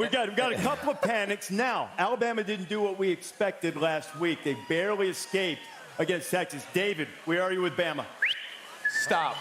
We got a couple of panics. Now, Alabama didn't do what we expected last week. They barely escaped against Texas. David, where are you with Bama? Stop.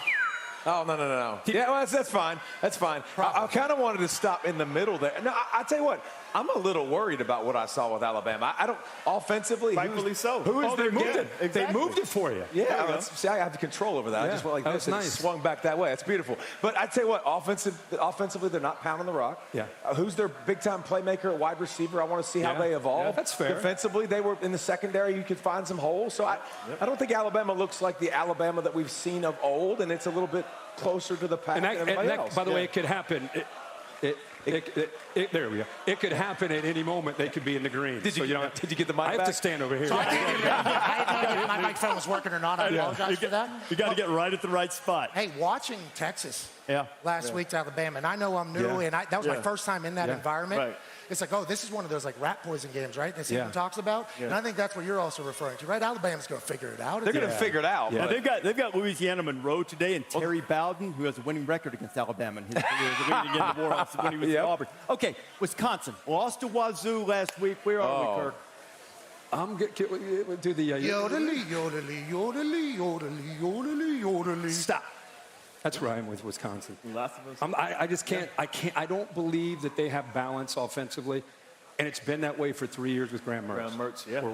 Oh, no. Yeah, well, that's fine. That's fine. I kind of wanted to stop in the middle there. No, I tell you what, I'm a little worried about what I saw with Alabama. I don't, offensively. Rightfully so. Who is they moved it? Exactly. They moved it for you. Yeah, see, I have the control over that. Yeah, I just went like that this was and nice. it swung back that way. That's beautiful. But I tell you what, offensively, they're not pounding the rock. Yeah. Who's their big-time playmaker at wide receiver? I want to see how they evolve. Yeah, that's fair. Defensively, they were in the secondary. You could find some holes. So I don't think Alabama looks like the Alabama that we've seen of old, and it's a little bit closer to the pack And than everybody else. by the way, it could happen. There we go. It could happen at any moment. They could be in the green. Did you get the mic I have back? to stand over here. So I didn't know if my microphone was working or not. I apologize for that. You got to get right at the right spot. Hey, watching Texas last week to Alabama, and I know I'm new, and that was my first time in that environment. Right. It's like, oh, this is one of those like rat poison games, right? That Stephen talks about. And I think that's what you're also referring to, right? Alabama's going to figure it out. They're going to figure it out. Yeah. They've got Louisiana Monroe today and Terry Bowden, who has a winning record against Alabama in his career, leading in the Warhawks when he was at Auburn. Okay, Wisconsin lost to Wazoo last week. Where are we, Kirk? I'm good. Do the Yodelly, yodelly, yodelly, yodelly, yodelly, yodelly. Stop. That's where I am with Wisconsin. Lots of us. I just can't. I don't believe that they have balance offensively, and it's been that way for 3 years with Graham Mertz. Yeah. We're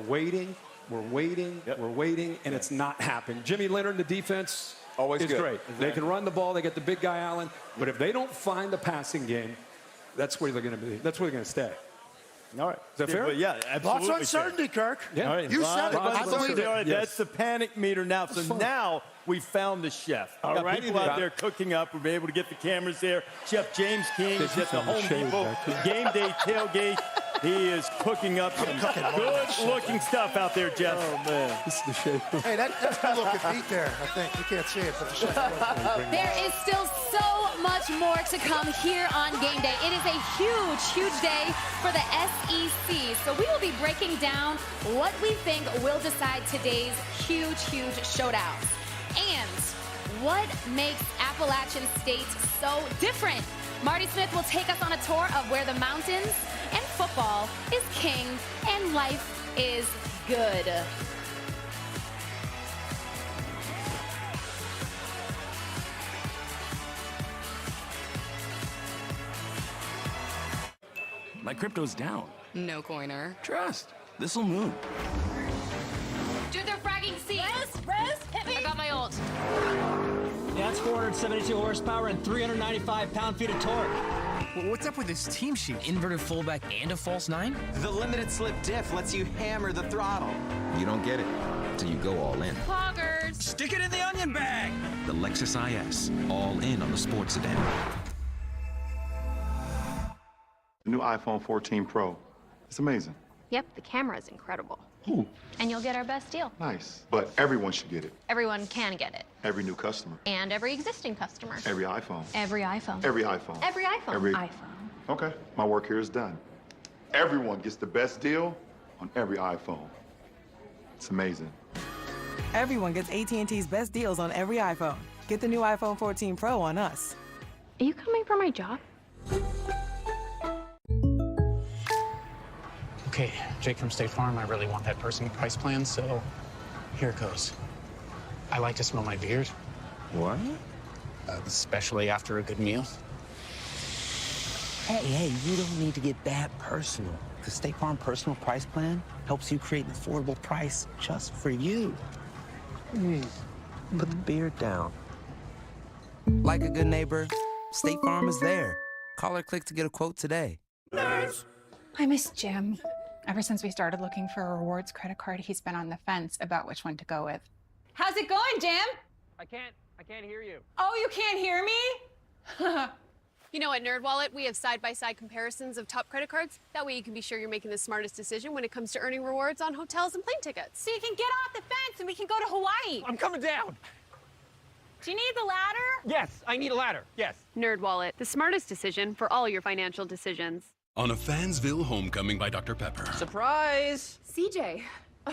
waiting, and it's not happening. Jimmy Leonard, the defense, Always is good. great. Exactly. They can run the ball. They get the big guy Allen, but if they don't find the passing game, that's where they're going to be. That's where they're going to stay. All right. Is that fair? Yeah, absolutely. Lots of uncertainty, Kirk. Yeah. All right. You said it. I believe it. All right, that's the panic meter now. So now we found the chef. We got people out there cooking up. We'll be able to get the cameras there. Chef James King is at the Home Depot game day tailgate. He is cooking up some good-looking stuff out there, Jeff. Oh, man. This is the shape. Hey, that's good looking meat there, I think. You can't see it, but the chef. There is still so much more to come here on game day. It is a huge day for the SEC. So we will be breaking down what we think will decide today's huge showdown. And what makes Appalachian State so different? Marty Smith will take us on a tour of where the mountains and football is king and life is good. My crypto's down. No coiner. Trust. This'll move. Do their fragging seat. Rose, hit me. I got my ult. That's 472 horsepower and 395 pound-feet of torque. Well, what's up with this team sheet? Inverted fullback and a false nine? The limited slip diff lets you hammer the throttle. You don't get it till you go all in. Poggers. Stick it in the onion bag. The Lexus IS, all in on the sports sedan. The new iPhone 14 Pro. It's amazing. Yep, the camera is incredible. Ooh, And you'll get our best deal. nice. But everyone should get it. Everyone can get it. Every new customer. And every existing customer. Every iPhone. Every iPhone. Every iPhone. Every iPhone. Every- iPhone. Okay, my work here is done. Everyone gets the best deal on every iPhone. It's amazing. Everyone gets AT&T's best deals on every iPhone. Get the new iPhone 14 Pro on us. Are you coming for my job? Okay, Jake from State Farm, I really want that personal price plan, so here it goes. I like to smell my beard. What? Especially after a good meal. Hey, you don't need to get that personal. The State Farm Personal Price Plan helps you create an affordable price just for you. Put the beard down. Like a good neighbor, State Farm is there. Call or click to get a quote today. I miss Jim. Ever since we started looking for a rewards credit card, he's been on the fence about which one to go with. How's it going, Jim? I can't hear you. Oh, you can't hear me? You know, at NerdWallet, we have side-by-side comparisons of top credit cards. That way you can be sure you're making the smartest decision when it comes to earning rewards on hotels and plane tickets. So you can get off the fence and we can go to Hawaii. I'm coming down. Do you need the ladder? Yes, I need a ladder. Yes. NerdWallet, the smartest decision for all your financial decisions. On a Fansville Homecoming by Dr. Pepper. Surprise! CJ,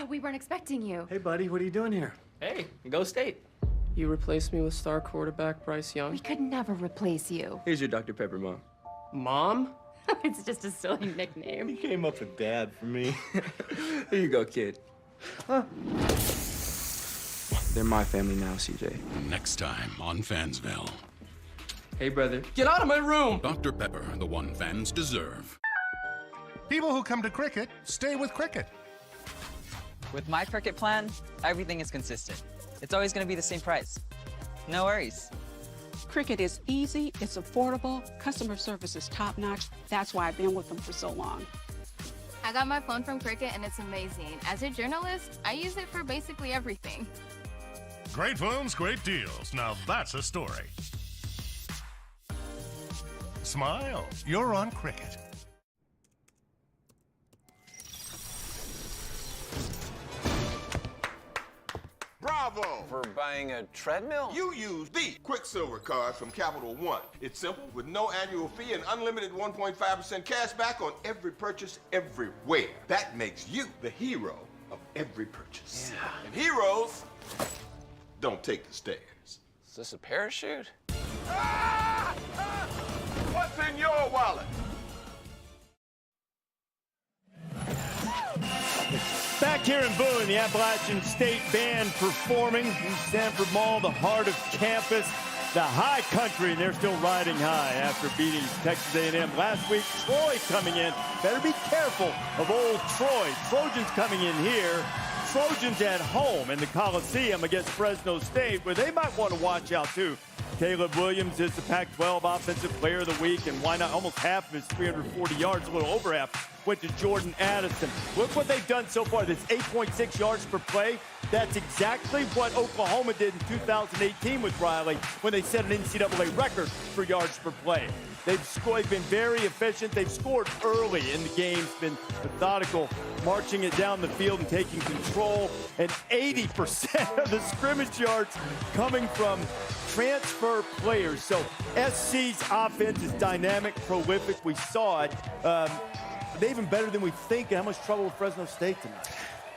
we weren't expecting you. Hey, buddy, what are you doing here? Hey, go State. You replaced me with star quarterback Bryce Young. We could never replace you. Here's your Dr. Pepper, Mom. Mom? It's just a silly nickname. You came up with bad for me. Here you go, kid. Huh? They're my family now, CJ. Next time on Fansville. Hey, brother. Get out of my room! Dr. Pepper, the one fans deserve. People who come to Cricket stay with Cricket. With my Cricket plan, everything is consistent. It's always going to be the same price. No worries. Cricket is easy, it's affordable, customer service is top-notch. That's why I've been with them for so long. I got my phone from Cricket and it's amazing. As a journalist, I use it for basically everything. Great phones, great deals. Now that's a story. Smile, you're on Cricket. Bravo! For buying a treadmill? You use the Quicksilver card from Capital One. It's simple, with no annual fee and unlimited 1.5% cash back on every purchase everywhere. That makes you the hero of every purchase. Yeah. And heroes don't take the stairs. Is this a parachute? Ah! Ah! What's in your wallet? Back here in Boone, the Appalachian State Band performing in Sanford Mall, the heart of campus, the high country, and they're still riding high after beating Texas A&M last week. Troy coming in. Better be careful of old Troy. Trojans coming in here. Trojans at home in the Coliseum against Fresno State, where they might want to watch out too. Caleb Williams is the Pac-12 Offensive Player of the Week, and why not? Almost half of his 340 yards, a little over half, went to Jordan Addison. Look what they've done so far. This 8.6 yards per play. That's exactly what Oklahoma did in 2018 with Riley when they set an NCAA record for yards per play. They've been very efficient. They've scored early in the games, been methodical, marching it down the field and taking control. And 80% of the scrimmage yards coming from transfer players. So SC's offense is dynamic, prolific. We saw it. They're even better than we think. And how much trouble with Fresno State tonight?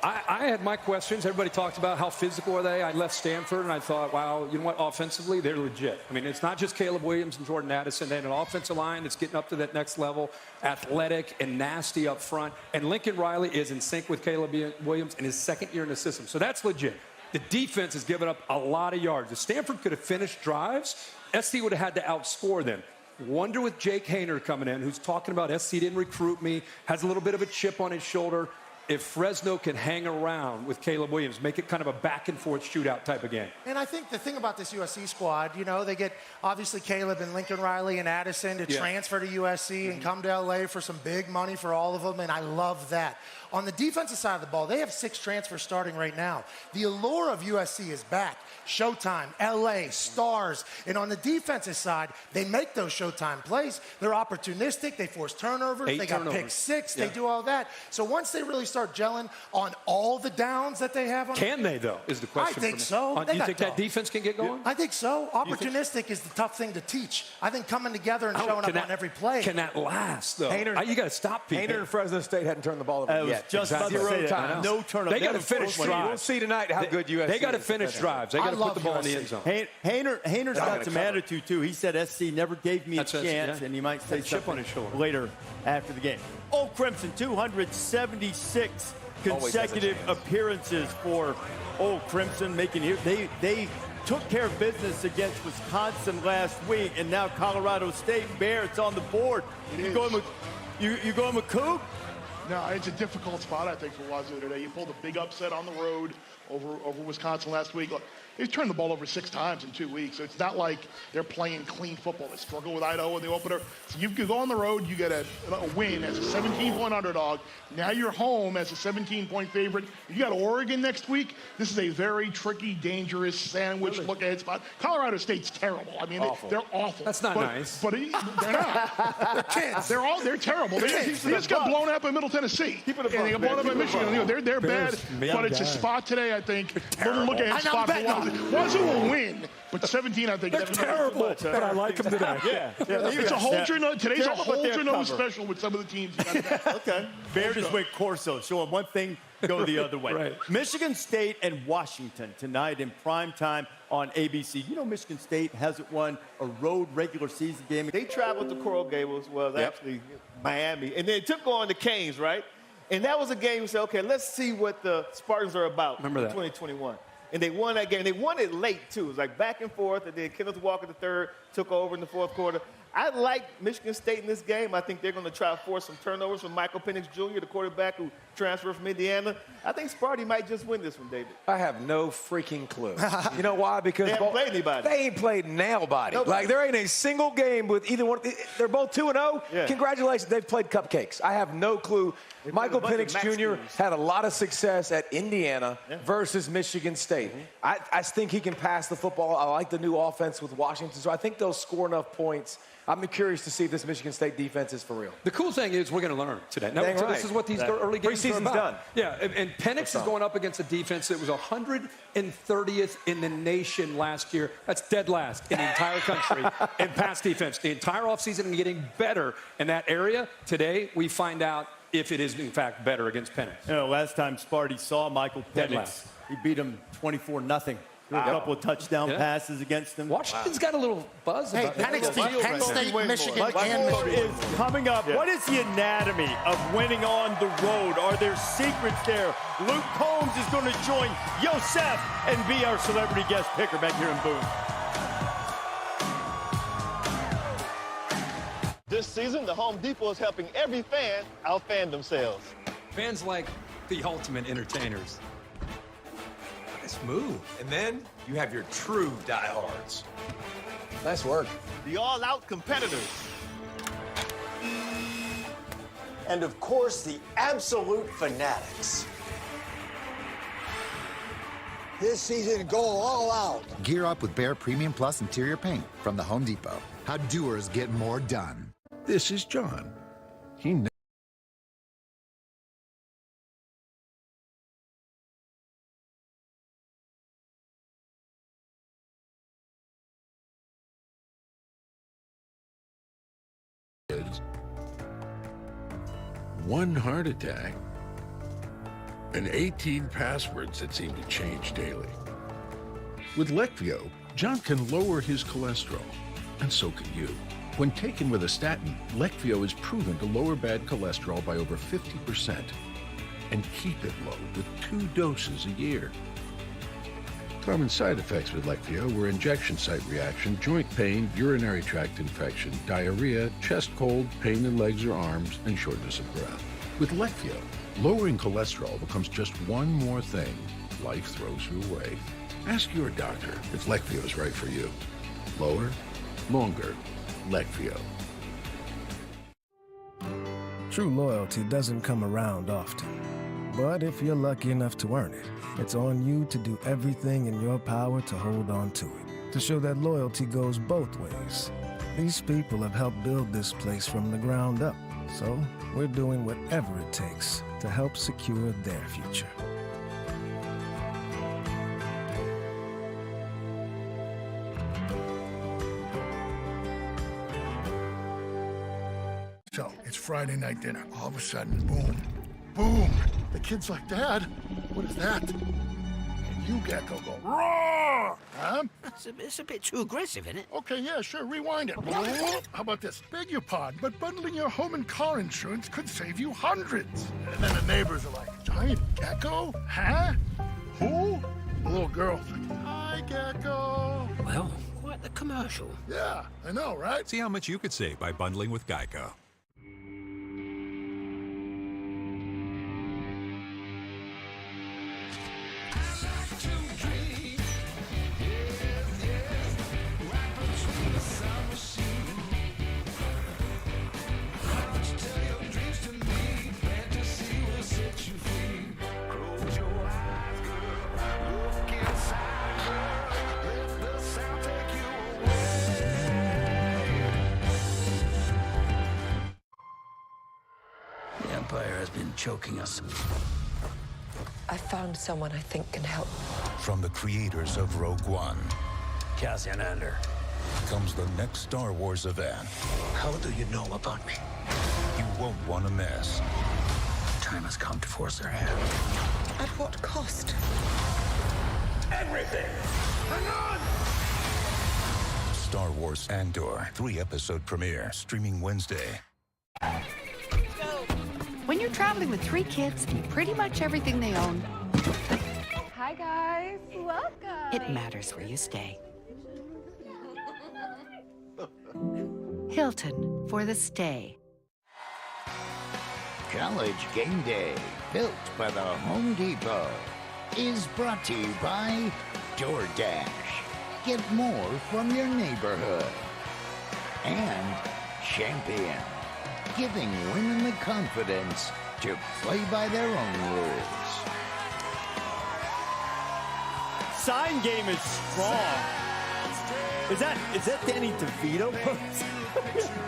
I had my questions. Everybody talked about how physical are they. I left Stanford, and I thought, wow, you know what? Offensively, they're legit. I mean, it's not just Caleb Williams and Jordan Addison. They have an offensive line that's getting up to that next level, athletic and nasty up front. And Lincoln Riley is in sync with Caleb Williams in his second year in the system. So that's legit. The defense has given up a lot of yards. If Stanford could have finished drives, SC would have had to outscore them. Wonder with Jake Haener coming in, who's talking about SC didn't recruit me, has a little bit of a chip on his shoulder. If Fresno can hang around with Caleb Williams, make it kind of a back-and-forth shootout type of game. And I think the thing about this USC squad, you know, they get obviously Caleb and Lincoln Riley and Addison to transfer to USC and come to LA for some big money for all of them, and I love that. On the defensive side of the ball, they have 6 transfers starting right now. The allure of USC is back. Showtime, LA, stars. And on the defensive side, they make those Showtime plays. They're opportunistic. They force turnovers. They got pick 6. They do all that. So once they really start gelling on all the downs that they have on Can they, though, is the question. I think so. You think that defense can get going? I think so. Opportunistic is the tough thing to teach. I think coming together and showing up on every play. Can that last, though? You got to stop people. Haener and Fresno State hadn't turned the ball over yet. Just about to say that. No turnover. They got to finish drives. We'll see tonight how good USC is. They got to finish drives. They got to put the ball in the end zone. Haener's got some attitude, too. He said SC never gave me a chance, and he might say something on his shoulder later after the game. Old Crimson, 276 consecutive appearances for Old Crimson, making here. They took care of business against Wisconsin last week, and now Colorado State. Bear, it's on the board. You going with Coug? No, it's a difficult spot, I think, for Wazoo today. You pulled a big upset on the road over Wisconsin last week. Look, they've turned the ball over 6 times in 2 weeks. So it's not like they're playing clean football. They struggle with Idaho in the opener. So you can go on the road, you get a win as a 17-point underdog. Now you're home as a 17-point favorite. You got Oregon next week. This is a very tricky, dangerous sandwich look-ahead spot. Colorado State's terrible. I mean, they're awful. That's not nice. But they're not. They're kids. They're terrible. They just got blown up in Middle Tennessee. And they got blown up in Michigan. You know, they're bad. But it's a spot today, I think. Little look-ahead spot for Wazoo. Wazoo will win, but 17, I think. They're terrible, but I like them today. It's a Holger. Today's a Holger special with some of the teams. Okay. Bear just went Corso. Show them one thing, go the other way. Right. Michigan State and Washington tonight in prime time on ABC. You know Michigan State hasn't won a road regular season game. They traveled to Coral Gables. Well, actually, Miami. And then took on the Canes, right? And that was a game we said, okay, let's see what the Spartans are about in 2021. And they won that game. They won it late, too. It was like back and forth. And then Kenneth Walker III took over in the fourth quarter. I like Michigan State in this game. I think they're going to try to force some turnovers from Michael Penix Jr., the quarterback who transferred from Indiana. I think Sparty might just win this one, David. I have no freaking clue. You know why? Because they haven't played anybody. They ain't played nail-body. Like, there ain't a single game with either one. They're both 2-0. Yeah. Congratulations. They've played cupcakes. I have no clue. Michael Penix Jr. had a lot of success at Indiana versus Michigan State. I think he can pass the football. I like the new offense with Washington. So I think they'll score enough points. I'm curious to see if this Michigan State defense is for real. The cool thing is we're going to learn today. Now, so this is what these early games are about. Done. Yeah, and Penix is going up against a defense that was 130th in the nation last year. That's dead last in the entire country in pass defense. The entire offseason and getting better in that area. Today, we find out if it is, in fact, better against Penix. You know, last time Sparty saw Michael Penix, he beat him 24-0. A couple of touchdown passes against them. Washington's got a little buzz about Penn State, Michigan, and Michigan is coming up. What is the anatomy of winning on the road? Are there secrets there? Luke Combs is going to join Yosef and be our celebrity guest picker back here in Boone. This season, the Home Depot is helping every fan out-fan themselves. Fans like the ultimate entertainers. Nice move. And then you have your true diehards. Nice work. The all-out competitors. And of course, the absolute fanatics. This season, go all out. Gear up with Behr Premium Plus interior paint from the Home Depot. How doers get more done. This is John. He one heart attack, and 18 passwords that seem to change daily. With Leqvio, John can lower his cholesterol, and so can you. When taken with a statin, Leqvio is proven to lower bad cholesterol by over 50% and keep it low with 2 doses a year. Common side effects with Leqvio were injection site reaction, joint pain, urinary tract infection, diarrhea, chest cold, pain in legs or arms, and shortness of breath. With Leqvio, lowering cholesterol becomes just one more thing life throws you away. Ask your doctor if Leqvio is right for you. Lower, longer, Leqvio. True loyalty doesn't come around often. But if you're lucky enough to earn it, it's on you to do everything in your power to hold on to it, to show that loyalty goes both ways. These people have helped build this place from the ground up, so we're doing whatever it takes to help secure their future. So, it's Friday night dinner. All of a sudden, boom, boom. The kid's like, Dad, what is that? And you, Gecko, go, roar! Huh? It's a bit too aggressive, isn't it? Okay, yeah, sure, rewind it. How about this? Beg your pardon, but bundling your home and car insurance could save you hundreds. And then the neighbors are like, giant gecko? Huh? Who? The little girl's like, hi, Gecko. Well, quite the commercial. Yeah, I know, right? See how much you could save by bundling with Geico. Has been choking us. I found someone I think can help. From the creators of Rogue One, Cassian Andor, comes the next Star Wars event. How do you know about me? You won't want to miss. Time has come to force their hand. At what cost? Everything. Hang on! Star Wars Andor 3-episode premiere streaming Wednesday. you're traveling with 3 kids and pretty much everything they own, Hi, guys. Welcome. it matters where you stay. Hilton for the stay. College Game Day, built by the Home Depot, is brought to you by DoorDash. Get more from your neighborhood. And Champion, giving women the confidence to play by their own rules. Sign game is strong. Is that Danny DeVito?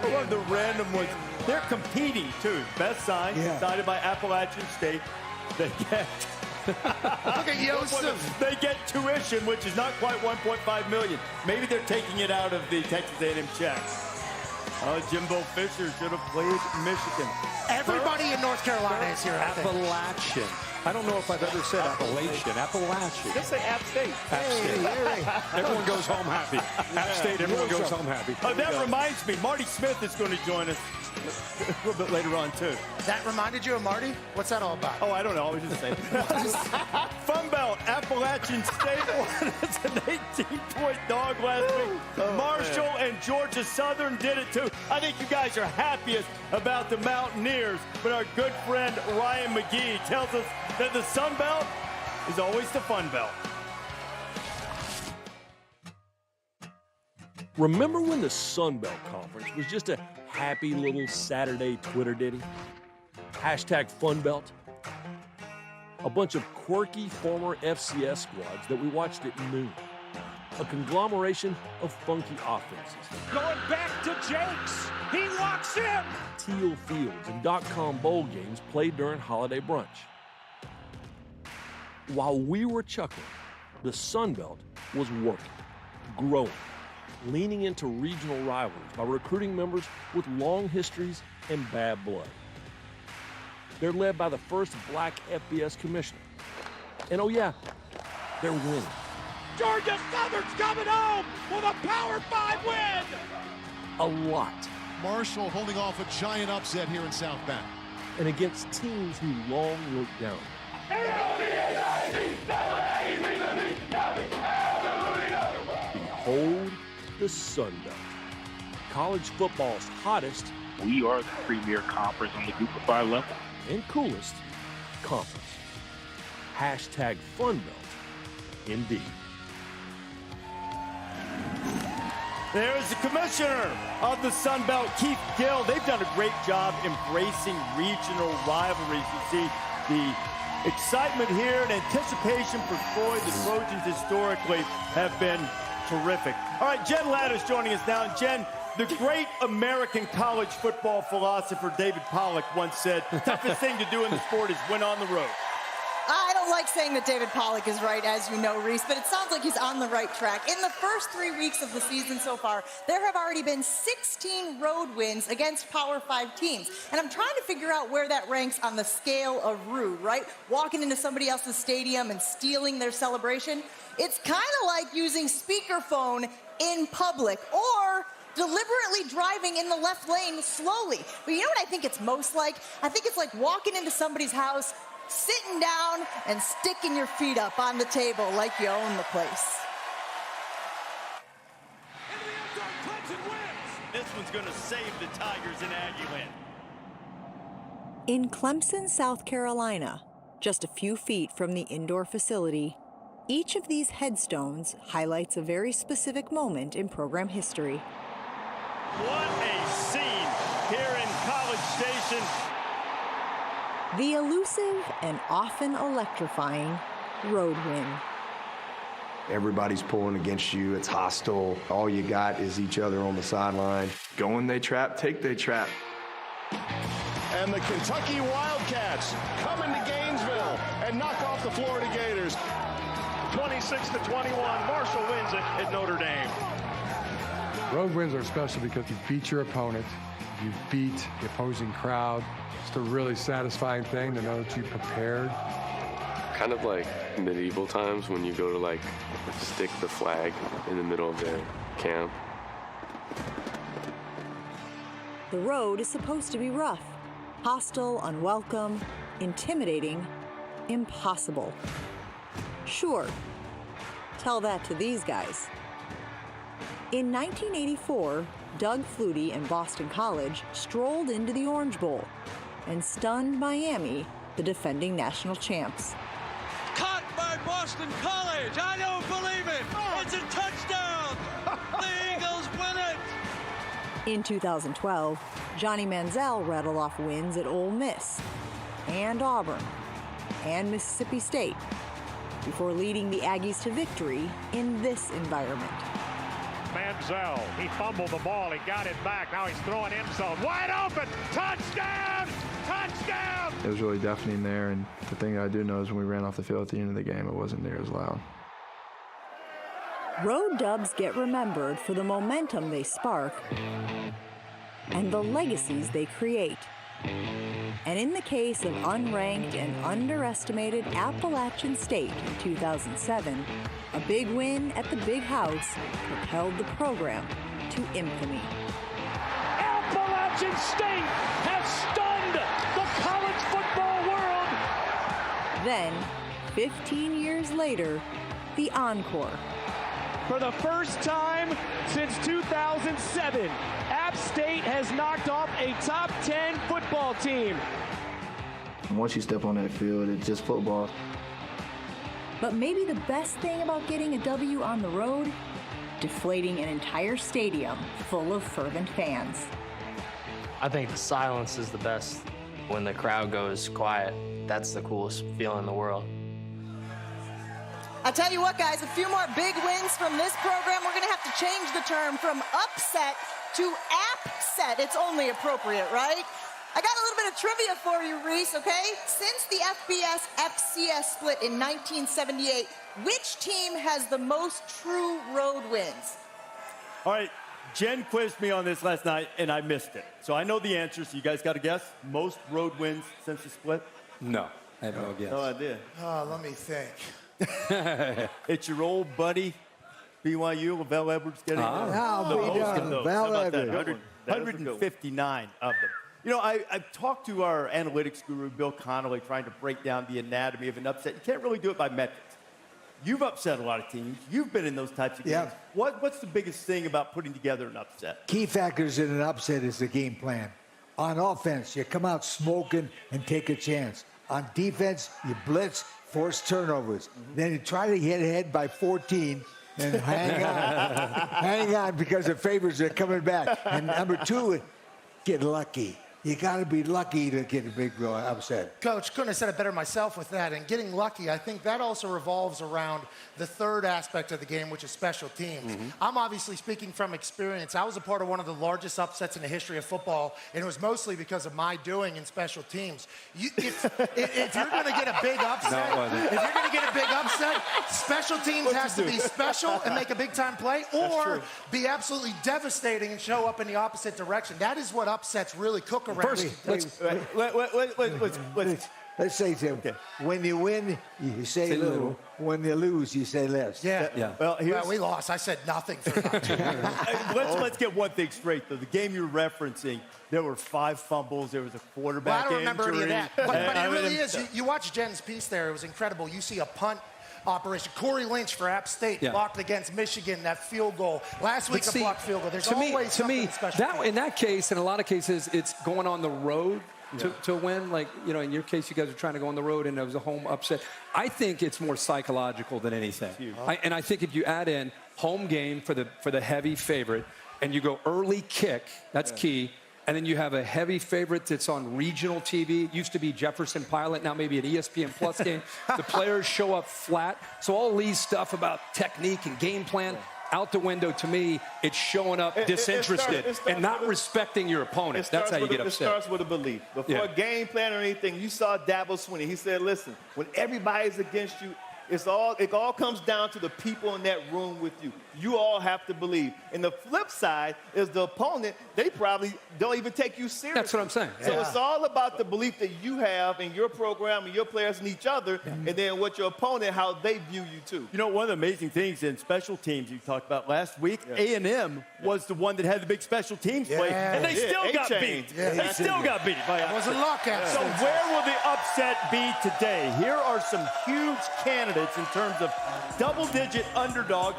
I love the random ones. They're competing too. Best sign decided by Appalachian State. They get Look at Yosef. They get tuition, which is not quite $1.5 million. Maybe they're taking it out of the Texas A&M check. Jimbo Fisher should have played Michigan. Everybody in North Carolina is here. Appalachian. I don't know if I've ever said Appalachian. Appalachian. Just say App State. App State. Everyone goes home happy. App State, everyone goes home happy. That reminds me, Marty Smith is going to join us a little bit later on, too. That reminded you of Marty? What's that all about? Oh, I don't know. I was just saying. Fun Belt, Appalachian State won as an 18-point dog last week. Marshall and Georgia Southern did it, too. I think you guys are happiest about the Mountaineers, but our good friend Ryan McGee tells us that the Sun Belt is always the Fun Belt. Remember when the Sun Belt Conference was just a happy little Saturday Twitter ditty? Hashtag FunBelt. A bunch of quirky former FCS squads that we watched at noon. A conglomeration of funky offenses. Going back to Jakes. He walks in. Teal Fields and .com bowl games played during holiday brunch. While we were chuckling, the Sun Belt was working, growing, leaning into regional rivalries by recruiting members with long histories and bad blood. They're led by the first black FBS commissioner. And oh yeah, they're winning. Georgia Southern's coming home with a Power 5 win. A lot. Marshall holding off a giant upset here in South Bend. And against teams who long looked down. Behold the Sun Belt. College football's hottest. We are the premier conference on the Group of 5 level. And coolest conference. Hashtag FunBelt, indeed. There's the commissioner of the Sun Belt, Keith Gill. They've done a great job embracing regional rivalries. You see the excitement here and anticipation for Troy. The Trojans historically have been terrific. All right, Jen Latter's joining us now. And Jen, the great American college football philosopher David Pollack once said, the toughest thing to do in the sport is win on the road. I don't like saying that David Pollack is right, as you know, Reese, but it sounds like he's on the right track. In the first 3 weeks of the season so far, there have already been 16 road wins against Power 5 teams. And I'm trying to figure out where that ranks on the scale of rude, right? Walking into somebody else's stadium and stealing their celebration. It's kind of like using speakerphone in public or deliberately driving in the left lane slowly. But you know what I think it's most like? I think it's like walking into somebody's house, sitting down and sticking your feet up on the table like you own the place. This one's going to save the Tigers in Aggieland. In Clemson, South Carolina, just a few feet from the indoor facility, each of these headstones highlights a very specific moment in program history. What a scene here in College Station. The elusive and often electrifying road win. Everybody's pulling against you. It's hostile. All you got is each other on the sideline. Go when they trap, take they trap. And the Kentucky Wildcats come into Gainesville and knock off the Florida Gators. 26-21, Marshall wins it at Notre Dame. Road wins are special because you beat your opponent, you beat the opposing crowd. It's a really satisfying thing to know that you prepared. Kind of like medieval times when you go to like stick the flag in the middle of their camp. The road is supposed to be rough, Hostile, unwelcome, intimidating, impossible. Sure, tell that to these guys. In 1984, Doug Flutie and Boston College strolled into the Orange Bowl and stunned Miami, the defending national champs. Caught by Boston College. I don't believe it. It's a touchdown. The Eagles win it. In 2012, Johnny Manziel rattled off wins at Ole Miss and Auburn and Mississippi State before leading the Aggies to victory in this environment. Manziel, he fumbled the ball, he got it back, now he's throwing end zone, wide open, touchdown, touchdown! It was really deafening there, and the thing that I do know is when we ran off the field at the end of the game, it wasn't near as loud. Road dubs get remembered for the momentum they spark and the legacies they create. And in the case of unranked and underestimated Appalachian State in 2007, a big win at the Big House propelled the program to infamy. Appalachian State has stunned the college football world. Then, 15 years later, the encore. For the first time since 2007, App State has knocked off a top 10 football team. And once you step on that field, it's just football. But maybe the best thing about getting a W on the road? Deflating an entire stadium full of fervent fans. I think the silence is the best. When the crowd goes quiet, that's the coolest feeling in the world. I'll tell you what, guys, a few more big wins from this program. We're going to have to change the term from upset to app-set. It's only appropriate, right? I got a little bit of trivia for you, Reese, okay? Since the FBS-FCS split in 1978, which team has the most true road wins? All right, Jen quizzed me on this last night, and I missed it. So I know the answer, so you guys got to guess. Most road wins since the split? No, I have no guess. No idea. Oh, let me think. It's your old buddy, BYU, Lavelle Edwards getting I'll be done. Val Edwards. 159 of them. You know, I've talked to our analytics guru, Bill Connolly, trying to break down the anatomy of an upset. You can't really do it by metrics. You've upset a lot of teams. You've been in those types of games. Yeah. What's the biggest thing about putting together an upset? Key factors in an upset is the game plan. On offense, you come out smoking and take a chance. On defense, you blitz, force turnovers. Then you try to get ahead by 14 and hang on. Hang on because the favorites are coming back. And number two, get lucky. You got to be lucky to get a big upset. Coach, couldn't have said it better myself with that. And getting lucky, I think that also revolves around the third aspect of the game, which is special teams. I'm obviously speaking from experience. I was a part of one of the largest upsets in the history of football, and it was mostly because of my doing in special teams. If you're going to get a big upset, special teams has to be special and make a big-time play, or be absolutely devastating and show up in the opposite direction. That is what upsets really cook around. First, let's say something. Okay. When you win, you say little. When you lose, you say less. Yeah. Well, we lost. I said nothing for that. Let's get one thing straight, though. The game you're referencing, there were 5 fumbles. There was a quarterback I don't remember injury. any of that. But it really is. You watch Jen's piece there. It was incredible. You see a punt operation. Corey Lynch for App State blocked against Michigan, that field goal. Last week, a blocked field goal. There's always something special. In that case, in a lot of cases, it's going on the road to win. Like, you know, in your case, you guys are trying to go on the road, and it was a home upset. I think it's more psychological than anything. And I think if you add in home game for the heavy favorite, and you go early kick, that's key. And then you have a heavy favorite that's on regional TV. It used to be Jefferson Pilot, now maybe an ESPN Plus game. The players show up flat. So all Lee's stuff about technique and game plan, out the window. To me, it's showing up disinterested and not respecting your opponent. That's how you get upset. It starts with a belief. Before a game plan or anything, you saw Dabo Swinney. He said, listen, when everybody's against you, it all comes down to the people in that room with you. You all have to believe. And the flip side is the opponent, they probably don't even take you seriously. That's what I'm saying. So it's all about the belief that you have in your program and your players and each other, and then what your opponent, how they view you too. You know, one of the amazing things in special teams you talked about last week, A&M was the one that had the big special teams play, and they still got beat. They still got beat by It was a lockout. So where will the upset be today? Here are some huge candidates in terms of double-digit underdog.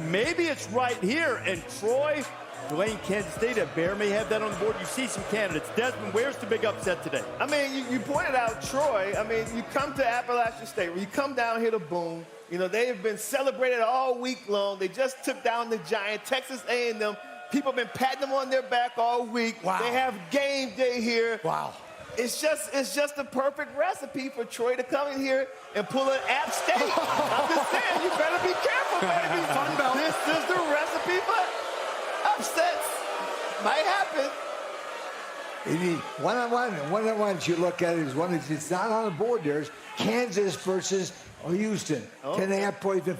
Maybe it's right here, and Troy, Tulane, Kansas State, a Bear may have that on the board. You see some candidates. Desmond, where's the big upset today? I mean, you pointed out Troy. I mean, you come to Appalachian State, you come down here to Boone. You know, they have been celebrated all week long. They just took down the Giant, Texas A&M. People have been patting them on their back all week. Wow. They have game day here. Wow. It's just the perfect recipe for Troy to come in here and pull an App State. I'm just saying, you better be careful, baby. This is the recipe for upsets. Might happen. One-on-one, you look at it as one that's it's not on the board. There's Kansas versus Houston. Can they have points the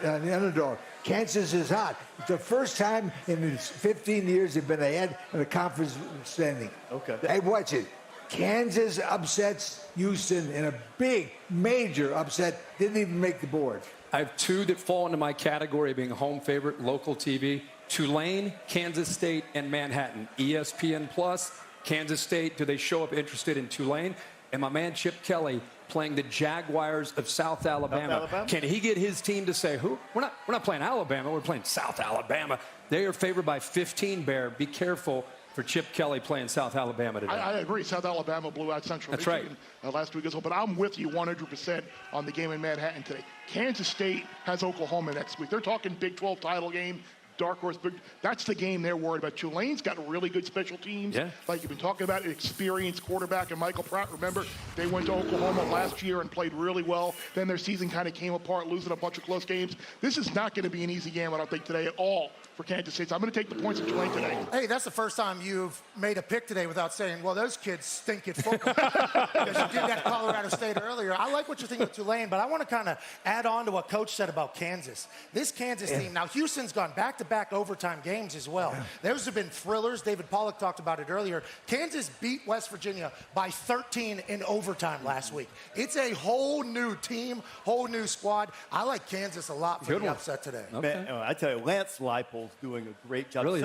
underdog? Kansas is hot. It's the first time in its 15 years they've been ahead of the conference standing. Okay. Hey, watch it. Kansas upsets Houston in a big, major upset. Didn't even make the board. I have two that fall into my category of being a home favorite, local TV. Tulane, Kansas State, and Manhattan. ESPN Plus, Kansas State. Do they show up interested in Tulane? And my man Chip Kelly playing the Jaguars of South Alabama. Can he get his team to say, who? We're not playing Alabama. We're playing South Alabama. They are favored by 15, Bear. Be careful for Chip Kelly playing South Alabama today. I agree. South Alabama blew out Central Michigan last week as well. But I'm with you 100% on the game in Manhattan today. Kansas State has Oklahoma next week. They're talking Big 12 title game. Dark horse, that's the game they're worried about. Tulane's got really good special teams. Yeah. Like you've been talking about, an experienced quarterback and Michael Pratt. Remember, they went to Oklahoma last year and played really well. Then their season kind of came apart, losing a bunch of close games. This is not going to be an easy game, I don't think, today at all for Kansas State. So I'm going to take the points of Tulane today. Hey, that's the first time you've made a pick today without saying, well, those kids stink at football. Because you did that Colorado State earlier. I like what you're thinking of Tulane, but I want to kind of add on to what Coach said about Kansas. This Kansas team, now Houston's gone back-to-back overtime games as well. Those have been thrillers. David Pollack talked about it earlier. Kansas beat West Virginia by 13 in overtime last week. It's a whole new team, whole new squad. I like Kansas a lot for the upset today. Okay. Man, I tell you, Lance Leipold's doing a great job. Really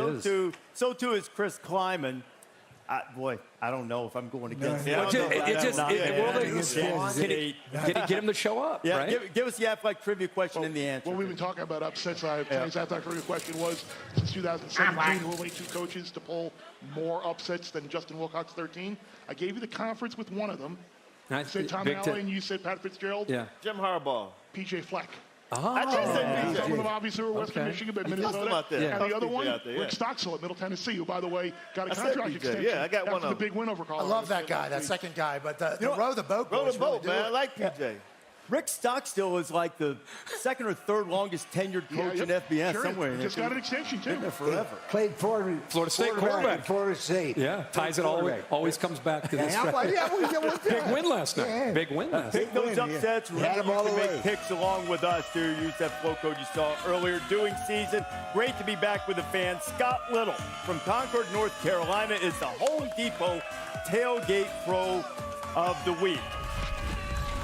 so too is Chris Kleiman. Boy, I don't know if I'm going against him. Can he get him to show up? Yeah, right? give us the athletic trivia question and the answer. Well, we've been talking about upsets. Today's athletic trivia question was, since 2017, we're only two coaches to pull more upsets than Justin Wilcox 13. I gave you the conference with one of them. I said Tom Allen, you said Pat Fitzgerald. Yeah. Jim Harbaugh. P.J. Fleck. I just said Some of them obviously were Western Michigan, but Minnesota. And the other one, Rick Stocksell at Middle Tennessee, who, by the way, got a contract extension. Yeah, I got one of the big win over Colorado. I love that guy, that second guy. But the row the boat. Row the boat, man. I like PJ. Rick Stockstill is like the second or third longest tenured coach in FBS somewhere. Just got an extension, too. Been there forever. Played Florida State quarterback. Florida State. Yeah, ties it always comes back to this. Big win last night. Big win last night. Pick those upsets. Remember, you can make picks along with us to use that flow code you saw earlier during season. Great to be back with the fans. Scott Little from Concord, North Carolina is the Home Depot Tailgate Pro of the Week.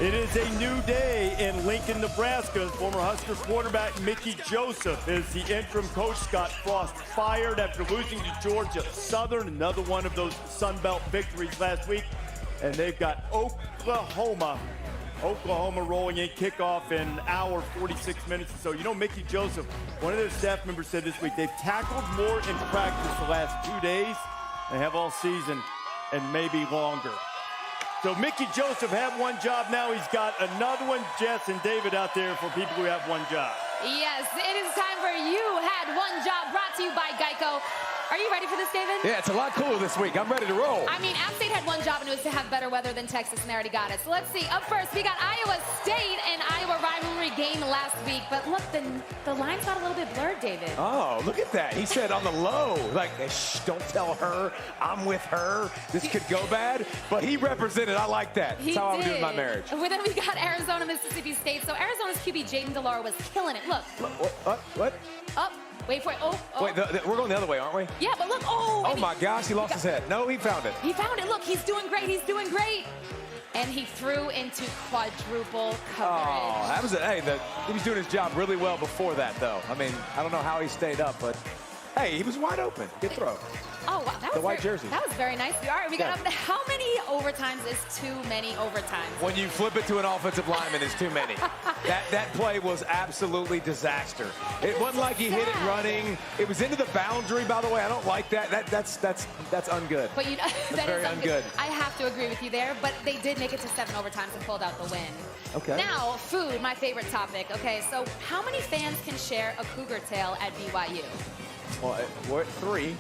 It is a new day in Lincoln, Nebraska. Former Huskers quarterback Mickey Joseph is the interim coach. Scott Frost fired after losing to Georgia Southern, another one of those Sun Belt victories last week. And they've got Oklahoma rolling in, kickoff in an hour, 46 minutes or so. You know, Mickey Joseph, one of their staff members said this week, they've tackled more in practice the last 2 days. They have all season and maybe longer. So Mickey Joseph had one job. Now he's got another one. Jess and David out there for people who have one job. Yes, it is time for You Had One Job, brought to you by Geico. Are you ready for this, David? Yeah, it's a lot cooler this week. I'm ready to roll. I mean, App State had one job, and it was to have better weather than Texas, and they already got it. So let's see. Up first, we got Iowa State and Iowa rivalry game last week. But look, the lines got a little bit blurred, David. Oh, look at that. He said on the low, like, shh, don't tell her. I'm with her. This could go bad. But he represented. I like that. That's how I would do in my marriage. Well, then we got Arizona, Mississippi State. So Arizona's QB, Jaden DeLauro, was killing it. Look. What? Up. Wait for it. Oh. Wait, we're going the other way, aren't we? Yeah, but look. Oh, my gosh, he lost his head. No, he found it. He found it. Look, he's doing great. He's doing great. And he threw into quadruple coverage. Oh, that was it. Hey, he was doing his job really well before that, though. I mean, I don't know how he stayed up, but Hey, he was wide open. Good throw. Oh, wow. That was the white jersey. That was very nice. All right, we got how many overtimes is too many overtimes? When you flip it to an offensive lineman, it's too many. that play was absolutely disaster. It wasn't like he hit it running. It was into the boundary, by the way. I don't like that. That's ungood. But that's that very is ungood. I have to agree with you there, but they did make it to 7 overtimes and pulled out the win. Okay. Now, food, my favorite topic. Okay, so how many fans can share a cougar tail at BYU? Well, we're at 3.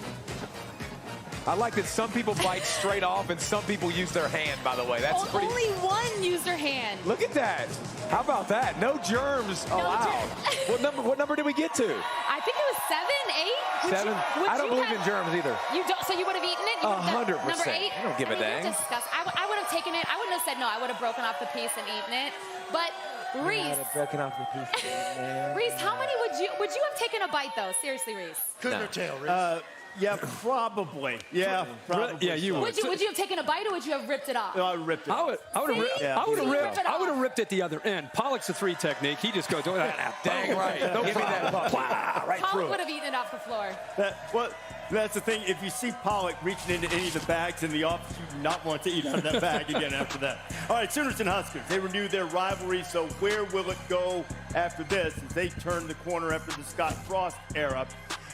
I like that some people bite straight off and some people use their hand, by the way. That's pretty... Only one used their hand. Look at that. How about that? No germs allowed. What number did we get to? I think it was 7, 8. 7? I don't believe in germs either. You don't, so you would have eaten it? 100%. Number 8? I don't give a dang. Disgusting. I would have taken it. I wouldn't have said no. I would have broken off the piece and eaten it. But Reese. Broken off the piece. Reese, how many would you have taken a bite though? Seriously, Reese. Cougar tail, Reese. Yeah, probably. Yeah, probably. Yeah, you would. Would you have taken a bite or would you have ripped it off? No, I ripped it. I would have ripped at the other end. Pollock's a 3 technique. He just goes, dang right. Give me that right Pollock through it. would have eaten it off the floor. That's the thing. If you see Pollock reaching into any of the bags in the office, you do not want to eat out of that bag again after that. All right, Sooners and Huskers, they renew their rivalry, so where will it go after this as they turn the corner after the Scott Frost era?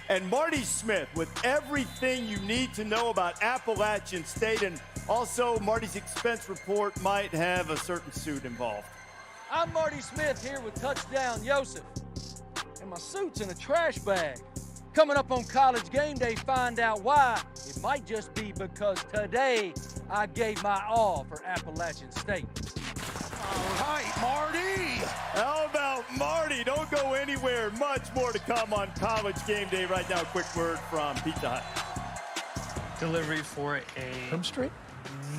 And Marty Smith with everything you need to know about Appalachian State, and also Marty's expense report might have a certain suit involved. I'm Marty Smith here with Touchdown Yosef, and my suit's in a trash bag. Coming up on College Game Day, find out why. It might just be because today I gave my all for Appalachian State. All right, Marty. How about Marty? Don't go anywhere. Much more to come on College Game Day. Right now, a quick word from Pizza Hut. Delivery for a... Home Street?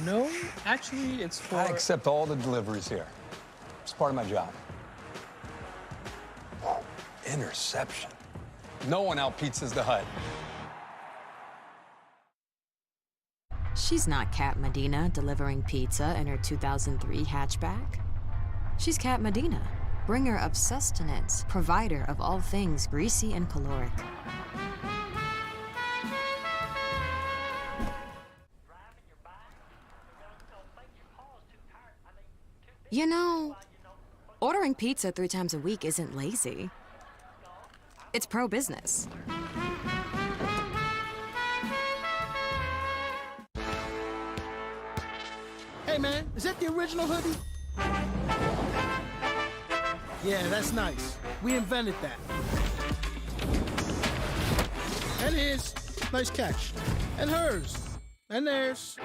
No, actually, it's for... I accept all the deliveries here. It's part of my job. Interception. No one out-pizzas the Hut. She's not Kat Medina delivering pizza in her 2003 hatchback. She's Kat Medina, bringer of sustenance, provider of all things greasy and caloric. You know, ordering pizza 3 times a week isn't lazy. It's pro-business. Hey man, is that the original hoodie? Yeah, that's nice. We invented that. And his. Nice catch. And hers. And theirs.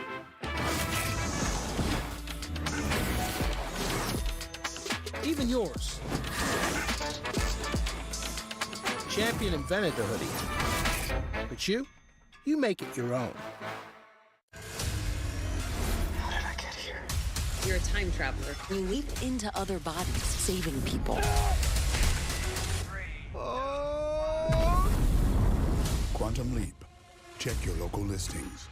Even yours. Champion invented the hoodie. But you make it your own. You're a time traveler. You leap into other bodies, saving people. Quantum Leap. Check your local listings.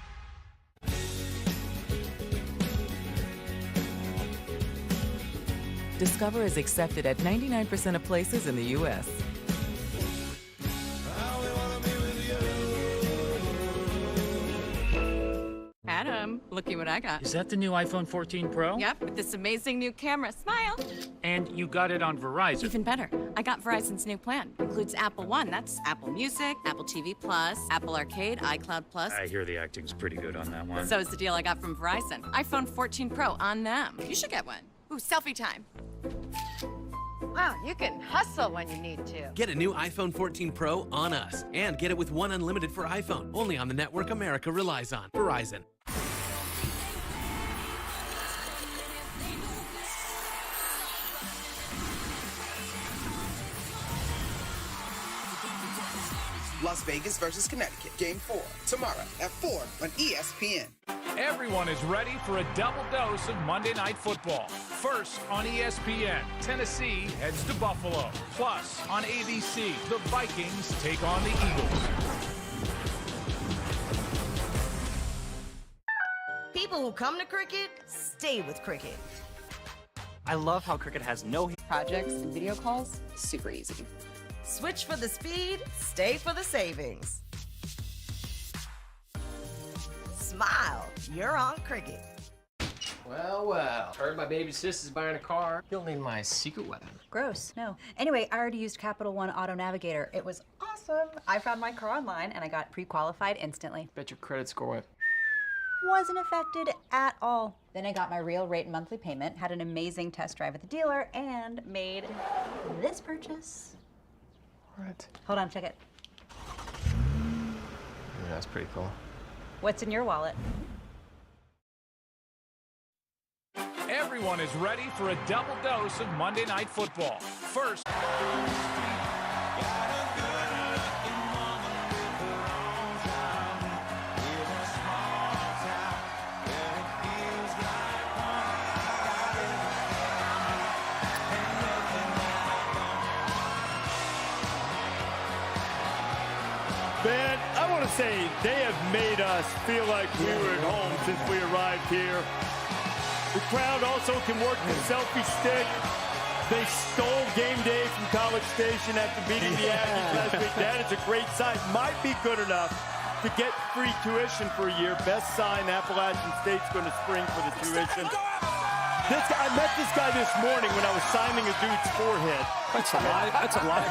Discover is accepted at 99% of places in the U.S. Adam, looky what I got. Is that the new iPhone 14 Pro? Yep, with this amazing new camera. Smile. And you got it on Verizon. Even better, I got Verizon's new plan. Includes Apple One, that's Apple Music, Apple TV Plus, Apple Arcade, iCloud Plus. I hear the acting's pretty good on that one. So is the deal I got from Verizon. iPhone 14 Pro on them. You should get one. Ooh, selfie time. Wow, you can hustle when you need to. Get a new iPhone 14 Pro on us. And get it with One Unlimited for iPhone. Only on the network America relies on. Verizon. Las Vegas versus Connecticut, Game 4, tomorrow at 4 on ESPN. Everyone is ready for a double dose of Monday Night Football. First on ESPN, Tennessee heads to Buffalo. Plus, on ABC, the Vikings take on the Eagles. People who come to cricket, stay with cricket. I love how cricket has no projects and video calls, super easy. Switch for the speed, stay for the savings. Smile. You're on Cricket. Well, well. Heard my baby sis is buying a car. You'll need my secret weapon. Gross. No. Anyway, I already used Capital One Auto Navigator. It was awesome. I found my car online and I got pre-qualified instantly. Bet your credit score went. Wasn't affected at all. Then I got my real rate and monthly payment, had an amazing test drive at the dealer, and made this purchase. What? Hold on, check it. Yeah, that's pretty cool. What's in your wallet? Everyone is ready for a double dose of Monday Night Football. First, Ben, I want to say they have made us feel like we were at home since we arrived here. The crowd also can work the selfie stick. They stole game day from College Station after beating the Aggies last week. That is a great sign. Might be good enough to get free tuition for a year. Best sign Appalachian State's going to spring for the tuition. I met this guy this morning when I was signing a dude's forehead. That's a lie. That's a lie.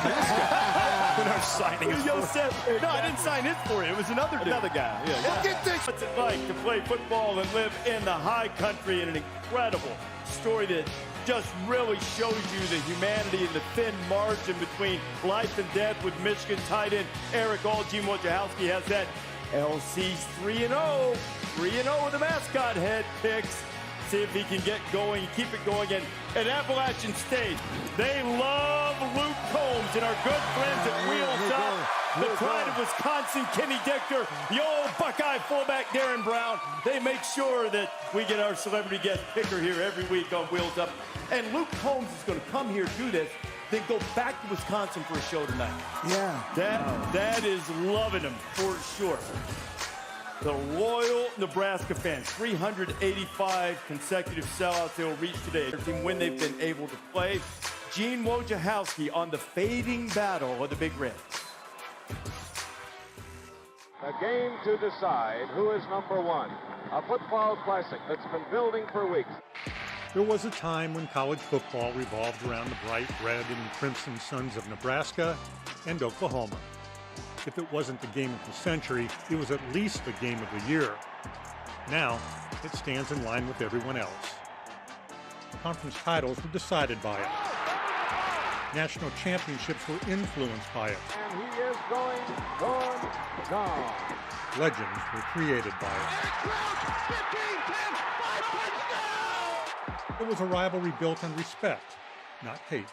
When I was signing his forehead. No, I didn't sign his forehead. It was another guy. Yeah. Look at this. What's it like to play football and live in the high country? And an incredible story that just really shows you the humanity and the thin margin between life and death with Michigan tight end Eric Gene Wojciechowski has that LC's 3-0. 3-0 with the mascot head picks. See if he can get going, keep it going. And at Appalachian State, they love Luke Combs and our good friends at Wheels Up. The pride of Wisconsin, Kenny Dichter, the old Buckeye fullback, Darren Brown. They make sure that we get our celebrity guest picker here every week on Wheels Up. And Luke Combs is going to come here, do this, then go back to Wisconsin for a show tonight. Yeah. That is loving him for sure. The loyal Nebraska fans, 385 consecutive sellouts they'll reach today. Their team when they've been able to play. Gene Wojciechowski on the fading battle of the Big Red. A game to decide who is number one. A football classic that's been building for weeks. There was a time when college football revolved around the bright red and crimson suns of Nebraska and Oklahoma. If it wasn't the game of the century, it was at least the game of the year. Now, it stands in line with everyone else. Conference titles were decided by it. National championships were influenced by it. And he is going gone. Legends were created by it. It was a rivalry built on respect, not hate.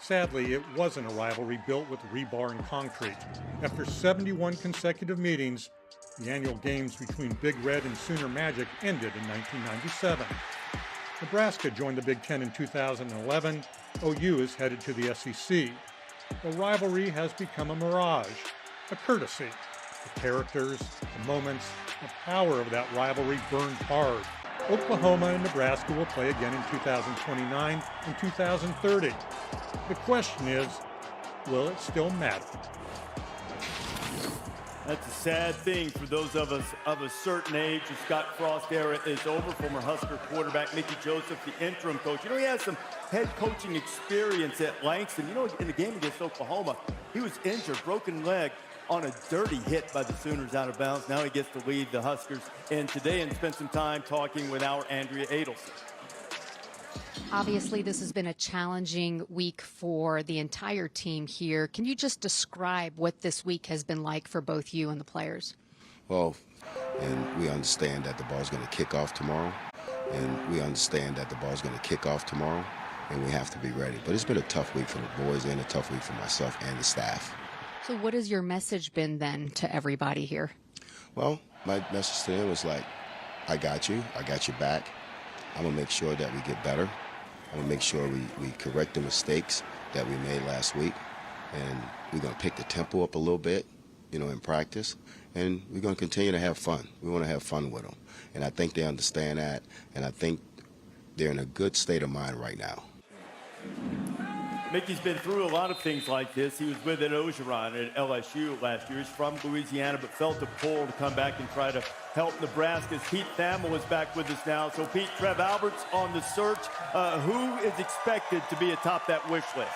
Sadly, it wasn't a rivalry built with rebar and concrete. After 71 consecutive meetings, the annual games between Big Red and Sooner Magic ended in 1997. Nebraska joined the Big Ten in 2011. OU is headed to the SEC. The rivalry has become a mirage, a courtesy. The characters, the moments, the power of that rivalry burned hard. Oklahoma and Nebraska will play again in 2029 and 2030. The question is, will it still matter? That's a sad thing for those of us of a certain age. The Scott Frost era is over. Former Husker quarterback Mickey Joseph, the interim coach. You know, he has some head coaching experience at Langston. You know, in the game against Oklahoma, he was injured, broken leg, on a dirty hit by the Sooners out of bounds. Now he gets to lead the Huskers in today and spend some time talking with our Andrea Adelson. Obviously, this has been a challenging week for the entire team here. Can you just describe what this week has been like for both you and the players? Well, and we understand that the ball's going to kick off tomorrow. And we understand that the ball's going to kick off tomorrow, and we have to be ready. But it's been a tough week for the boys and a tough week for myself and the staff. So what has your message been then to everybody here? Well, my message to them was like, I got your back. I'm going to make sure that we get better. I'm going to make sure we correct the mistakes that we made last week. And we're going to pick the tempo up a little bit, you know, in practice. And we're going to continue to have fun. We want to have fun with them. And I think they understand that. And I think they're in a good state of mind right now. Mickey's been through a lot of things like this. He was with Ed Ogeron at LSU last year. He's from Louisiana, but felt a pull to come back and try to help Nebraska. Pete Thamel is back with us now. So, Pete, Trev Alberts on the search. Who is expected to be atop that wish list?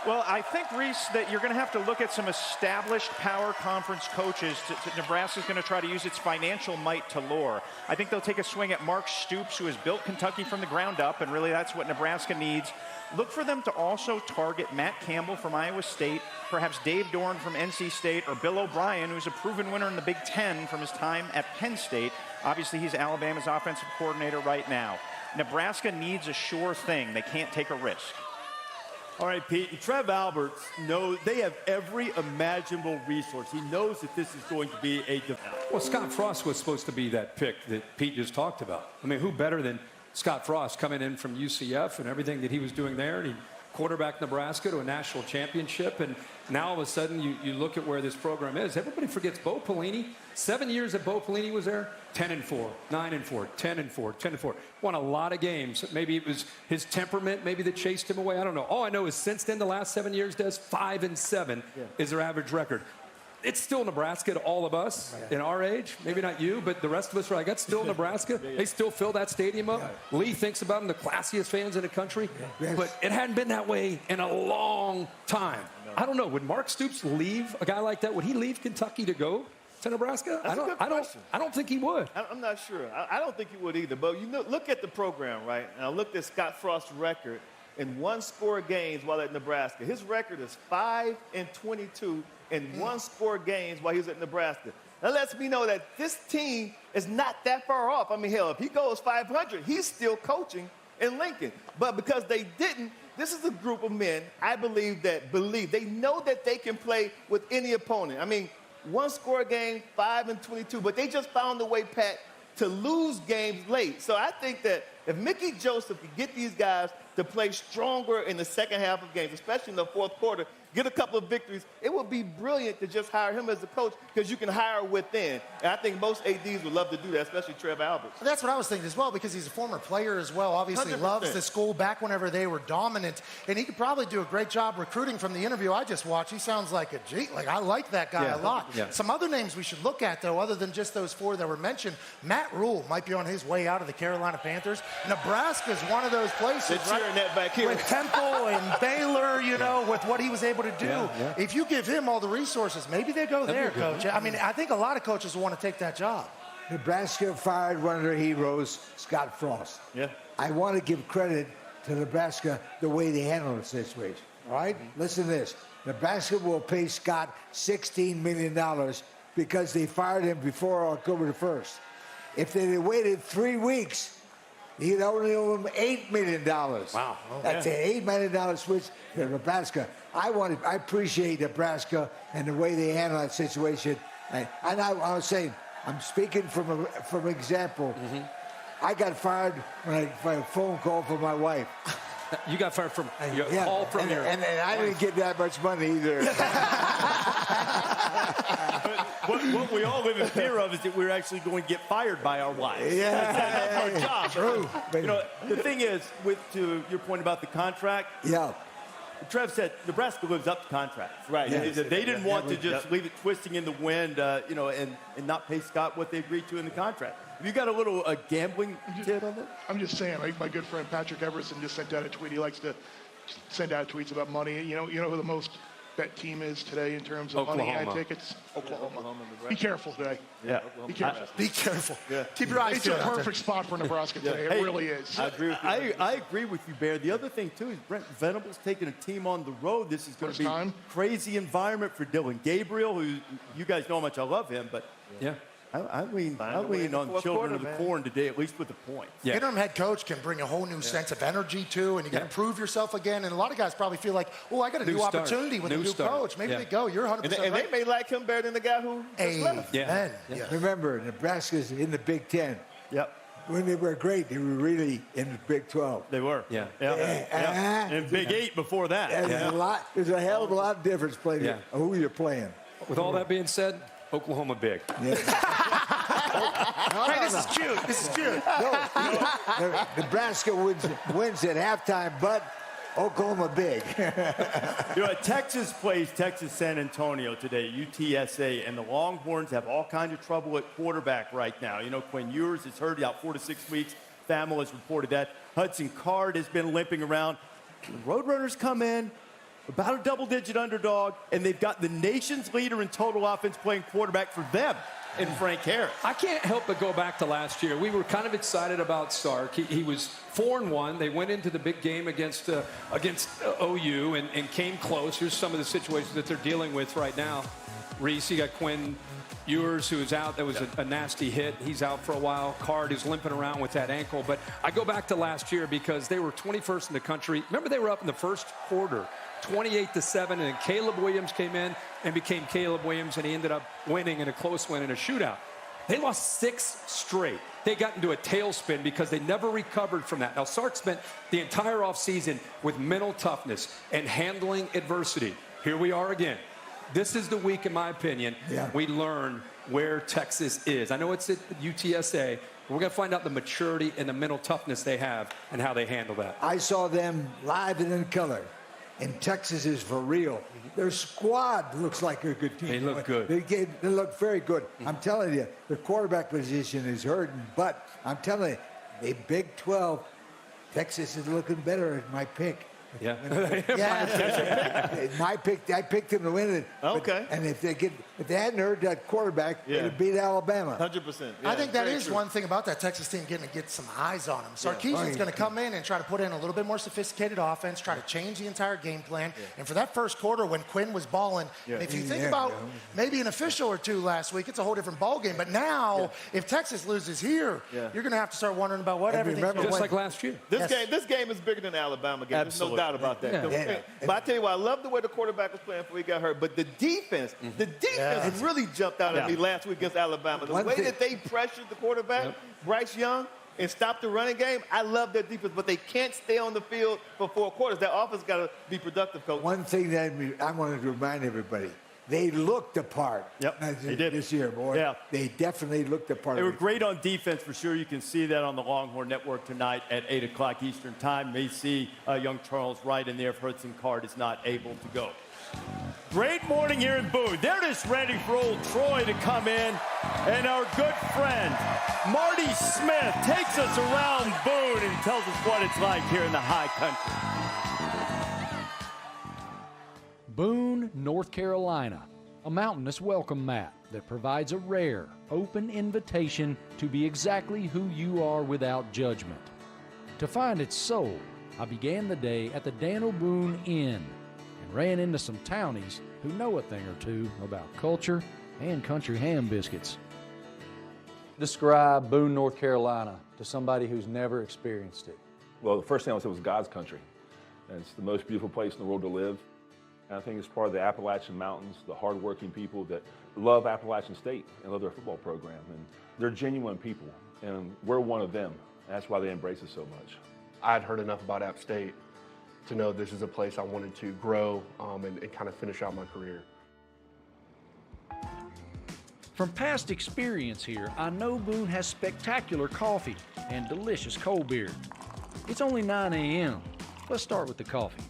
Well, I think, Reese, that you're going to have to look at some established power conference coaches. Nebraska's going to try to use its financial might to lure. I think they'll take a swing at Mark Stoops, who has built Kentucky from the ground up, and really that's what Nebraska needs. Look for them to also target Matt Campbell from Iowa State, perhaps Dave Dorn from NC State, or Bill O'Brien, who's a proven winner in the Big Ten from his time at Penn State. Obviously, he's Alabama's offensive coordinator right now. Nebraska needs a sure thing. They can't take a risk. All right, Pete, and Trev Alberts knows they have every imaginable resource. He knows that this is going to be a development. Well, Scott Frost was supposed to be that pick that Pete just talked about. I mean, who better than Scott Frost coming in from UCF and everything that he was doing there? And he quarterbacked Nebraska to a national championship. And now all of a sudden you look at where this program is. Everybody forgets Bo Pelini. 7 years that Bo Pelini was there, 10-4, 9-4, 10-4, 10-4. Won a lot of games. Maybe it was his temperament, maybe that chased him away. I don't know. All I know is since then, the last 7 years, Des, 5-7 is their average record. It's still Nebraska to all of us in our age. Maybe not you, but the rest of us are like, that's still Nebraska. They still fill that stadium up. Lee thinks about them, the classiest fans in the country. But it hadn't been that way in a long time. I don't know. Would Mark Stoops leave a guy like that? Would he leave Kentucky to go to Nebraska? That's a good question. I don't think he would. I'm not sure. I don't think he would either. But look at the program, right? And I looked at Scott Frost's record in one-score games while at Nebraska. His record is 5-22 in one-score games while he was at Nebraska. That lets me know that this team is not that far off. I mean, hell, if he goes 500, he's still coaching in Lincoln. But because they didn't, this is a group of men, I believe, they know that they can play with any opponent. I mean, one-score game, 5-22, but they just found a way, Pat, to lose games late. So I think that if Mickey Joseph could get these guys to play stronger in the second half of games, especially in the fourth quarter, get a couple of victories, it would be brilliant to just hire him as a coach because you can hire within. And I think most ADs would love to do that, especially Trev Alberts. That's what I was thinking as well, because he's a former player as well. Obviously 100%. Loves the school back whenever they were dominant. And he could probably do a great job recruiting. From the interview I just watched, he sounds like a G. Like, I like that guy a lot. Yeah. Some other names we should look at, though, other than just those four that were mentioned. Matt Rule might be on his way out of the Carolina Panthers. Nebraska's one of those places, They're cheering that back here. With Temple and Baylor, with what he was able to do. If you give him all the resources, maybe they go there, Coach. I mean, I think a lot of coaches will want to take that job. Nebraska fired one of their heroes, Scott Frost. Yeah. I want to give credit to Nebraska the way they handled the situation. All right? Listen to this. Nebraska will pay Scott $16 million because they fired him before October the 1st. If they had waited 3 weeks, he'd only owe him $8 million. Wow. That's an $8 million switch to Nebraska. I appreciate Nebraska and the way they handle that situation. And I was saying, I'm speaking from example. I got fired when I got a phone call from my wife. You got fired from your call from your and I didn't get that much money either. What we all live in fear of is that we're actually going to get fired by our wives. That's our job. True. The thing is, to your point about the contract. Yeah. Trev said Nebraska lives up to contracts. Right. They didn't want to just leave it twisting in the wind, and not pay Scott what they agreed to in the contract. Have you got a little gambling tip on that? I'm just saying, like my good friend Patrick Everson just sent out a tweet. He likes to send out tweets about money. You know who the most bet team is today in terms of money and tickets? Oklahoma. Be careful today. Yeah. Be careful. Be careful. Yeah. Keep your eyes It's a perfect spot for Nebraska today. It really is. I agree with you. I agree with you, Bear. The other thing, too, is Brent Venables taking a team on the road. This is going to be a crazy environment for Dylan Gabriel, who you guys know how much I love him, but I lean on Children of the Corn today, at least with the point. Interim head coach can bring a whole new sense of energy, too, and you got to prove yourself again. And a lot of guys probably feel like, I got a new opportunity with a new coach. Maybe they go. You're 100% and right. they may like him better than the guy who just left. Remember, Nebraska's in the Big Ten. Yep. When they were great, they were really in the Big 12. They were. And Big 8 before that. There's a hell of a lot of difference playing who you're playing. With all that being said, Oklahoma big. Hey, this is cute. Nebraska wins at halftime, but Oklahoma big. Texas plays Texas San Antonio today, UTSA, and the Longhorns have all kinds of trouble at quarterback right now. Quinn Ewers is hurt out 4 to 6 weeks. Famil has reported that. Hudson Card has been limping around. The Roadrunners come in, about a double-digit underdog, and they've got the nation's leader in total offense playing quarterback for them in Frank Harris. I can't help but go back to last year. We were kind of excited about Sark. He was 4-1. They went into the big game against OU and came close. Here's some of the situations that they're dealing with right now. Reese, you got Quinn Ewers, who is out. That was a nasty hit. He's out for a while. Card is limping around with that ankle. But I go back to last year because they were 21st in the country. Remember, they were up in the first quarter, 28-7, and then Caleb Williams came in and became Caleb Williams, and he ended up winning in a close win in a shootout. They lost 6 straight. They got into a tailspin because they never recovered from that. Now, Sark spent the entire offseason with mental toughness and handling adversity. Here we are again. This is the week, in my opinion, we learn where Texas is. I know it's at UTSA. We're going to find out the maturity and the mental toughness they have and how they handle that. I saw them live and in color. And Texas is for real. Their squad looks like a good team. They look good. They look very good. I'm telling you, the quarterback position is hurting. But I'm telling you, the Big 12, Texas is looking better at my pick. Yeah. My pick, I picked them to win it. Okay. And if they hadn't heard that quarterback, they'd have beat Alabama. 100%. I think that is one thing about that Texas team getting to get some eyes on them. Sarkisian's going to come in and try to put in a little bit more sophisticated offense, try to change the entire game plan. And for that first quarter when Quinn was balling, and if you think about maybe an official or two last week, it's a whole different ballgame. But now, if Texas loses here, you're going to have to start wondering about what everything's going to Just like last year. This game is bigger than the Alabama game. There's no doubt about that. But I tell you what, I love the way the quarterback was playing before he got hurt. But the defense really jumped out at me last week against Alabama. The way that they pressured the quarterback, Bryce Young, and stopped the running game, I love their defense. But they can't stay on the field for 4 quarters. Their offense got to be productive, Coach. One thing that I wanted to remind everybody. They looked the part. They did this year, boy. Yeah. They definitely looked the part. They were great on defense for sure. You can see that on the Longhorn Network tonight at 8 o'clock Eastern Time. May see young Charles Wright in there if Hudson Card is not able to go. Great morning here in Boone. They're just ready for old Troy to come in. And our good friend, Marty Smith, takes us around Boone and tells us what it's like here in the high country. Boone, North Carolina, a mountainous welcome mat that provides a rare, open invitation to be exactly who you are without judgment. To find its soul, I began the day at the Dan O'Boone Inn and ran into some townies who know a thing or two about culture and country ham biscuits. Describe Boone, North Carolina to somebody who's never experienced it. Well, the first thing I would say was God's country. And it's the most beautiful place in the world to live. And I think it's part of the Appalachian Mountains, the hardworking people that love Appalachian State and love their football program. And they're genuine people, and we're one of them. And that's why they embrace us so much. I'd heard enough about App State to know this is a place I wanted to grow and kind of finish out my career. From past experience here, I know Boone has spectacular coffee and delicious cold beer. It's only 9 a.m. Let's start with the coffee.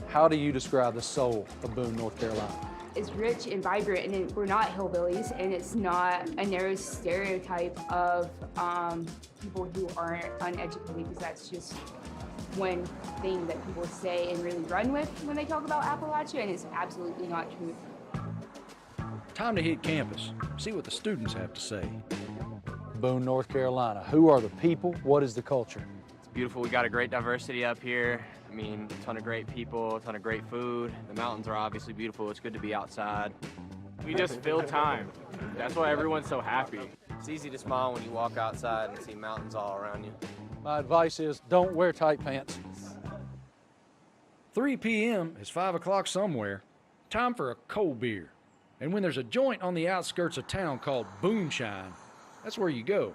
How do you describe the soul of Boone, North Carolina? It's rich and vibrant, and we're not hillbillies, and it's not a narrow stereotype of people who aren't uneducated, because that's just one thing that people say and really run with when they talk about Appalachia, and it's absolutely not true. Time to hit campus, see what the students have to say. Boone, North Carolina. Who are the people? What is the culture? It's beautiful. We got a great diversity up here. I mean, a ton of great people, a ton of great food. The mountains are obviously beautiful. It's good to be outside. We just fill time. That's why everyone's so happy. It's easy to smile when you walk outside and see mountains all around you. My advice is don't wear tight pants. 3 p.m. is 5 o'clock somewhere. Time for a cold beer. And when there's a joint on the outskirts of town called Booneshine, that's where you go.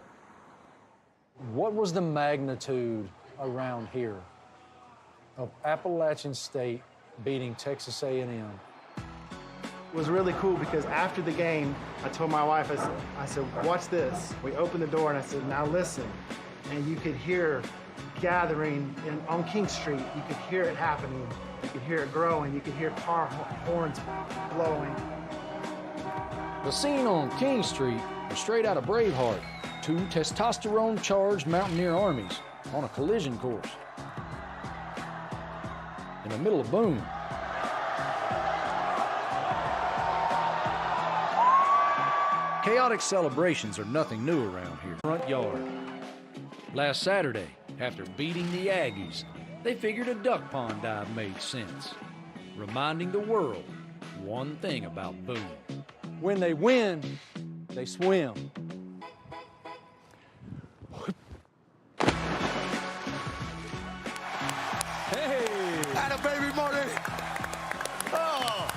What was the magnitude around here of Appalachian State beating Texas A&M? It was really cool because after the game, I told my wife, I said, watch this. We opened the door and I said, now listen. And you could hear gathering on King Street. You could hear it happening. You could hear it growing. You could hear car horns blowing. The scene on King Street was straight out of Braveheart. Two testosterone-charged mountaineer armies on a collision course. In the middle of Boone. Chaotic celebrations are nothing new around here. Front yard. Last Saturday, after beating the Aggies, they figured a duck pond dive made sense, reminding the world one thing about Boone. When they win, they swim. Hey! Atta baby Marty! Oh!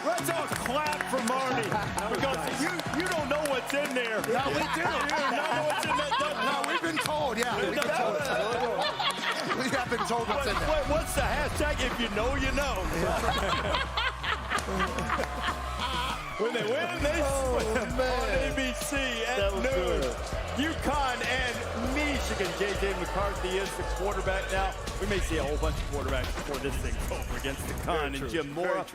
Let's all clap for Marty. Because you don't know what's in there. No, we do. You don't know what's in that duck. No, we've been told, yeah. We've been told. We have been told what's in there. What's the hashtag? If you know, you know. When they win, they swim on ABC at noon. UConn and Michigan. J.J. McCarthy is the quarterback now. We may see a whole bunch of quarterbacks before this thing's over against the Con and Jim Mora.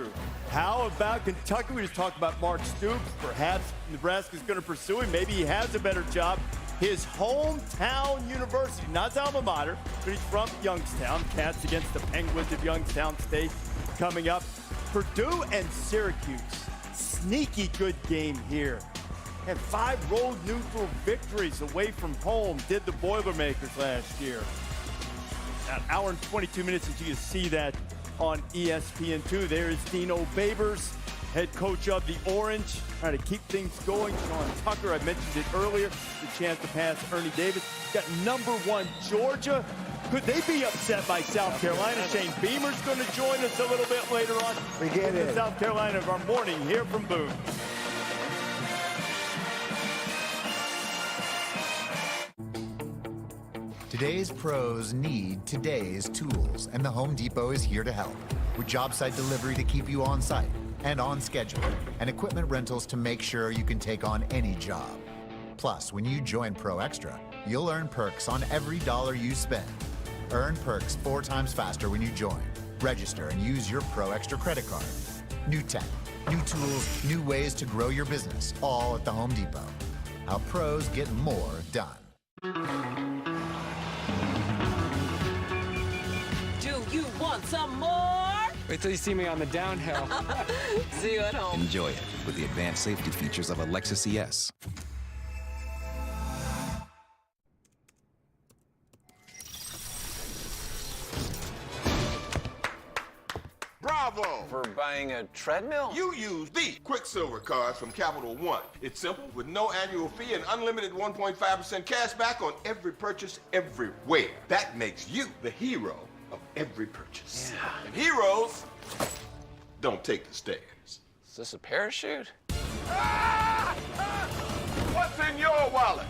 How about Kentucky? We just talked about Mark Stoops. Perhaps Nebraska's going to pursue him. Maybe he has a better job. His hometown university, not his alma mater, but he's from Youngstown. Cats against the Penguins of Youngstown State coming up. Purdue and Syracuse. Sneaky good game here. Had 5 road neutral victories away from home, did the Boilermakers last year. An hour and 22 minutes, as you can see that on ESPN2. There is Dino Babers, head coach of the Orange, trying to keep things going. Sean Tucker, I mentioned it earlier, the chance to pass Ernie Davis. Got #1 Georgia. Could they be upset by South Carolina? Shane Beamer's going to join us a little bit later on. We get it. South Carolina of our morning here from Boone. Today's pros need today's tools, and the Home Depot is here to help. With job site delivery to keep you on site and on schedule, and equipment rentals to make sure you can take on any job. Plus, when you join Pro Extra, you'll earn perks on every dollar you spend. Earn perks 4 times faster when you join. Register and use your Pro Extra credit card. New tech, new tools, new ways to grow your business, all at the Home Depot. How pros get more done. Do you want some more? Wait till you see me on the downhill. See you at home. Enjoy it with the advanced safety features of a Lexus ES. Bravo! For buying a treadmill? You use the Quicksilver card from Capital One. It's simple, with no annual fee and unlimited 1.5% cash back on every purchase everywhere. That makes you the hero of every purchase. Yeah. And heroes don't take the stairs. Is this a parachute? Ah! Ah! What's in your wallet?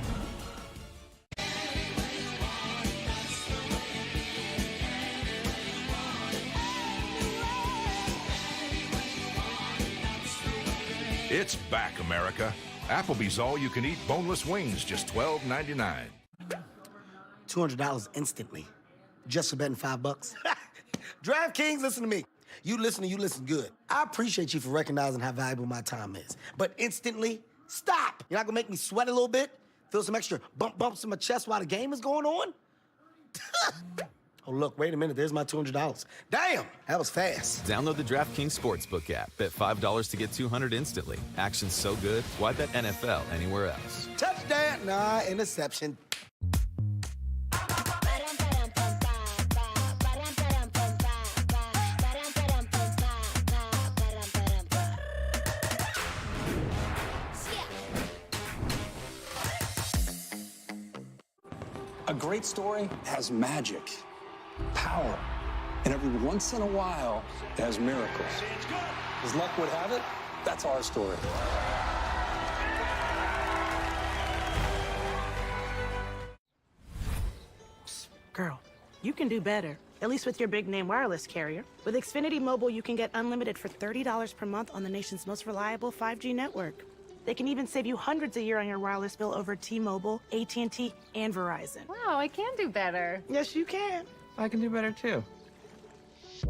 It's back, America. Applebee's all-you-can-eat boneless wings, just $12.99. $200 instantly, just for betting $5. DraftKings, listen to me. You listen good. I appreciate you for recognizing how valuable my time is. But instantly, stop. You're not gonna make me sweat a little bit? Feel some extra bumps in my chest while the game is going on? Oh, look, wait a minute. There's my $200. Damn, that was fast. Download the DraftKings Sportsbook app. Bet $5 to get $200 instantly. Action's so good, why bet NFL anywhere else? Touchdown. Nah, interception. A great story has magic, power, and every once in a while, it has miracles. As luck would have it, that's our story. Girl, you can do better, at least with your big name wireless carrier. With Xfinity Mobile, you can get unlimited for $30 per month on the nation's most reliable 5G network. They can even save you hundreds a year on your wireless bill over T-Mobile, AT&T, and Verizon. Wow, I can do better. Yes, you can. I can do better too.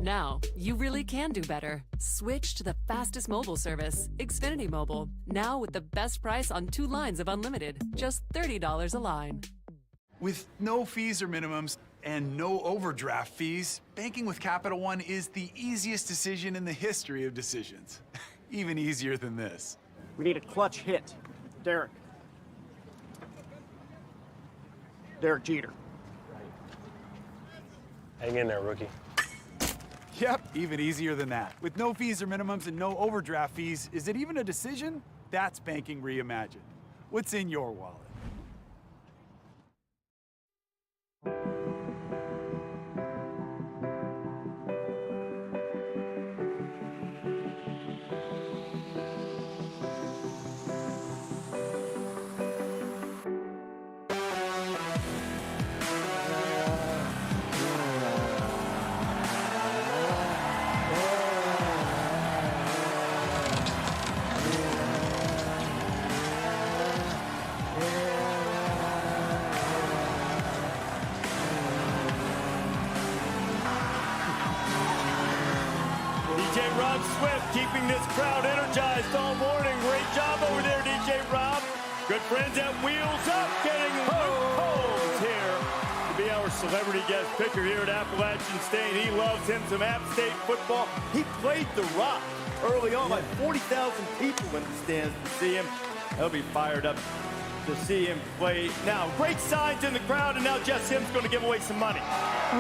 Now, you really can do better. Switch to the fastest mobile service, Xfinity Mobile. Now with the best price on 2 lines of unlimited, just $30 a line. With no fees or minimums and no overdraft fees, banking with Capital One is the easiest decision in the history of decisions. Even easier than this. We need a clutch hit. Derek. Derek Jeter. Hang in there, rookie. Yep, even easier than that. With no fees or minimums and no overdraft fees, is it even a decision? That's banking reimagined. What's in your wallet? Keeping this crowd energized all morning. Great job over there, DJ Rob. Good friends at Wheels Up getting Luke Combs here to be our celebrity guest picker here at Appalachian State. He loves him some App State football. He played the Rock early on, like 40,000 people in the stands to see him. He'll be fired up to see him play. Now, great signs in the crowd, and now Jess Sims going to give away some money.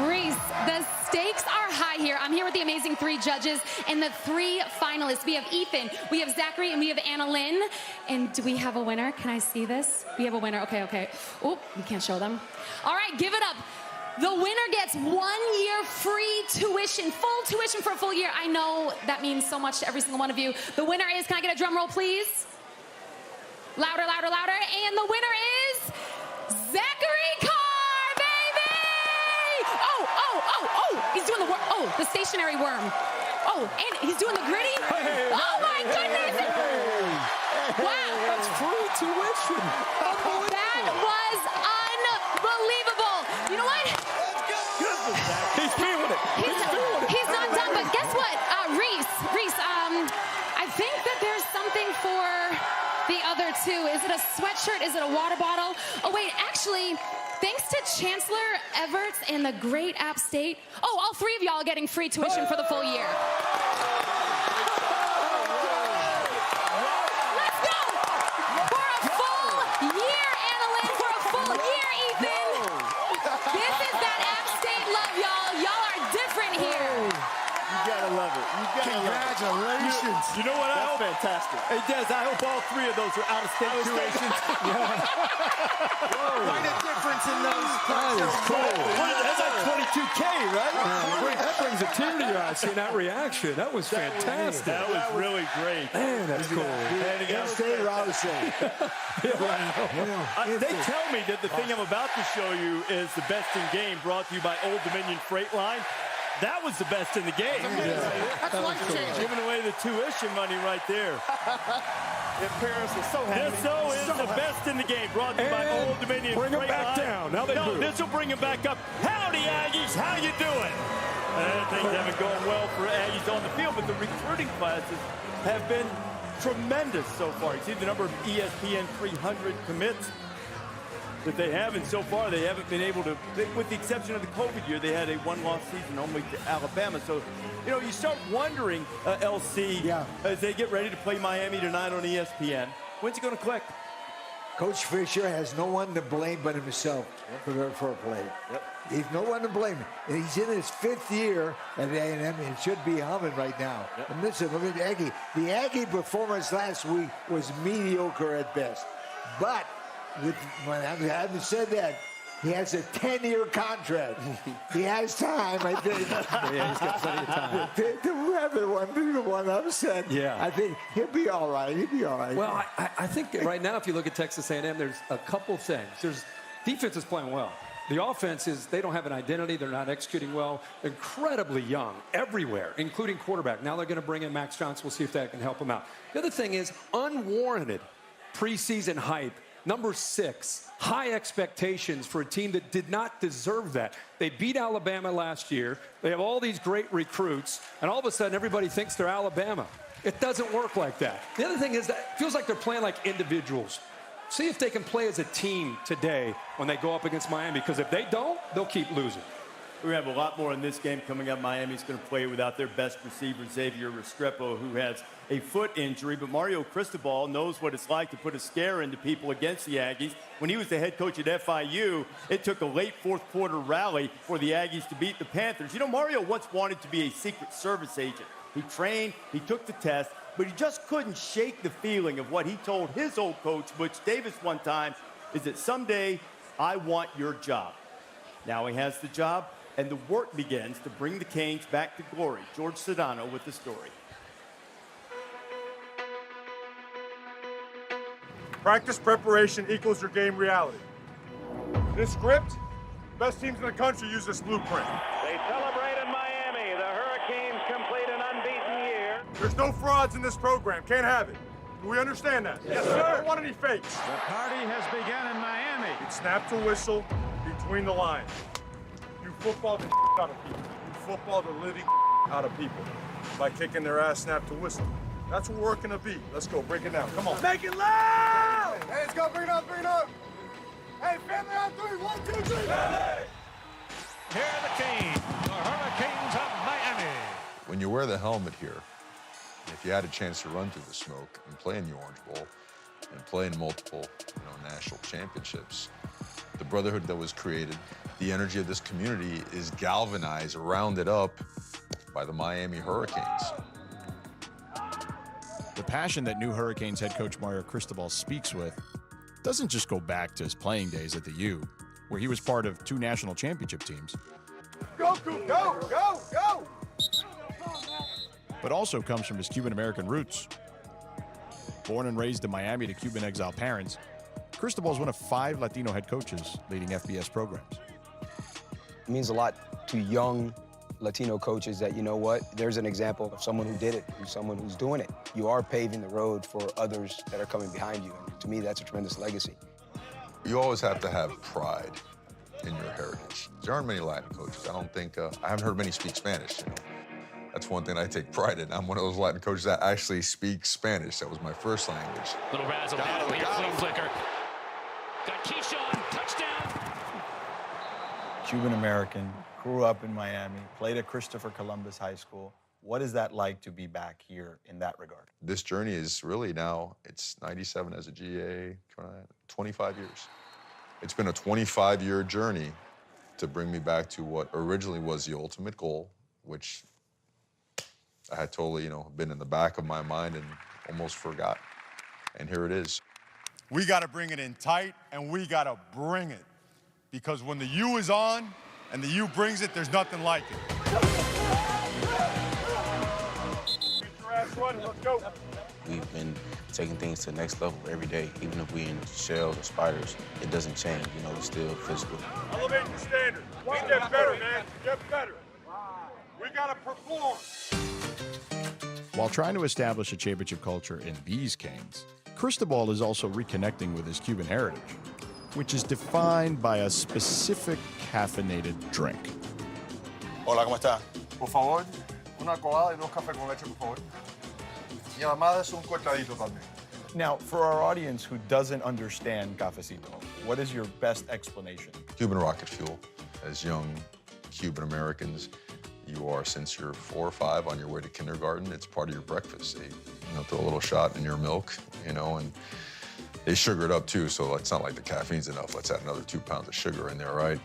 Reese, the stakes are high here. I'm here with the amazing 3 judges and the 3 finalists. We have Ethan, we have Zachary, and we have Anna Lynn. And do we have a winner? Can I see this? We have a winner. Okay. Oh, we can't show them. All right, give it up. The winner gets 1 year free tuition, full tuition for a full year. I know that means so much to every single one of you. The winner is, can I get a drum roll, please? Louder, louder, louder. And the winner is Zachary Carr, baby! Oh, he's doing the worm. Oh, the stationary worm. Oh, and he's doing the gritty. Oh, my goodness. Wow. That's free tuition. That was unbelievable. You know what? He's feeling it. He's not done, but guess what? Reese, I think that there's something for the other 2. Is it a sweatshirt? Is it a water bottle? Oh, wait, actually, thanks to Chancellor Everts and the great App State. Oh, all 3 of y'all are getting free tuition for the full year. Let's go! For a full year, Annalyn, for a full year, Ethan. This is that App State love, y'all. Y'all are different here. You gotta love it. Congratulations. You know what I hope? Fantastic. Hey, Des, I hope all 3 of those are out-of-state tuitions. Quite a difference in those. That is cool. That's like 22K, right? That brings a tear to your eye seeing that reaction. That was fantastic. That was really great. Man, that's cool. State Robinson. They tell me that the thing I'm about to show you is the best in game, brought to you by Old Dominion Freight Line. That was the best in the game. That's life-changing. Giving away the tuition money right there. Your parents are so happy. This is the best in the game, brought to you by Old Dominion Freight Line. Bring them back down. Now they move. This will bring them back up. Howdy, Aggies. How you doing? Things haven't gone well for Aggies on the field, but the recruiting classes have been tremendous so far. You see the number of ESPN 300 commits that they have, and so far they haven't been able to, with the exception of the COVID year, they had a 1-loss season only to Alabama. So, you know, you start wondering, LC, as they get ready to play Miami tonight on ESPN, when's it going to click? Coach Fisher has no one to blame but himself for a play. He's no one to blame. He's in his 5th year at A&M, and it should be humming right now. And listen, look at the Aggie. The Aggie performance last week was mediocre at best. But having said that, he has a 10-year contract. He has time, I think. Yeah, he's got plenty of time. To have the one upset. Yeah. I think he'll be all right. He'll be all right. Well, I think right now, if you look at Texas A&M, there's a couple things. Defense is playing well. The offense is, they don't have an identity. They're not executing well. Incredibly young everywhere, including quarterback. Now they're going to bring in Max Johnson. We'll see if that can help them out. The other thing is unwarranted preseason hype. Number 6, high expectations for a team that did not deserve that. They beat Alabama last year. They have all these great recruits, and all of a sudden everybody thinks they're Alabama. It doesn't work like that. The other thing is that it feels like they're playing like individuals. See if they can play as a team today when they go up against Miami, because if they don't, they'll keep losing. We have a lot more in this game coming up. Miami's going to play without their best receiver, Xavier Restrepo, who has a foot injury. But Mario Cristobal knows what it's like to put a scare into people against the Aggies. When he was the head coach at FIU, it took a late fourth-quarter rally for the Aggies to beat the Panthers. You know, Mario once wanted to be a Secret Service agent. He trained, he took the test, but he just couldn't shake the feeling of what he told his old coach, Butch Davis, one time, is that someday I want your job. Now he has the job, and the work begins to bring the Canes back to glory. George Sedano with the story. Practice preparation equals your game reality. This script, best teams in the country use this blueprint. They celebrate in Miami. The Hurricanes complete an unbeaten year. There's no frauds in this program. Can't have it. Do we understand that? Yes, sir. I don't want any fakes. The party has begun in Miami. It's snap to whistle between the lines. You football the out of people. You football the living out of people by kicking their ass snap to whistle. That's what we're gonna be. Let's go, break it down. Come on. Make it loud! Hey, let's go, bring it up, bring it up. Hey, family on 3, 1, 2, 3. Hey! Here are the Canes, the Hurricanes of Miami. When you wear the helmet here, if you had a chance to run through the smoke and play in the Orange Bowl and play in multiple, national championships, the brotherhood that was created, the energy of this community is galvanized, rounded up by the Miami Hurricanes. The passion that new Hurricanes head coach Mario Cristobal speaks with doesn't just go back to his playing days at the U, where he was part of 2 national championship teams. Go, Coop, go, go, go! But also comes from his Cuban-American roots. Born and raised in Miami to Cuban exile parents, Cristobal is one of 5 Latino head coaches leading FBS programs. It means a lot to young Latino coaches that, there's an example of someone who did it, someone who's doing it. You are paving the road for others that are coming behind you. And to me, that's a tremendous legacy. You always have to have pride in your heritage. There aren't many Latin coaches. I haven't heard many speak Spanish. That's one thing I take pride in. I'm one of those Latin coaches that actually speaks Spanish. That was my first language. Little razzle dazzle here, flea flicker. Got Keyshawn, touchdown. Cuban-American, grew up in Miami, played at Christopher Columbus High School. What is that like to be back here in that regard? This journey is really now, it's 97 as a GA, 25 years. It's been a 25-year journey to bring me back to what originally was the ultimate goal, which I had totally, been in the back of my mind and almost forgot. And here it is. We got to bring it in tight, and we got to bring it. Because when the U is on and the U brings it, there's nothing like it. Let's go. We've been taking things to the next level every day. Even if we're in shells or spiders, it doesn't change. We're still physical. Elevate the standard. We get better, man. Get better. We got to perform. While trying to establish a championship culture in these Canes, Cristobal is also reconnecting with his Cuban heritage, which is defined by a specific caffeinated drink. Hola, ¿cómo está? Por favor, una colada y 2 cafés con leche, por favor. Y además es un cortadito también. Now, for our audience who doesn't understand cafecito, what is your best explanation? Cuban rocket fuel. As young Cuban Americans, you are, since you're 4 or 5 on your way to kindergarten, it's part of your breakfast. They throw a little shot in your milk, and they sugar it up too, so it's not like the caffeine's enough. Let's add another 2 pounds of sugar in there, right?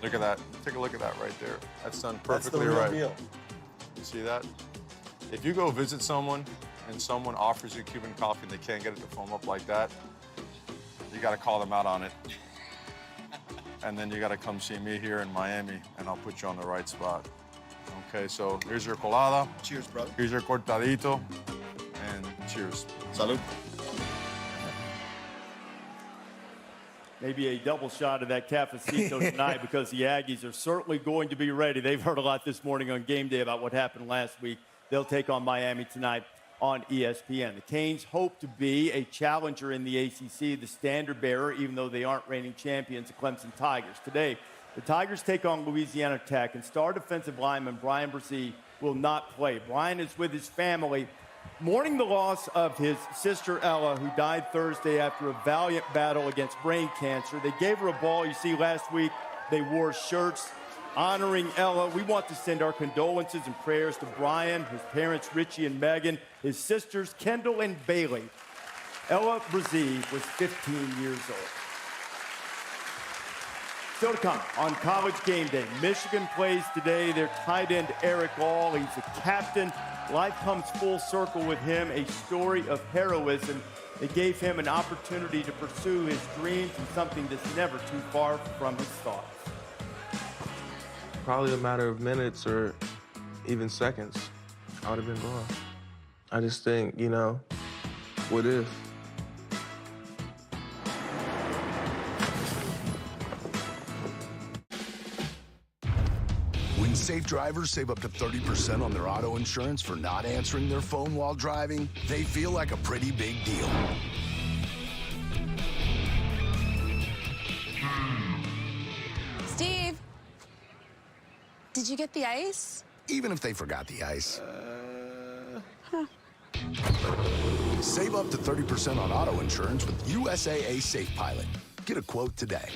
Look at that. Take a look at that right there. That's done perfectly right. That's the real deal. You see that? If you go visit someone and someone offers you Cuban coffee and they can't get it to foam up like that, you got to call them out on it. And then you got to come see me here in Miami, and I'll put you on the right spot. Okay, so here's your colada. Cheers, brother. Here's your cortadito, and cheers. Salud. Maybe a double shot of that cafecito tonight because the Aggies are certainly going to be ready. They've heard a lot this morning on game day about what happened last week. They'll take on Miami tonight on ESPN. The Canes hope to be a challenger in the ACC, the standard bearer, even though they aren't reigning champions, the Clemson Tigers. Today, the Tigers take on Louisiana Tech, and star defensive lineman Brian Brzee will not play. Brian is with his family, mourning the loss of his sister Ella, who died Thursday after a valiant battle against brain cancer. They gave her a ball. You see, last week they wore shirts honoring Ella. We want to send our condolences and prayers to Brian, his parents Richie and Megan, his sisters Kendall and Bailey. Ella Brzee was 15 years old. Still to come on College Game Day. Michigan plays today. Their tight end Eric All, he's the captain. Life comes full circle with him, a story of heroism. It gave him an opportunity to pursue his dreams and something that's never too far from his thoughts. Probably a matter of minutes or even seconds, I would have been gone. I just think, you know, what if? When safe drivers save up to 30% on their auto insurance for not answering their phone while driving, they feel like a pretty big deal. Steve, did you get the ice? Even if they forgot the ice. Save up to 30% on auto insurance with USAA Safe Pilot. Get a quote today.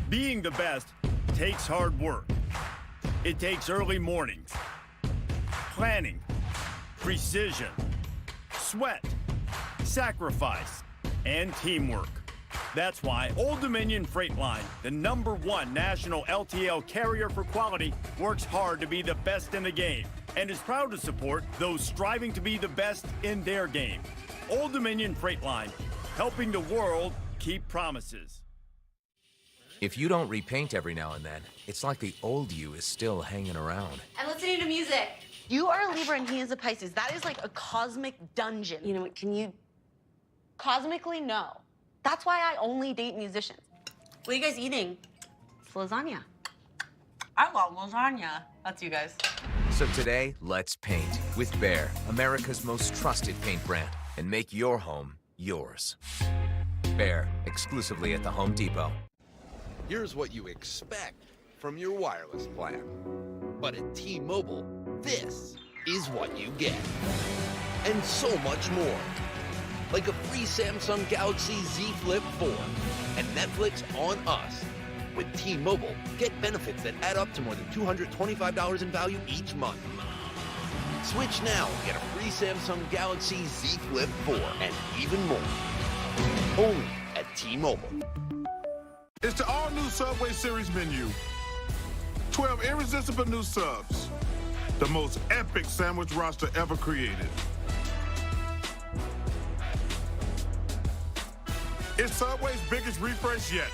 Being the best takes hard work. It takes early mornings, planning, precision, sweat, sacrifice, and teamwork. That's why Old Dominion Freight Line, the #1 national LTL carrier for quality, works hard to be the best in the game and is proud to support those striving to be the best in their game. Old Dominion Freight Line, helping the world keep promises. If you don't repaint every now and then, it's like the old you is still hanging around. I'm listening to music. You are a Libra and he is a Pisces. That is like a cosmic dungeon. You know what, can you... Cosmically, no. That's why I only date musicians. What are you guys eating? It's lasagna. I love lasagna. That's you guys. So today, let's paint with Behr, America's most trusted paint brand, and make your home yours. Behr, exclusively at the Home Depot. Here's what you expect from your wireless plan. But at T-Mobile, this is what you get. And so much more. Like a free Samsung Galaxy Z Flip 4 and Netflix on us. With T-Mobile, get benefits that add up to more than $225 in value each month. Switch now and get a free Samsung Galaxy Z Flip 4 and even more. Only at T-Mobile. It's the all-new Subway Series menu. 12 irresistible new subs. The most epic sandwich roster ever created. It's Subway's biggest refresh yet.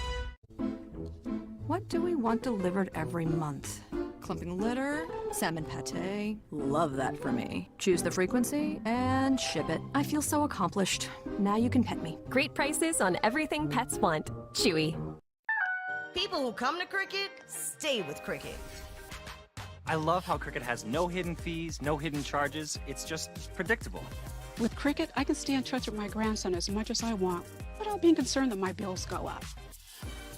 What do we want delivered every month? Clumping litter, salmon pate. Love that for me. Choose the frequency and ship it. I feel so accomplished. Now you can pet me. Great prices on everything pets want. Chewy. People who come to Cricket, stay with Cricket. I love how Cricket has no hidden fees, no hidden charges. It's just predictable. With Cricket, I can stay in touch with my grandson as much as I want without being concerned that my bills go up.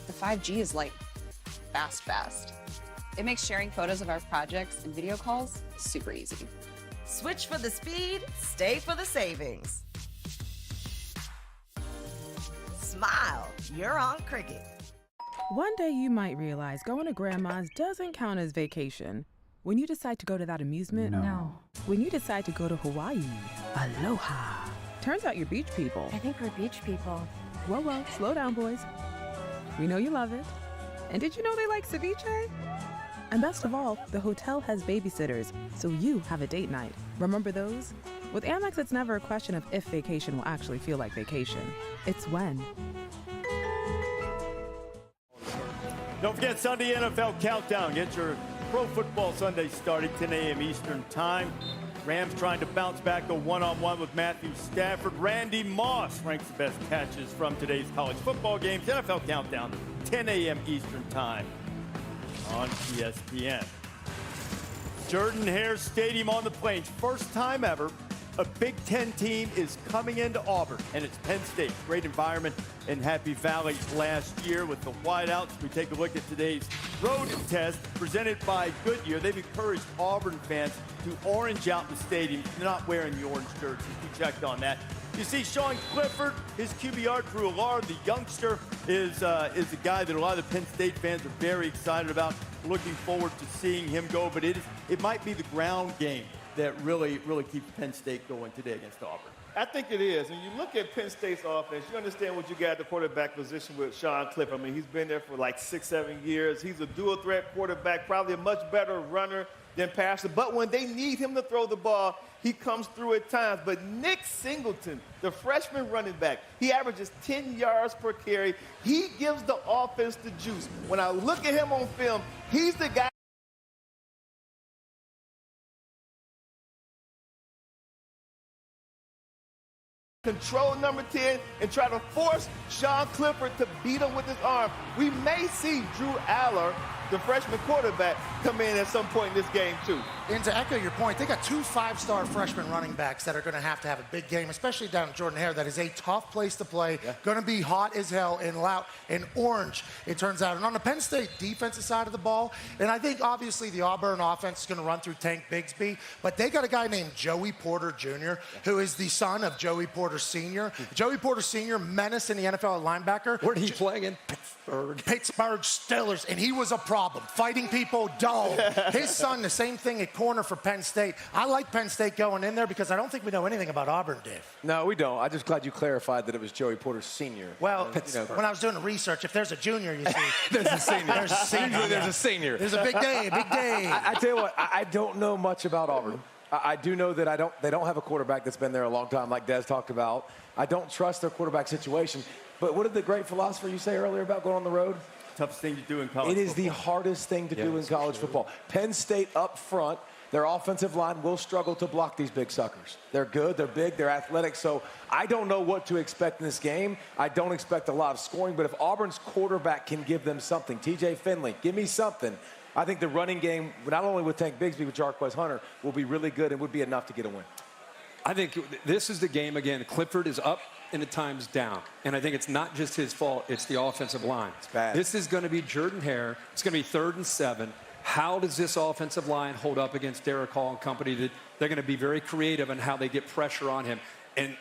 The 5G is like fast. It makes sharing photos of our projects and video calls super easy. Switch for the speed, stay for the savings. Smile, you're on Cricket. One day you might realize going to grandma's doesn't count as vacation. When you decide to go to that amusement, No. When you decide to go to Hawaii, aloha. Turns out you're beach people. I think we're beach people. Whoa, slow down, boys. We know you love it. And did you know they like ceviche? And best of all, the hotel has babysitters, so you have a date night. Remember those? With Amex, it's never a question of if vacation will actually feel like vacation. It's when. Don't forget Sunday NFL Countdown. Get your Pro Football Sunday starting 10 a.m. Eastern Time. Rams trying to bounce back, go one-on-one with Matthew Stafford. Randy Moss ranks the best catches from today's college football games. NFL Countdown, 10 a.m. Eastern Time on ESPN. Jordan-Hare Stadium on the Plains. First time ever, a Big Ten team is coming into Auburn, and it's Penn State. Great environment in Happy Valley last year with the wideouts. We take a look at today's road test presented by Goodyear. They've encouraged Auburn fans to orange out the stadium. They're not wearing the orange jerseys. We checked on that. You see Sean Clifford, his QBR, Drew Allard, the youngster, is a guy that a lot of the Penn State fans are very excited about. Looking forward to seeing him go, but it might be the ground game that really keeps Penn State going today against Auburn. I think it is. When you look at Penn State's offense, you understand what you got at the quarterback position with Sean Clifford. I mean, he's been there for like 6-7 years. He's a dual-threat quarterback, probably a much better runner than passer. But when they need him to throw the ball, he comes through at times. But Nick Singleton, the freshman running back, he averages 10 yards per carry. He gives the offense the juice. When I look at him on film, he's the guy. Control number 10 and try to force Sean Clifford to beat him with his arm. We may see Drew Aller, the freshman quarterback, come in at some point in this game too. And to echo your point, they got 2 5-star freshman running backs that are going to have a big game, especially down at Jordan-Hare. That is a tough place to play. Yeah. Going to be hot as hell and loud and orange, it turns out. And on the Penn State defensive side of the ball, and I think obviously the Auburn offense is going to run through Tank Bigsby, but they got a guy named Joey Porter Jr., who is the son of Joey Porter Sr. Joey Porter Sr., menace in the NFL linebacker. Where did he play again? Pittsburgh Steelers, and he was a problem. Fighting people, dull. His son, the same thing at corner for Penn State. I like Penn State going in there because I don't think we know anything about Auburn, Dave. No, we don't. I'm just glad you clarified that it was Joey Porter Sr. Well, when I was doing the research, if there's a junior, you see. There's a senior. There's a senior. Usually there's a senior. There's a big day, I tell you what, I don't know much about Auburn. I do know that they don't have a quarterback that's been there a long time, like Des talked about. I don't trust their quarterback situation. But what did the great philosopher you say earlier about going on the road? Toughest thing to do in college football. It is the hardest thing to do in college football. Penn State up front, their offensive line will struggle to block these big suckers. They're good, they're big, they're athletic. So I don't know what to expect in this game. I don't expect a lot of scoring. But if Auburn's quarterback can give them something, TJ Finley, give me something. I think the running game, not only with Tank Bigsby, but Jarquez Hunter, will be really good and would be enough to get a win. I think this is the game again. Clifford is up and at times down. And I think it's not just his fault, it's the offensive line. It's bad. This is going to be Jordan-Hare. It's going to be 3rd and 7. How does this offensive line hold up against Derek Hall and company? That they're going to be very creative in how they get pressure on him. And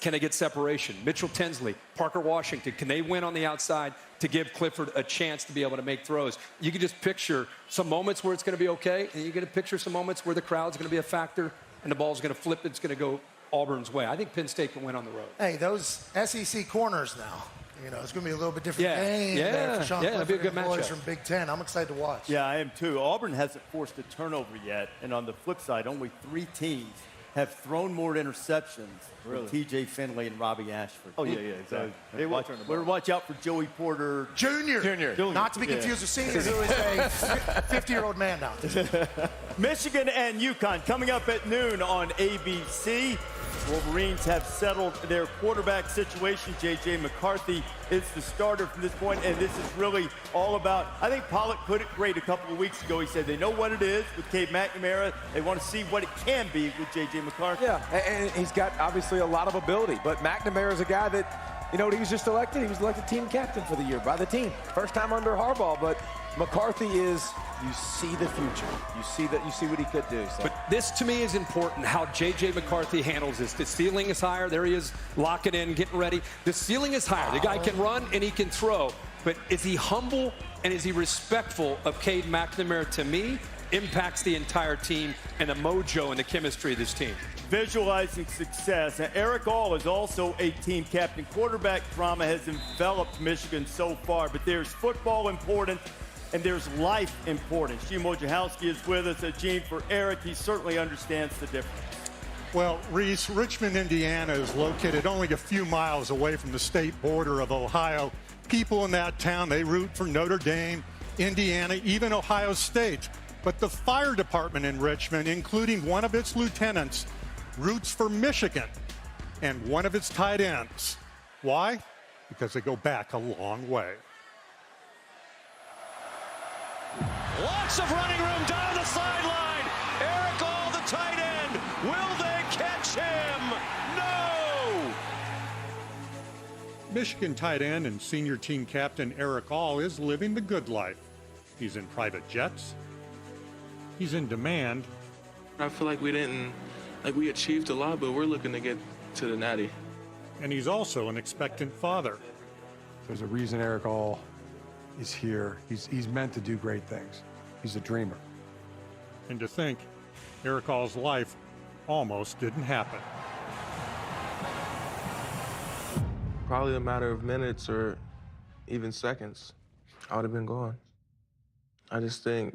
can they get separation? Mitchell Tinsley, Parker Washington, can they win on the outside to give Clifford a chance to be able to make throws? You can just picture some moments where it's going to be okay, and you get to picture some moments where the crowd's going to be a factor and the ball's going to flip. It's going to go Auburn's way. I think Penn State can win on the road. Hey, those SEC corners now. You know, it's going to be a little bit different game. Yeah, for Sean it'll be a good matchup. From Big Ten. I'm excited to watch. Yeah, I am too. Auburn hasn't forced a turnover yet, and on the flip side, only 3 teams have thrown more interceptions than TJ Finley and Robbie Ashford. Oh, yeah, exactly. They will turn the ball. Watch out for Joey Porter Jr. Not to be confused with senior, who is a 50-year-old man now. Michigan and UConn coming up at noon on ABC. Wolverines have settled their quarterback situation. J.J. McCarthy is the starter from this point, and this is really all about, I think Pollock put it great a couple of weeks ago. He said they know what it is with Cade McNamara. They want to see what it can be with J.J. McCarthy. Yeah, and he's got obviously a lot of ability, but McNamara is a guy that, you know, he was just elected. He was elected team captain for the year by the team. First time under Harbaugh, but McCarthy is, you see the future. You see what he could do. So. But this, to me, is important, how J.J. McCarthy handles this. The ceiling is higher. There he is, locking in, getting ready. The ceiling is higher. The guy can run and he can throw. But is he humble and is he respectful of Cade McNamara? To me, impacts the entire team and the mojo and the chemistry of this team. Visualizing success. And Eric All is also a team captain. Quarterback drama has enveloped Michigan so far, but there's football important. And there's life important. Gene Wojciechowski is with us. Gene, for Eric, he certainly understands the difference. Well, Reese, Richmond, Indiana is located only a few miles away from the state border of Ohio. People in that town, they root for Notre Dame, Indiana, even Ohio State. But the fire department in Richmond, including one of its lieutenants, roots for Michigan and one of its tight ends. Why? Because they go back a long way. Lots of running room down the sideline. Eric All, the tight end. Will they catch him? No! Michigan tight end and senior team captain Eric All is living the good life. He's in private jets. He's in demand. I feel like we achieved a lot, but we're looking to get to the natty. And he's also an expectant father. There's a reason Eric All is here. He's meant to do great things. He's a dreamer. And to think, Eric All's life almost didn't happen. Probably a matter of minutes or even seconds, I would have been gone. I just think,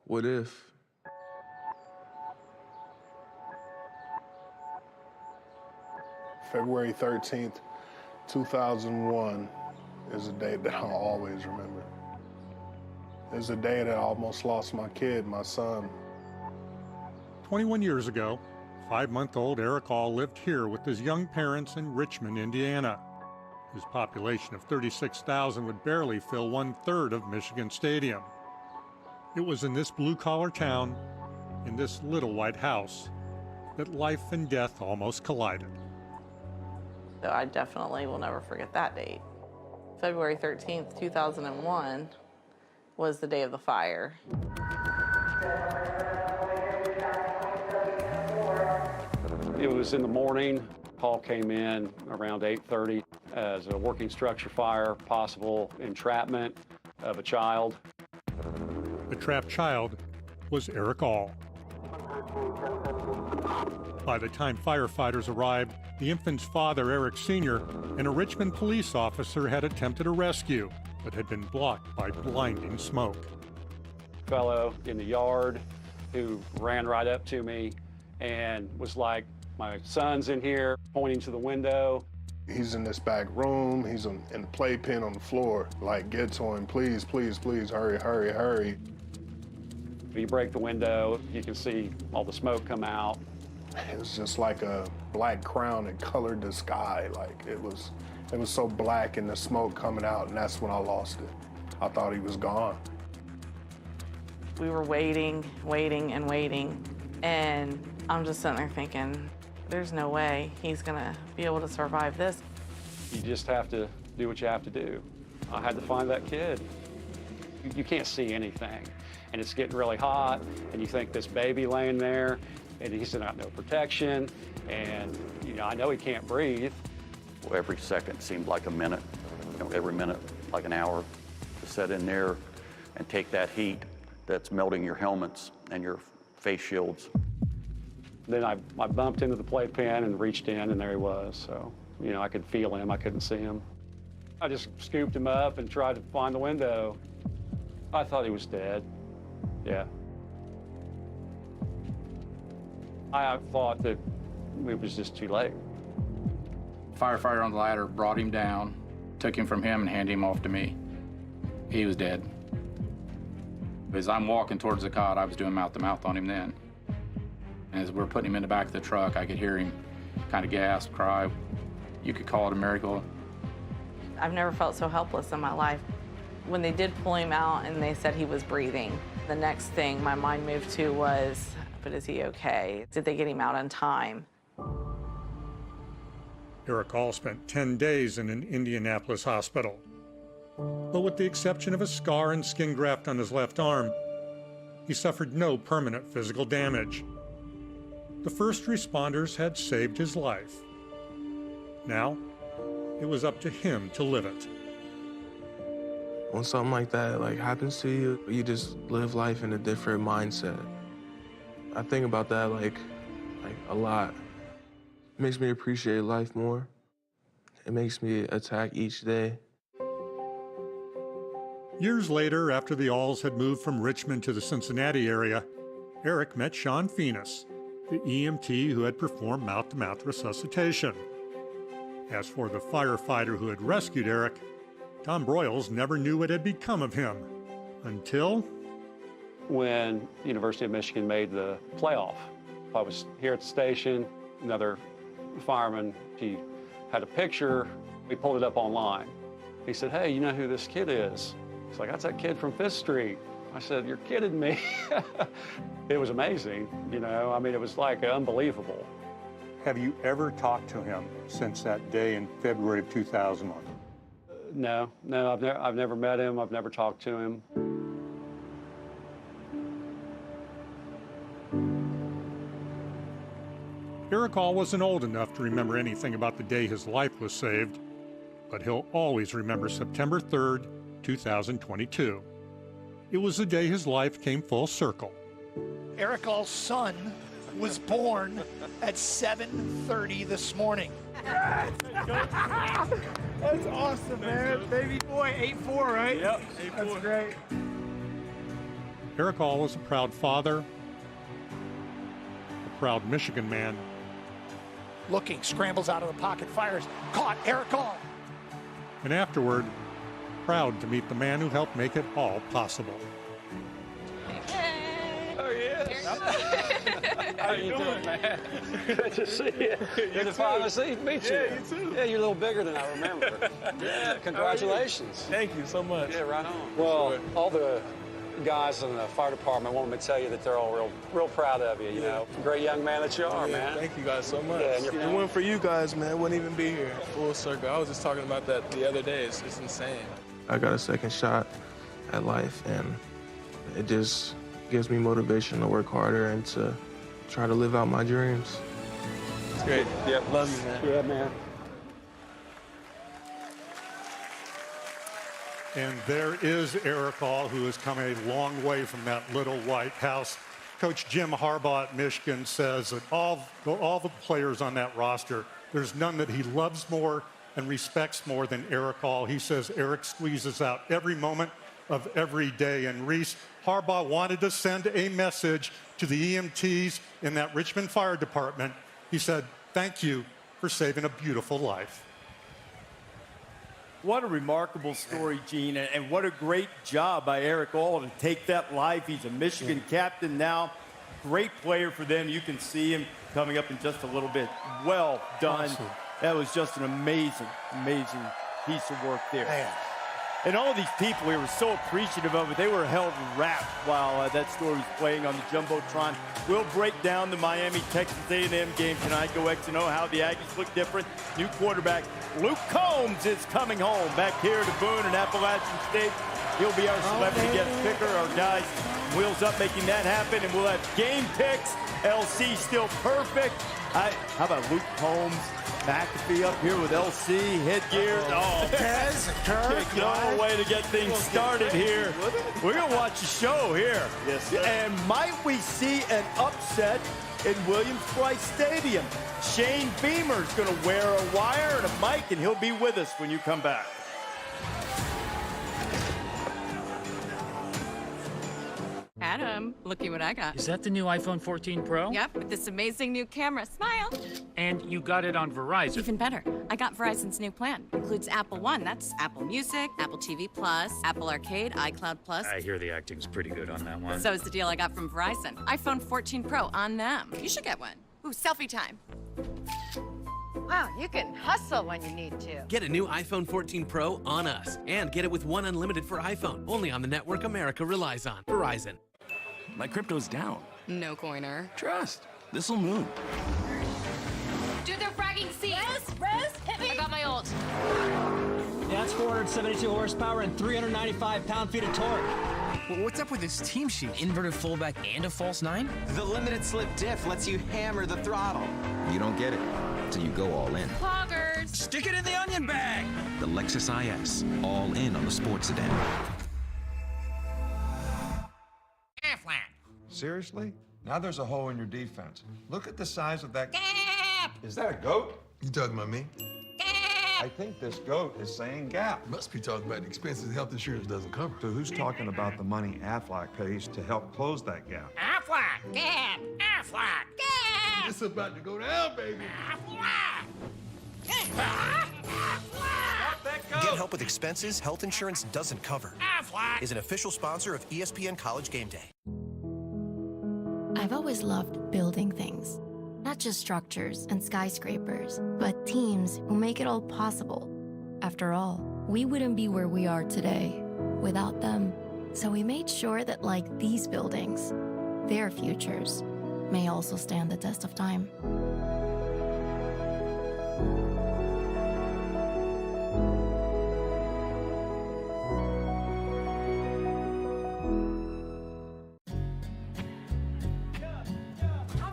what if? February 13th, 2001 is a day that I'll always remember. It was a day that I almost lost my kid, my son. 21 years ago, 5-month-old Eric All lived here with his young parents in Richmond, Indiana. His population of 36,000 would barely fill 1/3 of Michigan Stadium. It was in this blue-collar town, in this little white house, that life and death almost collided. So I definitely will never forget that date. February 13th, 2001 was the day of the fire. It was in the morning. Call came in around 8:30 as a working structure fire, possible entrapment of a child. The trapped child was Eric All. By the time firefighters arrived, the infant's father, Eric Sr., and a Richmond police officer had attempted a rescue, but had been blocked by blinding smoke. Fellow in the yard who ran right up to me and was like, "My son's in here," pointing to the window. He's in this back room. He's in the playpen on the floor. Like, get to him, please, please, please, hurry, hurry, hurry. If you break the window, you can see all the smoke come out. It was just like a black crown that colored the sky. Like, it was so black and the smoke coming out, and that's when I lost it. I thought he was gone. We were waiting, waiting, and waiting, and I'm just sitting there thinking, there's no way he's gonna be able to survive this. You just have to do what you have to do. I had to find that kid. You can't see anything, and it's getting really hot, and you think this baby laying there, and he's got no protection, and I know he can't breathe. Every second seemed like a minute, every minute like an hour. To sit in there and take that heat that's melting your helmets and your face shields. Then I bumped into the playpen and reached in, and there he was. So, I could feel him. I couldn't see him. I just scooped him up and tried to find the window. I thought he was dead. Yeah. I thought that it was just too late. Firefighter on the ladder brought him down, took him from him and handed him off to me. He was dead. As I'm walking towards the cot, I was doing mouth-to-mouth on him then. And as we're putting him in the back of the truck, I could hear him kind of gasp, cry. You could call it a miracle. I've never felt so helpless in my life. When they did pull him out and they said he was breathing, the next thing my mind moved to was, but is he okay? Did they get him out in time? Eric All spent 10 days in an Indianapolis hospital. But with the exception of a scar and skin graft on his left arm, he suffered no permanent physical damage. The first responders had saved his life. Now, it was up to him to live it. When something like that happens to you, you just live life in a different mindset. I think about that like a lot. It makes me appreciate life more. It makes me attack each day. Years later, after the Alls had moved from Richmond to the Cincinnati area, Eric met Sean Phoenix, the EMT who had performed mouth-to-mouth resuscitation. As for the firefighter who had rescued Eric, Tom Broyles never knew what had become of him until when the University of Michigan made the playoff. I was here at the station, another fireman, he had a picture, we pulled it up online. He said, "Hey, you know who this kid is?" He's like, "That's that kid from 5th Street." I said, you're kidding me. It was amazing, you know. I mean, it was like unbelievable. Have you ever talked to him since that day in February of 2001? No, I've never met him. I've never talked to him. Eric All wasn't old enough to remember anything about the day his life was saved, but he'll always remember September 3rd, 2022. It was the day his life came full circle. Eric All's son was born at 7:30 this morning. That's awesome, man. Baby boy, 8'4", right? Yep, 8'4". That's great. Eric All was a proud father, a proud Michigan man. Looking, scrambles out of the pocket, fires, caught, Eric All. And afterward, proud to meet the man who helped make it all possible. Oh, yes. How you doing, man? Good to see you. Good to finally meet you. Yeah, you too. Yeah, you're a little bigger than I remember. Yeah, congratulations. Thank you so much. Yeah, right on. Well, all the guys in the fire department want me to tell you that they're all real proud of you, you know. Great young man that you are, man. Thank you guys so much. Yeah, and If it weren't for you guys, man, I wouldn't even be here. Full circle. I was just talking about that the other day. It's insane. I got a second shot at life, and it just gives me motivation to work harder and to try to live out my dreams. It's great. Yep. Love you, man. Yeah, man. And there is Eric All, who has come a long way from that little white house. Coach Jim Harbaugh at Michigan says that all the players on that roster, there's none that he loves more and respects more than Eric All. He says Eric squeezes out every moment of every day. And Reese, Harbaugh wanted to send a message to the EMTs in that Richmond Fire Department. He said, thank you for saving a beautiful life. What a remarkable story, Gene, and what a great job by Eric All to take that life. He's a Michigan captain now. Great player for them. You can see him coming up in just a little bit. Well done. Awesome. That was just an amazing, amazing piece of work there. Man. And all these people here were so appreciative of it. They were held wrapped while that story was playing on the Jumbotron. We'll break down the Miami-Texas A&M game tonight. Go X and O, how the Aggies look different. New quarterback Luke Combs is coming home back here to Boone and Appalachian State. He'll be our celebrity guest picker. Our guys, wheels up, making that happen. And we'll have game picks. LC still perfect. How about Luke Combs? McAfee up here with LC, headgear. Oh, Tez, Kirk. No way to get things started here. We're going to watch a show here. Yes, sir. And might we see an upset in Williams-Brice Stadium? Shane Beamer's going to wear a wire and a mic, and he'll be with us when you come back. Adam, looky what I got. Is that the new iPhone 14 Pro? Yep, with this amazing new camera. Smile. And you got it on Verizon. Even better, I got Verizon's new plan. Includes Apple One, that's Apple Music, Apple TV Plus, Apple Arcade, iCloud Plus. I hear the acting's pretty good on that one. So is the deal I got from Verizon. iPhone 14 Pro on them. You should get one. Ooh, selfie time. Wow, you can hustle when you need to. Get a new iPhone 14 Pro on us. And get it with one unlimited for iPhone. Only on the network America relies on. Verizon. My crypto's down. No coiner. Trust. This'll move. Do their fragging seat. Rose, hit me. I got my ult. That's 472 horsepower and 395 pound-feet of torque. Well, what's up with this team sheet? Inverted fullback and a false nine? The limited slip diff lets you hammer the throttle. You don't get it until you go all in. Poggers. Stick it in the onion bag. The Lexus IS, all in on the sports sedan. Seriously? Now there's a hole in your defense. Look at the size of that. Is that a goat? You talking about me? I think this goat is saying gap. Must be talking about the expenses health insurance doesn't cover. So who's talking about the money Aflac pays to help close that gap? Aflac, gap, Aflac, gap. It's about to go down, baby. Get help with expenses health insurance doesn't cover. Aflac is an official sponsor of ESPN College Game Day. I've always loved building things. Not just structures and skyscrapers, but teams who make it all possible. After all, we wouldn't be where we are today without them. So we made sure that, like these buildings, their futures may also stand the test of time.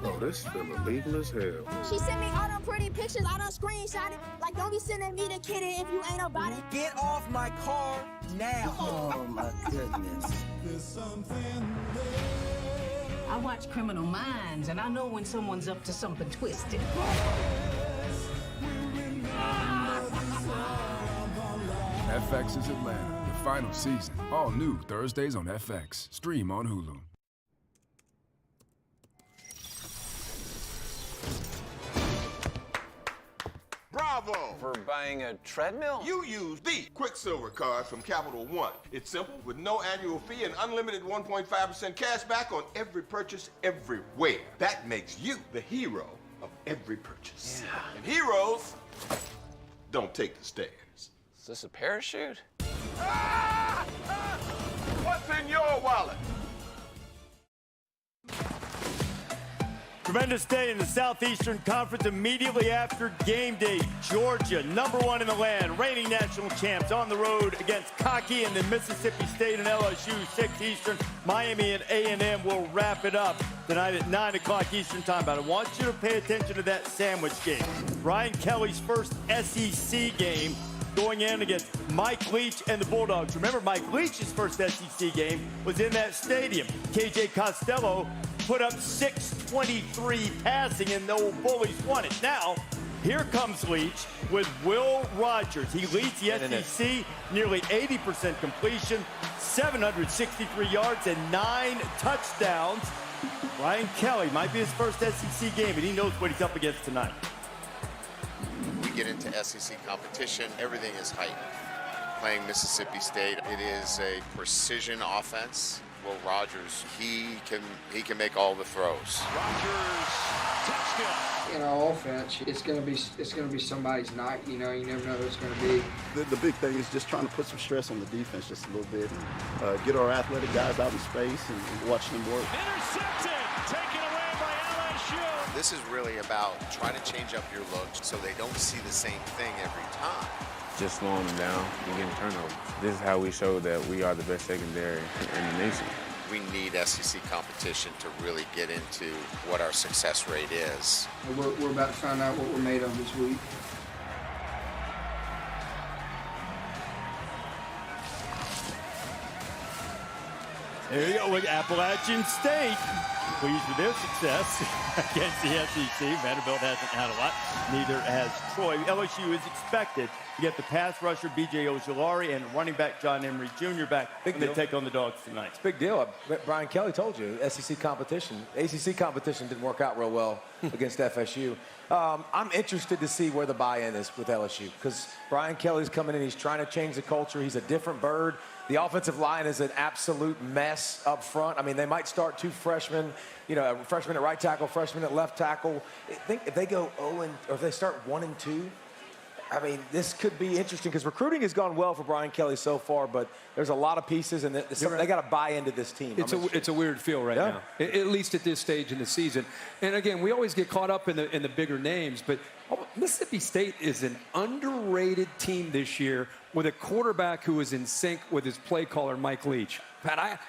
Oh, this feeling illegal as hell. She sent me all them pretty pictures, I done screenshot it. Like, don't be sending me the kitty if you ain't about it. Get off my car now. Oh, my goodness. I watch Criminal Minds, and I know when someone's up to something twisted. FX's Atlanta, the final season. All new Thursdays on FX. Stream on Hulu. Bravo! For buying a treadmill? You use the Quicksilver card from Capital One. It's simple, with no annual fee and unlimited 1.5% cash back on every purchase everywhere. That makes you the hero of every purchase. Yeah. And heroes don't take the stairs. Is this a parachute? Ah! Ah! What's in your wallet? Tremendous day in the Southeastern Conference immediately after game day. Georgia, #1 in the land, reigning national champs, on the road against cocky and then Mississippi State and LSU, 6 Eastern. Miami and A&M will wrap it up tonight at 9 o'clock Eastern time. But I want you to pay attention to that sandwich game. Brian Kelly's first SEC game going in against Mike Leach and the Bulldogs. Remember, Mike Leach's first SEC game was in that stadium. KJ Costello put up 623 passing, and the old Bullies won it. Now, here comes Leach with Will Rogers. He leads the SEC, nearly 80% completion, 763 yards, and 9 touchdowns. Brian Kelly might be his first SEC game, and he knows what he's up against tonight. We get into SEC competition, everything is heightened. Playing Mississippi State, it is a precision offense. Will Rogers, he can make all the throws. Rogers, touchdown. In our offense, it's gonna be somebody's night. You know, you never know who it's gonna be. The big thing is just trying to put some stress on the defense just a little bit, and get our athletic guys out in space and watch them work. Intercepted, taken away by LSU. This is really about trying to change up your looks so they don't see the same thing every time. Just slowing them down and getting turnovers. This is how we show that we are the best secondary in the nation. We need SEC competition to really get into what our success rate is. We're about to find out what we're made of this week. There you go with Appalachian State. Pleased with their success against the SEC. Vanderbilt hasn't had a lot. Neither has Troy. LSU is expected to get the pass rusher B.J. Ojulari and running back John Emery Jr. back when they take on the Dogs tonight. It's a big deal. Brian Kelly told you, SEC competition. ACC competition didn't work out real well against FSU. I'm interested to see where the buy-in is with LSU because Brian Kelly's coming in. He's trying to change the culture. He's a different bird. The offensive line is an absolute mess up front. I mean, they might start 2 freshmen, a freshman at right tackle, freshman at left tackle. I think if they go 0 or if they start 1 and 2, I mean, this could be interesting because recruiting has gone well for Brian Kelly so far, but there's a lot of pieces, and they got to buy into this team. It's a weird feel right now, at least at this stage in the season. And again, we always get caught up in the bigger names, but Mississippi State is an underrated team this year with a quarterback who is in sync with his play caller, Mike Leach. Pat,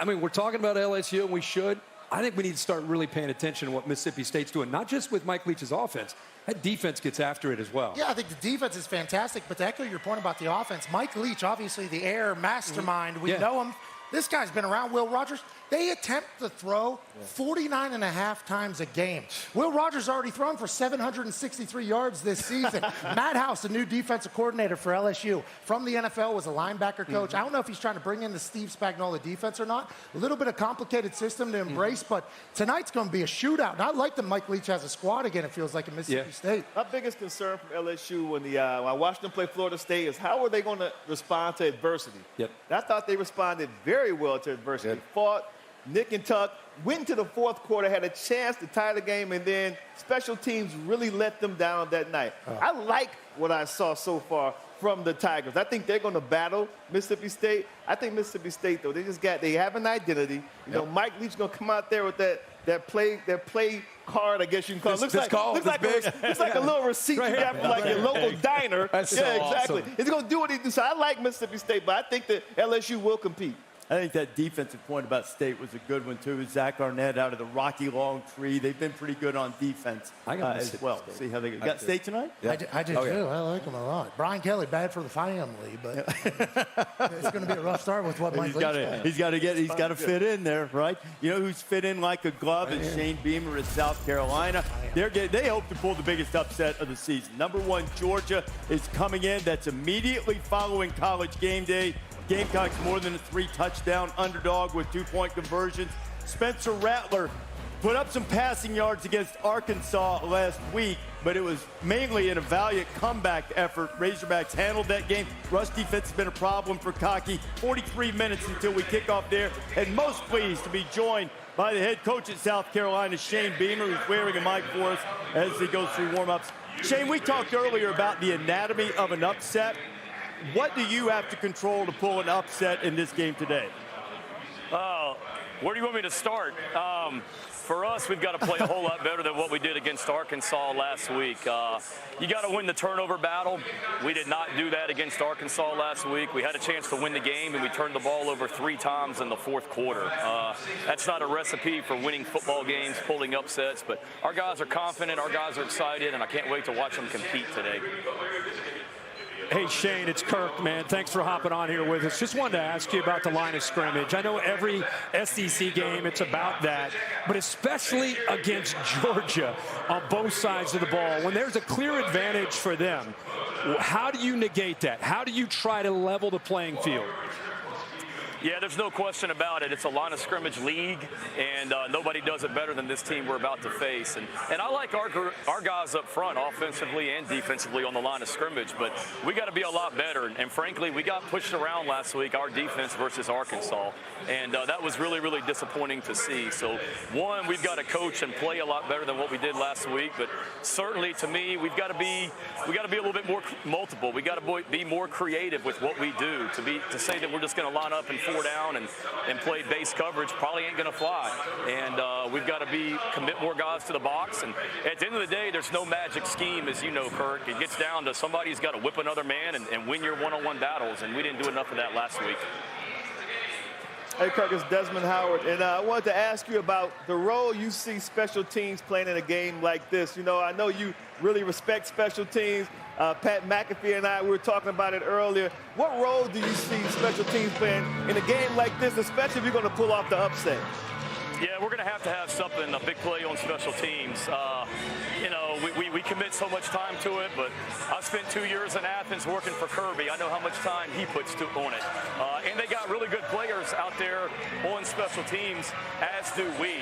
I mean, we're talking about LSU, and we should. I think we need to start really paying attention to what Mississippi State's doing, not just with Mike Leach's offense. That defense gets after it as well. Yeah, I think the defense is fantastic, but to echo your point about the offense, Mike Leach, obviously the air mastermind, we know him. This guy's been around. Will Rogers, they attempt to throw 49.5 times a game. Will Rogers already thrown for 763 yards this season. Matt House, the new defensive coordinator for LSU, from the NFL, was a linebacker coach. I don't know if he's trying to bring in the Steve Spagnuolo defense or not. A little bit of complicated system to embrace, but tonight's going to be a shootout. And I like that Mike Leach has a squad again, it feels like, in Mississippi State. My biggest concern from LSU when I watched them play Florida State is how are they going to respond to adversity? And I thought they responded very well to adversity. Fought, nick and tuck, went into the fourth quarter, had a chance to tie the game, and then special teams really let them down that night. I like what I saw so far from the Tigers. I think they're going to battle Mississippi State. I think Mississippi State, though, they have an identity. You know, Mike Leach going to come out there with that play card, I guess you can call it. Looks like a little receipt you got from like your local diner. That's so exactly. awesome. He's going to do what he does. So I like Mississippi State, but I think that LSU will compete. I think that defensive point about State was a good one, too. Zach Arnett out of the Rocky Long Tree. They've been pretty good on defense as well. State. See how they got State tonight? Yeah. I did too. I like him a lot. Brian Kelly, bad for the family, but it's going to be a rough start with what Mike Leach got. He's got to fit in there, right? You know who's fit in like a glove is Shane Beamer of South Carolina. They hope to pull the biggest upset of the season. Number 1, Georgia is coming in. That's immediately following College Game Day. Gamecocks more than a 3-touchdown underdog with 2-point conversions. Spencer Rattler put up some passing yards against Arkansas last week, but it was mainly in a valiant comeback effort. Razorbacks handled that game. Rush defense has been a problem for Cocky. 43 minutes until we kick off there. And most pleased to be joined by the head coach at South Carolina, Shane Beamer, who's wearing a mic for us as he goes through warm-ups. Shane, we talked earlier about the anatomy of an upset. What do you have to control to pull an upset in this game today? Where do you want me to start? For us, we've got to play a whole lot better than what we did against Arkansas last week. You got to win the turnover battle. We did not do that against Arkansas last week. We had a chance to win the game, and we turned the ball over 3 times in the 4th quarter. That's not a recipe for winning football games, pulling upsets, but our guys are confident, our guys are excited, and I can't wait to watch them compete today. Hey, Shane, it's Kirk, man. Thanks for hopping on here with us. Just wanted to ask you about the line of scrimmage. I know every SEC game, it's about that, but especially against Georgia on both sides of the ball. When there's a clear advantage for them, how do you negate that? How do you try to level the playing field? Yeah, there's no question about it. It's a line of scrimmage league, and nobody does it better than this team we're about to face. And I like our guys up front, offensively and defensively, on the line of scrimmage, but we got to be a lot better. And frankly, we got pushed around last week, our defense versus Arkansas, and that was really, really disappointing to see. So, one, we've got to coach and play a lot better than what we did last week, but certainly to me, we've got to be a little bit more multiple. We got to be more creative with what we do. To say that we're just going to line up and 4 down and play base coverage probably ain't going to fly. And we've got to commit more guys to the box. And at the end of the day, there's no magic scheme, as you know, Kirk. It gets down to somebody's got to whip another man and win your one-on-one battles, and we didn't do enough of that last week. Hey, Kirk, it's Desmond Howard, and I wanted to ask you about the role you see special teams playing in a game like this. You know, I know you really respect special teams. Pat McAfee and I, we were talking about it earlier. What role do you see special teams playing in a game like this, especially if you're going to pull off the upset? Yeah, we're going to have something, a big play on special teams. You know, we commit so much time to it, but I spent 2 years in Athens working for Kirby. I know how much time he puts on it. And they got really good players out there on special teams, as do we.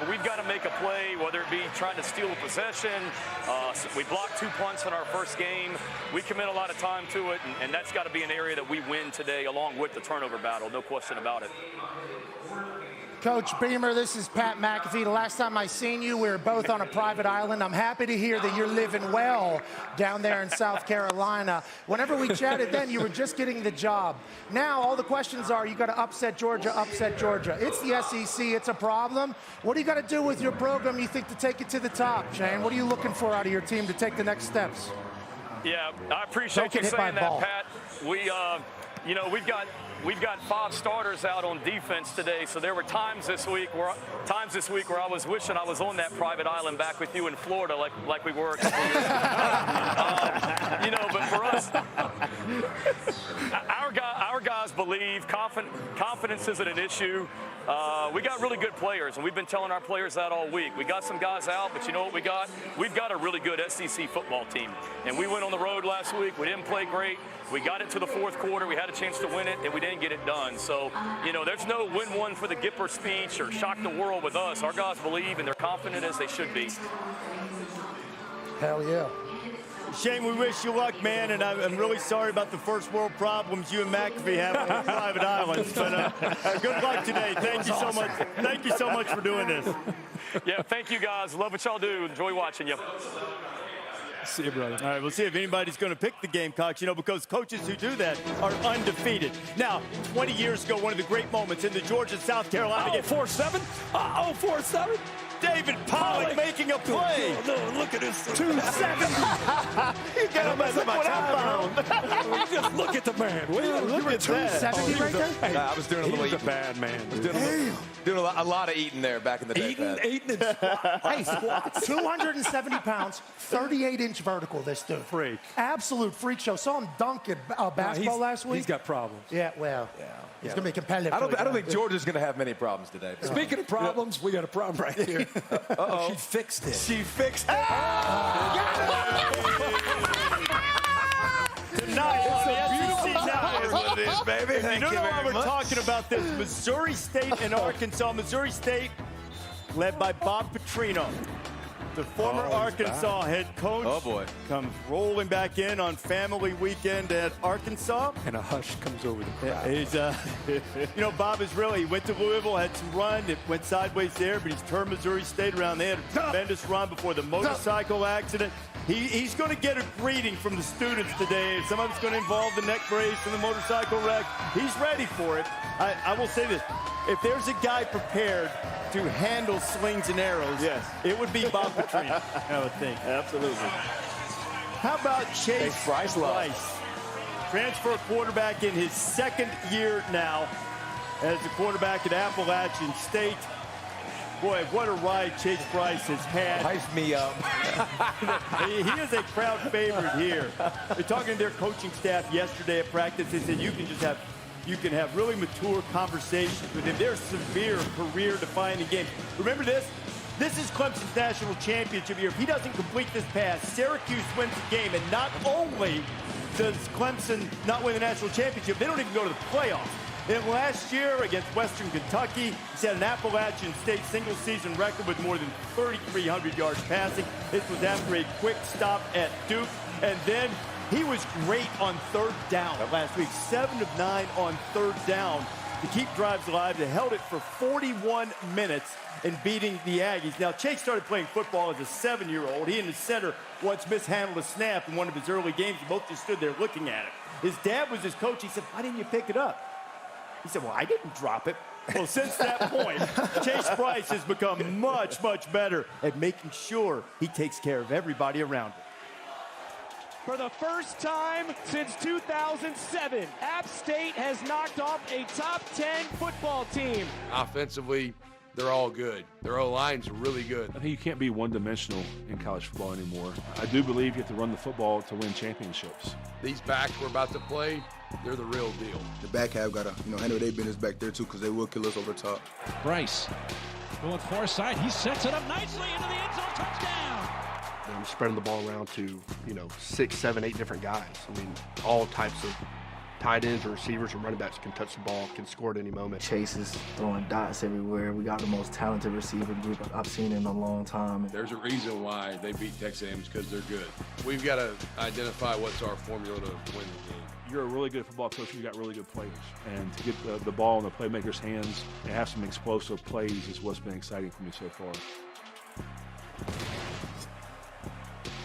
But we've got to make a play, whether it be trying to steal a possession. We blocked 2 punts in our first game. We commit a lot of time to it, and that's got to be an area that we win today, along with the turnover battle, no question about it. Coach Beamer, this is Pat McAfee. The last time I seen you, we were both on a private island. I'm happy to hear that you're living well down there in South Carolina. Whenever we chatted then, you were just getting the job. Now, all the questions are, you got to upset Georgia, upset Georgia. It's the SEC. It's a problem. What do you got to do with your program, you think, to take it to the top, Shane? What are you looking for out of your team to take the next steps? Yeah, I appreciate you saying that, Pat. You know, we've got 5 starters out on defense today, so there were times this week where I was wishing I was on that private island back with you in Florida, like we were a couple years ago. You know, but for us, our guys believe confidence isn't an issue. We got really good players, and we've been telling our players that all week. We got some guys out, but you know what we got? We've got a really good SEC football team, and we went on the road last week. We didn't play great. We got it to the 4th quarter. We had a chance to win it, and we didn't get it done. So, you know, there's no win one for the Gipper speech or shock the world with us. Our guys believe, and they're confident as they should be. Hell yeah. Shane, we wish you luck, man, and I'm really sorry about the first world problems you and McAfee have on private islands. But good luck today. Thank you so much. Thank you so much for doing this. Yeah, thank you guys. Love what y'all do. Enjoy watching you. See you, brother. All right, we'll see if anybody's going to pick the Gamecocks, because coaches who do that are undefeated. Now, 20 years ago, one of the great moments in the Georgia-South Carolina game. 4-7? 4-7? David Pollock making a play. No, look at this. 270. He got him as a outbound. Just look at the man. You were 270 right there? Hey, I was doing a little He's a eating. bad man. Doing a lot of eating there back in the day. Eating and squats. Hey, squats. 270 pounds, 38-inch vertical, this dude. Freak. Absolute freak show. Saw him dunk at basketball last week. He's got problems. Yeah, well, he's going to be competitive. I don't think Georgia's going to have many problems today. Speaking of problems, we got a problem right here. Uh-oh. She fixed it. She fixed it. Tonight on the SEC Network. What it is, baby. If you don't know why we're talking about this, Missouri State and Arkansas. Missouri State led by Bob Petrino. The former Arkansas head coach comes rolling back in on family weekend at Arkansas. And a hush comes over the crowd. He's, Bob is he went to Louisville, had some run. It went sideways there, but he's turned Missouri State around. They had a tremendous run before the motorcycle accident. He's going to get a greeting from the students today. Some of it's going to involve the neck brace and the motorcycle wreck. He's ready for it. I will say this. If there's a guy prepared to handle slings and arrows, it would be Bob Petrino, I would think. Absolutely. How about Chase Bryce? Transfer quarterback in his second year now as the quarterback at Appalachian State. Boy, what a ride Chase Bryce has had. Hype me up. He is a crowd favorite here. They're talking to their coaching staff yesterday at practice. They said you can have really mature conversations with him. They're severe career-defining games. Remember this? This is Clemson's national championship year. If he doesn't complete this pass, Syracuse wins the game. And not only does Clemson not win the national championship, they don't even go to the playoffs. And last year against Western Kentucky, he set an Appalachian State single-season record with more than 3,300 yards passing. This was after a quick stop at Duke. And then he was great on third down last week. 7 of 9 on third down to keep drives alive. They held it for 41 minutes in beating the Aggies. Now, Chase started playing football as a 7-year-old. He and his center once mishandled a snap in one of his early games. They both just stood there looking at it. His dad was his coach. He said, "Why didn't you pick it up?" He said, "Well, I didn't drop it." Well, since that point, Chase Bryce has become much, much better at making sure he takes care of everybody around him. For the first time since 2007, App State has knocked off a top 10 football team. Offensively, they're all good. Their O-line's really good. I think you can't be one-dimensional in college football anymore. I do believe you have to run the football to win championships. These backs we're about to play, they're the real deal. The back half got to, handle their business back there too, because they will kill us over top. Bryce going far side. He sets it up nicely into the end zone. Touchdown. I'm spreading the ball around to, 6, 7, 8 different guys. I mean, all types of tight ends or receivers or running backs can touch the ball, can score at any moment. Chase is throwing dots everywhere. We got the most talented receiver group I've seen in a long time. There's a reason why they beat Texas A&M, because they're good. We've got to identify what's our formula to win the game. You're a really good football coach. You got really good players. And to get the ball in the playmakers' hands and have some explosive plays is what's been exciting for me so far.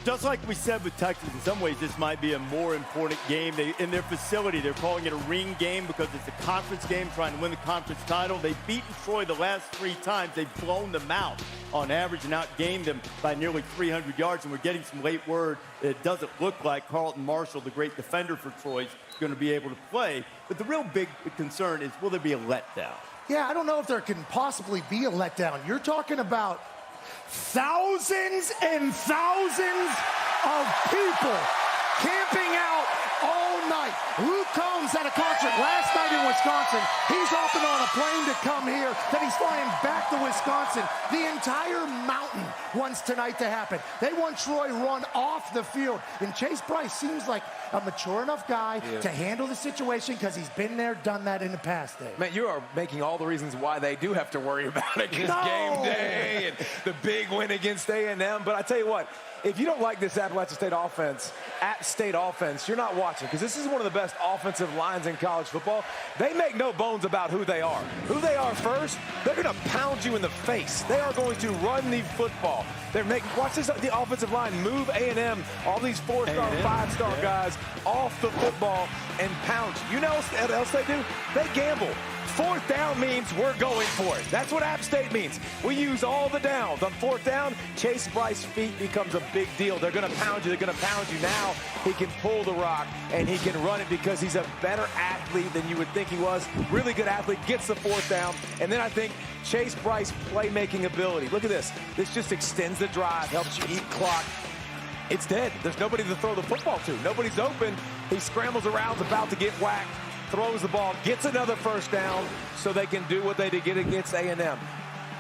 Just like we said with Texas, in some ways this might be a more important game. In their facility, they're calling it a ring game because it's a conference game trying to win the conference title. They've beaten Troy the last 3 times. They've blown them out on average and outgained them by nearly 300 yards. And we're getting some late word. It doesn't look like Carlton Marshall, the great defender for Troy, is going to be able to play. But the real big concern is, will there be a letdown? Yeah, I don't know if there can possibly be a letdown. You're talking about thousands and thousands of people camping out all night. Luke Combs at a concert last night in Wisconsin. He's hopping on a plane to come here. Then he's flying back to Wisconsin. The entire mountain wants tonight to happen. They want Troy run off the field. And Chase Bryce seems like a mature enough guy to handle the situation because he's been there, done that in the past, Dave. Man, you are making all the reasons why they do have to worry about it. Game day and the big win against A&M. But I tell you what, if you don't like this Appalachian State offense, App State offense, you're not watching, because this is one of the best offenses offensive lines in college football, they make no bones about who they are. Who they are first, they're going to pound you in the face. They are going to run the football. Watch this, the offensive line move A&M, all these 4-star, 5-star guys off the football and pound you. You know what else they do? They gamble. 4th down means we're going for it. That's what App State means. We use all the downs. On 4th down, Chase Bryce's feet becomes a big deal. They're going to pound you. They're going to pound you. Now he can pull the rock, and he can run it because he's a better athlete than you would think he was. Really good athlete, gets the 4th down. And then I think Chase Bryce's playmaking ability. Look at this. This just extends the drive, helps you eat clock. It's dead. There's nobody to throw the football to. Nobody's open. He scrambles around, about to get whacked. Throws the ball, gets another 1st down so they can do what they did against A&M.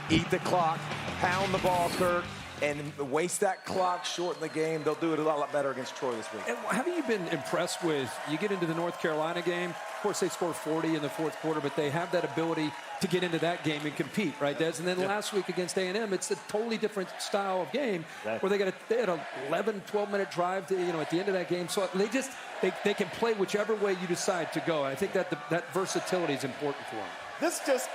Eat the clock, pound the ball, Kirk, and waste that clock, shorten the game. They'll do it a lot better against Troy this week. And haven't you been impressed with, you get into the North Carolina game, of course they scored 40 in the 4th quarter, but they have that ability to get into that game and compete, right, Des? And then last week against A&M, it's a totally different style of game where they had an 11, 12-minute drive to, at the end of that game. So they can play whichever way you decide to go. I think that that versatility is important for them. This just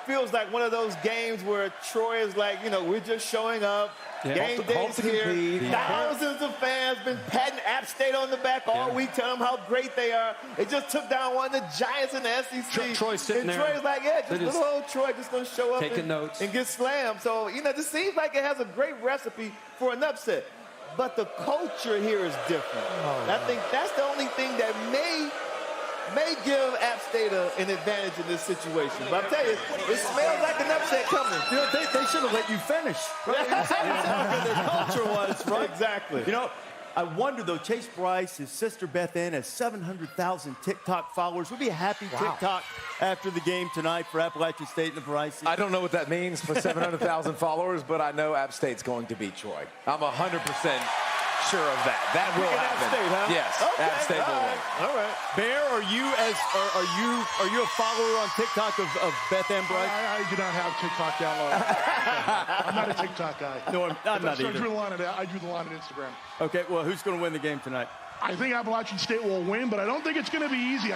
feels like one of those games where Troy is like, we're just showing up. Game day's here. Thousands of fans been patting App State on the back all week, telling them how great they are. They just took down one of the giants in the SEC. Troy's sitting there. Troy's like, just little old Troy just going to show up and get slammed. So, this seems like it has a great recipe for an upset. But the culture here is different. I think that's the only thing that may give App State an advantage in this situation. But I'll tell you, it smells like an upset coming. They should have let you finish. Right? Their culture was, right? Exactly. I wonder, though, Chase Bryce, his sister Beth Ann, has 700,000 TikTok followers. We'll be a happy TikTok after the game tonight for Appalachian State and the Bryce. I don't know what that means for 700,000 followers, but I know App State's going to beat Troy. I'm 100% sure of that. That will happen. App State, huh? Yes, okay. App State will win. All right. Bear, are you a follower on TikTok of Beth Ann Bryce? I do not have TikTok downloaded. I'm not a TikTok guy. No, I'm not either. I drew the line on Instagram. Okay, well, who's going to win the game tonight? I think Appalachian State will win, but I don't think it's going to be easy.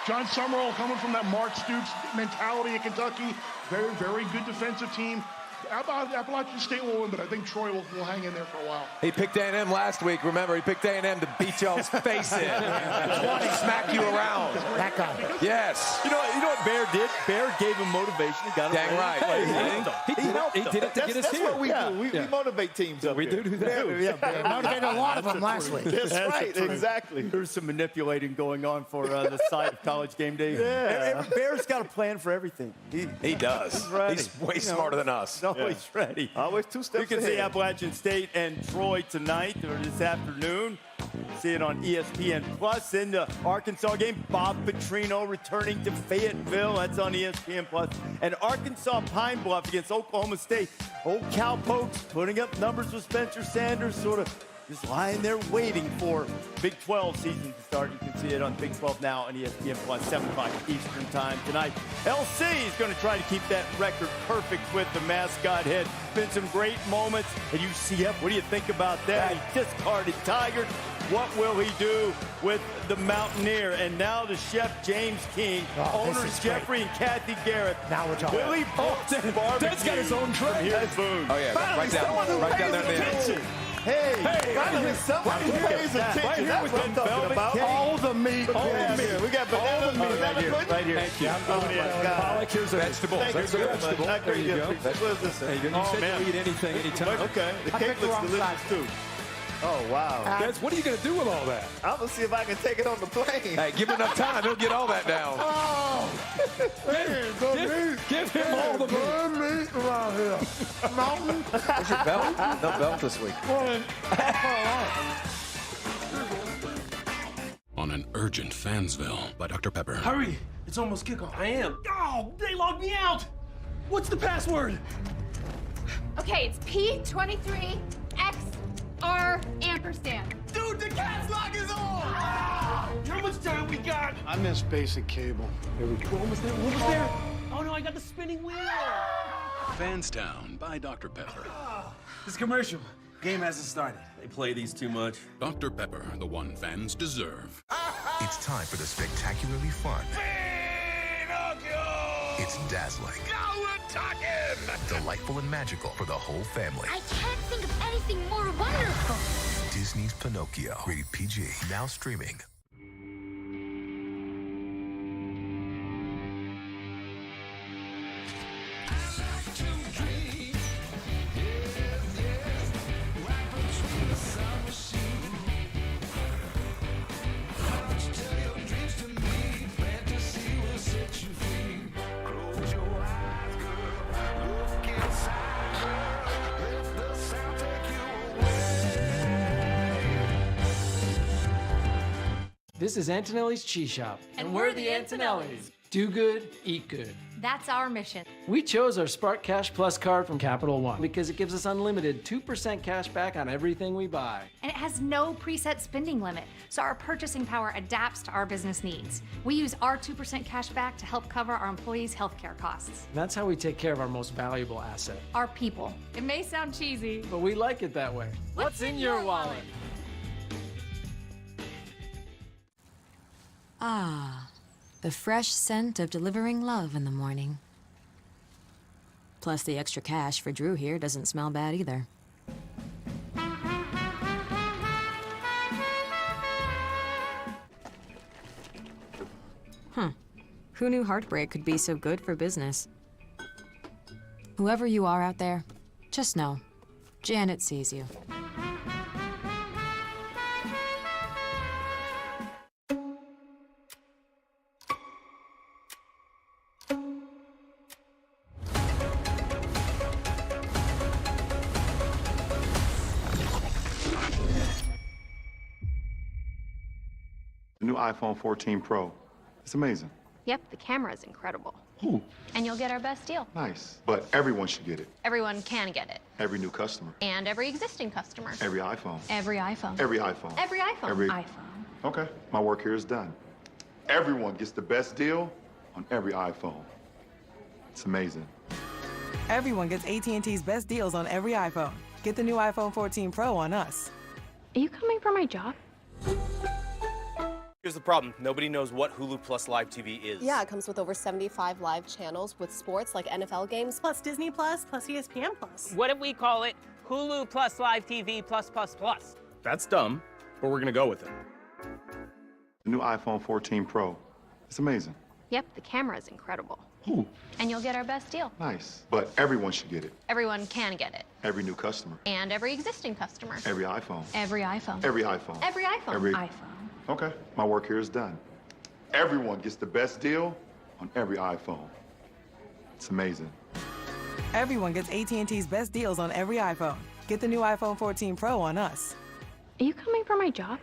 John Summerall coming from that Mark Stoops mentality at Kentucky, very, very good defensive team. Appalachian State will win, but I think Troy will hang in there for a while. He picked A&M last week. Remember, he picked A&M to beat y'all's face in. Smack you around. That guy. Yes. You know what Bear did? Bear gave him motivation. He got him Dang right. He did it to get us here. That's what we do. We motivate teams up We here. do that. Yeah, motivated a lot of them last week. That's right. Exactly. There's some manipulating going on for the side of College Game Day. Yeah. Bear's got a plan for everything. He does. He's way smarter than us. He's always ready. Always 2 steps You can ahead. see Appalachian State and Troy tonight or this afternoon. See it on ESPN Plus. In the Arkansas game, Bob Petrino returning to Fayetteville. That's on ESPN Plus. And Arkansas Pine Bluff against Oklahoma State. Old Cowpokes putting up numbers with Spencer Sanders, sort of just lying there waiting for Big 12 season to start. You can see it on Big 12 now on ESPN Plus, 7 o'clock Eastern time tonight. LC is going to try to keep that record perfect with the mascot head. Been some great moments at UCF. What do you think about that? He discarded Tiger. What will he do with the Mountaineer? And now the chef, James King, owners Jeffrey and Kathy Garrett. Now we're talking. Willie Bolton Barbecue. Dad's got his own tray. Here's food. Oh, yeah. Right down there in the end. Hey, finally somebody pays attention. Right here That's with what I'm the talking velvet about. cake. All the meat. All the meat. We got banana meat. Right here. Thank you. Pollock, here's a Vegetables. Thank That's you a very much. vegetable. I There agree. you go. What is this? There you go. You said you'll eat anything, anytime. Okay. The cake looks delicious too. Oh, wow. Des, what are you going to do with all that? I'm going to see if I can take it on the plane. Hey, give him enough time. He'll get all that down. Oh, Give him all the meat. meat around here. Mountain. Where's your belt? No belt this week. On an urgent Fansville by Dr. Pepper. Hurry! It's almost kickoff. I am. Oh, they logged me out! What's the password? Okay, it's P23XR ampersand. Dude, the caps lock is on! How much time we got? I miss basic cable. Here we go. What was there? What was there? Oh no, I got the spinning wheel! Fanstown by Dr. Pepper. This commercial. Game hasn't started. They play these too much. Dr. Pepper, the one fans deserve. It's time for the spectacularly fun. It's dazzling. Now we're talking! Delightful and magical for the whole family. I can't think of anything more wonderful. Disney's Pinocchio. Rated PG. Now streaming. This is Antonelli's Cheese Shop. And we're the Antonellis. Do good, eat good. That's our mission. We chose our Spark Cash Plus card from Capital One because it gives us unlimited 2% cash back on everything we buy. And it has no preset spending limit, so our purchasing power adapts to our business needs. We use our 2% cash back to help cover our employees' healthcare costs. And that's how we take care of our most valuable asset. Our people. It may sound cheesy, But we like it that way. What's in your wallet? Ah, the fresh scent of delivering love in the morning. Plus, the extra cash for Drew here doesn't smell bad either. Who knew heartbreak could be so good for business? Whoever you are out there, just know, Janet sees you. The new iPhone 14 Pro. It's amazing. Yep, the camera is incredible. Ooh, And you'll get our best deal. nice. But everyone should get it. Everyone can get it. Every new customer. And every existing customer. Every iPhone. Every iPhone. Every iPhone. Every iPhone. Every- iPhone. Okay, my work here is done. Everyone gets the best deal on every iPhone. It's amazing. Everyone gets AT&T's best deals on every iPhone. Get the new iPhone 14 Pro on us. Are you coming for my job? Here's the problem. Nobody knows what Hulu Plus Live TV is. Yeah, it comes with over 75 live channels with sports like NFL games, plus Disney Plus, plus ESPN Plus. What if we call it Hulu Plus Live TV Plus Plus Plus? That's dumb, but we're gonna go with it. The new iPhone 14 Pro. It's amazing. Yep, the camera is incredible. Ooh, And you'll get our best deal. nice. But everyone should get it. Everyone can get it. Every new customer. And every existing customer. Every iPhone. Every iPhone. Every iPhone. Every iPhone. Every- iPhone. Okay, my work here is done. Everyone gets the best deal on every iPhone. It's amazing. Everyone gets AT&T's best deals on every iPhone. Get the new iPhone 14 Pro on us. Are you coming for my job?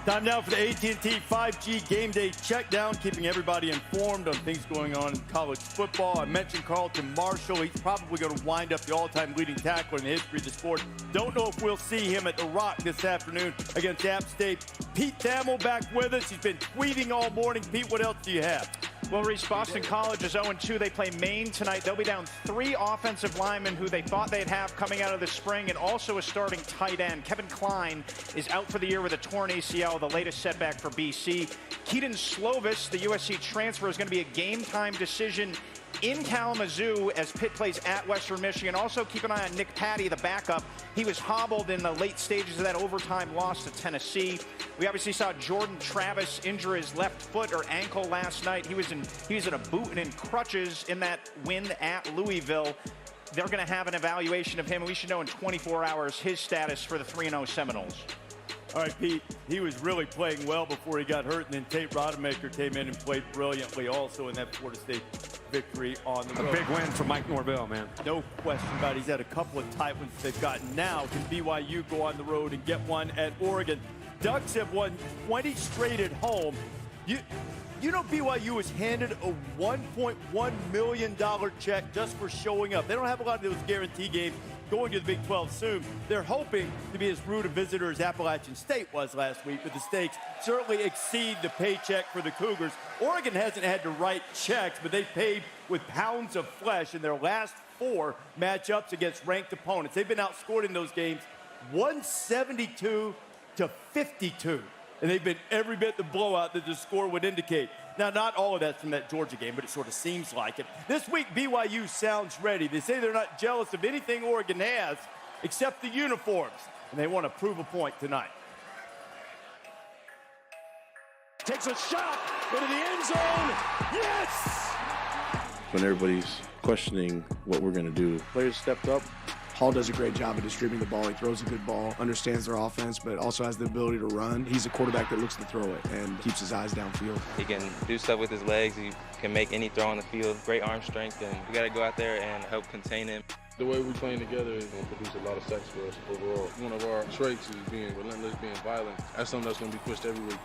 Time now for the AT&T 5G Game Day Checkdown, keeping everybody informed on things going on in college football. I mentioned Carlton Marshall. He's probably going to wind up the all-time leading tackler in the history of the sport. Don't know if we'll see him at the Rock this afternoon against App State. Pete Thamel back with us. He's been tweeting all morning. Pete, what else do you have? Well, Reese, Boston College is 0-2. They play Maine tonight. They'll be down 3 offensive linemen who they thought they'd have coming out of the spring, and also a starting tight end. Kevin Klein is out for the year with a torn ACL, the latest setback for BC. Keaton Slovis, the USC transfer, is going to be a game-time decision in Kalamazoo as Pitt plays at Western Michigan. Also, keep an eye on Nick Patty, the backup. He was hobbled in the late stages of that overtime loss to Tennessee. We obviously saw Jordan Travis injure his left foot or ankle last night. He was in a boot and in crutches in that win at Louisville. They're going to have an evaluation of him. We should know in 24 hours his status for the 3-0 Seminoles. All right, Pete, he was really playing well before he got hurt, and then Tate Rodemaker came in and played brilliantly also in that Florida State victory on the road. A big win for Mike Norvell, man. No question about it. He's had a couple of tight ones they've gotten. Now, can BYU go on the road and get one at Oregon? Ducks have won 20 straight at home. You know BYU was handed a $1.1 million check just for showing up. They don't have a lot of those guarantee games going to the Big 12 soon. They're hoping to be as rude a visitor as Appalachian State was last week, but the stakes certainly exceed the paycheck for the Cougars. Oregon hasn't had to write checks, but they've paid with pounds of flesh in their last 4 matchups against ranked opponents. They've been outscored in those games 172 to 52. And they've been every bit the blowout that the score would indicate. Now, not all of that's from that Georgia game, but it sort of seems like it. This week, BYU sounds ready. They say they're not jealous of anything Oregon has except the uniforms, and they want to prove a point tonight. Takes a shot into the end zone. Yes! When everybody's questioning what we're going to do, players stepped up. Hall does a great job of distributing the ball. He throws a good ball, understands their offense, but also has the ability to run. He's a quarterback that looks to throw it and keeps his eyes downfield. He can do stuff with his legs. He can make any throw on the field. Great arm strength, and we got to go out there and help contain him. The way we're playing together is going to produce a lot of sacks for us overall. One of our traits is being relentless, being violent. That's something that's going to be pushed every week.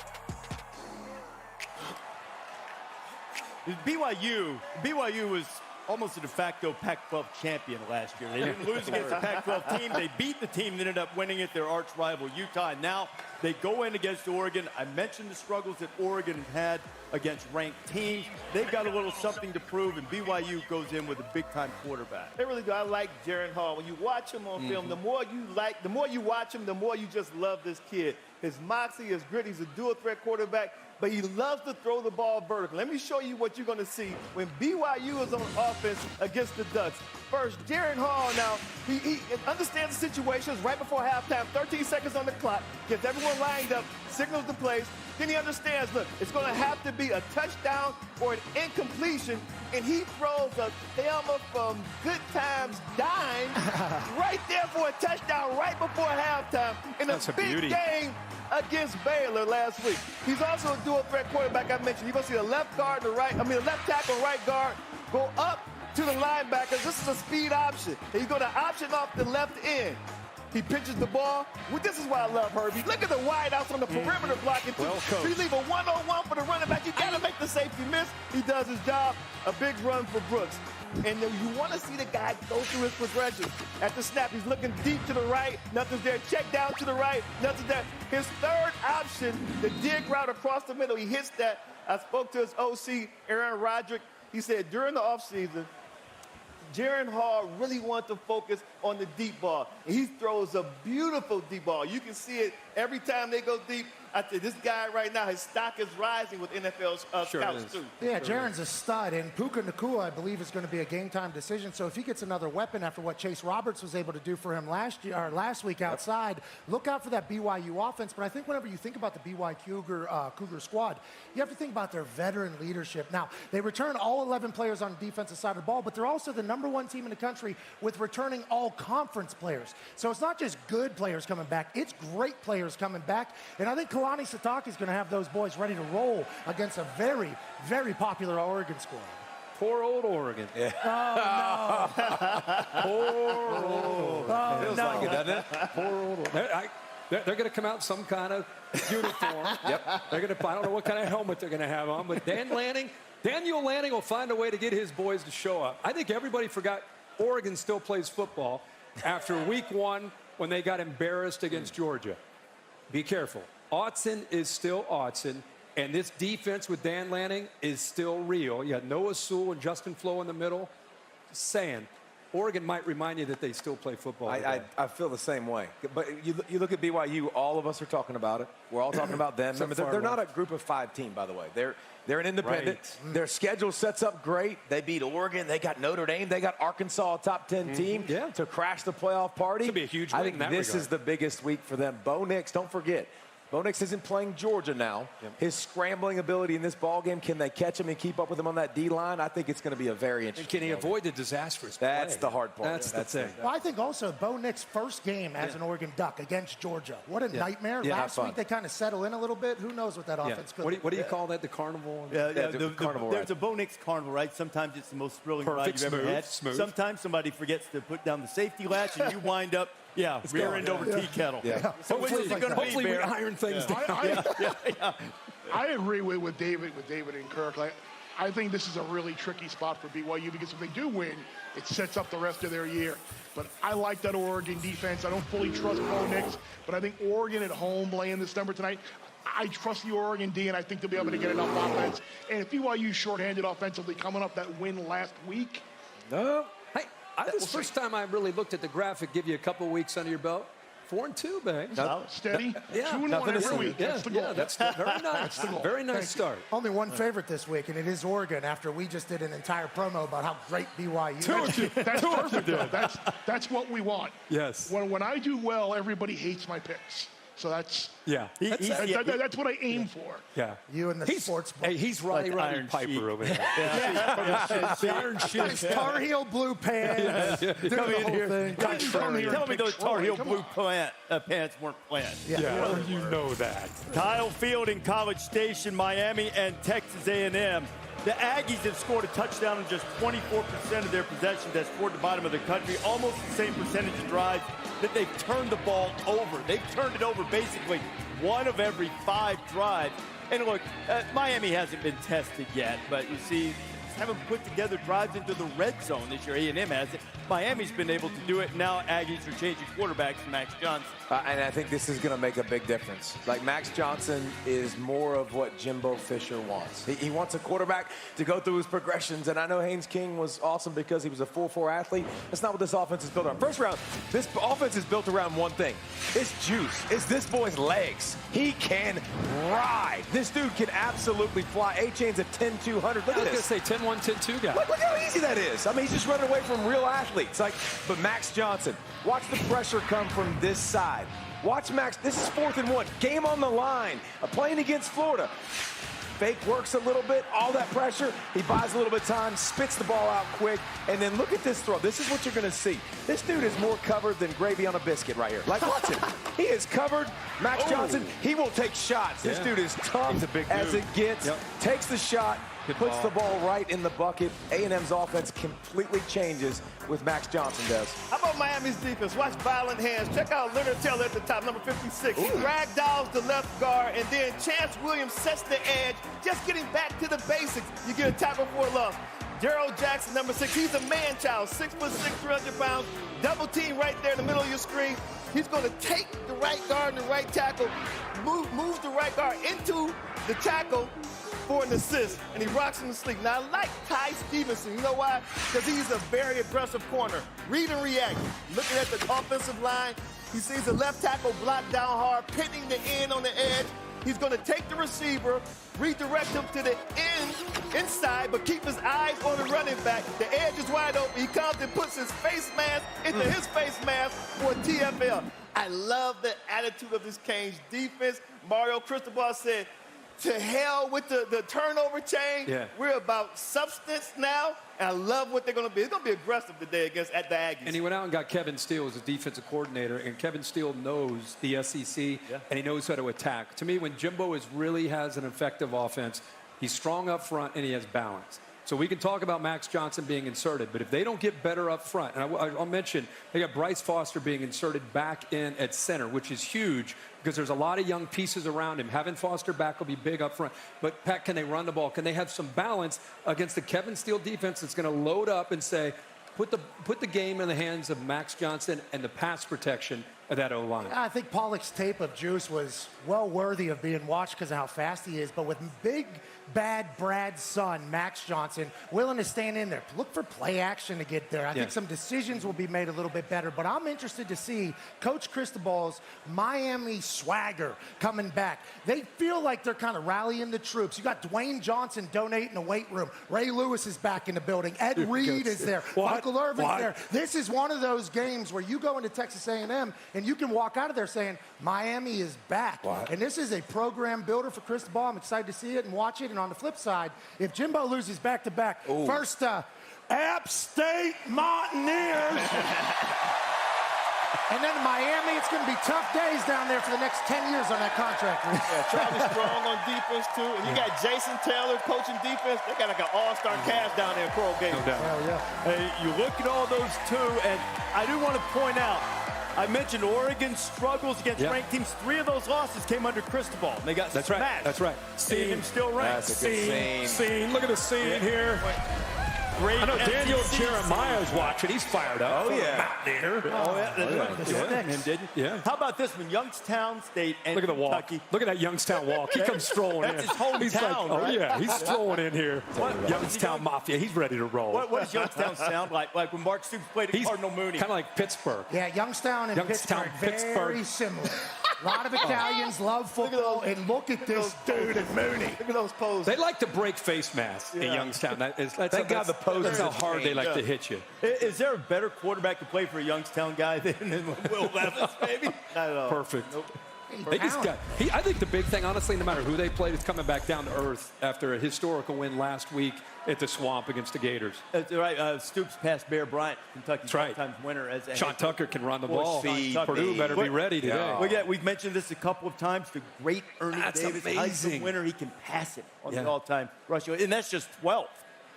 BYU was almost a de facto Pac-12 champion last year. They didn't lose against the Pac-12 team. They beat the team that ended up winning it, their arch rival, Utah. And now they go in against Oregon. I mentioned the struggles that Oregon had against ranked teams. They've got a little something to prove, and BYU goes in with a big-time quarterback. They really do. I like Jaren Hall. When you watch him on film, the more you watch him, the more you just love this kid. His moxie, his grit. He's a dual-threat quarterback, but he loves to throw the ball vertical. Let me show you what you're going to see when BYU is on offense against the Ducks. First, Jaren Hall now, he understands the situations right before halftime, 13 seconds on the clock, gets everyone lined up, signals the plays. Then he understands, look, it's going to have to be a touchdown or an incompletion, and he throws a Thelma from Good Times dime right there for a touchdown right before halftime in a big game against Baylor last week. He's also a dual-threat quarterback I mentioned. You're going to see the left tackle, right guard go up to the linebackers. This is a speed option. And he's going to option off the left end. He pitches the ball. Well, this is why I love Herbie. Look at the wideouts on the perimeter blocking. Well coached. You leave a one-on-one for the running back. You got to make the safety miss. He does his job. A big run for Brooks. And then you want to see the guy go through his progression. At the snap, he's looking deep to the right. Nothing's there. Check down to the right. Nothing's there. His third option, the dig route across the middle, he hits that. I spoke to his OC, Aaron Roderick. He said during the offseason, Jaren Hall really wanted to focus on the deep ball. And he throws a beautiful deep ball. You can see it every time they go deep. I think this guy right now, his stock is rising with NFL scouts, too. Yeah, Jaren's a stud, and Puka Nacua, I believe, is going to be a game-time decision. So if he gets another weapon after what Chase Roberts was able to do for him last week outside, look out for that BYU offense. But I think whenever you think about the BYU Cougar squad, you have to think about their veteran leadership. Now, they return all 11 players on the defensive side of the ball, but they're also the #1 team in the country with returning all conference players. So it's not just good players coming back, it's great players coming back. And I think Kalani Sitake is going to have those boys ready to roll against a very, very popular Oregon squad. Poor old Oregon. Yeah. Oh, no. Poor old Oregon. Feels like it, doesn't it? Poor old Oregon. They're going to come out in some kind of uniform. Yep. They're going to. I don't know what kind of helmet they're going to have on, but Daniel Lanning will find a way to get his boys to show up. I think everybody forgot Oregon still plays football after week 1 when they got embarrassed against Georgia. Be careful. Autzen is still Autzen, and this defense with Dan Lanning is still real. You got Noah Sewell and Justin Flo in the middle. Just saying, Oregon might remind you that they still play football. I feel the same way. But you look at BYU, all of us are talking about it. We're all talking about them. They're not a group of 5 team, by the way. They're an independent. Right. Their schedule sets up great. They beat Oregon. They got Notre Dame. They got Arkansas, a top 10 team, to crash the playoff party. It's going to be a huge win. I think this is the biggest week for them. Bo Nix, don't forget. Bo Nix isn't playing Georgia now. Yep. His scrambling ability in this ballgame, can they catch him and keep up with him on that D-line? I think it's going to be a very interesting Can he avoid the disastrous play? That's the hard part. That's the thing. Well, I think also Bo Nix's first game as an Oregon Duck against Georgia. What a nightmare. Last week they kind of settle in a little bit. Who knows what that offense could be. What do you call that, the carnival? The carnival there's a Bo Nix carnival, right? Sometimes it's the most thrilling ride you've ever had. Smooth. Sometimes somebody forgets to put down the safety latch, and you wind up rear end over tea kettle. Yeah. So hopefully we iron things down. I agree with David and Kirk. I think this is a really tricky spot for BYU because if they do win, it sets up the rest of their year. But I like that Oregon defense. I don't fully trust Bo Nix, but I think Oregon at home laying this number tonight, I trust the Oregon D, and I think they'll be able to get enough offense. And if BYU's shorthanded offensively coming up that win last week. No. This first time I really looked at the graphic, give you a couple weeks under your belt. 4-2, man. Steady. Yeah, 2-1 every week. Yeah, That's the goal. that's very nice. Very nice start. Only one favorite this week, and it is Oregon. After we just did an entire promo about how great BYU is. That's perfect. That's what we want. Yes. When I do well, everybody hates my picks. So that's that's what I aim for. Yeah. You and the sports book. Hey, he's Roddy Piper over there. The Iron Sheik. Tar Heel blue pants. Come in here. Tell me those Tar Heel blue pants weren't planned. Well, you know that. Kyle Field in College Station, Miami, and Texas A&M. The Aggies have scored a touchdown in just 24% of their possessions. That's toward the bottom of the country. Almost the same percentage of drives that they've turned the ball over. They've turned it over basically 1 of every 5 drives. And look, Miami hasn't been tested yet, but you see, haven't put together drives into the red zone this year. A&M hasn't. Miami's been able to do it. Now Aggies are changing quarterbacks to Max Johnson. And I think this is going to make a big difference. Like, Max Johnson is more of what Jimbo Fisher wants. He wants a quarterback to go through his progressions. And I know Haynes King was awesome because he was a 4-4 athlete. That's not what this offense is built around. First round, this offense is built around one thing. It's juice. It's this boy's legs. He can ride. This dude can absolutely fly. A-Chain's a 10-200. Look at this. I was going to say 10-1, 10-2 guy. Look how easy that is. I mean, he's just running away from real athletes. But Max Johnson, watch the pressure come from this side. Watch Max. This is 4th and 1. Game on the line. Playing against Florida. Fake works a little bit. All that pressure. He buys a little bit of time, spits the ball out quick, and then look at this throw. This is what you're going to see. This dude is more covered than gravy on a biscuit right here. Like, watch him. He is covered. Max Johnson, he will take shots. This dude is tough as it gets. Takes the shot. Puts the ball right in the bucket. A&M's offense completely changes with Max Johnson does. How about Miami's defense? Watch violent hands. Check out Leonard Taylor at the top, number 56. He ragdolls the left guard, and then Chance Williams sets the edge, just getting back to the basics. You get a tackle for a loss. Daryl Jackson, number 6, he's a man-child, 6'6", 300 pounds. Double team right there in the middle of your screen. He's going to take the right guard and the right tackle, move the right guard into the tackle for an assist, and he rocks him to sleep. Now, I like Ty Stevenson. You know why? Because he's a very aggressive corner. Read and react. Looking at the offensive line, he sees the left tackle blocked down hard, pinning the end on the edge. He's going to take the receiver, redirect him to the inside, but keep his eyes on the running back. The edge is wide open. He comes and puts his face mask into his face mask for a TFL. I love the attitude of this Canes defense. Mario Cristobal said, to hell with the turnover chain. We're about substance now, and I love what they're going to be. It's going to be aggressive today at the Aggies. And he went out and got Kevin Steele as a defensive coordinator, and Kevin Steele knows the SEC, and he knows how to attack. To me, when Jimbo really has an effective offense, he's strong up front and he has balance. So we can talk about Max Johnson being inserted, but if they don't get better up front, and I'll mention they got Bryce Foster being inserted back in at center, which is huge because there's a lot of young pieces around him. Having Foster back will be big up front. But, Pat, can they run the ball? Can they have some balance against the Kevin Steele defense that's going to load up and say, put the game in the hands of Max Johnson and the pass protection of that O-line? I think Pollock's tape of Juice was well worthy of being watched because of how fast he is. But with big, bad Brad's son, Max Johnson, willing to stand in there, look for play action to get there. I think some decisions will be made a little bit better. But I'm interested to see Coach Cristobal's Miami swagger coming back. They feel like they're kind of rallying the troops. You got Dwayne Johnson donating a weight room. Ray Lewis is back in the building. Ed Reed is there. Michael Irvin's there. This is one of those games where you go into Texas A&M and you can walk out of there saying, Miami is back. And this is a program builder for Cristobal. I'm excited to see it and watch it. And on the flip side, if Jimbo loses back-to-back, first App State Mountaineers. And then Miami, it's going to be tough days down there for the next 10 years on that contract. Charlie Strong on defense, too. And you got Jason Taylor coaching defense. They got like an all-star cast down there in Coral Gables. No doubt. Hell yeah. Hey, you look at all those, too, and I do want to point out, I mentioned Oregon's struggles against ranked teams. 3 of those losses came under Cristobal. They got smashed. That's right. Seeing him still ranked. That's a good scene. Scene. Look at the scene here. great. I know Daniel SEC Jeremiah's watching. He's fired up. Oh, yeah. Mountaineer. Him, didn't you? Yeah. How about this one? Youngstown State and Look at the walk. Kentucky. Look at that Youngstown walk. He comes strolling in. That's his hometown, He's like, oh, right? yeah. He's strolling in here. What? Youngstown Mafia. He's ready to roll. What does Youngstown sound like? Like when Mark Stoops played at Cardinal Mooney. Kind of like Pittsburgh. Yeah, Youngstown and Pittsburgh, very similar. A lot of Italians love football, and look at this dude at Mooney. Look at those poses. They like to break face masks in Youngstown. That's how hard they like to hit you. Is there a better quarterback to play for a Youngstown guy than Will Levis, maybe? Not at all. Perfect. Nope. They just got, I think the big thing, honestly, no matter who they played, is coming back down to earth after a historical win last week at the Swamp against the Gators. That's right. Stoops passed Bear Bryant, Kentucky's five-time winner. As Sean Tucker can run the ball. Sean Purdue better be ready today. Well, we've mentioned this a couple of times. The great Ernie Davis, Heisman winner, he can pass it on the all-time rushing. And that's just 12.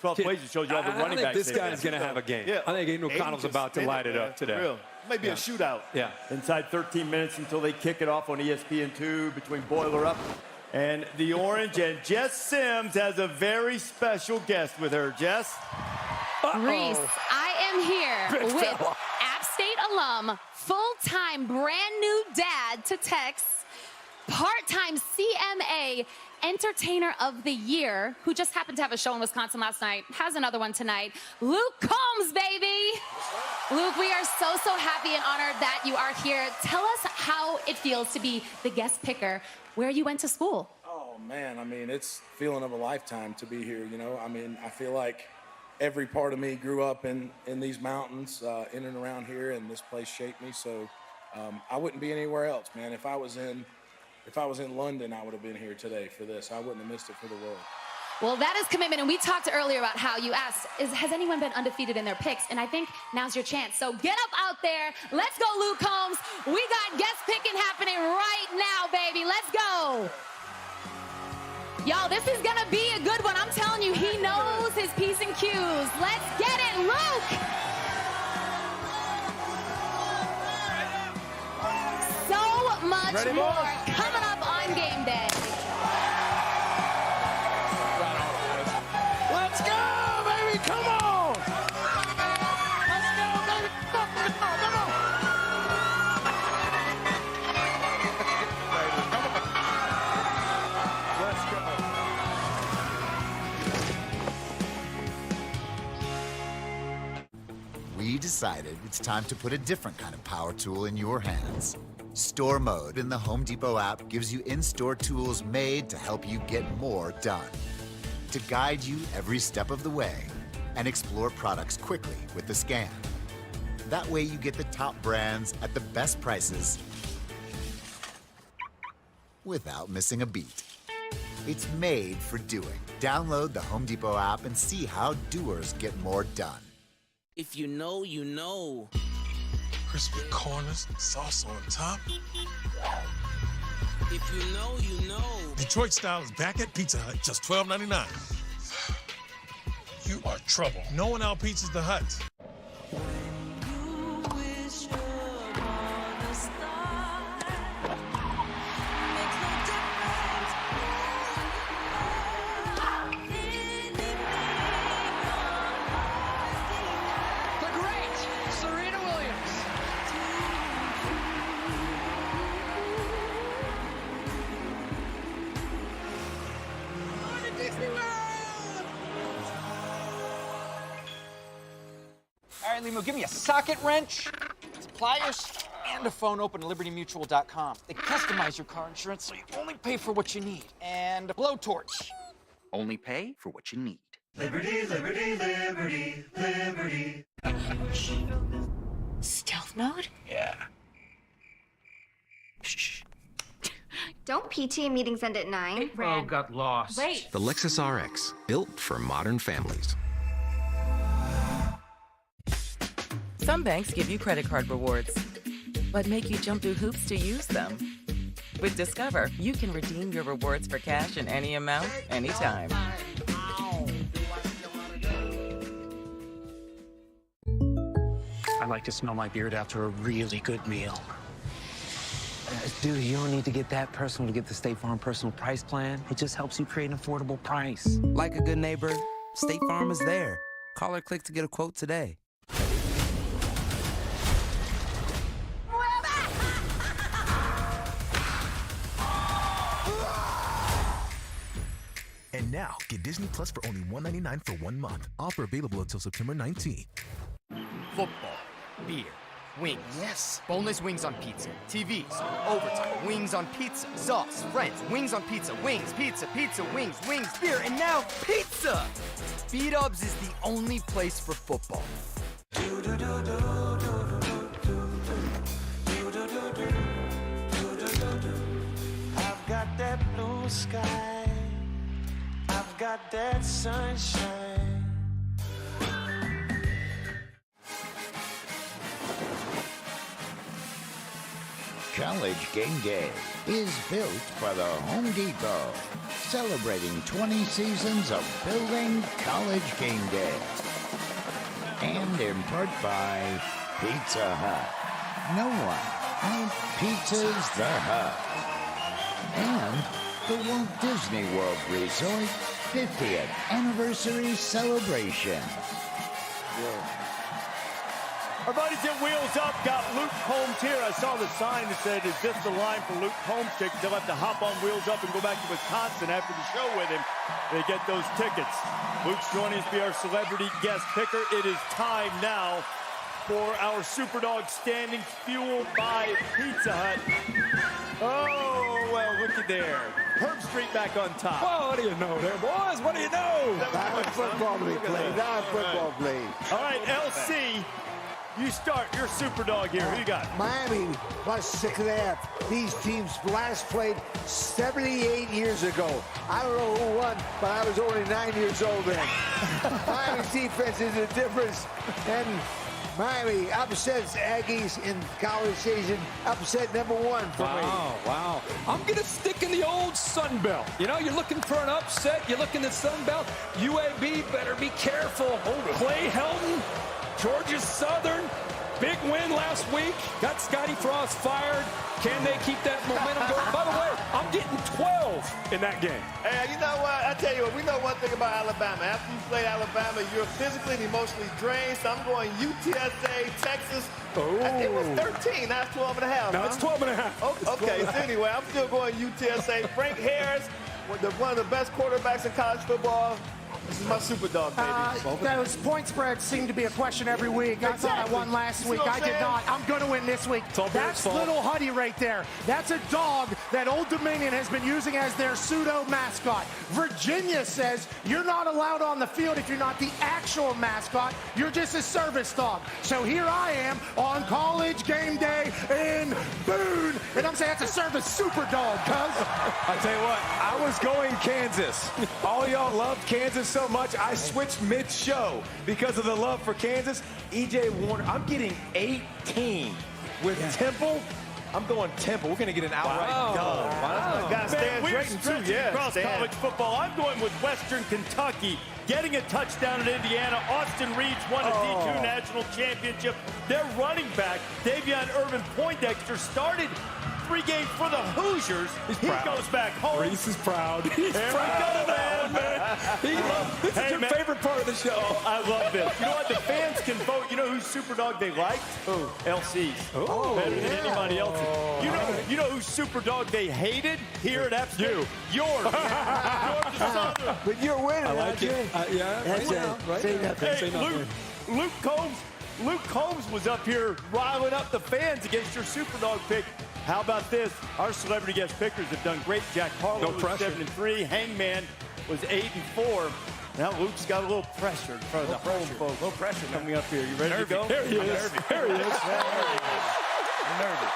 12 plays, it shows you all the running backs. I think this guy's going to have a game. Yeah. I think Aiden O'Connell's about to light it up today. Real. Maybe a shootout. Yeah. Inside 13 minutes until they kick it off on ESPN2 between Boiler Up and the Orange. And Jess Sims has a very special guest with her. Jess? Reese, I am here with App State alum, full-time brand new dad to Tex, part-time CMA Entertainer of the Year, who just happened to have a show in Wisconsin last night, has another one tonight, Luke Combs, baby! Luke, we are so happy and honored that you are here. Tell us how it feels to be the guest picker, where you went to school. Oh, man, I mean, it's a feeling of a lifetime to be here, you know? I mean, I feel like every part of me grew up in these mountains, in and around here, and this place shaped me, so I wouldn't be anywhere else, man. If I was in London, I would have been here today for this. I wouldn't have missed it for the world. Well, that is commitment, and we talked earlier about how you asked, has anyone been undefeated in their picks? And I think now's your chance. So get up out there. Let's go, Luke Combs. We got guest picking happening right now, baby. Let's go. Y'all, this is going to be a good one. I'm telling you, he knows his P's and Q's. Let's get it, Luke. So much more coming up on game day. Let's go, baby! Come on! Let's go, baby! Come on! Let's go. We decided it's time to put a different kind of power tool in your hands. Store Mode in the Home Depot app gives you in-store tools made to help you get more done. To guide you every step of the way and explore products quickly with the scan. That way you get the top brands at the best prices without missing a beat. It's made for doing. Download the Home Depot app and see how doers get more done. If you know, you know. Crispy corners, sauce on top. If you know, you know. Detroit style is back at Pizza Hut, just $12.99. You are trouble. No one out-pizzas the Hut. All right, Limo, give me a socket wrench, some pliers, and a phone open at libertymutual.com. They customize your car insurance so you only pay for what you need. And a blowtorch. Only pay for what you need. Liberty, liberty, liberty, liberty. Stealth mode? Yeah. Shh. Don't PTA meetings end at 9? Oh, got lost. Wait. The Lexus RX, built for modern families. Some banks give you credit card rewards, but make you jump through hoops to use them. With Discover, you can redeem your rewards for cash in any amount, anytime. I like to smell my beard after a really good meal. Dude, you don't need to get that personal to get the State Farm Personal Price Plan. It just helps you create an affordable price. Like a good neighbor, State Farm is there. Call or click to get a quote today. And now, get Disney Plus for only $1.99 for 1 month. Offer available until September 19th. Football, beer, wings. Yes. Boneless wings on pizza. TVs, overtime, wings on pizza. Sauce, friends, wings on pizza. Wings, pizza, pizza, wings, wings, beer, and now pizza! B-Dubs is the only place for football. I've got that blue sky. I've got that sunshine. College Game Day is built by the Home Depot, celebrating 20 seasons of building College Game Day. And in part by Pizza Hut. No one out-pizzas the Hut. And the Walt Disney World Resort 50th Anniversary Celebration. Our buddies at Wheels Up got Luke Combs here. I saw the sign that said, is this the line for Luke Combs tickets? They'll have to hop on Wheels Up and go back to Wisconsin after the show with him. They get those tickets. Luke's joining us to be our celebrity guest picker. It is time now for our Superdog standings fueled by Pizza Hut. Oh, well, looky there. Herb Street back on top. Well, what do you know there, boys? What do you know? Not football league, please. Not football league. All right, LC. You start your Superdog here. Who you got? Miami plus 6.5. These teams last played 78 years ago. I don't know who won, but I was only 9 years old then. Miami's defense is the difference. And Miami upsets Aggies in college season. Upset number 1 for me. Wow. I'm going to stick in the old Sun Belt. You know, you're looking for an upset. You're looking at Sun Belt. UAB better be careful. Clay Helton. Georgia Southern, big win last week. Got Scotty Frost fired. Can they keep that momentum going? By the way, I'm getting 12 in that game. Hey, you know what? I tell you what, we know one thing about Alabama. After you played Alabama, you're physically and emotionally drained. So I'm going UTSA, Texas. Oh. It was 13. Now it's 12 and a half. No, it's 12 and a half. Okay, so anyway, I'm still going UTSA. Frank Harris, one of the best quarterbacks in college football. This is my Superdog, baby. Those point spreads seem to be a question every week. I thought I won last week. I did not. I'm going to win this week. That's little Huddy right there. That's a dog that Old Dominion has been using as their pseudo mascot. Virginia says you're not allowed on the field if you're not the actual mascot. You're just a service dog. So here I am on College Game Day in Boone, and I'm saying that's a service Superdog, cuz. I tell you what, I was going Kansas. All y'all loved Kansas so much, I switched mid-show because of the love for Kansas. E.J. Warner, I'm getting 18 with Temple. I'm going Temple. We're going to get an outright dub. Wow. Got Stan Drayton, too. Yeah, across college football. I'm going with Western Kentucky, getting a touchdown at Indiana. Austin Reed's won a D2 national championship. Their running back, Davion Irvin Poindexter, started 3 games for the Hoosiers. He goes back home. Reese is proud. He's proud of man. This is your favorite part of the show. I love this. You know what? The fans can vote. You know whose Superdog they liked? Who? LC's. Better than anybody else's. You know whose Superdog they hated here at App State? Yours. Georgia Southern. But you're winning, I like it. That's right. Say nothing. Hey, Luke Combs was up here riling up the fans against your Superdog pick. How about this? Our celebrity guest pickers have done great. Jack Harlow was 7-3. Hangman was 8-4. Now Luke's got a little pressure in front of the home folks. Low pressure coming up here. You ready to go? There he is. There he is. I'm nervous.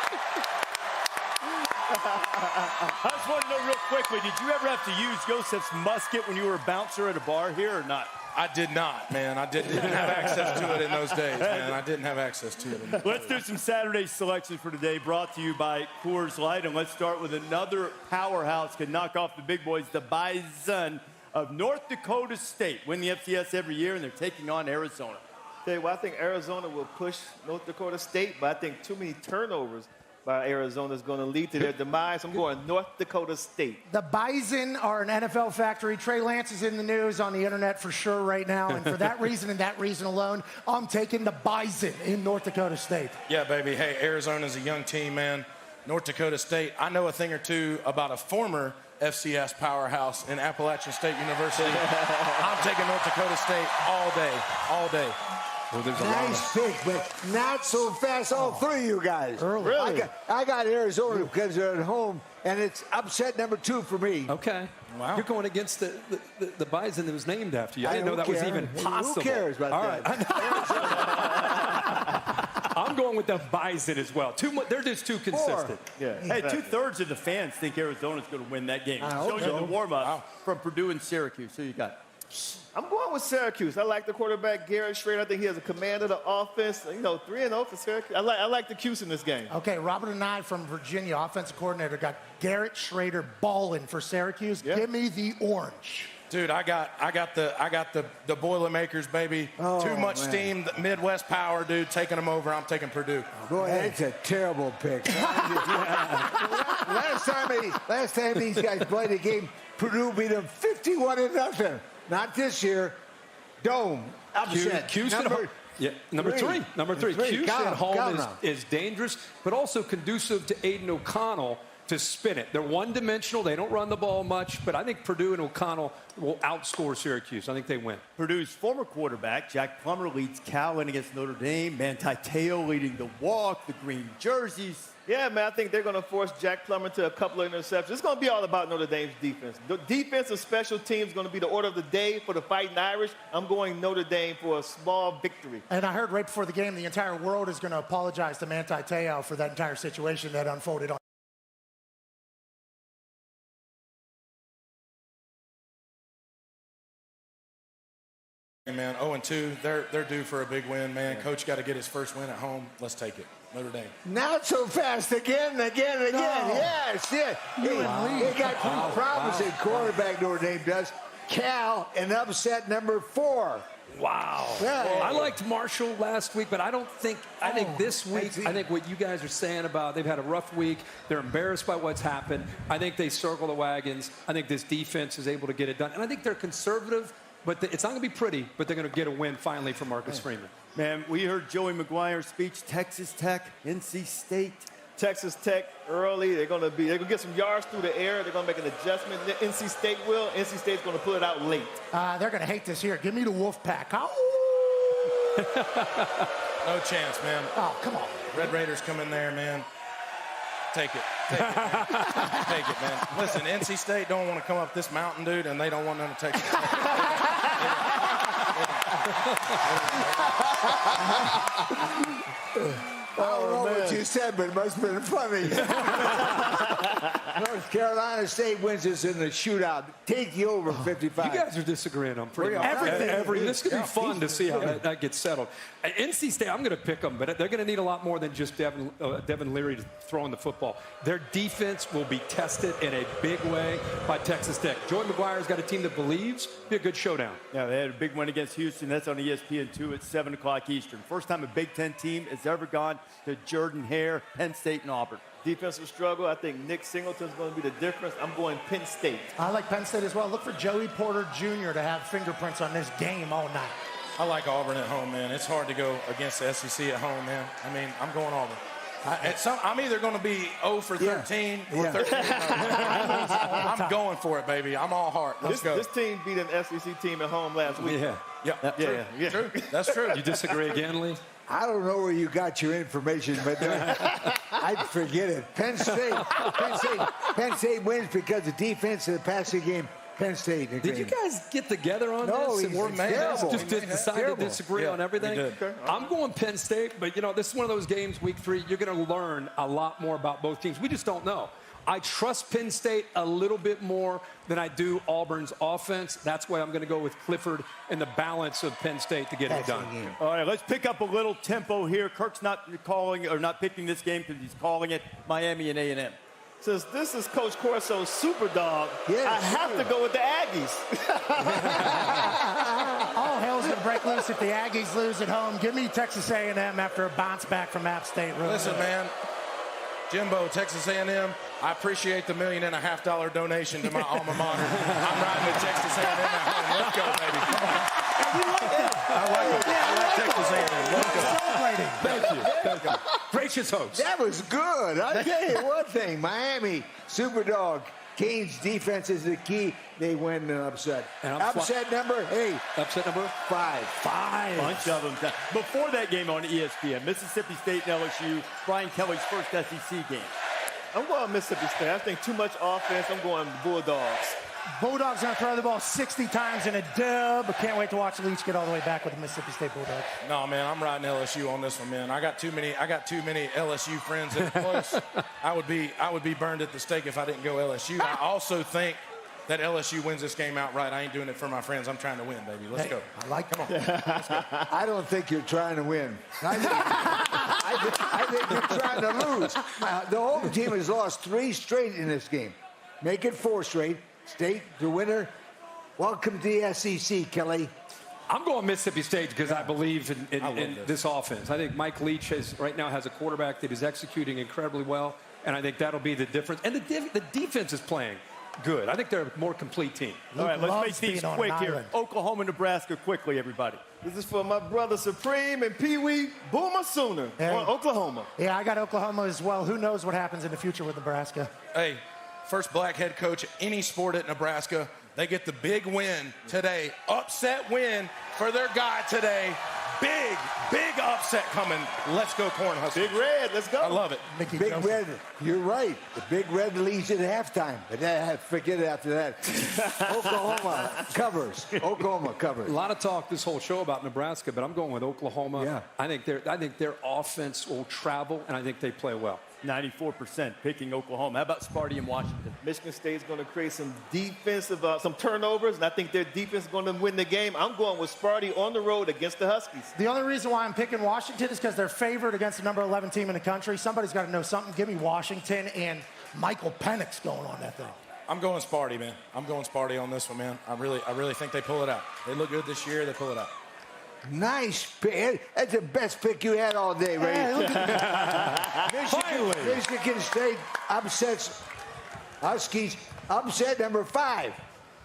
I just want to know real quickly, did you ever have to use Joseph's musket when you were a bouncer at a bar here or not? I did not, man. I didn't have access to it in those days, man. I didn't have access to it. Let's do some Saturday selections for today, brought to you by Coors Light. And let's start with another powerhouse can knock off the big boys, the Bison of North Dakota State. Win the FCS every year, and they're taking on Arizona. Tell you what, I think Arizona will push North Dakota State, but I think too many turnovers by Arizona is going to lead to their demise. I'm going North Dakota State. The Bison are an NFL factory. Trey Lance is in the news on the internet for sure right now. And for that reason and that reason alone, I'm taking the Bison in North Dakota State. Yeah, baby. Hey, Arizona's a young team, man. North Dakota State, I know a thing or two about a former FCS powerhouse in Appalachian State University. I'm taking North Dakota State all day, all day. Well, there's a nice pick, but not so fast. All three of you guys. Really? I got Arizona because they're at home, and it's upset number 2 for me. Okay. Wow. You're going against the Bison that was named after you. I didn't know that was even possible. Who cares about that? I'm going with the Bison as well. They're just too consistent. Yeah. Hey, 2/3 of the fans think Arizona's going to win that game. Shows you the warm-up from Purdue and Syracuse. Who you got? I'm going with Syracuse. I like the quarterback, Garrett Schrader. I think he has a command of the offense. 3-0 for Syracuse. I like the Cuse in this game. Okay, Robert and I from Virginia, offensive coordinator, got Garrett Schrader balling for Syracuse. Give me the orange. Dude, I got the Boilermakers, baby. Too much steam, Midwest power, dude. Taking them over. I'm taking Purdue. Go ahead. It's a terrible pick. Last time these guys played a game, Purdue beat them 51-0. Not this year. Dome. Upset. Cuse number three. Number three. Cuse at home is dangerous, but also conducive to Aiden O'Connell to spin it. They're one-dimensional. They don't run the ball much, but I think Purdue and O'Connell will outscore Syracuse. I think they win. Purdue's former quarterback, Jack Plummer, leads Cal in against Notre Dame. Manti Te'o leading the walk, the green jerseys. Yeah, man, I think they're going to force Jack Plummer to a couple of interceptions. It's going to be all about Notre Dame's defense. The defense and special teams is going to be the order of the day for the Fighting Irish. I'm going Notre Dame for a small victory. And I heard right before the game, the entire world is going to apologize to Manti Te'o for that entire situation that unfolded on. Man, 0-2, they're due for a big win, man. Coach got to get his first win at home. Let's take it. Notre Dame. Not so fast. Again. No. Yes. He got two promising quarterback, Notre Dame does. Cal, an upset number 4. Wow. Yeah. I liked Marshall last week, but I think this week, I think what you guys are saying about they've had a rough week. They're embarrassed by what's happened. I think they circle the wagons. I think this defense is able to get it done. And I think they're conservative, but it's not going to be pretty, but they're going to get a win finally from Marcus Freeman. Man, we heard Joey McGuire's speech. Texas Tech, NC State. Texas Tech early. They're going to get some yards through the air. They're going to make an adjustment. NC State will. NC State's going to pull it out late. They're going to hate this here. Give me the Wolfpack. No chance, man. Oh, come on. Red Raiders come in there, man. Take it. Take it, man. Listen, NC State don't want to come up this mountain, dude, and they don't want them to take it. I don't know what you said, but it must have been funny. North Carolina State wins this in the shootout. Take you over 55. You guys are disagreeing on pretty much everything. This could be fun to see how that gets settled. NC State, I'm going to pick them, but they're going to need a lot more than just Devin Leary throwing the football. Their defense will be tested in a big way by Texas Tech. Joey McGuire's got a team that believes. Be a good showdown. Yeah, they had a big win against Houston. That's on ESPN2 at 7 o'clock Eastern. First time a Big Ten team has ever gone to Jordan-Hare, Penn State, and Auburn. Defensive struggle. I think Nick Singleton's going to be the difference. I'm going Penn State. I like Penn State as well. Look for Joey Porter Jr. to have fingerprints on this game all night. I like Auburn at home, man. It's hard to go against the SEC at home, man. I mean, I'm going Auburn. I'm either going to be 0 for 13 or 13. I'm going for it, baby. I'm all heart. Let's go. This team beat an SEC team at home last week. Yeah. True. That's true. You disagree again, Lee? I don't know where you got your information, but I'd forget it. Penn State wins because of defense in the passing game. Penn State. Did you guys get together on this? No, we're terrible. Just decide to disagree on everything? We did. I'm going Penn State, but, this is one of those games, week 3, you're going to learn a lot more about both teams. We just don't know. I trust Penn State a little bit more than I do Auburn's offense. That's why I'm going to go with Clifford and the balance of Penn State to get it done. All right, let's pick up a little tempo here. Kirk's not picking this game because he's calling it Miami and A&M. Since this is Coach Corso's super dog, I have to go with the Aggies. All hell's going to break loose if the Aggies lose at home. Give me Texas A&M after a bounce back from App State. Listen, man. Jimbo, Texas A&M, I appreciate the $1.5 million donation to my alma mater. I'm riding with Texas A&M at home. Let's go, baby. I like Texas A&M. Let's go. Thank you. Gracious host. That was good. I'll tell you one thing. Miami, Superdog. Kane's defense is the key. They win an upset. Upset number 8. Upset number 5. 5. Bunch of them. Before that game on ESPN, Mississippi State and LSU, Brian Kelly's first SEC game. I'm going Mississippi State. I think too much offense. I'm going Bulldogs. Bulldogs going to throw the ball 60 times in a dub. I can't wait to watch Leach get all the way back with the Mississippi State Bulldogs. No, man, I'm riding LSU on this one, man. I got too many LSU friends that close. I would be burned at the stake if I didn't go LSU. I also think that LSU wins this game outright. I ain't doing it for my friends. I'm trying to win, baby. Let's go. I like Come on. Let's go. I don't think you're trying to win. I think you're trying to lose. The home team has lost 3 straight in this game. Make it 4 straight. State, the winner. Welcome to the SEC, Kelly. I'm going Mississippi State because I believe in this offense. I think Mike Leach right now has a quarterback that is executing incredibly well, and I think that'll be the difference. And the defense is playing good. I think they're a more complete team. All right, let's make these quick here. Oklahoma, Nebraska, quickly, everybody. This is for my brother Supreme and Pee Wee Boomer Sooner on Oklahoma. Yeah, I got Oklahoma as well. Who knows what happens in the future with Nebraska? Hey, first black head coach of any sport at Nebraska. They get the big win today. Upset win for their guy today. Big upset coming. Let's go, Cornhuskers. Big Red, let's go. I love it. Big Red, you're right. The Big Red leads at halftime. But forget it after that. Oklahoma covers. Oklahoma covers. A lot of talk this whole show about Nebraska, but I'm going with Oklahoma. Yeah. I think their offense will travel, and I think they play well. 94% picking Oklahoma. How about Sparty and Washington? Michigan State's going to create some defensive, some turnovers, and I think their defense is going to win the game. I'm going with Sparty on the road against the Huskies. The only reason why I'm picking Washington is because they're favored against the number 11 team in the country. Somebody's got to know something. Give me Washington and Michael Penix going on that thing. I'm going Sparty, man. I'm going Sparty on this one, man. I really think they pull it out. They look good this year. They pull it out. Nice pick. That's the best pick you had all day, right? Hey, look at Michigan State upsets Huskies. Upset number 5.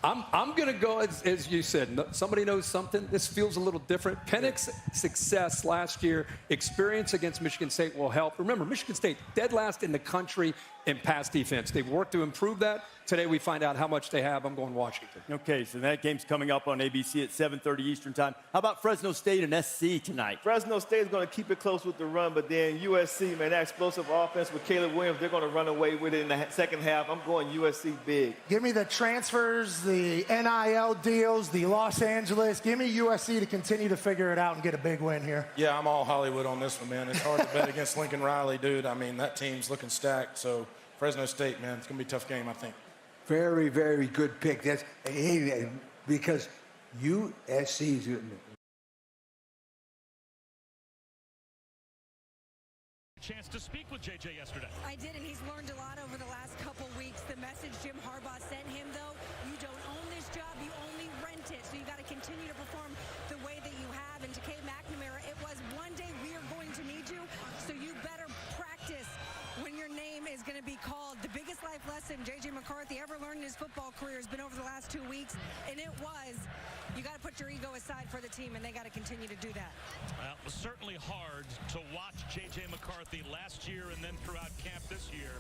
I'm going to go, as you said, somebody knows something. This feels a little different. Penix's success last year, experience against Michigan State will help. Remember, Michigan State, dead last in the country in pass defense. They've worked to improve that. Today we find out how much they have. I'm going Washington. Okay, so that game's coming up on ABC at 7:30 Eastern Time. How about Fresno State and SC tonight? Fresno State is going to keep it close with the run, but then USC, man, that explosive offense with Caleb Williams, they're going to run away with it in the second half. I'm going USC big. Give me the transfers, the NIL deals, the Los Angeles. Give me USC to continue to figure it out and get a big win here. Yeah, I'm all Hollywood on this one, man. It's hard to bet against Lincoln Riley, dude. I mean, that team's looking stacked. So Fresno State, man, it's going to be a tough game, I think. Very, very good pick. That's because USC's chance to speak with JJ yesterday. I did, and he's learned a lot over the last couple weeks. The message Jim Harbaugh sent him, though, you don't own this job, you only rent it. So you got to continue to perform the way that you have. And to Kate McNamara, it was one day we are going to need you, so you better practice when your name is going to be called. The biggest life lesson J.J. McCarthy ever learned in his football career has been over the last 2 weeks, and it was, you got to put your ego aside for the team, and they got to continue to do that. Well, it was certainly hard to watch J.J. McCarthy last year and then throughout camp this year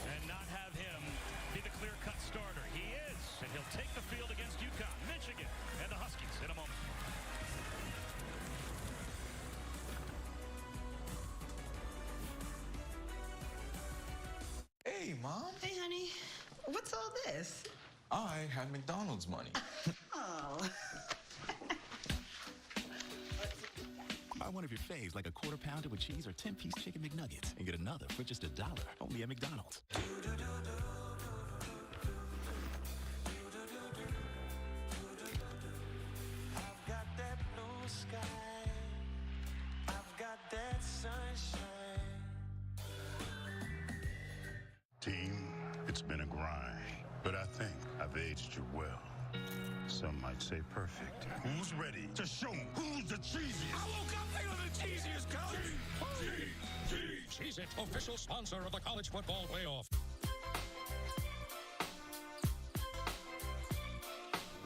and not have him be the clear-cut starter. He is, and he'll take the field against UConn, Michigan, and the Huskies in a moment. Hey, Mom. Hey, honey. What's all this? I had McDonald's money. Oh. Buy one of your faves like a quarter pounder with cheese or 10-piece chicken McNuggets and get another for just $1 only at McDonald's. I've got that blue sky. I've got that sunshine. Team, it's been a grind, but I think I've aged you well. Some might say perfect. Who's ready to show who's the cheesiest? I woke up thinking of the cheesiest, coach. Cheez-It, official sponsor of the college football playoff.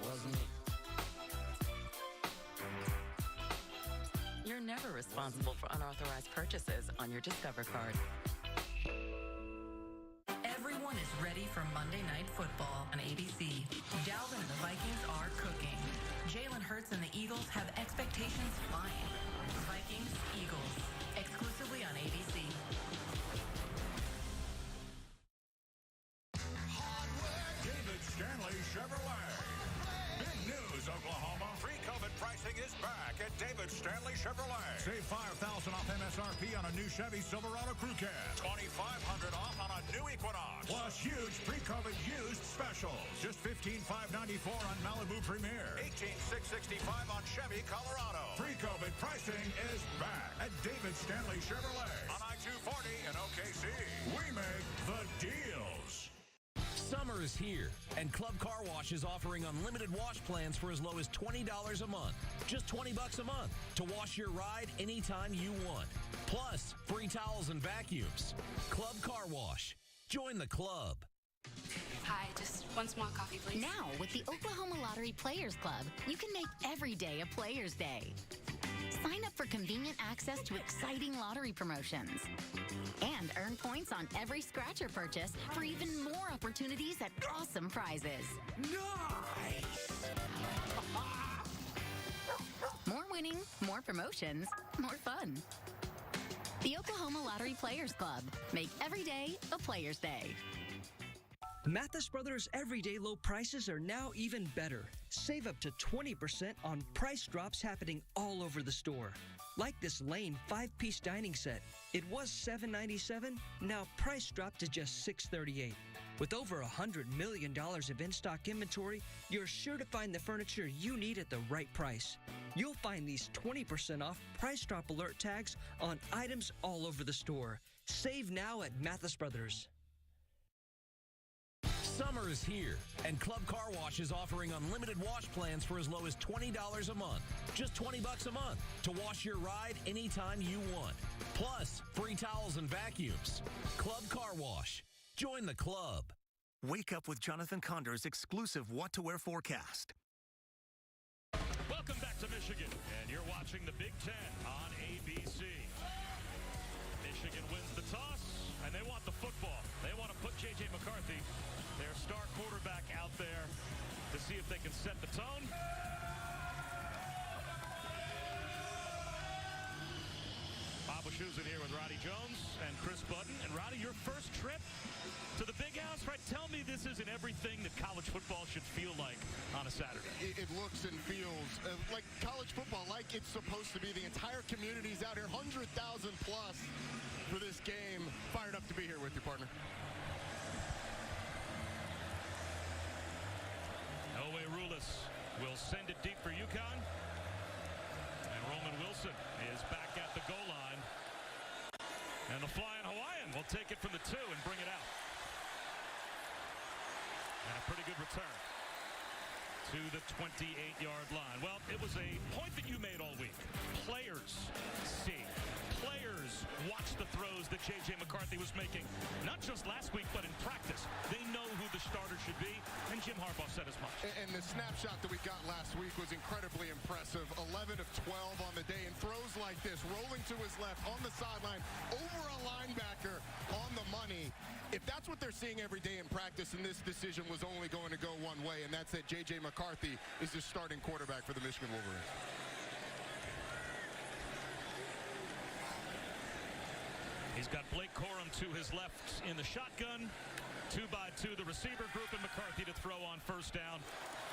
Wasn't it? You're never responsible for unauthorized purchases on your Discover card. Everyone is ready for Monday Night Football on ABC. Dalvin and the Vikings are cooking. Jalen Hurts and the Eagles have expectations flying. Vikings, Eagles, exclusively on ABC. David Stanley Chevrolet. Big news, Oklahoma. Pre-COVID pricing is back at David Stanley Chevrolet. Save $5,000 off MSRP on a new Chevy Silverado Crew Cab. $2,500 off on a new Equinox. Plus huge pre-COVID used specials. Just $15,594 on Malibu Premier. $18,665 on Chevy Colorado. Pre-COVID pricing is back at David Stanley Chevrolet on I-240 in OKC. We make the deals. Summer is here, and Club Car Wash is offering unlimited wash plans for as low as $20 a month. Just $20 a month to wash your ride anytime you want. Plus, free towels and vacuums. Club Car Wash. Join the club. Hi, just one small coffee, please. Now, with the Oklahoma Lottery Players Club, you can make every day a Players Day. Sign up for convenient access to exciting lottery promotions. And earn points on every scratcher purchase for even more opportunities at awesome prizes. Nice! More winning, more promotions, more fun. The Oklahoma Lottery Players Club. Make every day a Players Day. Mathis Brothers' everyday low prices are now even better. Save up to 20% on price drops happening all over the store. Like this Lane 5-piece dining set. It was $797, now price dropped to just $638. With over $100 million of in-stock inventory, you're sure to find the furniture you need at the right price. You'll find these 20% off price drop alert tags on items all over the store. Save now at Mathis Brothers. Summer is here, and Club Car Wash is offering unlimited wash plans for as low as $20 a month. Just $20 a month to wash your ride anytime you want. Plus, free towels and vacuums. Club Car Wash. Join the club. Wake up with Jonathan Condor's exclusive What to Wear forecast. Welcome back to Michigan, and you're watching the Big Ten on ABC. Michigan wins the toss, and they want the football. They want to put J.J. McCarthy, their star quarterback, out there to see if they can set the tone. Bob Wischusen here with Roddy Jones and Chris Budden. And Roddy, your first trip to the Big House, right? Tell me this isn't everything that college football should feel like on a Saturday. It looks and feels like college football, like it's supposed to be. The entire community's out here, 100,000 plus for this game. Fired up to be here with you, partner. Elway Rulis will send it deep for UConn. And Roman Wilson is back at the goal line. And the Flying Hawaiian will take it from the 2 and bring it out. And a pretty good return to the 28-yard line. Well, it was a point that you made all week. Players see. Players watch the throws that J.J. McCarthy was making, not just last week, but in practice. They know who the starter should be, and Jim Harbaugh said as much. And the snapshot that we got last week was incredibly impressive. 11 of 12 on the day, and throws like this, rolling to his left on the sideline, over a linebacker on the money. If that's what they're seeing every day in practice, and this decision was only going to go one way, and that's that J.J. McCarthy is the starting quarterback for the Michigan Wolverines. He's got Blake Corum to his left in the shotgun. 2-by-2, the receiver group, and McCarthy to throw on first down.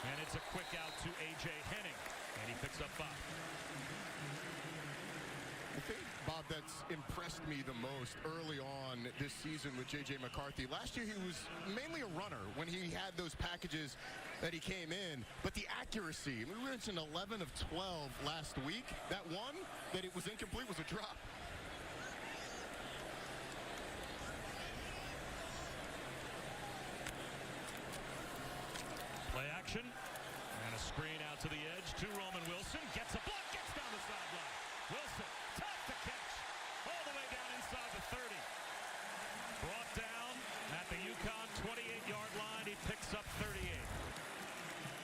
And it's a quick out to A.J. Henning. And he picks up 5. I think, Bob, that's impressed me the most early on this season with J.J. McCarthy. Last year, he was mainly a runner when he had those packages that he came in. But the accuracy, we mentioned 11 of 12 last week. That one, that it was incomplete, was a drop. Play action. to Roman Wilson. Gets a block. Gets down the sideline. Wilson, tough to catch. All the way down inside the 30. Brought down at the UConn 28-yard line. He picks up 38.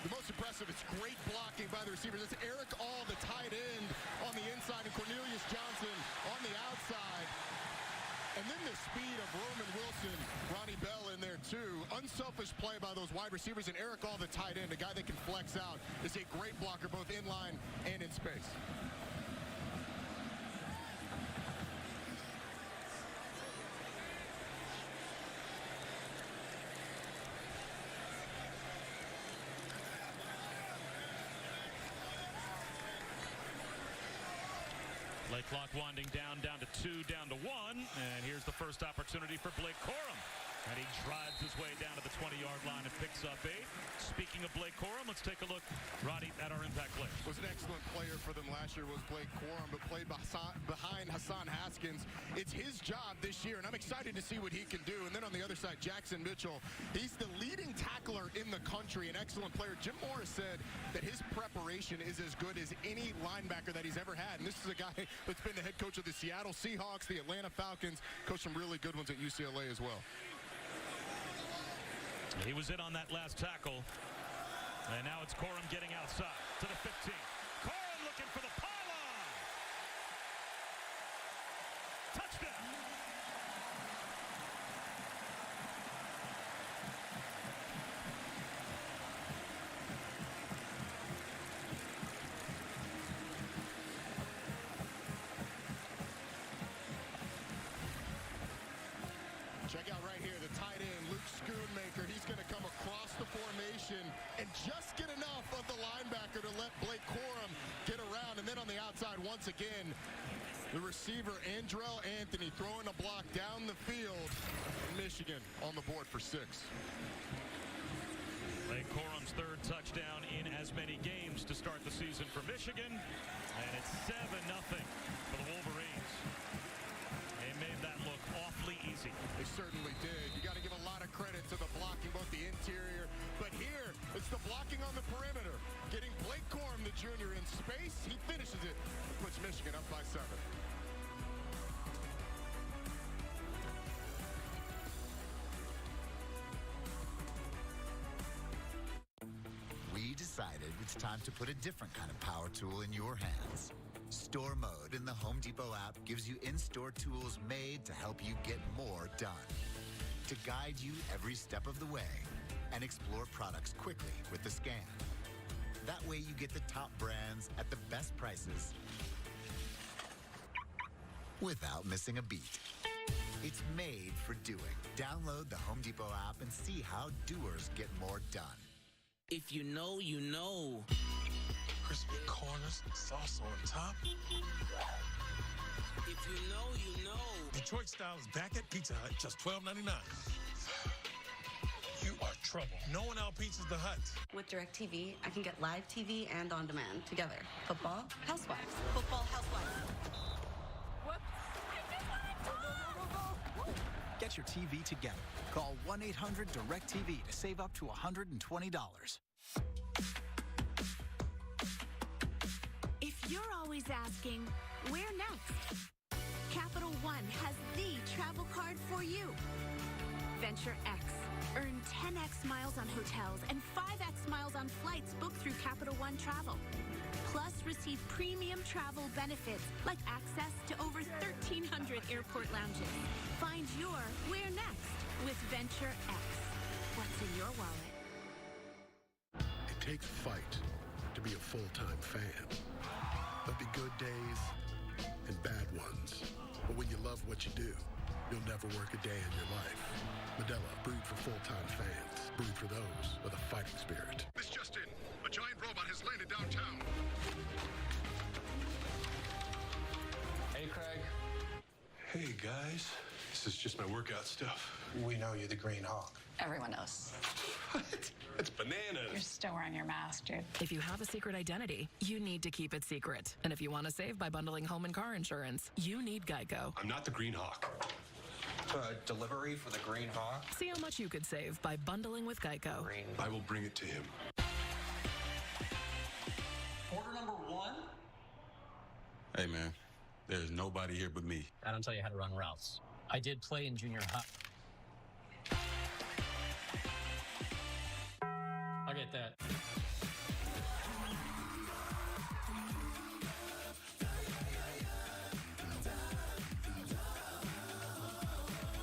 The most impressive, it's great blocking by the receivers. It's Eric All, the tight end, on the inside, and Cornelius Johnson on the outside. And then the speed of Roman Wilson, Ronnie Bell in there too. Unselfish play by those wide receivers, and Eric All, the tight end, a guy that can flex out, is a great blocker both in line and in space. Play clock winding down to 2, down to 1. And here's the first opportunity for Blake Corum. And he drives his way down to the 20-yard line and picks up 8. Speaking of Blake Corum, let's take a look, Roddy, at our impact players. Was an excellent player for them last year was Blake Corum, but played behind Hassan Haskins. It's his job this year, and I'm excited to see what he can do. And then on the other side, Jackson Mitchell. He's the leading tackler in the country, an excellent player. Jim Morris said that his preparation is as good as any linebacker that he's ever had. And this is a guy that's been the head coach of the Seattle Seahawks, the Atlanta Falcons, coached some really good ones at UCLA as well. He was in on that last tackle. And now it's Corum getting outside to the 15. Corum looking for the pylon. Touchdown. Check out right here, the tight end, Luke Schoonmaker. He's going to come across the formation and just get enough of the linebacker to let Blake Corum get around. And then on the outside, once again, the receiver, Andrell Anthony, throwing a block down the field. Michigan on the board for 6. Blake Corum's third touchdown in as many games to start the season for Michigan. And it's 7-0 for the Wolverines. They made that look awfully easy. They certainly did. You got to give a lot of credit to the blocking, both the interior, but here it's the blocking on the perimeter. Getting Blake Corum, the junior, in space. He finishes it. Puts Michigan up by 7. We decided it's time to put a different kind of power tool in your hands. Store Mode in the Home Depot app gives you in-store tools made to help you get more done. To guide you every step of the way and explore products quickly with the scan. That way you get the top brands at the best prices without missing a beat. It's made for doing. Download the Home Depot app and see how doers get more done. If you know, you know. Crispy corners, sauce on top. If you know, you know. Detroit style is back at Pizza Hut, just $12.99. You are trouble. No one out-pizzas the Hut. With DirecTV, I can get live TV and on demand together. Football, Housewives. Football, Housewives. Whoops. I just want to talk. Get your TV together. Call 1-800-DIRECTV to save up to $120. If you're always asking, where next? Capital One has the travel card for you. Venture X. Earn 10x miles on hotels and 5x miles on flights booked through Capital One Travel. Plus, receive premium travel benefits like access to over 1,300 airport lounges. Find your where next with Venture X. What's in your wallet? It takes fight to be a full-time fan. There'll be good days and bad ones. But when you love what you do, you'll never work a day in your life. Modelo, brewed for full-time fans. Brewed for those with a fighting spirit. This just in. A giant robot has landed downtown. Hey, Craig. Hey, guys. This is just my workout stuff. We know you're the Green Hawk. Everyone knows. What? That's bananas. You're still wearing your mask, dude. If you have a secret identity, you need to keep it secret. And if you want to save by bundling home and car insurance, you need Geico. I'm not the Green Hawk. Delivery for the Green Hawk? See how much you could save by bundling with Geico. I will bring it to him. Hey, man, there's nobody here but me. I don't tell you how to run routes. I did play in junior high. I'll get that.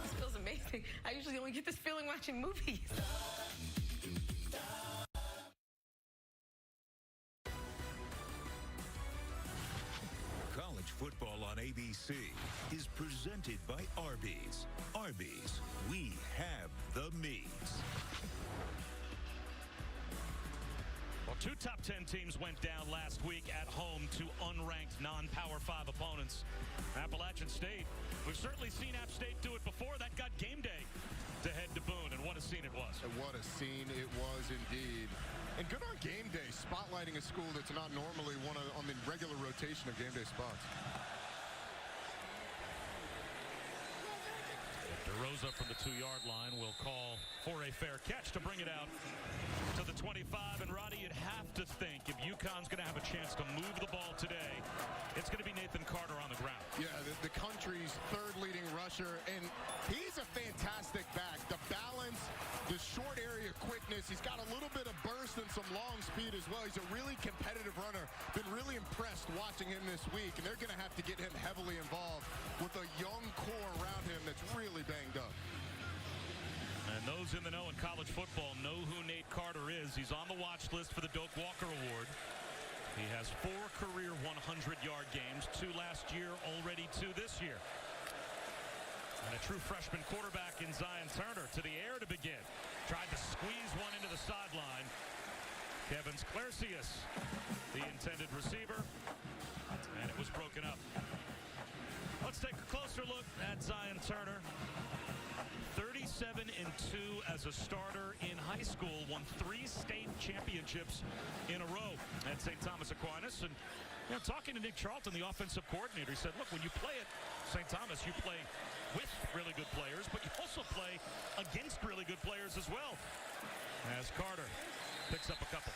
This feels amazing. I usually only get this feeling watching movies. College football on ABC is presented by Arby's. Arby's, we have the meats. Well, 2 top 10 teams went down last week at home to unranked non-Power 5 opponents. Appalachian State, we've certainly seen App State do it before. That got game day to head to Boone, and what a scene it was. And what a scene it was indeed. And good on game day, spotlighting a school that's not normally on the regular rotation of game day spots. DeRosa from the 2-yard line will call for a fair catch to bring it out to the 25. And Roddy, you'd have to think if UConn's going to have a chance to move the ball today, it's going to be Nathan Carter on the ground. Yeah, the country's third leading rusher, and he's a fantastic back. The balance, the short area quickness, he's got a little bit of burst and some long speed as well. He's a really competitive runner. Been really impressed watching him this week, and they're going to have to get him heavily involved with a young core around him that's really banged up. And those in the know in college football know who Nate Carter is. He's on the watch list for the Doak Walker Award. He has 4 career 100-yard games, 2 last year, already 2 this year. And a true freshman quarterback in Zion Turner to the air to begin. Tried to squeeze one into the sideline. Kevin Sklercius, the intended receiver, and it was broken up. Let's take a closer look at Zion Turner. 37-2 as a starter in high school, won 3 state championships in a row at St. Thomas Aquinas. And talking to Nick Charlton, the offensive coordinator, he said, look, when you play at St. Thomas, you play with really good players, but you also play against really good players as well. As Carter picks up a couple.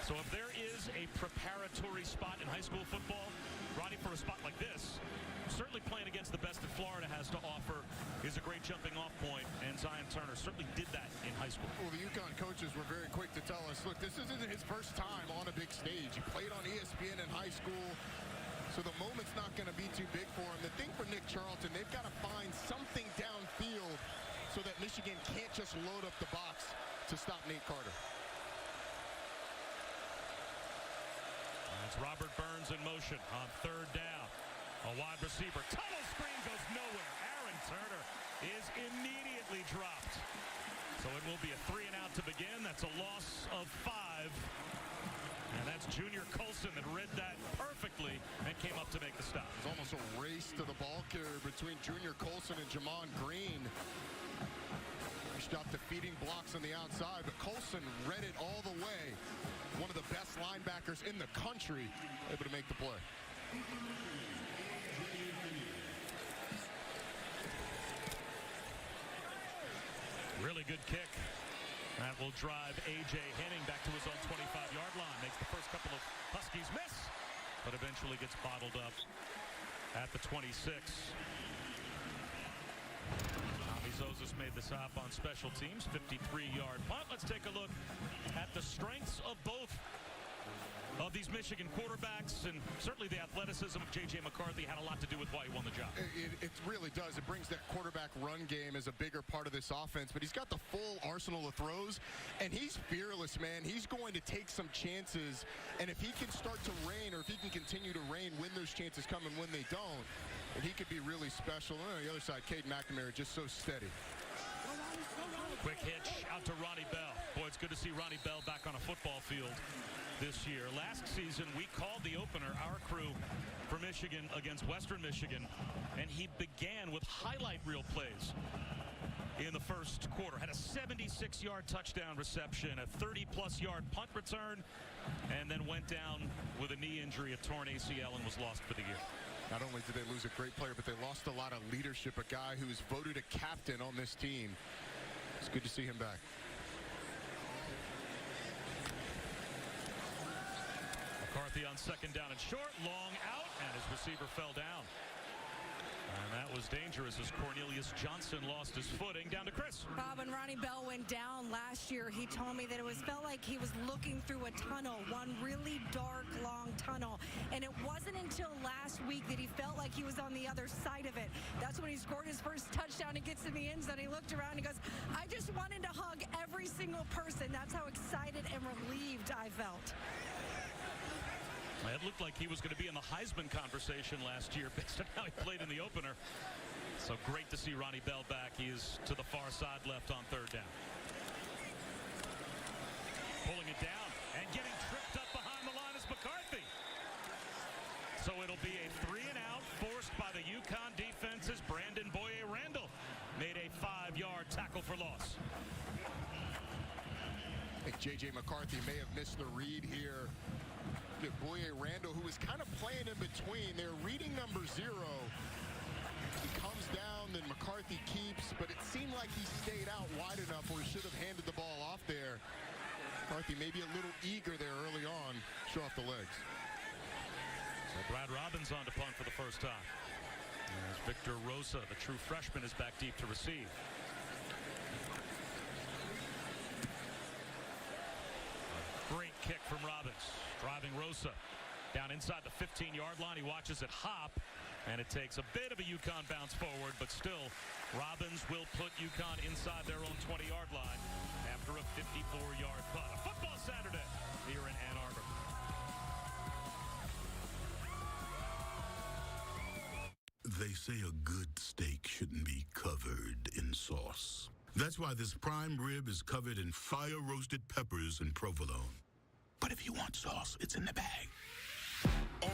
So if there is a preparatory spot in high school football, Ronnie, for a spot like this, certainly playing against the best that Florida has to offer is a great jumping off point, and Zion Turner certainly did that in high school. Well, the UConn coaches were very quick to tell us, look, this isn't his first time on a big stage. He played on ESPN in high school, so the moment's not going to be too big for him. The thing for Nick Charlton, they've got to find something downfield so that Michigan can't just load up the box to stop Nate Carter. That's Robert Burns in motion on 3rd down. A wide receiver. Tunnel screen goes nowhere. Aaron Turner is immediately dropped. So it will be a 3-and-out to begin. That's a loss of 5. And that's Junior Colson that read that perfectly and came up to make the stop. It's almost a race to the ball carrier between Junior Colson and Jamon Green. He stopped defeating blocks on the outside, but Colson read it all the way. One of the best linebackers in the country able to make the play. Really good kick. That will drive A.J. Henning back to his own 25-yard line. Makes the first couple of Huskies miss, but eventually gets bottled up at the 26. Zozas made the stop on special teams, 53-yard punt. Let's take a look at the strengths of both of these Michigan quarterbacks, and certainly the athleticism of J.J. McCarthy had a lot to do with why he won the job. It really does. It brings that quarterback run game as a bigger part of this offense, but he's got the full arsenal of throws, and he's fearless, man. He's going to take some chances, and if he can start to reign, or if he can continue to reign when those chances come and when they don't, and he could be really special. On the other side, Cade McNamara just so steady. Quick hitch out to Ronnie Bell. Boy, it's good to see Ronnie Bell back on a football field this year. Last season, we called the opener, our crew, for Michigan against Western Michigan, and he began with highlight reel plays in the first quarter. Had a 76-yard touchdown reception, a 30-plus yard punt return, and then went down with a knee injury, a torn ACL, and was lost for the year. Not only did they lose a great player, but they lost a lot of leadership, a guy who was voted a captain on this team. It's good to see him back. McCarthy on second down and short. Long out, and his receiver fell down. And that was dangerous as Cornelius Johnson lost his footing. Down to Chris. Bob, when Ronnie Bell went down last year, he told me that it felt like he was looking through a tunnel, one really dark, long tunnel. And it wasn't until last week that he felt like he was on the other side of it. That's when he scored his first touchdown and gets in the end zone. He looked around and he goes, I just wanted to hug every single person. That's how excited and relieved I felt. It looked like he was going to be in the Heisman conversation last year based on how he played in the opener. So great to see Ronnie Bell back. He is to the far side left on third down. Pulling it down and getting tripped up behind the line is McCarthy. So it'll be a 3-and-out forced by the UConn defense as Brandon Boye-Randall made a 5-yard tackle for loss. I think J.J. McCarthy may have missed the read here. Boye-Randall, who was kind of playing in between. They're reading number 0. He comes down, then McCarthy keeps, but it seemed like he stayed out wide enough where he should have handed the ball off there. McCarthy maybe a little eager there early on. Show off the legs. So Brad Robbins on to punt for the first time. As Victor Rosa, the true freshman, is back deep to receive. Great kick from Robbins. Driving Rosa down inside the 15-yard line. He watches it hop, and it takes a bit of a UConn bounce forward, but still, Robbins will put UConn inside their own 20-yard line after a 54-yard punt. A football Saturday here in Ann Arbor. They say a good steak shouldn't be covered in sauce. That's why this prime rib is covered in fire-roasted peppers and provolone. But if you want sauce, it's in the bag.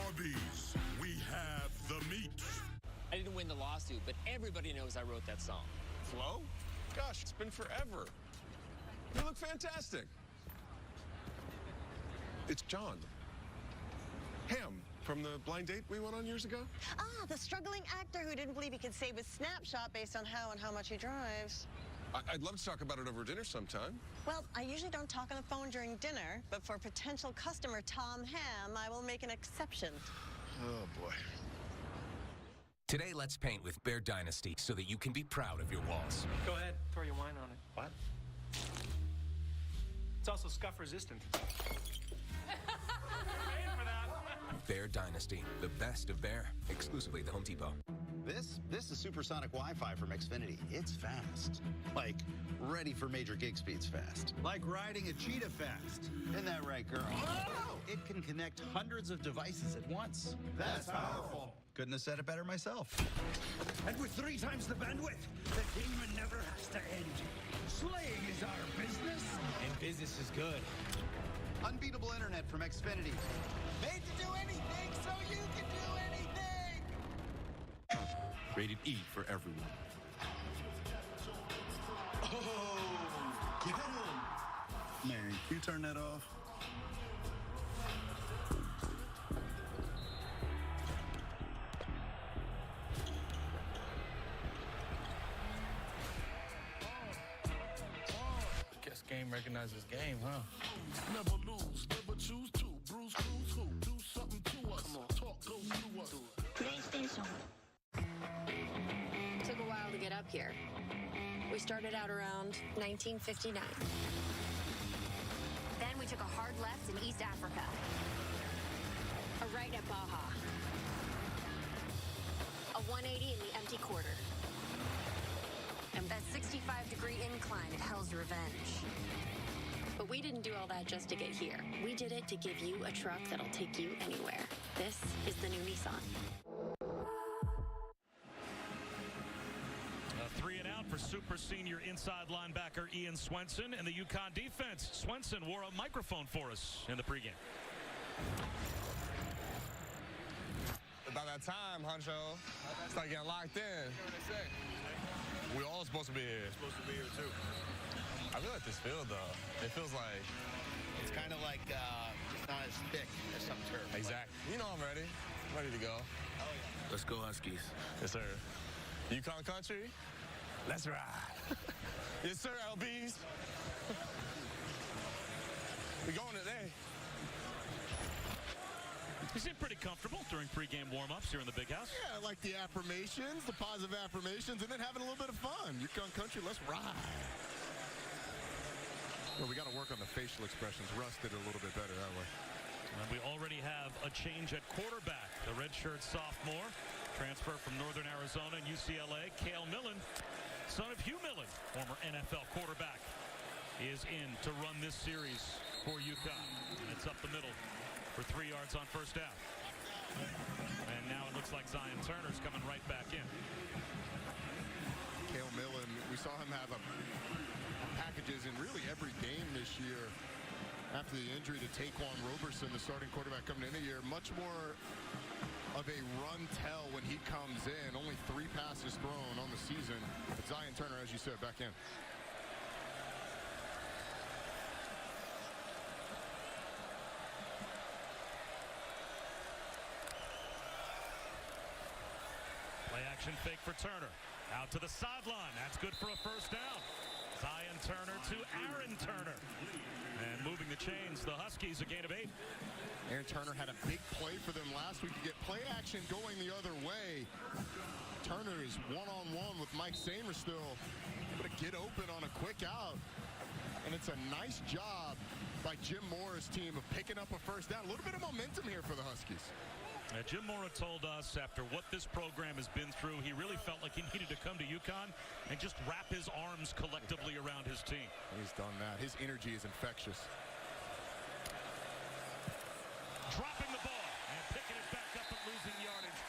Arby's, we have the meat. I didn't win the lawsuit, but everybody knows I wrote that song. Flo? Gosh, it's been forever. You look fantastic. It's John. Ham from the blind date we went on years ago. Ah, the struggling actor who didn't believe he could save his snapshot based on how and how much he drives. I'd love to talk about it over dinner sometime. Well, I usually don't talk on the phone during dinner, but for potential customer Tom Ham, I will make an exception. Oh, boy. Today, let's paint with Bear Dynasty so that you can be proud of your walls. Go ahead, throw your wine on it. What? It's also scuff resistant. Bear Dynasty, the best of Bear, exclusively at the Home Depot. This is supersonic Wi-Fi from Xfinity. It's fast. Like, ready for major gig speeds fast. Like riding a cheetah fast. Isn't that right, girl? Oh! It can connect hundreds of devices at once. That's powerful. Couldn't have said it better myself. And with 3 times the bandwidth, the demon never has to end. Slaying is our business. And business is good. Unbeatable internet from Xfinity. Made to do anything so you can do anything. Rated E for everyone. Oh, get him. Mary, can you turn that off? Guess game recognizes game, huh? Never lose, never choose to. Bruce, cruise, who? Do something to us. Talk, go through us. PlayStation. Took a while to get up here. We started out around 1959. Then we took a hard left in East Africa. A right at Baja. A 180 in the empty quarter. And that 65-degree incline at Hell's Revenge. But we didn't do all that just to get here. We did it to give you a truck that'll take you anywhere. This is the new Nissan. A 3-and-out for super senior inside linebacker Ian Swenson and the UConn defense. Swenson wore a microphone for us in the pregame. About that time, Huncho. Start getting locked in. We're all supposed to be here. Supposed to be here, too. I really like this field, though. It feels like... It's kind of like, it's not as thick as some turf. Exactly. You know I'm ready. I'm ready to go. Oh, yeah. Let's go, Huskies. Yes, sir. UConn country? Let's ride. Yes, sir, LBs. We going today. during pregame warm-ups here in the Big House. Yeah, like the affirmations, the positive affirmations, and then having a little bit of fun. UConn country, let's ride. Well, we got to work on the facial expressions. Russ did it a little bit better that way. And we already have a change at quarterback. The redshirt sophomore, transfer from Northern Arizona and UCLA, Cale Millen, son of Hugh Millen, former NFL quarterback, is in to run this series for UConn. And it's up the middle for 3 yards on first down. And now it looks like Zion Turner's coming right back in. Cale Millen, we saw him have packages in really every game this year. After the injury to Taquan Roberson, the starting quarterback coming in the year, much more of a run tell when he comes in. Only 3 passes thrown on the season. But Zion Turner, as you said, back in. Play action fake for Turner. Out to the sideline. That's good for a first down. Zion Turner to Aaron Turner. And moving the chains, the Huskies a gain of 8. Aaron Turner had a big play for them last week to get play action going the other way. Turner is one-on-one with Mike Samer still, able to get open on a quick out. And it's a nice job by Jim Mora's team of picking up a first down. A little bit of momentum here for the Huskies. Jim Mora told us after what this program has been through, he really felt like he needed to come to UConn and just wrap his arms collectively around his team. He's done that. His energy is infectious. Dropping the ball and picking it back up and losing yardage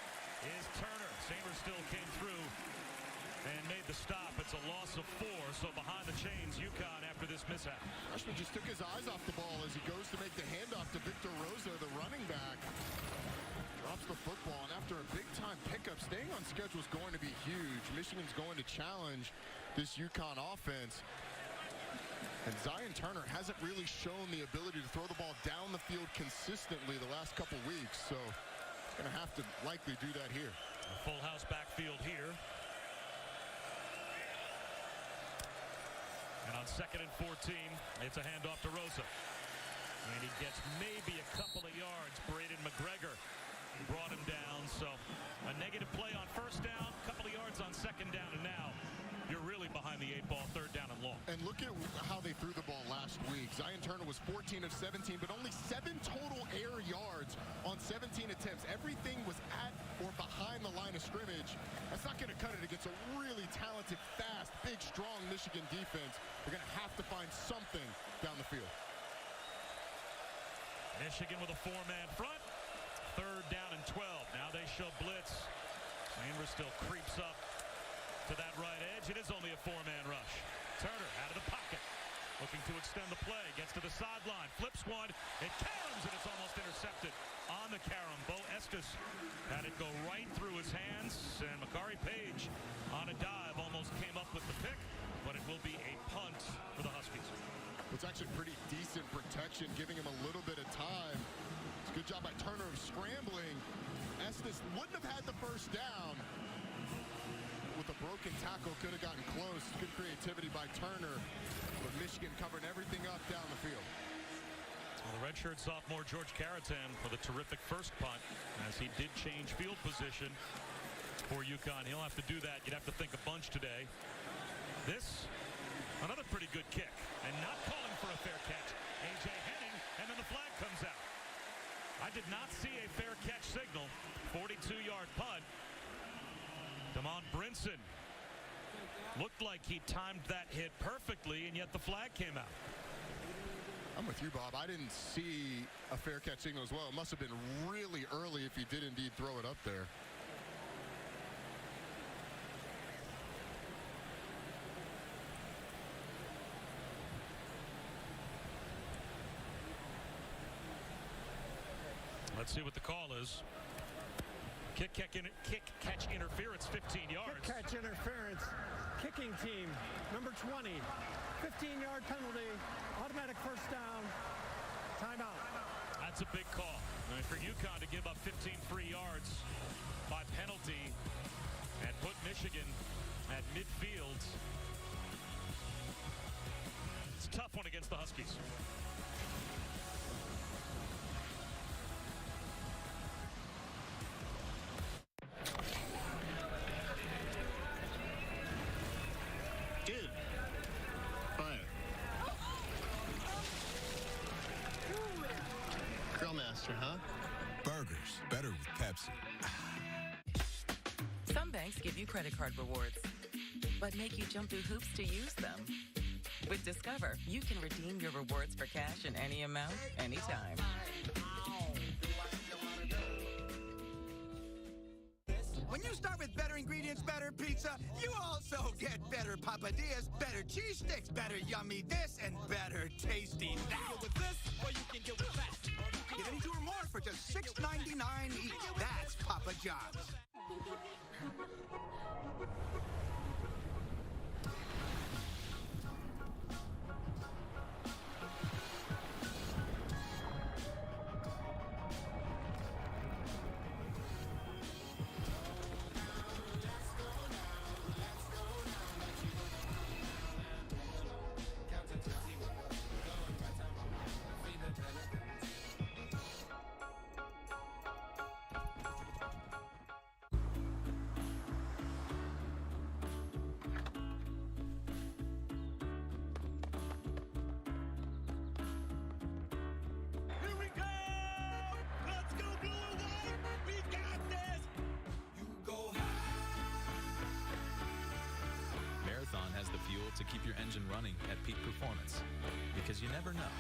is Turner. Samer still came through and made the stop. It's a loss of 4, so behind the chains, UConn after this mishap. Freshman just took his eyes off the ball as he goes to make the handoff to Victor Rosa, the running back. Drops the football, and after a big-time pickup, staying on schedule is going to be huge. Michigan's going to challenge this UConn offense. And Zion Turner hasn't really shown the ability to throw the ball down the field consistently the last couple weeks, so he's going to have to likely do that here. A full house backfield here. And on 2nd and 14, it's a handoff to Rosa. And he gets maybe a couple of yards. Braden McGregor brought him down, so a negative play on first down, a couple of yards on second down, and now you're really behind the 8 ball, 3rd down and long. And look at how they threw the ball last week. Zion Turner was 14 of 17, but only 7 total air yards on 17 attempts. Everything was at or behind the line of scrimmage. That's not going to cut it against a really talented, fast, big, strong Michigan defense. They're going to have to find something down the field. Michigan with a 4-man front. 3rd down and 12. Now they show blitz. Samer still creeps up to that right edge. It is only a 4-man rush. Turner out of the pocket, looking to extend the play. Gets to the sideline, flips one. It caroms, and it's almost intercepted on the carom. Bo Estes had it go right through his hands, and Makari Page on a dive almost came up with the pick, but it will be a punt for the Huskies. It's actually pretty decent protection, giving him a little bit of time. It's a good job by Turner of scrambling. Estes wouldn't have had the first down. With a broken tackle, could have gotten close. Good creativity by Turner. But Michigan covering everything up down the field. Well, the redshirt sophomore George Caratan with a terrific first punt, as he did change field position for UConn. He'll have to do that. You'd have to think a bunch today. This, another pretty good kick, and not calling for a fair catch. A.J. Henning, and then the flag comes out. I did not see a fair catch signal. 42-yard punt. Damon Brinson looked like he timed that hit perfectly, and yet the flag came out. I'm with you, Bob. I didn't see a fair catch signal as well. It must have been really early if he did indeed throw it up there. Let's see what the call is. Kick catch interference, 15 yards. Kick catch interference. Kicking team, number 20. 15-yard penalty. Automatic first down. Timeout. That's a big call. And for UConn to give up 15 free yards by penalty and put Michigan at midfield. It's a tough one against the Huskies. Trailmaster, huh? Burgers, better with Pepsi. Some banks give you credit card rewards, but make you jump through hoops to use them. With Discover, you can redeem your rewards for cash in any amount, anytime. When you start with better ingredients, better pizza, you also get better papadillas, better cheese sticks, better yummy this, and better tasty that. With this, or you can get with that. Get any two or more for just $6.99 each. That's Papa John's. Has the fuel to keep your engine running at peak performance, because you never know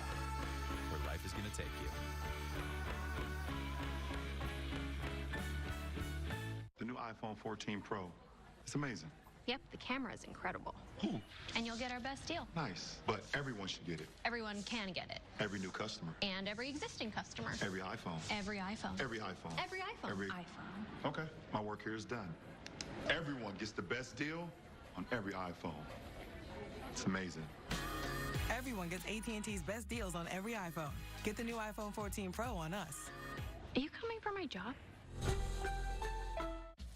where life is going to take you. The new iPhone 14 Pro. It's amazing. Yep, the camera is incredible. And you'll get our best deal. Nice. But everyone should get it. Everyone can get it. Every new customer. And every existing customer. Every iPhone. Every iPhone. Every iPhone. Every iPhone. Every iPhone. Okay, my work here is done. Everyone gets the best deal on every iPhone. It's amazing. Everyone gets AT&T's best deals on every iPhone. Get the new iPhone 14 Pro on us. Are you coming for my job?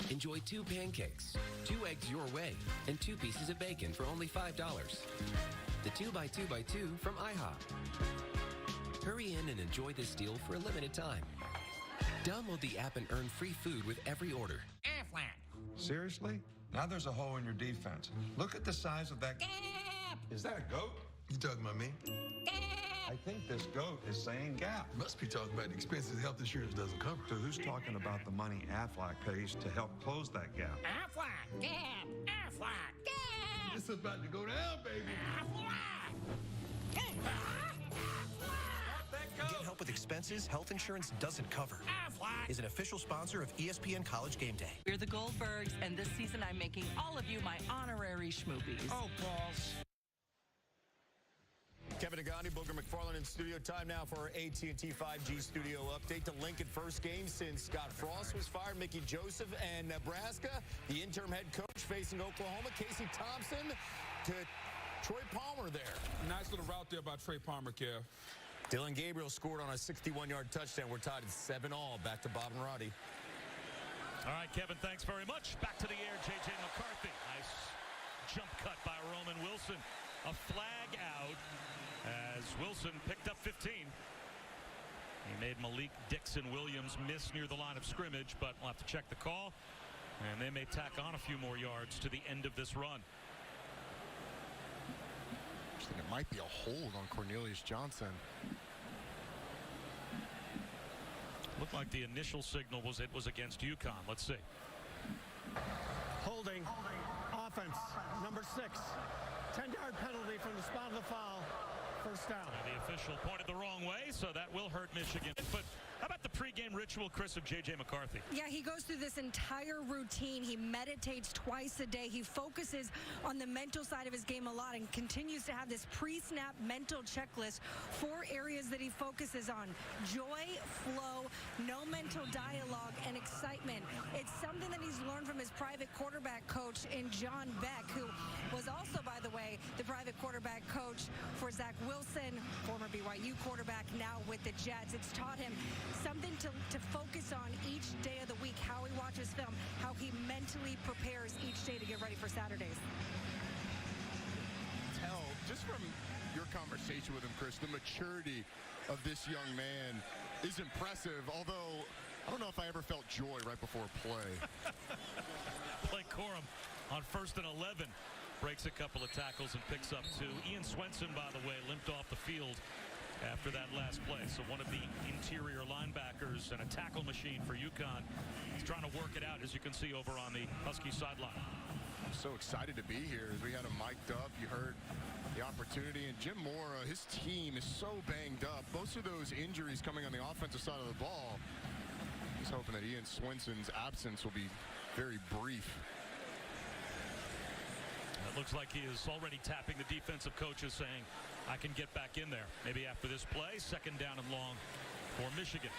Enjoy 2 pancakes, 2 eggs your way, and 2 pieces of bacon for only $5. The 2x2x2 from IHOP. Hurry in and enjoy this deal for a limited time. Download the app and earn free food with every order. Seriously? Now there's a hole in your defense. Look at the size of that. Is that a goat? You talking about me? I think this goat is saying gap. Must be talking about the expenses health insurance doesn't cover. So who's talking about the money Aflac pays to help close that gap? Aflac, gap, Aflac, gap. It's about to go down, baby. Get help with expenses health insurance doesn't cover. Aflac is an official sponsor of ESPN College Game Day. We're the Goldbergs, and this season I'm making all of you my honorary schmoopies. Oh, balls. Kevin Agandi, Booger McFarland in studio. Time now for our AT&T 5G studio update. The Lincoln first game since Scott Frost was fired. Mickey Joseph and Nebraska. The interim head coach facing Oklahoma. Casey Thompson to Troy Palmer there. Nice little route there by Trey Palmer, Kev. Dylan Gabriel scored on a 61-yard touchdown. We're tied at 7-all. Back to Bob and Roddy. All right, Kevin, thanks very much. Back to the air, J.J. McCarthy. Nice jump cut by Roman Wilson. A flag out as Wilson picked up 15. He made Malik Dixon-Williams miss near the line of scrimmage, but we'll have to check the call. And they may tack on a few more yards to the end of this run. I think it might be a hold on Cornelius Johnson. Looked like the initial signal was it was against UConn. Let's see. Holding. Offense. Number 6. 10-yard penalty from the spot of the foul. First down. The official pointed the wrong way, so that will hurt Michigan. But how about the pregame ritual, Chris, of J.J. McCarthy? Yeah, he goes through this entire routine. He meditates twice a day. He focuses on the mental side of his game a lot and continues to have this pre-snap mental checklist. 4 areas that he focuses on: joy, flow, no mental dialogue, and excitement. It's something that he's learned from his private quarterback coach in John Beck, who was also, by the way, the private quarterback coach for Zach Wilson, former BYU quarterback, now with the Jets. It's taught him something to focus on each day of the week, how he watches film, how he mentally prepares each day to get ready for Saturdays. Tell, just from your conversation with him, Chris, the maturity of this young man is impressive, although I don't know if I ever felt joy right before play. Blake Corum on 1st and 11. Breaks a couple of tackles and picks up 2. Ian Swenson, by the way, limped off the field after that last play. So one of the interior Davis, and a tackle machine for UConn. He's trying to work it out, as you can see over on the Husky sideline. I'm so excited to be here. As we had him mic'd up, you heard the opportunity. And Jim Moore, his team is so banged up. Most of those injuries coming on the offensive side of the ball. He's hoping that Ian Swinson's absence will be very brief. It looks like he is already tapping the defensive coaches, saying, I can get back in there. Maybe after this play, second down and long for Michigan.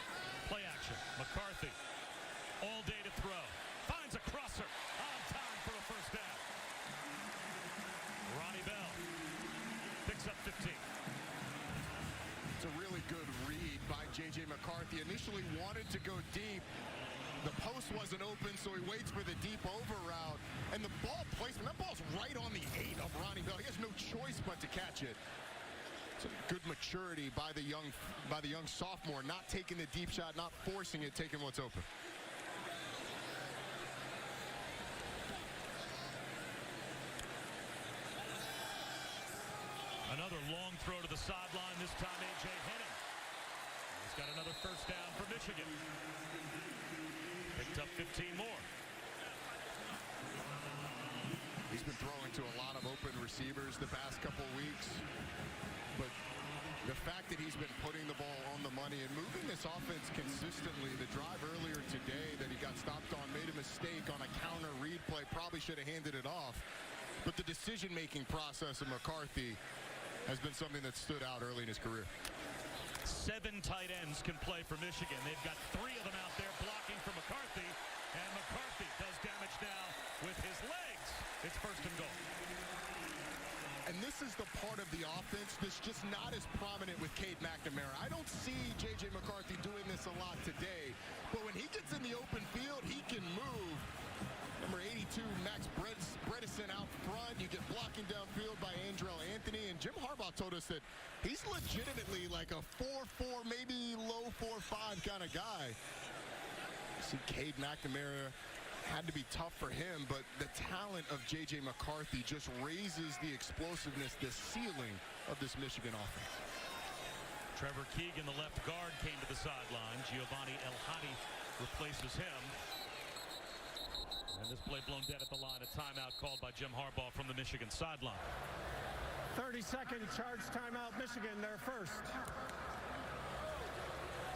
Play action. McCarthy all day to throw. Finds a crosser on time for a first down. Ronnie Bell picks up 15. It's a really good read by J.J. McCarthy. Initially wanted to go deep. The post wasn't open, so he waits for the deep over route. And the ball placement, that ball's right on the 8 of Ronnie Bell. He has no choice but to catch it. It's a good maturity by the young sophomore, not taking the deep shot, not forcing it, taking what's open. Another long throw to the sideline, this time A.J. Henning. He's got another first down for Michigan. Picked up 15 more. He's been throwing to a lot of open receivers the past couple weeks. But the fact that he's been putting the ball on the money and moving this offense consistently, the drive earlier today that he got stopped on, made a mistake on a counter read play, probably should have handed it off. But the decision-making process of McCarthy has been something that stood out early in his career. 7 tight ends can play for Michigan. They've got 3 of them out there blocking for McCarthy. And McCarthy does damage now with his legs. It's first and goal. And this is the part of the offense that's just not as prominent with Cade McNamara. I don't see J.J. McCarthy doing this a lot today. But when he gets in the open field, he can move. Number 82, Max Bredesen out front. You get blocking downfield by Andrell Anthony. And Jim Harbaugh told us that he's legitimately like a 4-4, maybe low 4-5 kind of guy. See, Cade McNamara had to be tough for him, but the talent of J.J. McCarthy just raises the explosiveness, the ceiling of this Michigan offense. Trevor Keegan, the left guard, came to the sideline. Giovanni El-Hadi replaces him. And this play blown dead at the line. A timeout called by Jim Harbaugh from the Michigan sideline. 30-second charge timeout, Michigan, their first.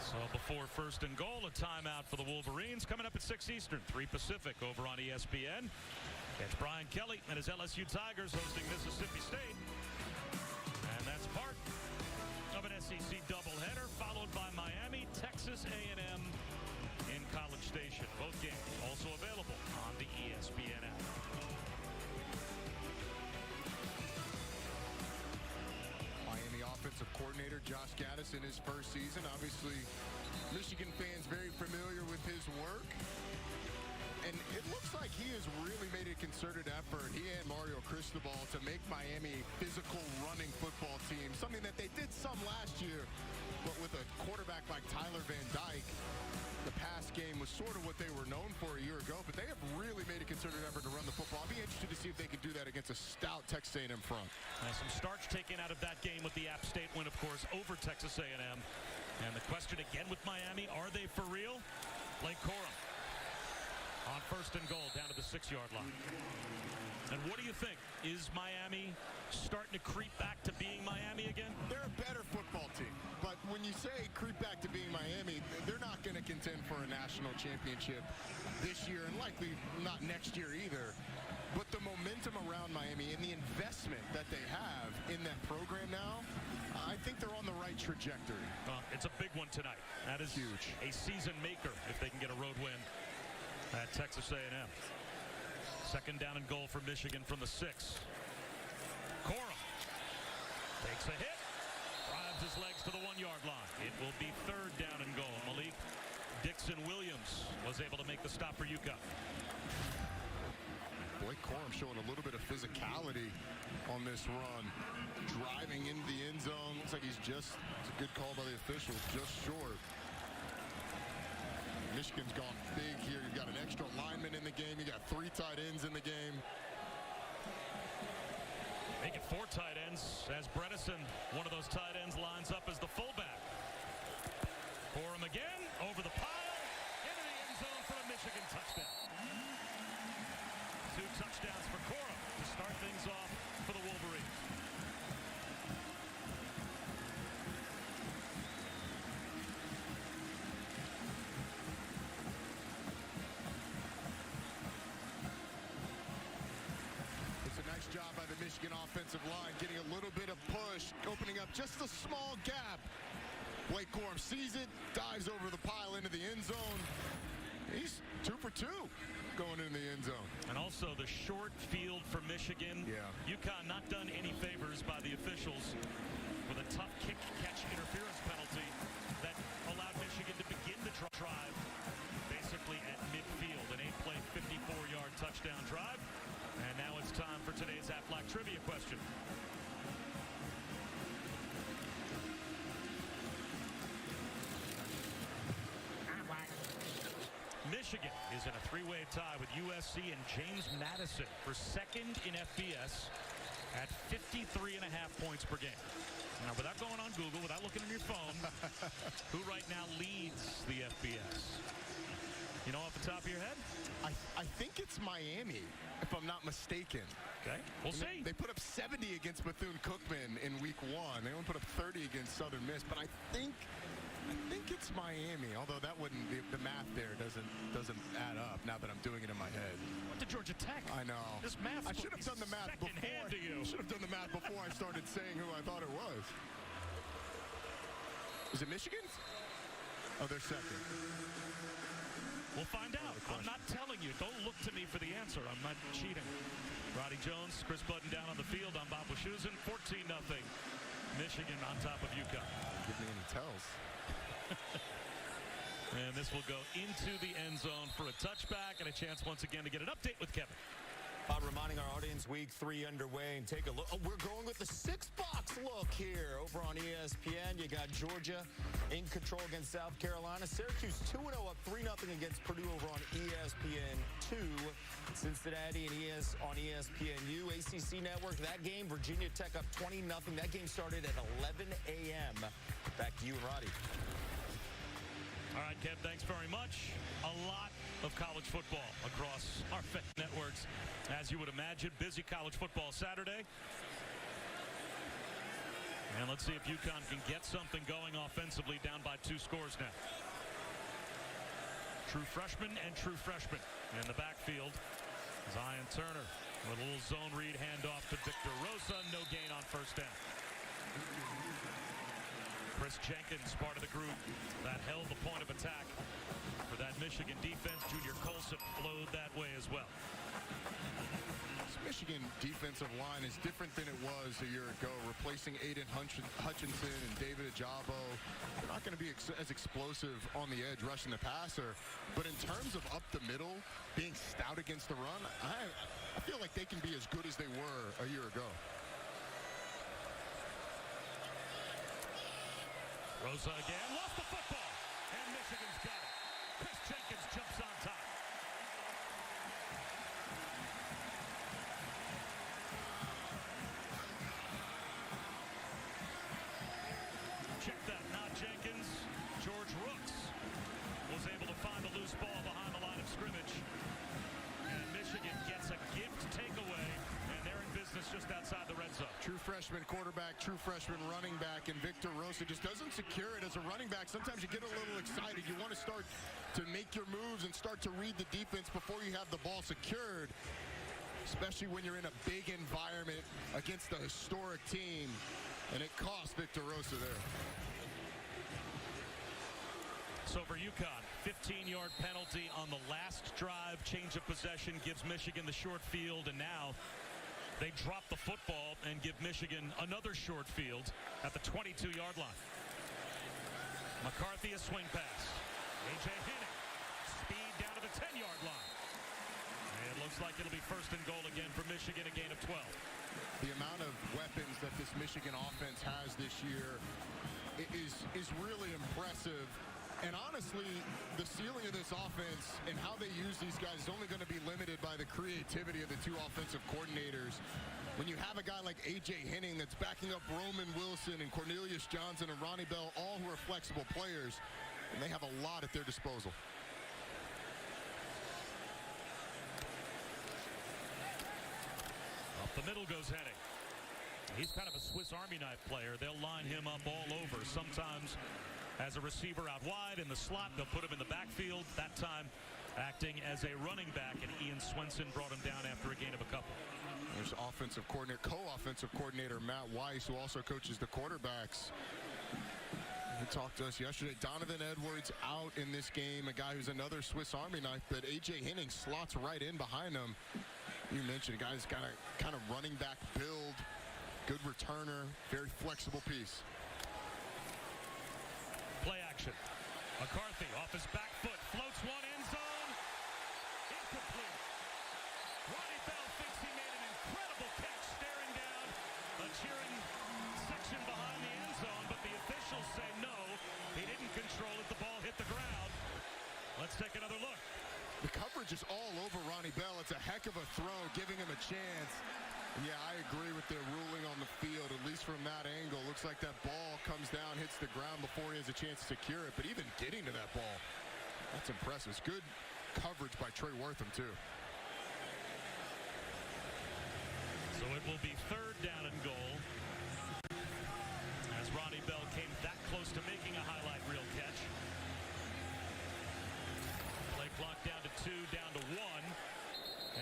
So before first and goal, a timeout for the Wolverines. Coming up at 6 Eastern, 3 Pacific over on ESPN. It's Brian Kelly and his LSU Tigers hosting Mississippi State. And that's part of an SEC doubleheader, followed by Miami, Texas A&M in College Station. Both games also available on the ESPN app. Miami offensive coordinator Josh Gaddis in his first season. Obviously, Michigan fans very familiar with his work. And it looks like he has really made a concerted effort, he and Mario Cristobal, to make Miami a physical running football team, something that they did some last year, but with a quarterback like Tyler Van Dyke, the pass game was sort of what they were known for a year ago, but they have really made a concerted effort to run the football. I'll be interested to see if they can do that against a stout Texas A&M front. Some starch taken out of that game with the App State win, of course, over Texas A&M. And the question again with Miami, are they for real? Blake Corum on first and goal down to the 6-yard line. And what do you think? Is Miami starting to creep back to being Miami again? They're a better football team. But when you say creep back to being Miami, they're not going to contend for a national championship this year and likely not next year either. But the momentum around Miami and the investment that they have in that program now, I think they're on the right trajectory. It's a big one tonight. That is huge. A season maker if they can get a road win at Texas A&M. Second down and goal for Michigan from the 6. Corum takes a hit, drives his legs to the 1-yard line. It will be third down and goal. Malik Dixon-Williams was able to make the stop for UConn. Blake Corum showing a little bit of physicality on this run. Driving into the end zone. Looks like it's a good call by the officials, just short. Michigan's gone big here. You've got an extra lineman in the game. You got 3 tight ends in the game. Make it 4 tight ends as Bredesen, one of those tight ends, lines up as the fullback. Corum again over the pop. job by the Michigan offensive line, getting a little bit of push, opening up just a small gap. Blake Corum sees it, dives over the pile into the end zone. He's 2 for 2 going into the end zone. And also the short field for Michigan. Yeah. UConn not done any favors by the officials with a tough kick-catch interference penalty that allowed Michigan to begin the drive basically at midfield. An 8-play, 54-yard touchdown drive. And now it's time for today's Aflac Trivia question. Michigan is in a 3-way tie with USC and James Madison for second in FBS at 53.5 points per game. Now, without going on Google, without looking at your phone, who right now leads the FBS? You know off the top of your head? I think it's Miami, if I'm not mistaken. Okay, we'll see. They put up 70 against Bethune-Cookman in week 1. They only put up 30 against Southern Miss, but I think it's Miami, although that wouldn't be, the math there doesn't add up now that I'm doing it in my head. Went to Georgia Tech. I know. This math I should have done the math before. Should have done the math before I started saying who I thought it was. Is it Michigan? Oh, they're second. We'll find out. I'm not telling you. Don't look to me for the answer. I'm not cheating. Roddy Jones, Chris Button down on the field. I'm Bob Wischusen. 14-0. Michigan on top of UConn. Give me any tells. And this will go into the end zone for a touchback and a chance once again to get an update with Kevin. Reminding our audience, week 3 underway, and take a look. Oh, we're going with the 6-box look here over on ESPN. You got Georgia in control against South Carolina. Syracuse 2-0 up 3-0 against Purdue over on ESPN2. Cincinnati and on ESPNU. ACC Network, that game, Virginia Tech up 20-0. That game started at 11 a.m. Back to you and Roddy. All right, Kev, thanks very much. A lot of college football across our networks. As you would imagine, busy college football Saturday. And let's see if UConn can get something going offensively, down by 2 scores now. True freshman and true freshman in the backfield. Zion Turner with a little zone read handoff to Victor Rosa. No gain on first down. Chris Jenkins, part of the group that held the point of attack for that Michigan defense. Junior Colson flowed that way as well. This Michigan defensive line is different than it was a year ago, replacing Aiden Hutchinson and David Ajabo. They're not going to be as explosive on the edge rushing the passer, but in terms of up the middle, being stout against the run, I feel like they can be as good as they were a year ago. Rosa again, lost the football, and Michigan's got it. Chris Jenkins jumps on top. Check that, not Jenkins. George Rooks was able to find the loose ball behind the line of scrimmage. And Michigan gets a gift takeaway, and they're in business just outside the red zone. True freshman quarterback, true freshman running back, and Victor Rosa just doesn't secure it as a running back. Sometimes you get a little excited. You want to start to make your moves and start to read the defense before you have the ball secured, especially when you're in a big environment against a historic team, and it cost Victor Rosa there. So for UConn, 15-yard penalty on the last drive. Change of possession gives Michigan the short field, and now they drop the football and give Michigan another short field at the 22-yard line. McCarthy, a swing pass. A.J. Henning, speed down to the 10-yard line. And it looks like it'll be first and goal again for Michigan, a gain of 12. The amount of weapons that this Michigan offense has this year is really impressive. And honestly, the ceiling of this offense and how they use these guys is only going to be limited by the creativity of the 2 offensive coordinators. When you have a guy like A.J. Henning that's backing up Roman Wilson and Cornelius Johnson and Ronnie Bell, all who are flexible players, and they have a lot at their disposal. Up the middle goes Henning. He's kind of a Swiss Army knife player. They'll line him up all over. Sometimes as a receiver out wide in the slot, they'll put him in the backfield. That time acting as a running back, and Ian Swenson brought him down after a gain of a couple. There's offensive coordinator, co-offensive coordinator Matt Weiss, who also coaches the quarterbacks. He talked to us yesterday. Donovan Edwards out in this game, a guy who's another Swiss Army knife, but A.J. Henning slots right in behind him. You mentioned a guy who's got a kind of running back build, good returner, very flexible piece. Play action. McCarthy off his back foot, floats one, end zone. Incomplete. Ronnie Bell thinks he made an incredible catch, staring down a cheering section behind the end zone, but the officials say no. He didn't control it. The ball hit the ground. Let's take another look. The coverage is all over Ronnie Bell. It's a heck of a throw, giving him a chance. Yeah, I agree with their ruling on the field, at least from that angle. Looks like that ball comes down, hits the ground before he has a chance to secure it. But even getting to that ball, that's impressive. It's good coverage by Trey Wortham, too. So it will be 3rd down and goal, as Ronnie Bell came that close to making a highlight reel catch. Play clock down to 2, down to 1.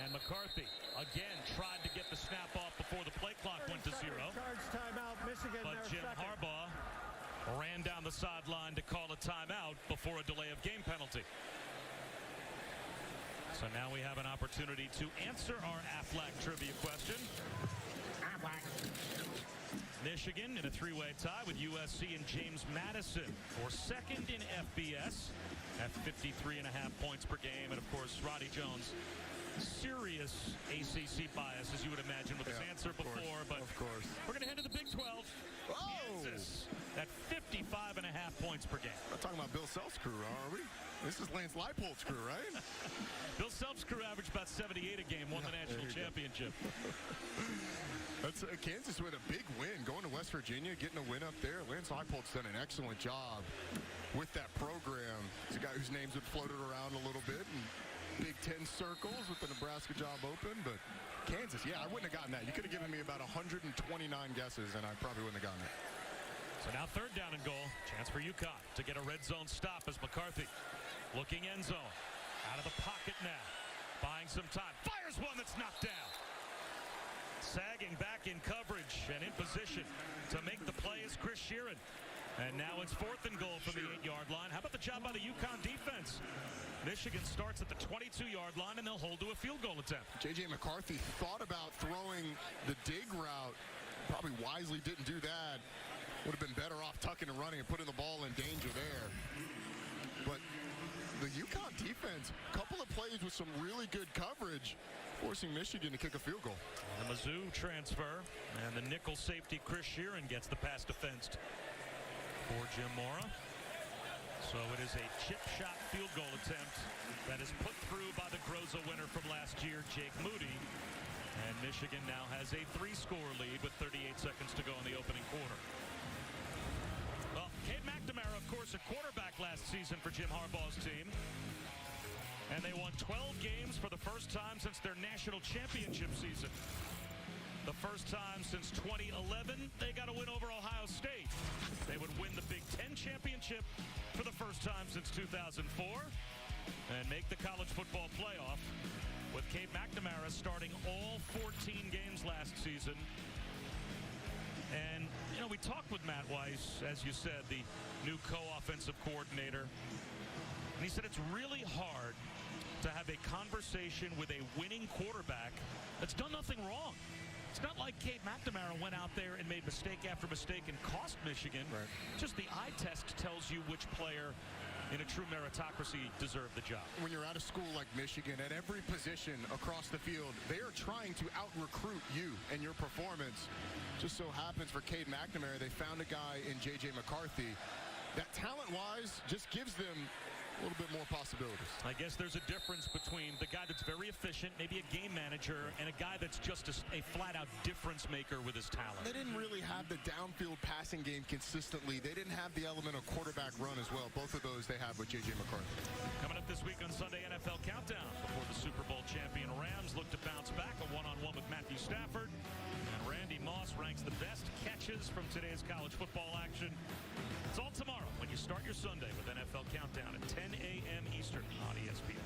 And McCarthy again tried to get the snap off before the play clock went to 0. Charge timeout, Michigan. But Jim Harbaugh ran down the sideline to call a timeout before a delay of game penalty. So now we have an opportunity to answer our Aflac trivia question. Michigan in a 3-way tie with USC and James Madison for 2nd in FBS at 53.5 points per game. And of course, Roddy Jones, serious ACC bias, as you would imagine, with his answer before. But of course, we're going to head to the Big 12. Kansas at 55.5 points per game. Not talking about Bill Self's crew, are we? This is Lance Leipold's crew, right? Bill Self's crew averaged about 78 a game, won the national championship. That's Kansas with a big win, going to West Virginia, getting a win up there. Lance Leipold's done an excellent job with that program. He's a guy whose name's been floated around a little bit in Big Ten circles with the Nebraska job open, but Kansas, yeah, I wouldn't have gotten that. You could have given me about 129 guesses, and I probably wouldn't have gotten it. So now 3rd down and goal. Chance for UConn to get a red zone stop as McCarthy looking end zone. Out of the pocket now. Buying some time. Fires one that's knocked down. Sagging back in coverage and in position to make the play is Chris Sheeran. And now it's 4th and goal from the 8-yard line. How about the job by the UConn defense? Michigan starts at the 22-yard line, and they'll hold to a field goal attempt. J.J. McCarthy thought about throwing the dig route. Probably wisely didn't do that. Would have been better off tucking and running and putting the ball in danger there. But the UConn defense, a couple of plays with some really good coverage, forcing Michigan to kick a field goal. And the Mizzou transfer, and the nickel safety Chris Sheeran gets the pass defensed for Jim Mora. So it is a chip shot field goal attempt that is put through by the Groza winner from last year, Jake Moody. And Michigan now has a 3-score lead with 38 seconds to go in the opening quarter. Well, Cade McNamara, of course, a quarterback last season for Jim Harbaugh's team. And they won 12 games for the first time since their national championship season. The first time since 2011, they got a win over Ohio State. They would win the Big Ten championship for the first time since 2004 and make the college football playoff with Cade McNamara starting all 14 games last season. And, you know, we talked with Matt Weiss, as you said, the new co-offensive coordinator. And he said it's really hard to have a conversation with a winning quarterback that's done nothing wrong. It's not like Cade McNamara went out there and made mistake after mistake and cost Michigan. Right. Just the eye test tells you which player in a true meritocracy deserved the job. When you're at a school like Michigan, at every position across the field, they are trying to out-recruit you and your performance. Just so happens for Cade McNamara, they found a guy in J.J. McCarthy that talent-wise just gives them a little bit more possibilities. I guess there's a difference between the guy that's very efficient, maybe a game manager, and a guy that's just a flat-out difference maker with his talent. They didn't really have the downfield passing game consistently. They didn't have the element of quarterback run as well. Both of those they have with J.J. McCarthy. Coming up this week on Sunday NFL Countdown, before the Super Bowl champion Rams look to bounce back, a one-on-one with Matthew Stafford. And Randy Moss ranks the best catches from today's college football action. It's all tomorrow when you start your Sunday with NFL Countdown at 10 a.m. Eastern on ESPN.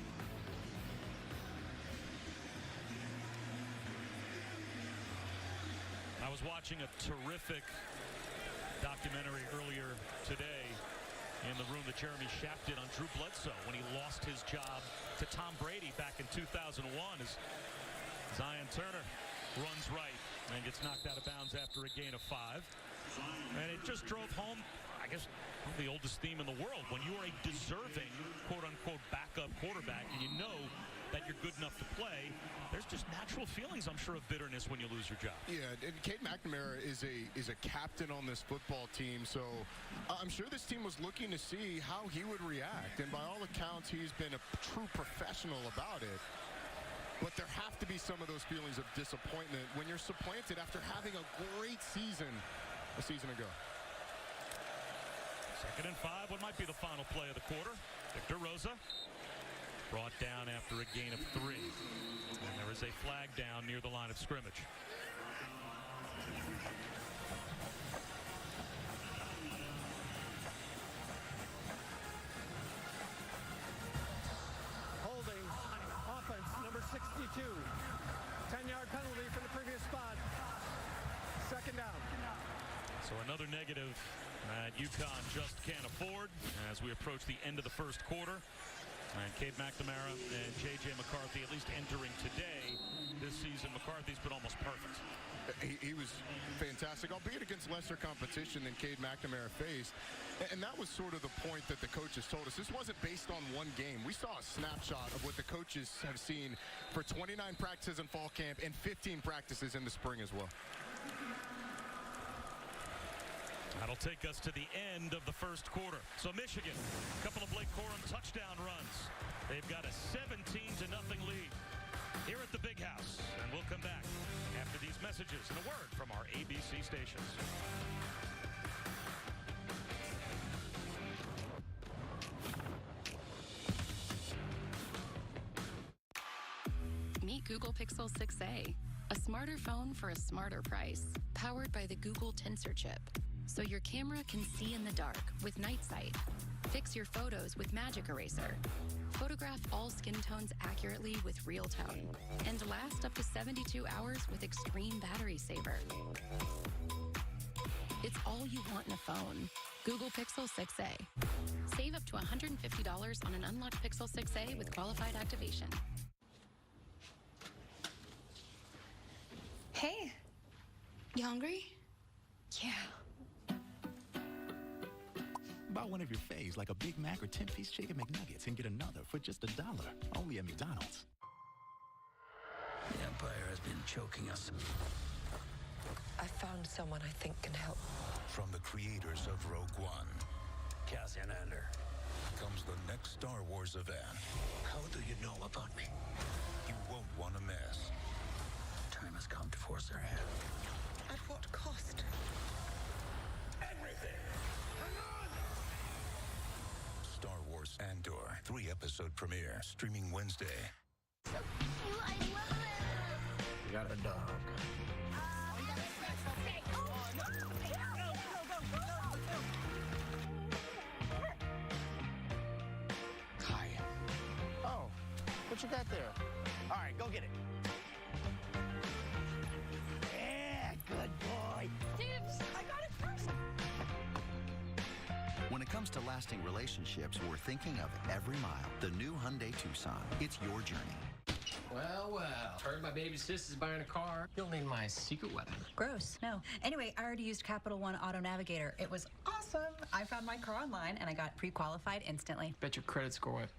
was watching a terrific documentary earlier today in the room that Jeremy Schaap did on Drew Bledsoe when he lost his job to Tom Brady back in 2001 as Zion Turner runs right and gets knocked out of bounds after a gain of 5. And it just drove home, I guess, the oldest theme in the world. When you are a deserving, quote-unquote, backup quarterback and you know that you're good enough to play, there's just natural feelings, I'm sure, of bitterness when you lose your job. Yeah, and Cade McNamara is a captain on this football team, so I'm sure this team was looking to see how he would react. And by all accounts, he's been a true professional about it. But there have to be some of those feelings of disappointment when you're supplanted after having a great season a season ago. 2nd and 5, what might be the final play of the quarter. Victor Rosa brought down after a gain of 3. And there is a flag down near the line of scrimmage. Holding offense number 62. 10-yard penalty from the previous spot. 2nd down. So another negative that UConn just can't afford as we approach the end of the first quarter. And Cade McNamara and J.J. McCarthy, at least entering today this season, McCarthy's been almost perfect. He was fantastic, albeit against lesser competition than Cade McNamara faced. And that was sort of the point that the coaches told us. This wasn't based on one game. We saw a snapshot of what the coaches have seen for 29 practices in fall camp and 15 practices in the spring as well. That'll take us to the end of the first quarter. So Michigan, a couple of Blake Corum touchdown runs. They've got a 17-0 lead here at the Big House. And we'll come back after these messages and a word from our ABC stations. Meet Google Pixel 6a, a smarter phone for a smarter price, powered by the Google Tensor chip. So your camera can see in the dark with Night Sight. Fix your photos with Magic Eraser. Photograph all skin tones accurately with Real Tone. And last up to 72 hours with Extreme Battery Saver. It's all you want in a phone. Google Pixel 6a. Save up to $150 on an unlocked Pixel 6a with qualified activation. Hey, you hungry? Yeah. Buy one of your faves like a Big Mac or 10-piece chicken McNuggets and get another for just $1. Only at McDonald's. The Empire has been choking us. I found someone I think can help. From the creators of Rogue One, Cassian Andor, comes the next Star Wars event. How do you know about me? You won't want to miss. Time has come to force their hand. At what cost? Everything. Star Wars Andor 3-episode premiere streaming Wednesday. I love it. You got a dog. Hi. Oh, what you got there? All right, go get it. Yeah, good boy. Dibs, I got it first. When it comes to lasting relationships, we're thinking of every mile. The new Hyundai Tucson. It's your journey. Well, heard my baby sis is buying a car. You'll need my secret weapon. Gross. No. Anyway, I already used Capital One Auto Navigator. It was awesome. I found my car online and I got pre-qualified instantly. Bet your credit score went.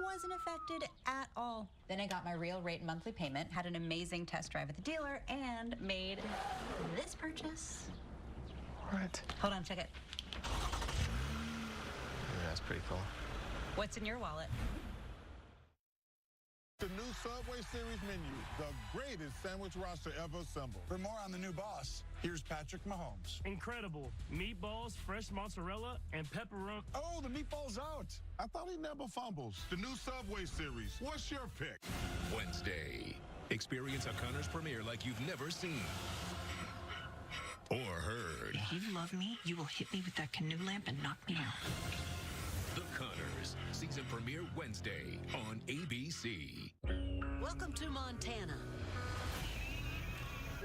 Wasn't affected at all. Then I got my real rate monthly payment, had an amazing test drive at the dealer, and made this purchase. What? Hold on, check it. Yeah, that's pretty cool. What's in your wallet? The new Subway Series menu, the greatest sandwich roster ever assembled. For more on the new boss, here's Patrick Mahomes. Incredible. Meatballs, fresh mozzarella, and pepperoni. Oh, the meatball's out. I thought he never fumbles. The new Subway Series. What's your pick? Wednesday. Experience a Connors premiere like you've never seen or heard. If you love me, you will hit me with that canoe lamp and knock me out. The Connors, season premiere Wednesday on ABC. Welcome to Montana.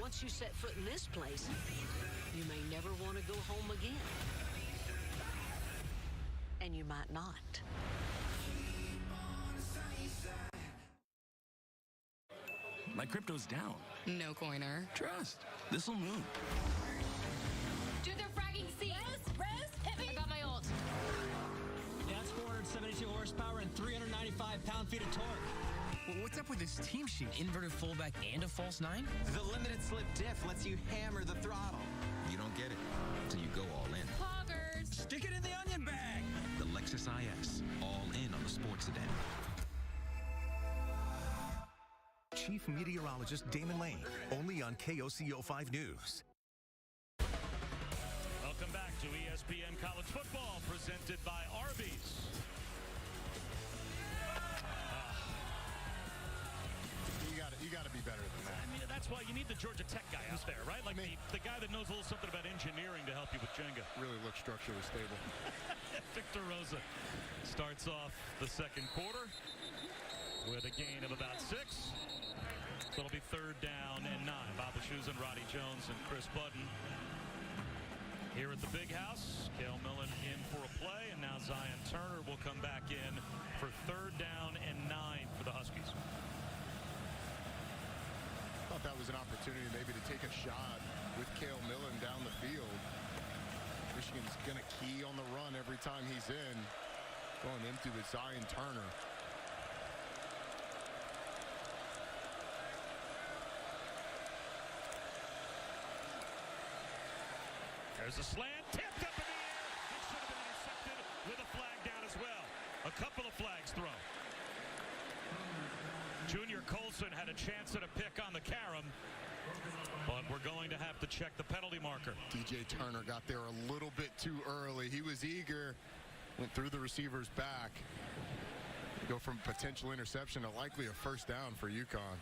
once you set foot in this place, you may never want to go home again. And you might not. My crypto's down. No coiner. Trust. This'll move. Do their fragging seat. Rez, hit me. I got my ult. That's 472 horsepower and 395 pound-feet of torque. Well, what's up with this team sheet? Inverted fullback and a false nine? The limited slip diff lets you hammer the throttle. You don't get it until you go all in. Poggers. Stick it in the onion bag. The Lexus IS. All in on the sports sedan. Chief Meteorologist Damon Lane, only on KOCO5 News. Welcome back to ESPN College Football, presented by Arby's. You got to be better than that. I mean, that's why you need the Georgia Tech guy out there, right? Like the guy that knows a little something about engineering to help you with Jenga. Really looks structurally stable. Victor Rosa starts off the second quarter with a gain of about 6. So it'll be 3rd down and 9. Bob Wischusen, Roddy Jones, and Chris Budden here at the Big House. Cale Millen in for a play, and now Zion Turner will come back in for 3rd down and 9 for the Huskies. Thought that was an opportunity maybe to take a shot with Cale Millen down the field. Michigan's going to key on the run every time he's in. Going empty with Zion Turner. There's a slant, tipped up in the air. It should have been intercepted with a flag down as well. A couple of flags thrown. Junior Colson had a chance at a pick on the carom, but we're going to have to check the penalty marker. DJ Turner got there a little bit too early. He was eager, went through the receiver's back. Go from potential interception to likely a 1st down for UConn.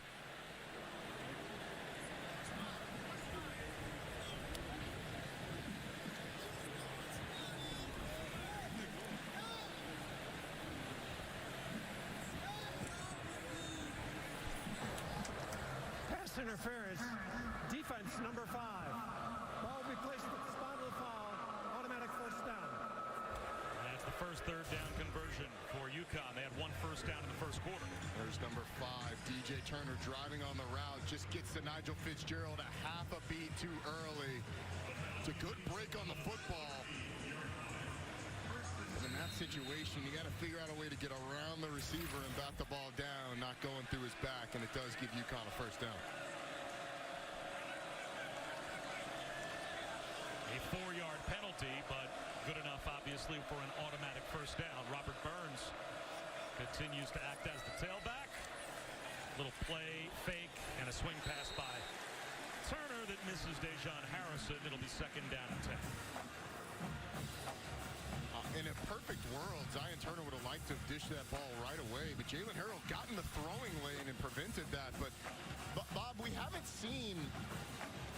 Interference. Defense number 5. Ball will be placed at the spot of the foul. Automatic 1st down. That's the first 3rd down conversion for UConn. They had 1 first down in the first quarter. There's number 5. DJ Turner driving on the route. Just gets to Nigel Fitzgerald a half a beat too early. It's a good break on the football. In that situation, you got to figure out a way to get around the receiver and bat the ball down, not going through his back, and it does give UConn a 1st down. A 4-yard penalty, but good enough, obviously, for an automatic 1st down. Robert Burns continues to act as the tailback. Little play, fake, and a swing pass by Turner that misses Dejon Harrison. It'll be 2nd down and 10. In a perfect world, Zion Turner would have liked to have dished that ball right away, but Jalen Harrell got in the throwing lane and prevented that. But Bob, we haven't seen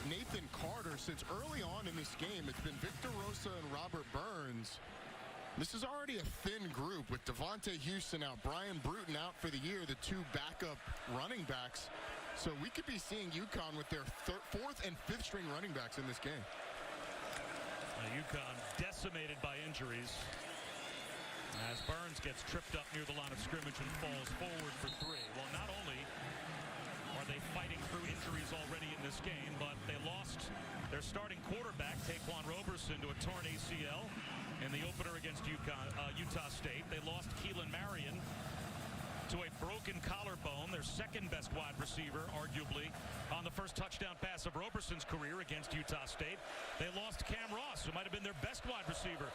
Nathan Carter since early on in this game. It's been Victor Rosa and Robert Burns. This is already a thin group with Devontae Houston out, Brian Bruton out for the year, the 2 backup running backs. So we could be seeing UConn with their 4th and 5th string running backs in this game. UConn decimated by injuries as Burns gets tripped up near the line of scrimmage and falls forward for 3. Well, not only are they fighting through injuries already in this game, but they lost their starting quarterback, Taquan Roberson, to a torn ACL in the opener against Utah State. They lost Keelan Marion to a broken collarbone, their 2nd best wide receiver, arguably, on the first touchdown pass of Roberson's career against Utah State. They lost Cam Ross, who might have been their best wide receiver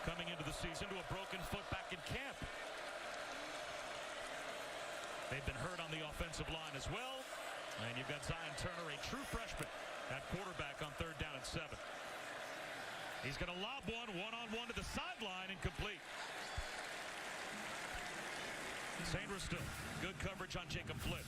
coming into the season, to a broken foot back in camp. They've been hurt on the offensive line as well. And you've got Zion Turner, a true freshman, at quarterback on 3rd down and 7. He's going to lob one-on-one to the sideline and complete. Sainristil, good coverage on Jacob Flynn.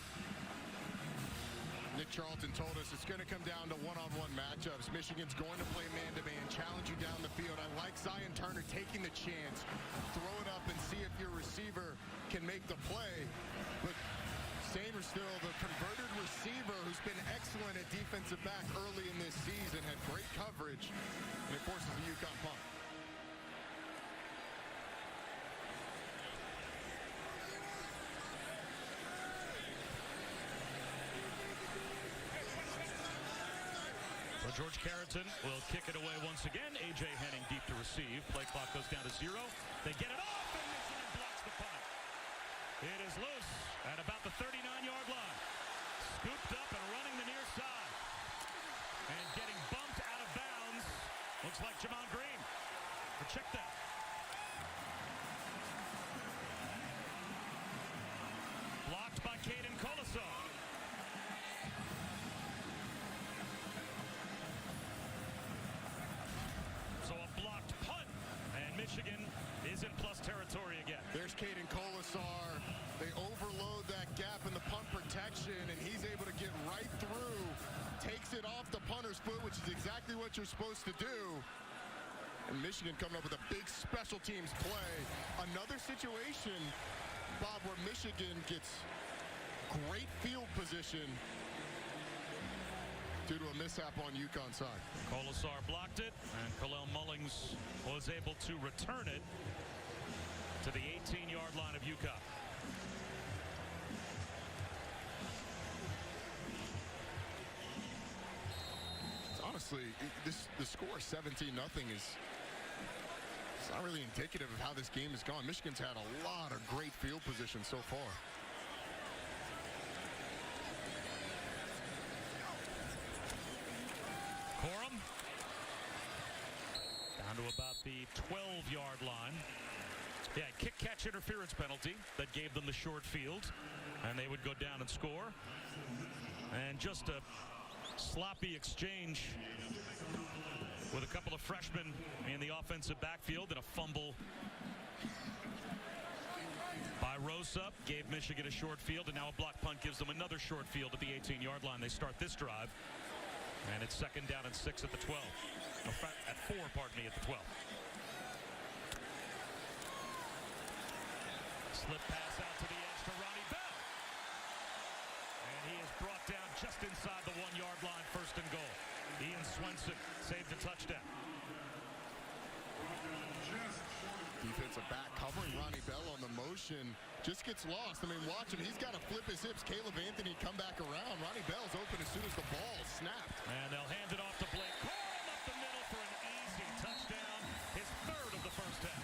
Nick Charlton told us it's going to come down to one-on-one matchups. Michigan's going to play man-to-man, challenge you down the field. I like Zion Turner taking the chance. Throw it up and see if your receiver can make the play. But Sainristil, the converted receiver, receiver who's been excellent at defensive back early in this season, had great coverage, and it forces the UConn punt. So George Carrington will kick it away once again. A.J. Henning deep to receive. Play clock goes down to 0. They get it off, and Michigan blocks the punt. It is loose at about the 39-yard line. Scooped up and running the near side. And getting bumped out of bounds. Looks like Jamon Green. Or check that. Blocked by Caden Colasar. So a blocked punt, and Michigan is in plus territory again. There's Caden Colasar. They overload that gap in the punt protection, and he's able to get right through. Takes it off the punter's foot, which is exactly what you're supposed to do. And Michigan coming up with a big special teams play. Another situation, Bob, where Michigan gets great field position due to a mishap on UConn's side. Colasar blocked it, and Kalel Mullings was able to return it to the 18-yard line of UConn. Honestly, the score 17-0 is not really indicative of how this game has gone. Michigan's had a lot of great field position so far. Corum down to about the 12-yard line. Yeah, kick-catch interference penalty that gave them the short field, and they would go down and score. And just a sloppy exchange with a couple of freshmen in the offensive backfield, and a fumble by Rosa gave Michigan a short field, and now a block punt gives them another short field at the 18-yard line. They start this drive, and it's 2nd down and 6 at the 12. At 4, pardon me, at the 12. Slip pass out to the edge to Ronnie Bell. And he is brought down just inside the 1-yard line, 1st and goal. Ian Swenson saved a touchdown. Defensive back covering Ronnie Bell on the motion. Just gets lost. I mean, watch him. He's got to flip his hips. Caleb Anthony come back around. Ronnie Bell's open as soon as the ball snapped. And they'll hand it off to Blake Corum up the middle for an easy touchdown. His 3rd of the first half.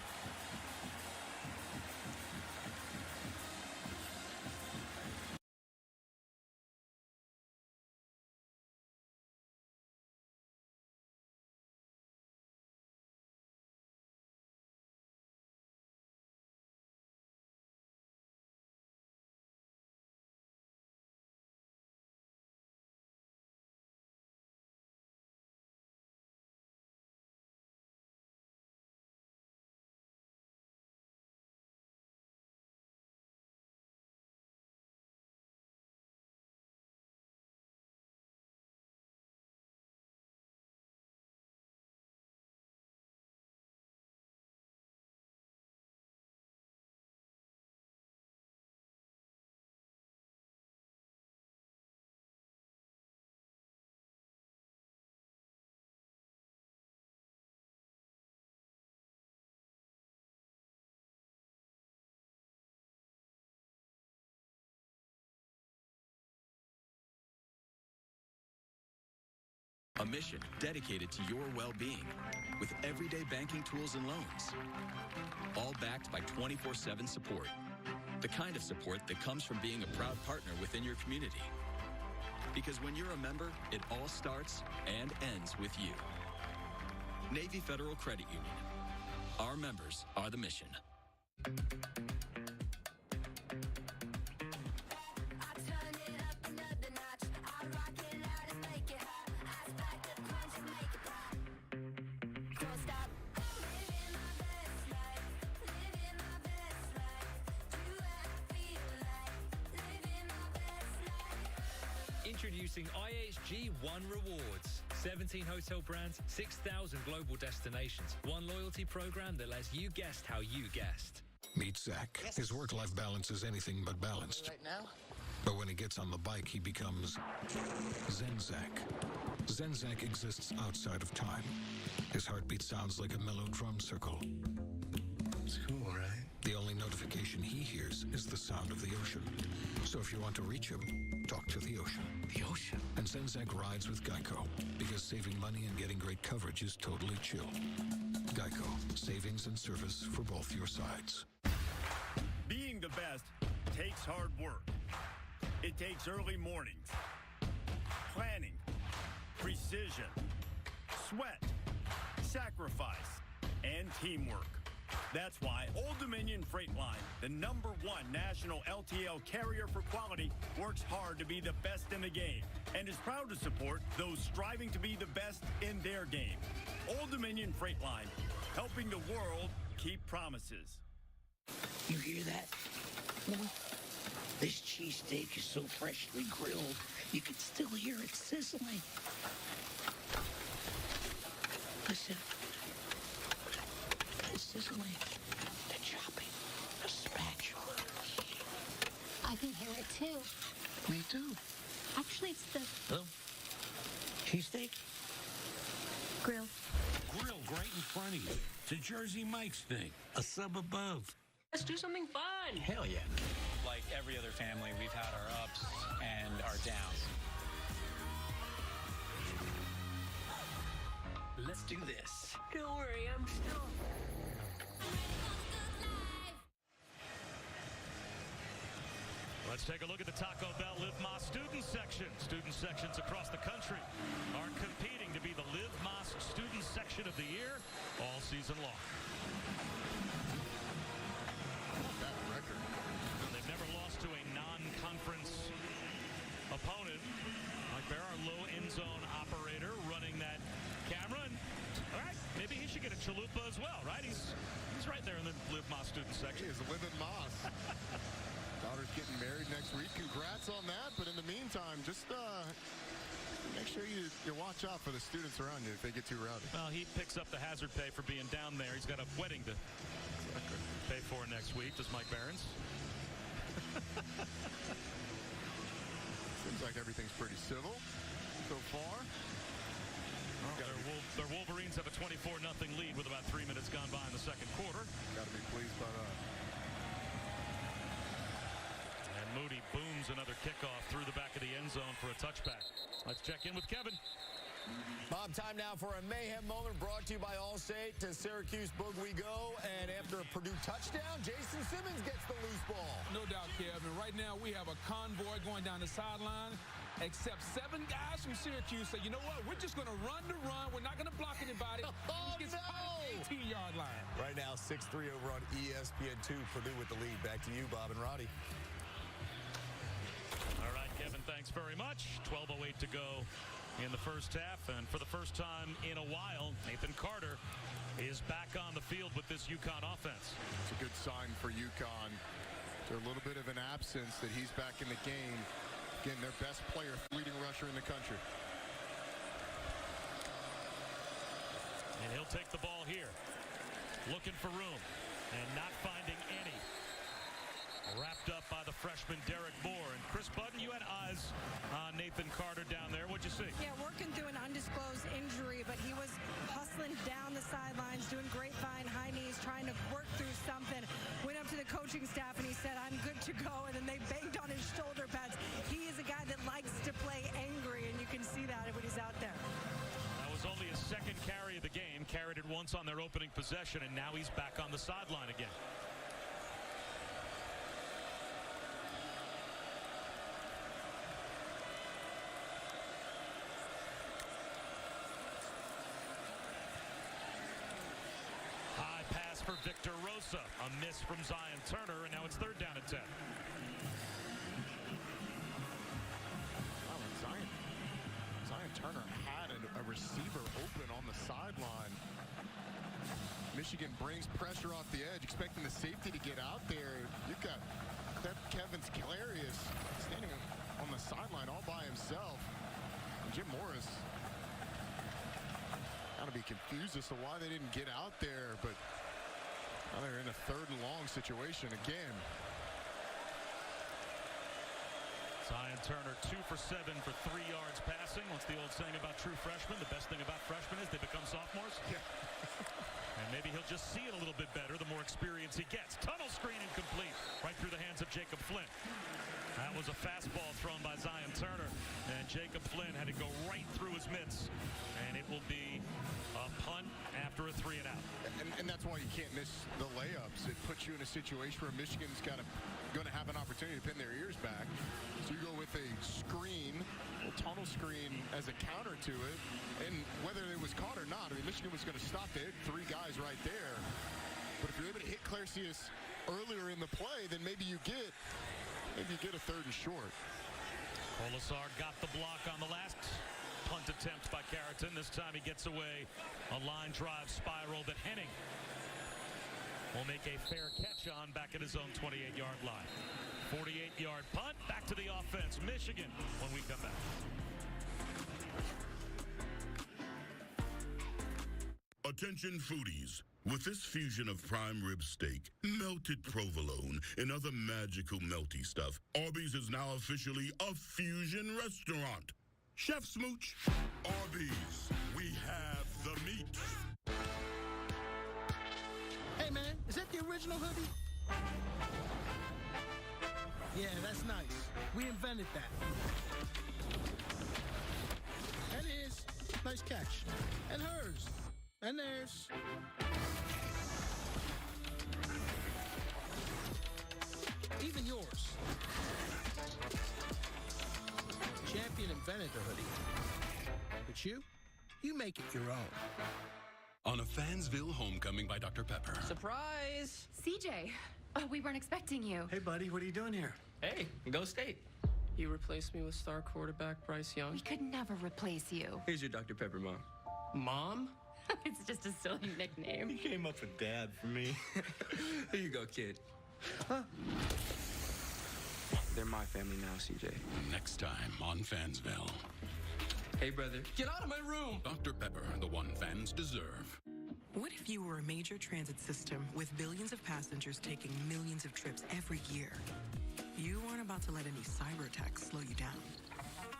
A mission dedicated to your well-being with everyday banking tools and loans. All backed by 24/7 support. The kind of support that comes from being a proud partner within your community. Because when you're a member, it all starts and ends with you. Navy Federal Credit Union. Our members are the mission. Introducing IHG One Rewards. 17 hotel brands, 6,000 global destinations. One loyalty program that lets you guest how you guest. Meet Zach. His work-life balance is anything but balanced. Right now? But when he gets on the bike, he becomes Zenzak. Zenzak exists outside of time. His heartbeat sounds like a mellow drum circle. It's cool, right? The only notification he hears is the sound of the ocean. So if you want to reach him, talk to the ocean. The ocean? And Zenzak rides with Geico, because saving money and getting great coverage is totally chill. Geico. Savings and service for both your sides. Being the best takes hard work. It takes early mornings, planning, precision, sweat, sacrifice, and teamwork. That's why Old Dominion Freight Line, the #1 national LTL carrier for quality, works hard to be the best in the game and is proud to support those striving to be the best in their game. Old Dominion Freight Line, helping the world keep promises. You hear that? This cheesesteak is so freshly grilled, you can still hear it sizzling. Listen. The sizzling, the chopping, the spatula. I can hear it too. Me too. Actually, it's the Cheesesteak? grill. Grilled right in front of you. It's a Jersey Mike's thing. A sub above. Let's do something fun. Hell yeah. Like every other family, we've had our ups and our downs. Let's do this. Don't worry, I'm still... Let's take a look at the Taco Bell Live Más student section. Student sections across the country are competing to be the Live Más student section of the year all season long. That record. They've never lost to a non-conference opponent. Like they're our low end zone operator running that camera. And, all right, maybe he should get a chalupa as well, right? He's right there in the Live Más student section. He is living Más. Daughter's getting married next week. Congrats on that. But in the meantime, just make sure you watch out for the students around you if they get too rowdy. Well, he picks up the hazard pay for being down there. He's got a wedding to pay for next week. Does Mike Behrens? Seems like everything's pretty civil so far. Their Wolverines have a 24-0 lead with about 3 minutes gone by in the second quarter. Got to be pleased by that. And Moody booms another kickoff through the back of the end zone for a touchback. Let's check in with Kevin. Bob, time now for a mayhem moment brought to you by Allstate. To Syracuse Boog we go, and after a Purdue touchdown, Jason Simmons gets the loose ball. No doubt, Kevin. Right now we have a convoy going down the sideline, except 7 guys from Syracuse say, you know what, we're just going to run the run. We're not going to block anybody. Oh, He gets no! out of the 18-yard line. Right now, 6-3 over on ESPN2. Purdue with the lead. Back to you, Bob and Roddy. All right, Kevin, thanks very much. 12:08 to go in the first half, and for the first time in a while, Nathan Carter is back on the field with this UConn offense. It's a good sign for UConn. After a little bit of an absence, that he's back in the game. Again, their best player, leading rusher in the country. And he'll take the ball here, looking for room and not finding any. Wrapped up by the freshman Derek Moore. And Chris Budden, you had eyes on Nathan Carter down there. What'd you see? Yeah, working through an undisclosed injury, but he was hustling down the sidelines, doing grapevine, high knees, trying to work through something. Went up to the coaching staff and he said, I'm good to go. And then they banged on his shoulder pads. He is a guy that likes to play angry, and you can see that when he's out there. That was only his second carry of the game. Carried it once on their opening possession, and now he's back on the sideline again. High pass for Victor Rosa. A miss from Zion Turner, and now it's 3rd down and 10. Zion Turner had a receiver open on the sideline. Michigan brings pressure off the edge, expecting the safety to get out there. You've got Kevin Clarius standing on the sideline all by himself. And Jim Morris got to be confused as to why they didn't get out there, but now they're in a 3rd and long situation again. Zion Turner 2 for 7 for 3 yards passing. What's the old saying about true freshmen? The best thing about freshmen is they become sophomores. Yeah. And maybe he'll just see it a little bit better the more experience he gets. Tunnel screen incomplete. Right through the hands of Jacob Flynn. That was a fastball thrown by Zion Turner. And Jacob Flynn had to go right through his mitts. And it will be a punt after a 3 and out. And that's why you can't miss the layups. It puts you in a situation where Michigan's going to have an opportunity to pin their ears back. So you go with a screen, a tunnel screen as a counter to it. And whether it was caught or not, I mean, Michigan was going to stop it. 3 guys right there. But if you're able to hit Clarcius earlier in the play, then maybe you get a 3rd and short. Colasar got the block on the last punt attempt by Carrington. This time he gets away a line drive spiral that Henning will make a fair catch on back at his own 28-yard line. 48-yard punt, back to the offense. Michigan when we come back. Attention foodies. With this fusion of prime rib steak, melted provolone, and other magical melty stuff, Arby's is now officially a fusion restaurant. Chef Smooch, Arby's, we have the meat. Hey, man, is that the original hoodie? Yeah, that's nice. We invented that. And his. Nice catch. And hers. And theirs. Even yours. Champion invented the hoodie. But you make it your own. On a Fansville homecoming by Dr. Pepper. Surprise! CJ, we weren't expecting you. Hey, buddy, what are you doing here? Hey, go State. You replaced me with star quarterback Bryce Young. We could never replace you. Here's your Dr. Pepper mom. Mom? It's just a silly nickname. You came up with Dad for me. Here you go, kid. Huh? They're my family now, CJ. Next time on Fansville. Hey, brother. Get out of my room! Dr. Pepper, the one fans deserve. What if you were a major transit system with billions of passengers taking millions of trips every year? You weren't about to let any cyber attacks slow you down.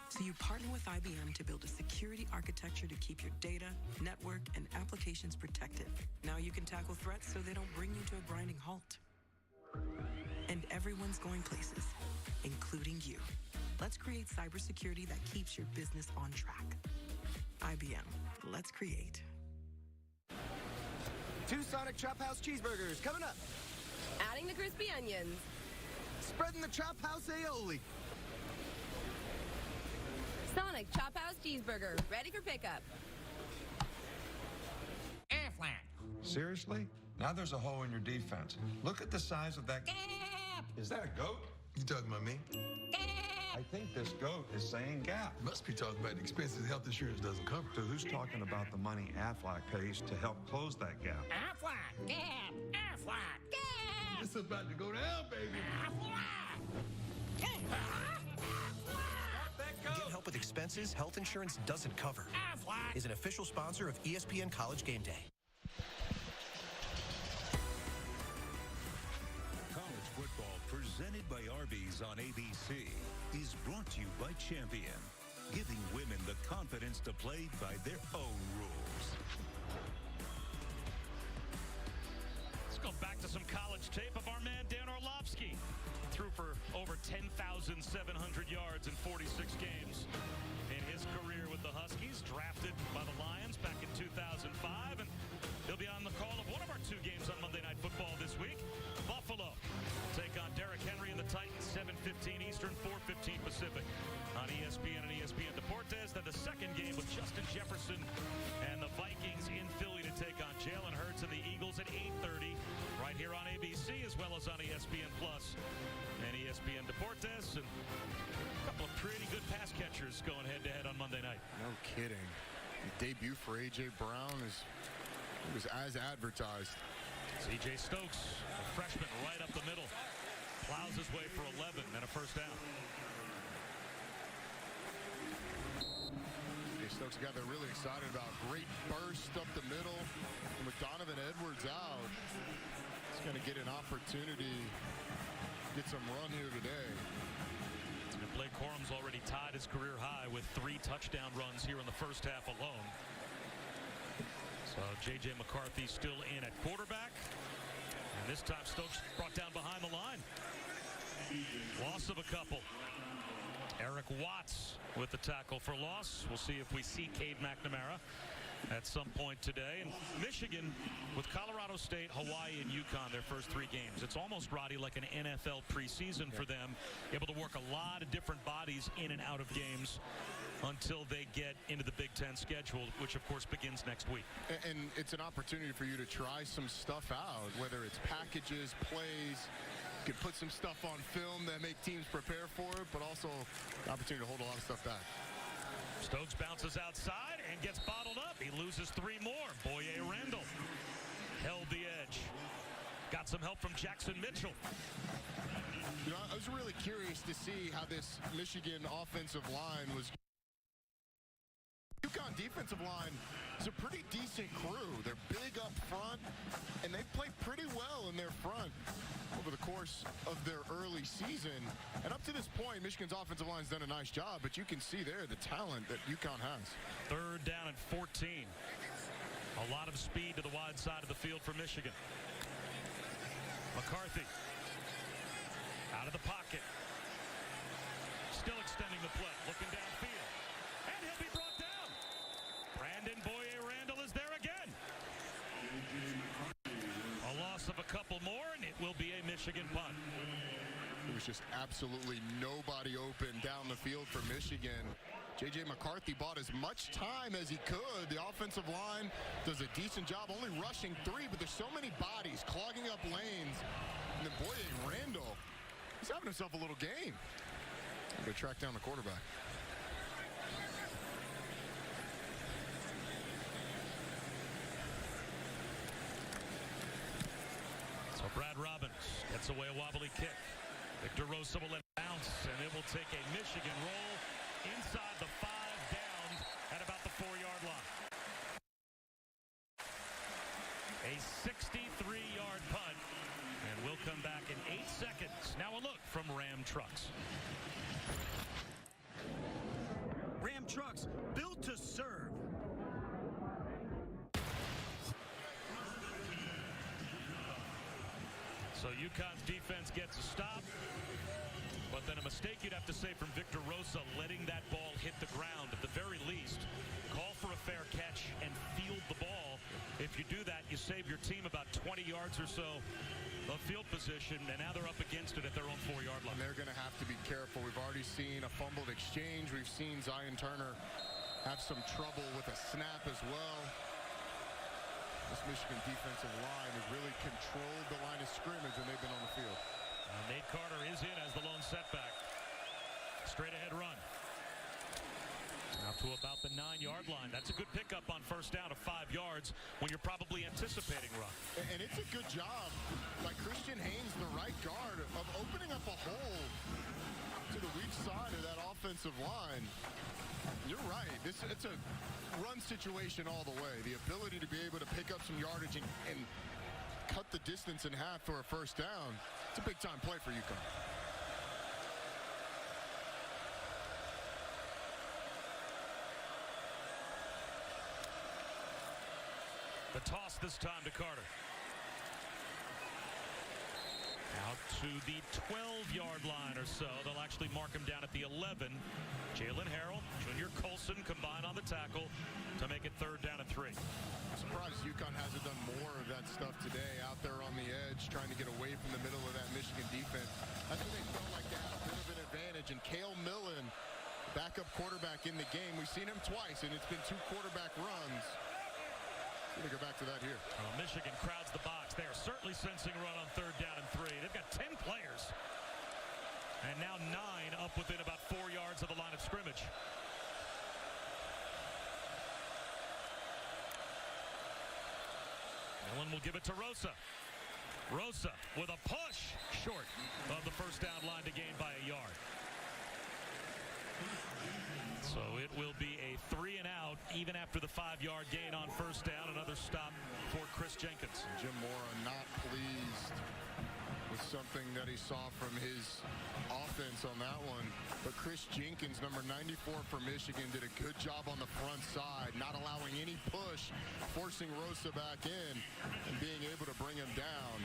So you partner with IBM to build a security architecture to keep your data, network, and applications protected. Now you can tackle threats so they don't bring you to a grinding halt. And everyone's going places, including you. Let's create cybersecurity that keeps your business on track. IBM, let's create. 2 Sonic Chop House cheeseburgers coming up. Adding the crispy onions. Spreading the Chop House aioli. Sonic Chop House cheeseburger, ready for pickup. Aflac. Seriously? Now there's a hole in your defense. Look at the size of that. Gap. Is that a goat? You talking about me? Gap. I think this goat is saying gap. Must be talking about the expenses health insurance doesn't cover. So who's talking about the money Aflac pays to help close that gap? Aflac. Gap. Aflac. Gap. It's about to go down, baby. Aflac. Get help with expenses health insurance doesn't cover. Aflac is an official sponsor of ESPN College Game Day. College football presented by Arby's on ABC is brought to you by Champion, giving women the confidence to play by their own rules. Let's go back to some college tape of our man Dan Orlovsky. Threw for over 10,700 yards in 46 games in his career with the Huskies, drafted by the Lions back in 2005, and he'll be on the call of one of our 2 games on Monday Night Football this week. Buffalo take on Derrick Henry and the Titans, 7:15 Eastern, 4:15 Pacific on ESPN and ESPN Deportes. Then the second game with Justin Jefferson and the Vikings in Philly to take on Jalen Hurts and the Eagles at 8:30 right here on ABC as well as on ESPN Plus and ESPN Deportes, and a couple of pretty good pass catchers going head-to-head on Monday night. No kidding. The debut for A.J. Brown was as advertised. C.J. Stokes, a freshman right up the middle, plows his way for 11 and a first down. Stokes got they're really excited about. Great burst up the middle. And with Donovan Edwards out, he's going to get an opportunity to get some run here today. And Blake Corum's already tied his career high with 3 touchdown runs here in the first half alone. So J.J. McCarthy still in at quarterback. And this time Stokes brought down behind the line. Loss of a couple. Eric Watts with the tackle for loss. We'll see if we see Cade McNamara at some point today. And Michigan with Colorado State, Hawaii, and UConn, their first 3 games. It's almost, Roddy, like an NFL preseason for them. Able to work a lot of different bodies in and out of games until they get into the Big Ten schedule, which of course begins next week. And it's an opportunity for you to try some stuff out, whether it's packages, plays. You can put some stuff on film that make teams prepare for it, but also an opportunity to hold a lot of stuff back. Stokes bounces outside and gets bottled up. He loses 3 more. Boye Randall held the edge. Got some help from Jackson Mitchell. You know, I was really curious to see how this Michigan offensive line was. UConn defensive line is a pretty decent crew. They're big up front, and they play pretty well in their front over the course of their early season. And up to this point, Michigan's offensive line's done a nice job, but you can see there the talent that UConn has. 3rd down and 14. A lot of speed to the wide side of the field for Michigan. McCarthy out of the pocket. Still extending the play, looking downfield. And he'll be brought down. Brandon Boye Randall is there again. A loss of a couple more, and it will be a Michigan punt. There was just absolutely nobody open down the field for Michigan. J.J. McCarthy bought as much time as he could. The offensive line does a decent job, only rushing 3, but there's so many bodies clogging up lanes. And then Boye Randall, he's having himself a little game. I'm going to track down the quarterback. So Brad Robbins gets away a wobbly kick. Victor Rosa will let it bounce, and it will take a Michigan roll inside the 5 down at about the 4-yard line. A 63-yard punt, and we'll come back in 8 seconds. Now a look from Ram Trucks. Ram Trucks, built to serve. So UConn's defense gets a stop, but then a mistake, you'd have to say, from Victor Rosa, letting that ball hit the ground. At the very least, call for a fair catch and field the ball. If you do that, you save your team about 20 yards or so of field position, and now they're up against it at their own 4-yard line. And they're going to have to be careful. We've already seen a fumbled exchange. We've seen Zion Turner have some trouble with a snap as well. This Michigan defensive line has really controlled the line of scrimmage when they've been on the field. Nate Carter is in as the lone setback. Straight ahead run. Now to about the 9-yard line. That's a good pickup on first down of 5 yards when you're probably anticipating run. And it's a good job by Christian Haynes, the right guard, of opening up a hole to the weak side of that offensive line. You're right. It's a run situation all the way. The ability to be able to pick up some yardage and cut the distance in half for a first down. It's a big-time play for UConn. The toss this time to Carter. Out to the 12-yard line or so. They'll actually mark him down at the 11. Jalen Harrell, Junior Colson combine on the tackle to make it 3rd down and 3. I'm surprised UConn hasn't done more of that stuff today, out there on the edge, trying to get away from the middle of that Michigan defense. That's when they felt like they had a bit of an advantage. And Cale Millen, backup quarterback in the game. We've seen him twice, and it's been 2 quarterback runs. We're going to go back to that here. Well, Michigan crowds the box. They are certainly sensing a run on 3rd down and 3. They've got 10 players. And now 9 up within about 4 yards of the line of scrimmage. Millen will give it to Rosa. Rosa with a push short of the first down line to gain by a yard. So it will be a 3 and out even after the 5-yard gain on first down. Another stop for Chris Jenkins. Jim Mora not pleased was something that he saw from his offense on that one. But Chris Jenkins, number 94 for Michigan, did a good job on the front side, not allowing any push, forcing Rosa back in, and being able to bring him down.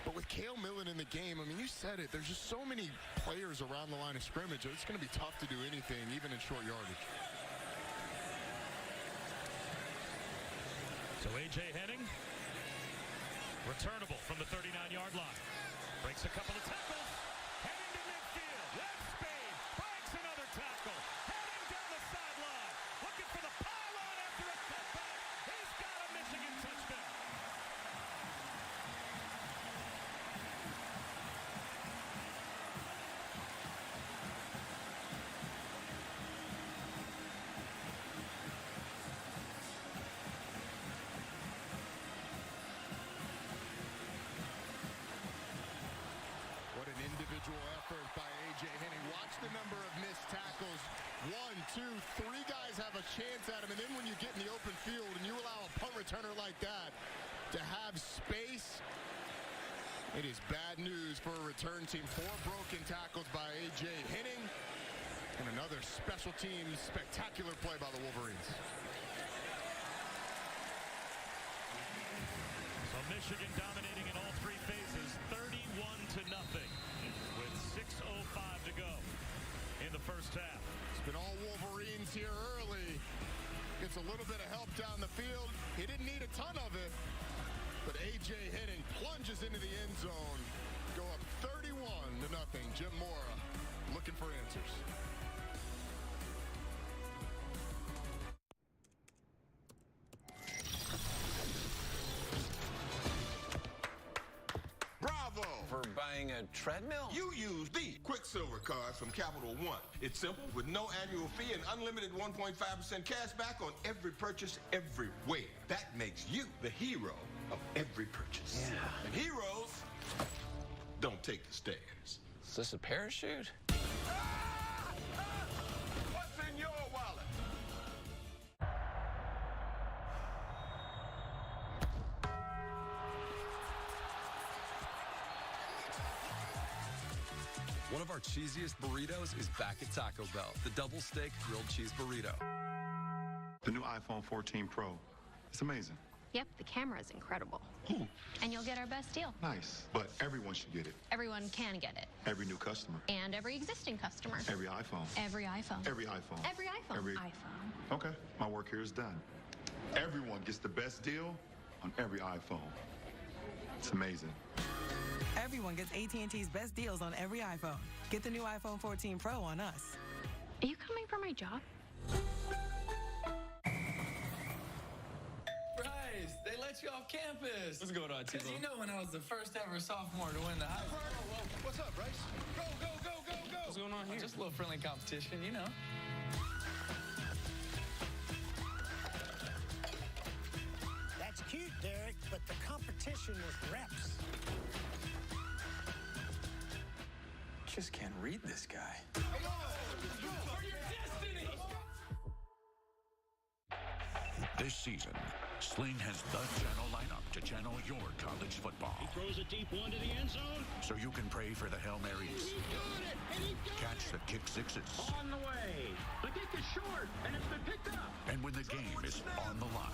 But with Cale Millen in the game, I mean, you said it, there's just so many players around the line of scrimmage. It's going to be tough to do anything, even in short yardage. So A.J. Henning, returnable from the 39-yard line. Breaks a couple of tackles. Heading to midfield. Left speed. Breaks another tackle. Heading down the sideline. Looking for the pylon after a cutback. He's got a Michigan touchdown. What an individual effort by A.J. Henning. Watch the number of missed tackles. 1, 2, 3 guys have a chance at him. And then when you get in the open field and you allow a punt returner like that to have space, it is bad news for a return team. 4 broken tackles by A.J. Henning. And another special teams spectacular play by the Wolverines. So Michigan dominating in all 3 phases, 31-0, with 6:05 to go in the first half. It's been all Wolverines here early. Gets a little bit of help down the field. He didn't need a ton of it, but A.J. Henning plunges into the end zone. Go up 31-0. Jim Mora looking for answers. Bravo! For buying a treadmill? You use the Quicksilver card from Capital One. It's simple, with no annual fee and unlimited 1.5% cash back on every purchase everywhere. That makes you the hero of every purchase. Yeah. And heroes don't take the stairs. Is this a parachute? What's in your wallet? One of our cheesiest burritos is back at Taco Bell, the double steak grilled cheese burrito. The new iPhone 14 Pro. It's amazing. Yep, the camera is incredible. And you'll get our best deal. Nice. But everyone should get it. Everyone can get it. Every new customer. And every existing customer. Every iPhone. Every iPhone. Every iPhone. Every iPhone. Every iPhone. Okay, my work here is done. Everyone gets the best deal on every iPhone. It's amazing. Everyone gets AT&T's best deals on every iPhone. Get the new iPhone 14 Pro on us. Are you coming for my job? Bryce, they let you off campus. What's going on, Because you know when I was the first ever sophomore to win the high school. What's up, Bryce? Go, go, go, go, go! What's going on here? Just a little friendly competition, you know. That's cute, Derek, but the competition was reps. Just can't read this guy. This season, Sling has the channel lineup to channel your college football. He throws a deep one to the end zone. So you can pray for the Hail Marys, catch the kick sixes, On the way. The kick is short, and it's been picked up. and when the game is on the line,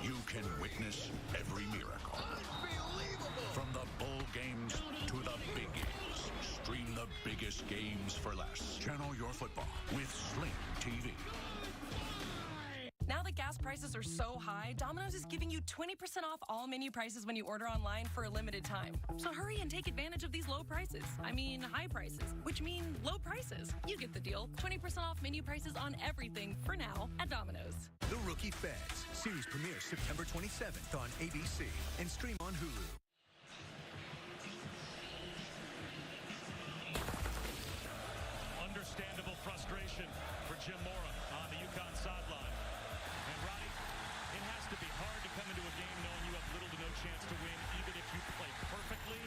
you can witness every miracle. From the bowl games to the big games, stream the biggest games for less. Channel your football with Sling TV. Now that gas prices are so high, Domino's is giving you 20% off all menu prices when you order online for a limited time. So hurry and take advantage of these low prices. I mean, high prices, which mean low prices. You get the deal. 20% off menu prices on everything for now at Domino's. The Rookie Feds. Series premieres September 27th on ABC and stream on Hulu. Understandable frustration for Jim Mora on the UConn sideline. And Roddy, it has to be hard to come into a game knowing you have little to no chance to win, even if you play perfectly,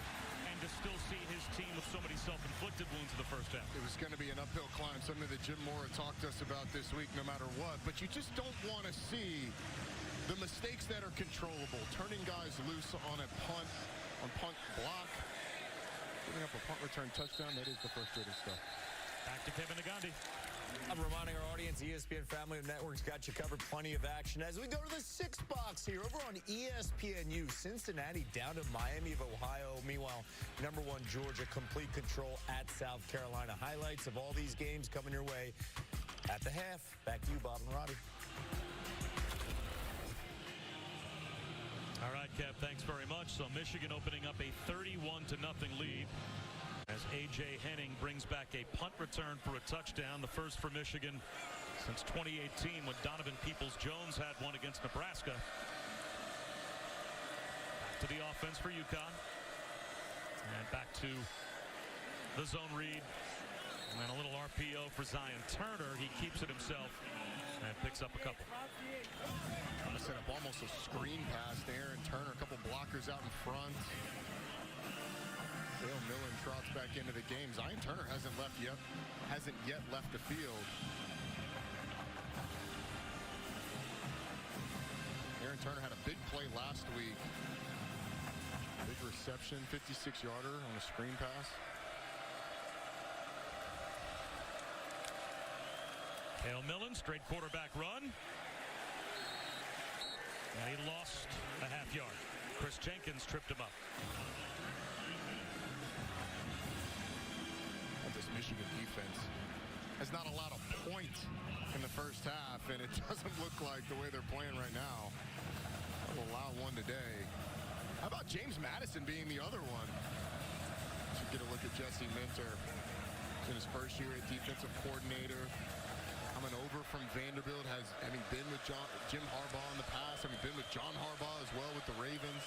and to still see his team with so many self-inflicted wounds in the first half. It was going to be an uphill climb, something that Jim Mora talked to us about this week no matter what. But you just don't want to see the mistakes that are controllable, turning guys loose on a punt, on punt block. Giving up a punt return touchdown, that is the frustrating stuff. Back to Kevin Nagandi. I'm reminding our audience, ESPN Family of Networks got you covered. Plenty of action as we go to the 6 box here over on ESPNU. Cincinnati down to Miami of Ohio. Meanwhile, #1 Georgia complete control at South Carolina. Highlights of all these games coming your way at the half. Back to you, Bob and Roddy. All right, Kev, thanks very much. So Michigan opening up a 31-0 lead as A.J. Henning brings back a punt return for a touchdown, the first for Michigan since 2018 when Donovan Peoples-Jones had one against Nebraska. Back to the offense for UConn. And back to the zone read. And a little RPO for Zion Turner. He keeps it himself and picks up a couple. I set up almost a screen pass there, and Turner, a couple blockers out in front. Dale Millen trots back into the game. Zion Turner hasn't yet left the field. Aaron Turner had a big play last week. Big reception, 56-yarder on a screen pass. Dale Millen, straight quarterback run. And he lost a half yard. Chris Jenkins tripped him up. This Michigan defense has not allowed a point in the first half, and it doesn't look like the way they're playing right now. They'll allow one today. How about James Madison being the other one? Should get a look at Jesse Minter in his first year as defensive coordinator. Coming over from Vanderbilt, has been with Jim Harbaugh in the past. Been with John Harbaugh as well with the Ravens.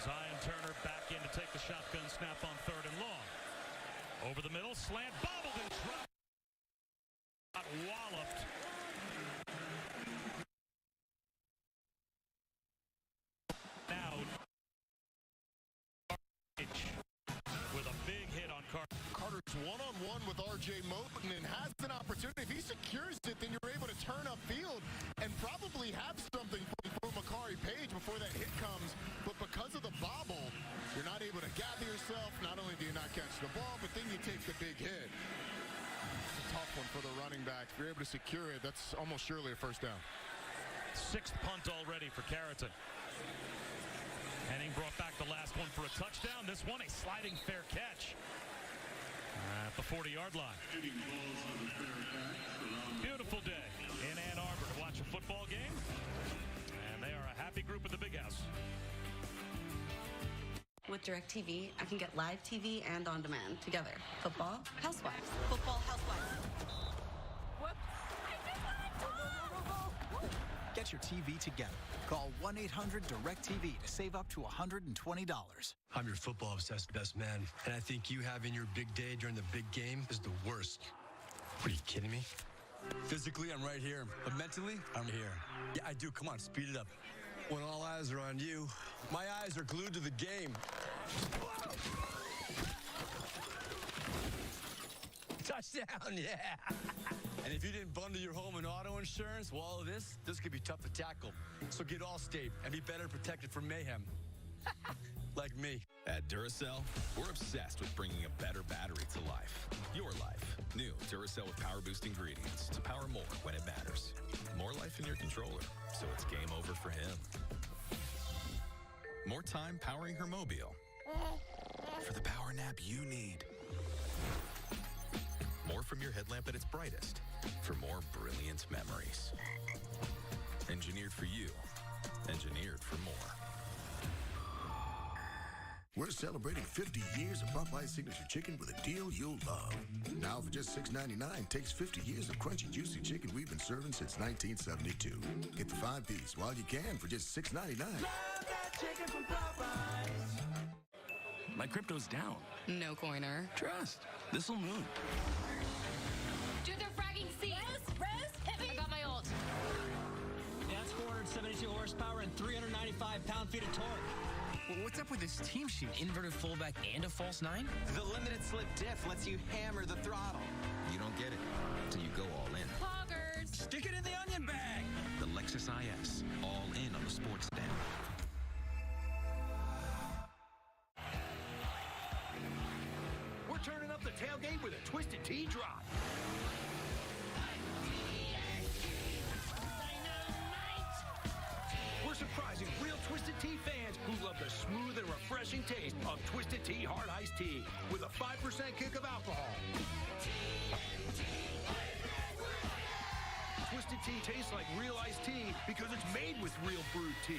Zion Turner back in to take the shotgun snap on 3rd and long. Over the middle, slant, bobbled and dropped. Got walloped. Now, with a big hit on Carter. Carter's one-on-one with R.J. Moten and has an opportunity. If he secures it, then you're able to turn upfield and probably have something for Makari Page before that hit comes. But because of the bobble, you're not able to gather yourself. Not only do you not catch the ball, but then you take the big hit. It's a tough one for the running back. If you're able to secure it, that's almost surely a first down. 6th punt already for Carrington. Henning brought back the last one for a touchdown. This one, a sliding fair catch at the 40-yard line. Beautiful day in Ann Arbor to watch a football game. And they are a happy group at the Big House. With DirecTV, I can get live TV and on demand together. Football, Housewives. Football, Housewives. Whoops. Get your TV together. Call 1-800-DIRECTV to save up to $120. I'm your football-obsessed best man, and I think you having your big day during the big game is the worst. What, are you kidding me? Physically, I'm right here, but mentally, I'm here. Yeah, I do. Come on, speed it up. When all eyes are on you, my eyes are glued to the game. Touchdown, yeah. And if you didn't bundle your home and auto insurance, well, all of this could be tough to tackle. So get Allstate and be better protected from mayhem. Like me. At Duracell, we're obsessed with bringing a better battery to life. Your life. New Duracell with Power Boost ingredients to power more when it matters. More life in your controller, so it's game over for him. More time powering her mobile. For the power nap you need. More from your headlamp at its brightest. For more brilliant memories. Engineered for you. Engineered for more. We're celebrating 50 years of Popeye's Signature Chicken with a deal you'll love. Now for just $6.99, takes 50 years of crunchy, juicy chicken we've been serving since 1972. Get the 5-piece while you can for just $6.99. Love that chicken from Popeyes. My crypto's down. No coiner. Trust. This'll move. Dude, they're fragging C. Rose, hit me. I got my ult. That's 472 horsepower and 395 pound-feet of torque. Well, what's up with this team sheet? Inverted fullback and a false 9? The limited slip diff lets you hammer the throttle. You don't get it until you go all in. Poggers. Stick it in the onion bag. The Lexus IS, all in on the sports den. We're turning up the tailgate with a Twisted Tea drop. We're surprising real Twisted Tea fans who love the smooth and refreshing taste of Twisted Tea Hard Iced Tea with a 5% kick of alcohol. Twisted Tea tastes like real iced tea because it's made with real brewed tea.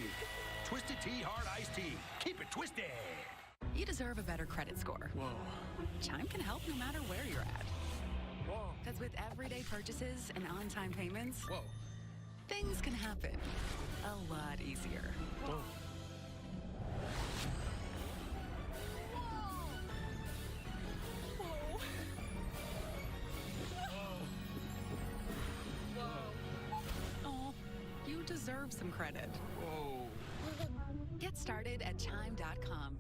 Twisted Tea Hard Iced Tea. Keep it twisted. You deserve a better credit score. Whoa. Chime can help no matter where you're at. Whoa. Because with everyday purchases and on-time payments, Whoa. things can happen a lot easier. Whoa. Oh, you deserve some credit. Whoa. Get started at Chime.com.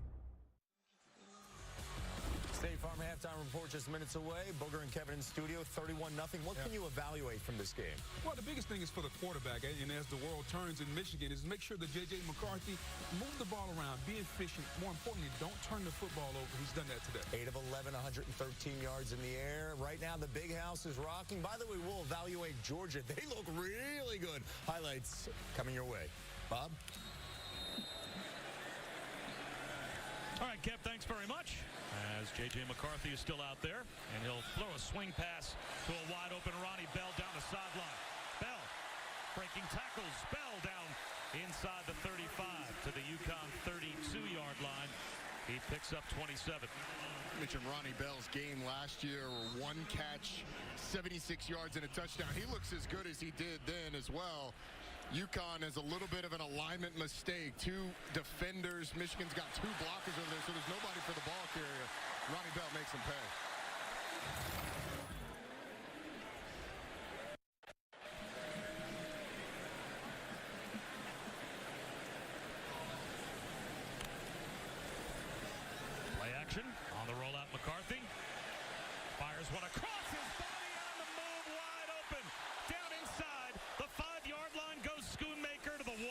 State Farm halftime report just minutes away. Booger and Kevin in studio, 31-0. What can you evaluate from this game? Well, the biggest thing is for the quarterback, and as the world turns in Michigan, is make sure that J.J. McCarthy move the ball around, be efficient. More importantly, don't turn the football over. He's done that today. 8 of 11, 113 yards in the air. Right now, the big house is rocking. By the way, we'll evaluate Georgia. They look really good. Highlights coming your way. Bob? All right, Kev, thanks very much. As J.J. McCarthy is still out there, and he'll throw a swing pass to a wide-open Ronnie Bell down the sideline. Bell breaking tackles. Bell down inside the 35 to the UConn 32-yard line. He picks up 27. Mentioned Ronnie Bell's game last year, one catch, 76 yards and a touchdown. He looks as good as he did then as well. UConn has a little bit of an alignment mistake. Two defenders. Michigan's got two blockers over there, so there's nobody for the ball carrier. Ronnie Bell makes him pay. Play action on the rollout. McCarthy fires one across his body on the move, wide open. Down inside the 5-yard line goes Schoonmaker to the 1.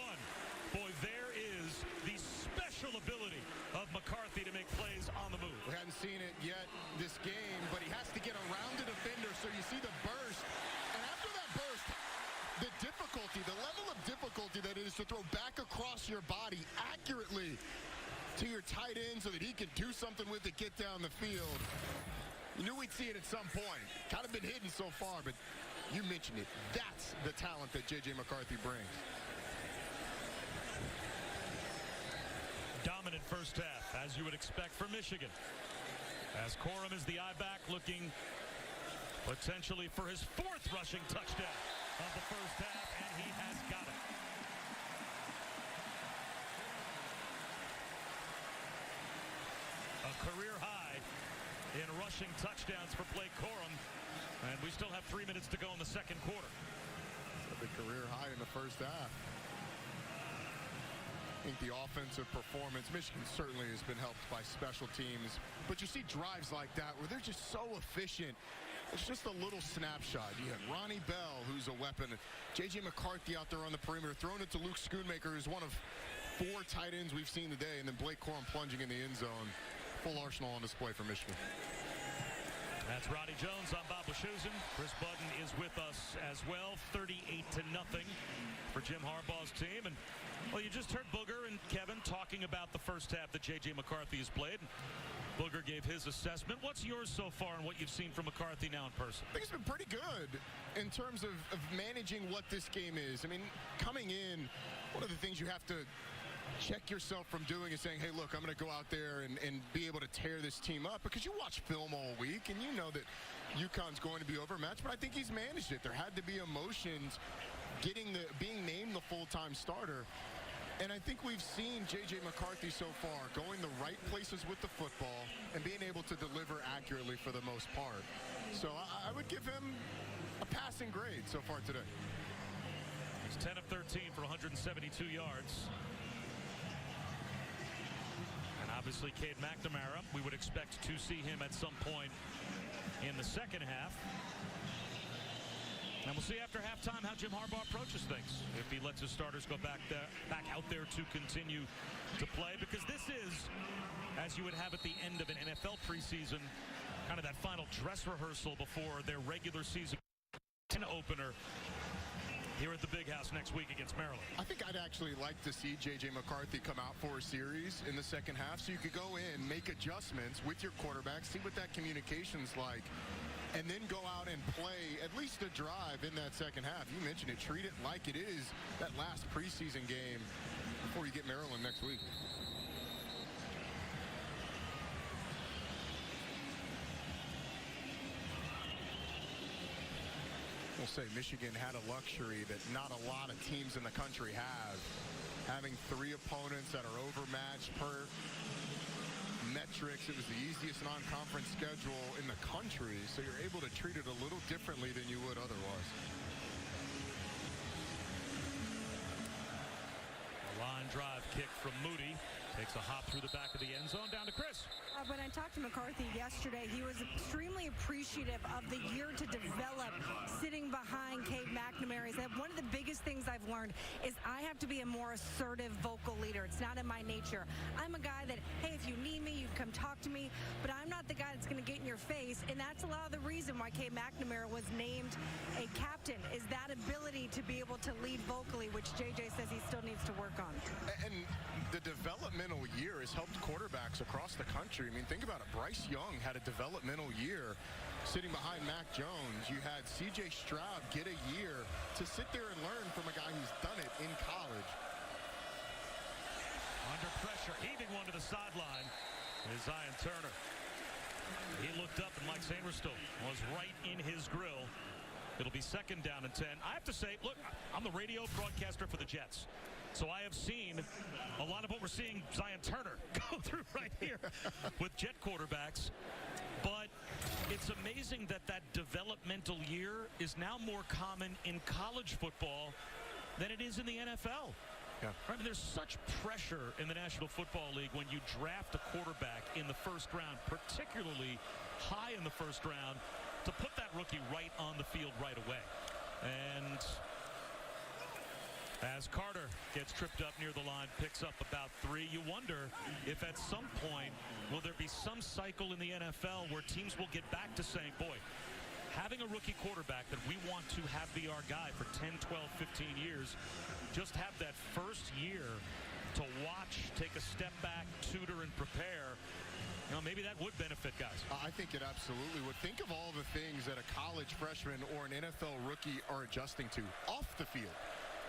Boy, there is the special ability of McCarthy to make plays on the move. We hadn't seen it yet this game, but he has to get around the defender, so you see the burst. And after that burst, the difficulty, the level of difficulty that it is to throw back across your body accurately to your tight end so that he can do something with it, get down the field. You knew we'd see it at some point. Kind of been hidden so far, but you mentioned it. That's the talent that J.J. McCarthy brings. Dominant first half, as you would expect for Michigan. As Corum is the I-back looking potentially for his 4th rushing touchdown of the first half, and he has got it. A career high in rushing touchdowns for Blake Corum, and we still have 3 minutes to go in the second quarter. The career high in the first half. I think the offensive performance, Michigan certainly has been helped by special teams, but you see drives like that where they're just so efficient. It's just a little snapshot. You have Ronnie Bell, who's a weapon. J.J. McCarthy out there on the perimeter, throwing it to Luke Schoonmaker, who's one of 4 tight ends we've seen today, and then Blake Corum plunging in the end zone. Full arsenal on display for Michigan. That's Roddy Jones. I'm Bob Wischusen. Chris Budden is with us as well. 38-0 for Jim Harbaugh's team. And, well, you just heard Booger and Kevin talking about the first half that J.J. McCarthy has played. Booger gave his assessment. What's yours so far and what you've seen from McCarthy now in person? I think it's been pretty good in terms of managing what this game is. I mean, coming in, one of the things you have to check yourself from doing is saying, hey, look, I'm going to go out there and be able to tear this team up, because you watch film all week and you know that UConn's going to be overmatched, but I think he's managed it. There had to be emotions being named the full-time starter. And I think we've seen J.J. McCarthy so far going the right places with the football and being able to deliver accurately for the most part. So I would give him a passing grade so far today. He's 10 of 13 for 172 yards. And obviously, Cade McNamara, we would expect to see him at some point in the second half. And we'll see after halftime how Jim Harbaugh approaches things. If he lets his starters go back out there to continue to play. Because this is, as you would have at the end of an NFL preseason, kind of that final dress rehearsal before their regular season opener here at the Big House next week against Maryland. I think I'd actually like to see J.J. McCarthy come out for a series in the second half so you could go in, make adjustments with your quarterback, see what that communication's like, and then go out and play at least a drive in that second half. You mentioned it. Treat it like it is that last preseason game before you get Maryland next week. We'll say Michigan had a luxury that not a lot of teams in the country have. Having 3 opponents that are overmatched per metrics. It was the easiest non-conference schedule in the country, so you're able to treat it a little differently than you would otherwise. A line drive kick from Moody. Takes a hop through the back of the end zone down to Chris. When I talked to McCarthy yesterday, he was extremely appreciative of the year to develop sitting behind Cade McNamara. He said one of the biggest things I've learned is I have to be a more assertive vocal leader. It's not in my nature. I'm a guy that, hey, if you need me, you come talk to me, but I'm not the guy that's going to get in your face, and that's a lot of the reason why Cade McNamara was named a captain, is that ability to be able to lead vocally, which JJ says he still needs to work on. And the developmental year has helped quarterbacks across the country. I mean, think about it. Bryce Young had a developmental year sitting behind Mac Jones. You had C.J. Stroud get a year to sit there and learn from a guy who's done it in college. Under pressure, heaving one to the sideline is Zion Turner. He looked up and Mike Sainristil was right in his grill. It'll be second down and 10. I have to say, look, I'm the radio broadcaster for the Jets. So I have seen a lot of what we're seeing Zion Turner go through right here with Jet quarterbacks. But it's amazing that that developmental year is now more common in college football than it is in the NFL. Yeah. I mean, there's such pressure in the National Football League when you draft a quarterback in the first round, particularly high in the first round, to put that rookie right on the field right away. And as Carter gets tripped up near the line, picks up about 3, you wonder if at some point will there be some cycle in the NFL where teams will get back to saying, boy, having a rookie quarterback that we want to have be our guy for 10, 12, 15 years, just have that first year to watch, take a step back, tutor, and prepare. You know, maybe that would benefit guys. I think it absolutely would. Think of all the things that a college freshman or an NFL rookie are adjusting to off the field.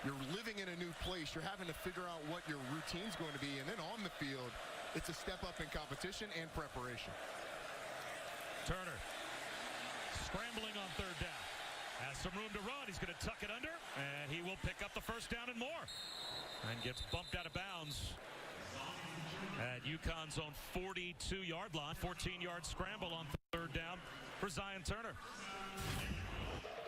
You're living in a new place. You're having to figure out what your routine's going to be. And then on the field, it's a step up in competition and preparation. Turner scrambling on third down. Has some room to run. He's going to tuck it under, and he will pick up the first down and more. And gets bumped out of bounds at UConn's own 42-yard line. 14-yard scramble on third down for Zion Turner.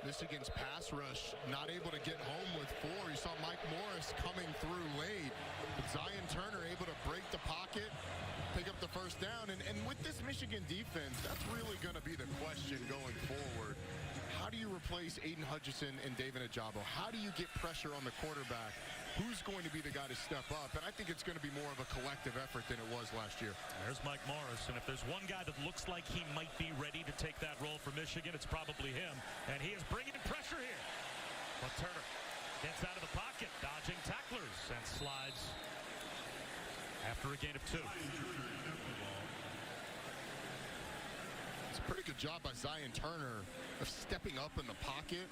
Michigan's pass rush not able to get home with 4. You saw Mike Morris coming through late. But Zion Turner able to break the pocket, pick up the first down. And with this Michigan defense, that's really going to be the question going forward. How do you replace Aiden Hutchinson and David Ajabo? How do you get pressure on the quarterback? Who's going to be the guy to step up? And I think it's going to be more of a collective effort than it was last year. There's Mike Morris, and if there's one guy that looks like he might be ready to take that role for Michigan, it's probably him. And he is bringing in pressure here. But Turner gets out of the pocket, dodging tacklers, and slides after a gain of 2. It's a pretty good job by Zion Turner of stepping up in the pocket,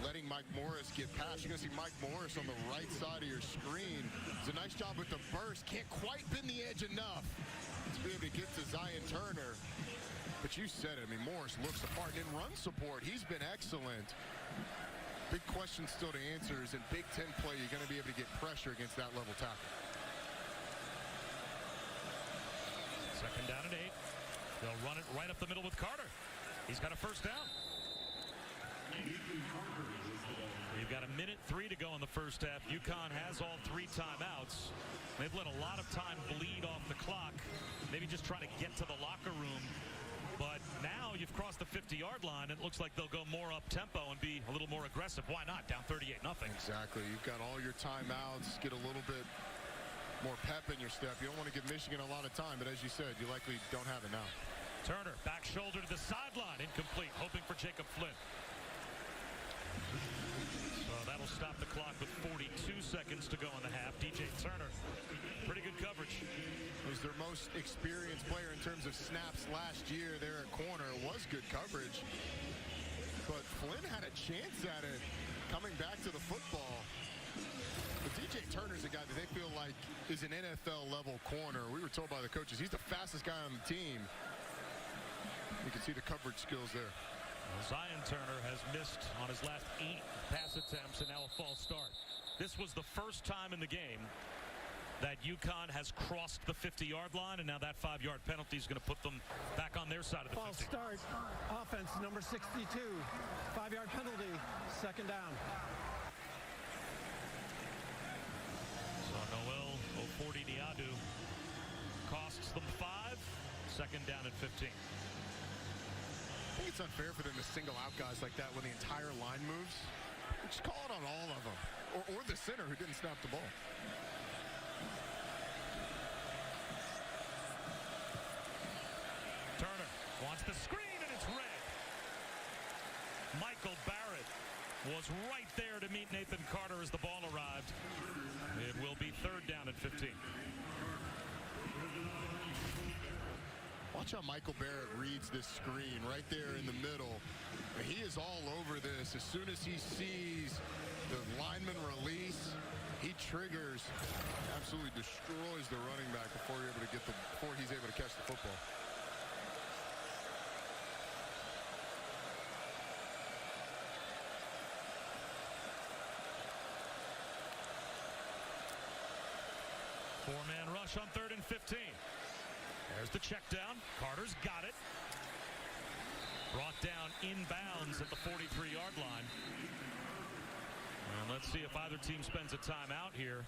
letting Mike Morris get past. You're going to see Mike Morris on the right side of your screen. It's a nice job with the burst. Can't quite bend the edge enough to be able to get to Zion Turner. But you said it. I mean, Morris looks the part. And in run support, he's been excellent. Big question still to answer is in Big Ten play, you're going to be able to get pressure against that level tackle. Second down and 8. They'll run it right up the middle with Carter. He's got a first down. You've got 1:03 to go in the first half. UConn has all 3 timeouts. They've let a lot of time bleed off the clock. Maybe just trying to get to the locker room. But Now you've crossed the 50-yard line. It looks like they'll go more up-tempo and be a little more aggressive. Why not? Down 38-0. Exactly. You've got all your timeouts. Get a little bit more pep in your step. You don't want to give Michigan a lot of time, but as you said, you likely don't have it now. Turner, back shoulder to the sideline. Incomplete. Hoping for Jacob Flynn. So that'll stop the clock with 42 seconds to go in the half. DJ Turner, pretty good coverage. Was their most experienced player in terms of snaps last year there at corner. It was good coverage. But Flynn had a chance at it coming back to the football. But DJ Turner's a guy that they feel like is an NFL-level corner. We were told by the coaches he's the fastest guy on the team. You can see the coverage skills there. Zion Turner has missed on his last 8 pass attempts and now a false start. This was the first time in the game that UConn has crossed the 50-yard line, and now that 5-yard penalty is going to put them back on their side of the 50. False start. Offense number 62. 5-yard penalty. Second down. So Noel Ofordi-Diadu costs them 5. Second down at 15. I think it's unfair for them to single out guys like that when the entire line moves. Just call it on all of them. Or the center who didn't snap the ball. Turner wants the screen, and it's red. Michael Barrett was right there to meet Nathan Carter as the ball arrived. It will be third down at 15. Watch how Michael Barrett reads this screen right there in the middle. He is all over this. As soon as he sees the lineman release, he triggers, absolutely destroys the running back before he's able to catch the football. Four-man rush on 3rd and 15. There's the check down. Carter's got it. Brought down inbounds at the 43-yard line. And let's see if either team spends a timeout here.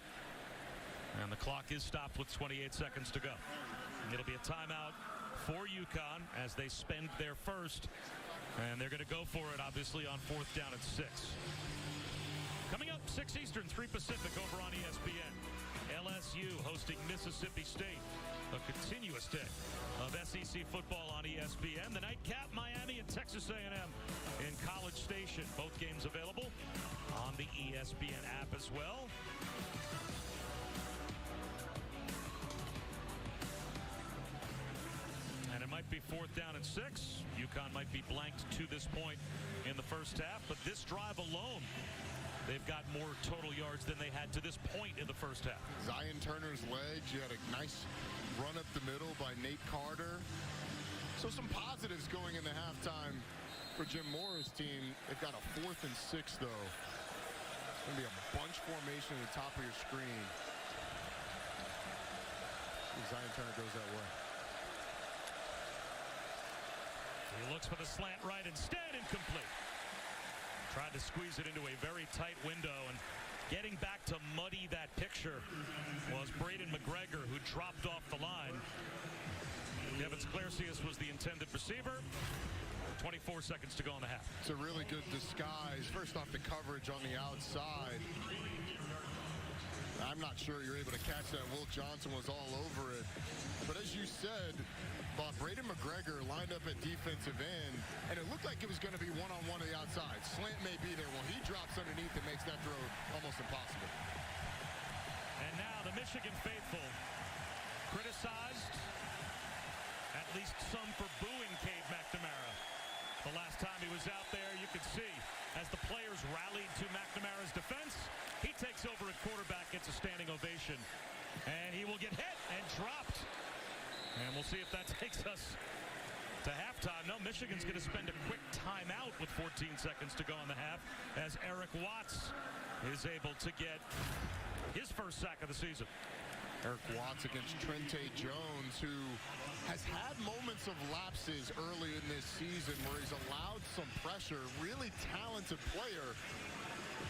And the clock is stopped with 28 seconds to go. It'll be a timeout for UConn as they spend their first. And they're going to go for it, obviously, on 4th down at 6. Coming up, 6 Eastern, 3 Pacific over on ESPN. LSU hosting Mississippi State. A continuous day of SEC football on ESPN. The nightcap, Miami and Texas A&M in College Station. Both games available on the ESPN app as well. And it might be 4th down and 6. UConn might be blanked to this point in the first half, but this drive alone, they've got more total yards than they had to this point in the first half. Zion Turner's legs. You had a nice run up the middle by Nate Carter. So some positives going into halftime for Jim Mora's team. They've got a 4th and 6, though. It's going to be a bunch formation at the top of your screen. Zion Turner goes that way. He looks for the slant right instead, incomplete. Tried to squeeze it into a very tight window, and getting back to muddy that picture was Braden McGregor, who dropped off the line. Evans Clarcius was the intended receiver. 24 seconds to go in the half. It's a really good disguise. First off, the coverage on the outside. I'm not sure you're able to catch that. Will Johnson was all over it. But as you said, Braden McGregor lined up at defensive end, and it looked like it was going to be one-on-one to the outside. Slant may be there. Well, he drops underneath and makes that throw almost impossible. And now the Michigan faithful criticized, at least some for booing Cade McNamara. The last time he was out there, you could see as the players rallied to McNamara's defense, he takes over at quarterback, gets a standing ovation, and he will get hit and dropped. And we'll see if that takes us to halftime. No, Michigan's going to spend a quick timeout with 14 seconds to go in the half as Eric Watts is able to get his first sack of the season. Eric Watts against Trente Jones, who has had moments of lapses early in this season where he's allowed some pressure. Really talented player.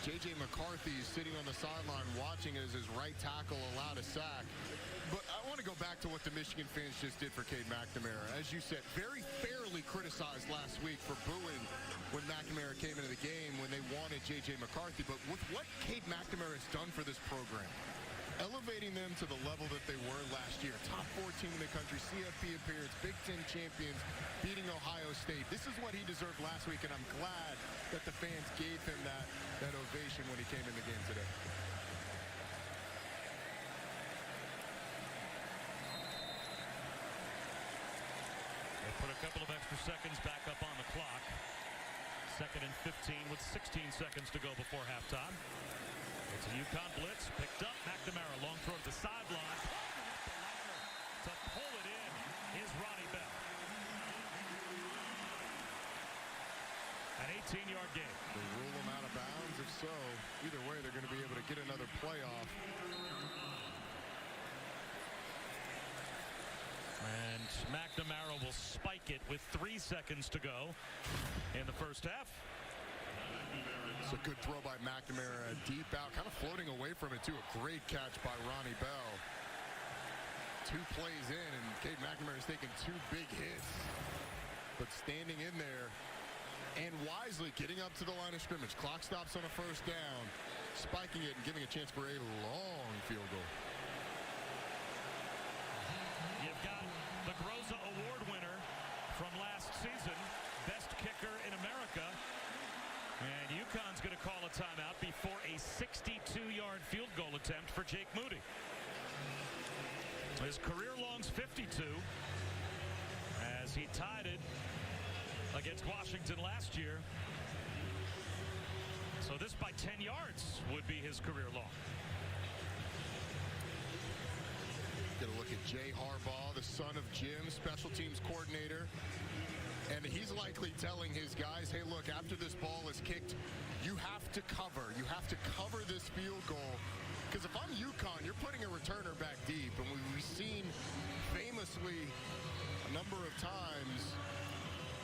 J.J. McCarthy is sitting on the sideline watching as his right tackle allowed a sack. But I want want to go back to what the Michigan fans just did for Cade McNamara. As you said, very fairly criticized last week for booing when McNamara came into the game when they wanted J.J. McCarthy. But with what Cade McNamara has done for this program, elevating them to the level that they were last year, top 14 in the country, CFP appearance, Big Ten champions, beating Ohio State. This is what he deserved last week, and I'm glad that the fans gave him that ovation when he came in the game today. They put a couple of extra seconds back up on the clock. 2nd and 15 with 16 seconds to go before halftime. It's a UConn blitz, picked up. McNamara, long throw to the sideline. To pull it in is Ronnie Bell. An 18-yard gain. They rule them out of bounds. If so, either way, they're going to be able to get another playoff. And McNamara will spike it with 3 seconds to go in the first half. It's a good throw by McNamara, deep out, kind of floating away from it, too. A great catch by Ronnie Bell. 2 plays in, and Cade McNamara's taking 2 big hits. But standing in there and wisely getting up to the line of scrimmage. Clock stops on a first down, spiking it and giving a chance for a long field goal. You've got the Groza Award winner from last season, best kicker in America. And UConn's going to call a timeout before a 62-yard field goal attempt for Jake Moody. His career long's 52 as he tied it against Washington last year. So this by 10 yards would be his career long. Get a look at Jay Harbaugh, the son of Jim, special teams coordinator. And he's likely telling his guys, hey, look, after this ball is kicked, you have to cover. You have to cover this field goal. Because if I'm UConn, you're putting a returner back deep. And we've seen famously a number of times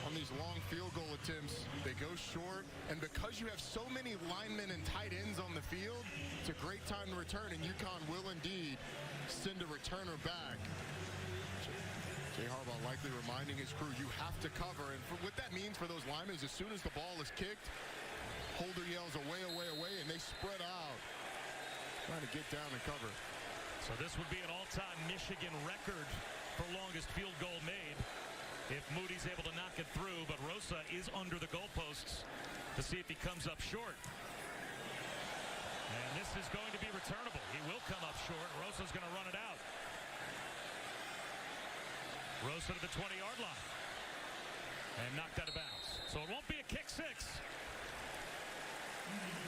on these long field goal attempts, they go short. And because you have so many linemen and tight ends on the field, it's a great time to return. And UConn will indeed send a returner back. Jay Harbaugh likely reminding his crew, you have to cover. And for what that means for those linemen is as soon as the ball is kicked, Holder yells away, away, away, and they spread out, trying to get down and cover. So this would be an all-time Michigan record for longest field goal made if Moody's able to knock it through, but Rosa is under the goalposts to see if he comes up short. And this is going to be returnable. He will come up short. Rosa's going to run it out. Rosa to the 20-yard line and knocked out of bounds. So it won't be a kick 6,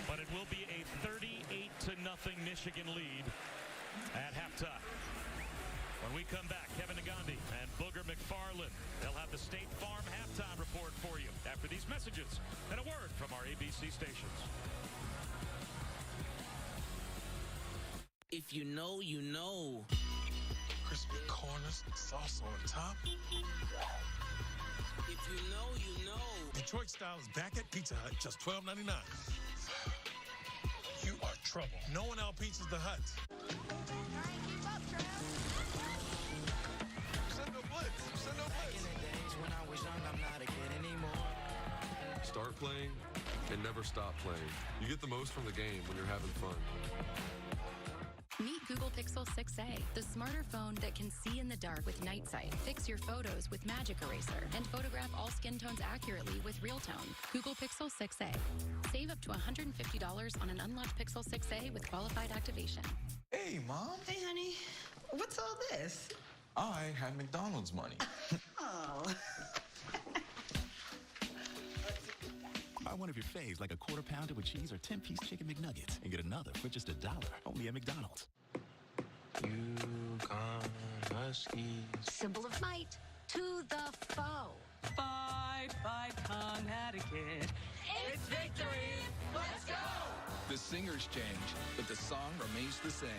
but it will be a 38-0 Michigan lead at halftime. When we come back, Kevin Nagandi and Booger McFarland, they'll have the State Farm halftime report for you after these messages and a word from our ABC stations. If you know, you know. Crispy corners, sauce on top. If you know, you know. Detroit style is back at Pizza Hut, just $12.99. You are trouble. No one out pizzas the Hut. Send no blitz. Send no blitz. Back in the days when I was young, I'm not a kid anymore. Start playing and never stop playing. You get the most from the game when you're having fun. Meet Google Pixel 6a, the smarter phone that can see in the dark with Night Sight, fix your photos with Magic Eraser, and photograph all skin tones accurately with Real Tone. Google Pixel 6a. Save up to $150 on an unlocked Pixel 6a with qualified activation. Hey, Mom. Hey, honey. What's all this? I had McDonald's money. Oh. Buy one of your faves like a quarter pounder with cheese or 10-piece chicken McNuggets and get another for just $1 only at McDonald's. UConn Huskies. Symbol of might to the foe. Fight, fight, Connecticut. It's victory. Let's go. The singers change, but the song remains the same.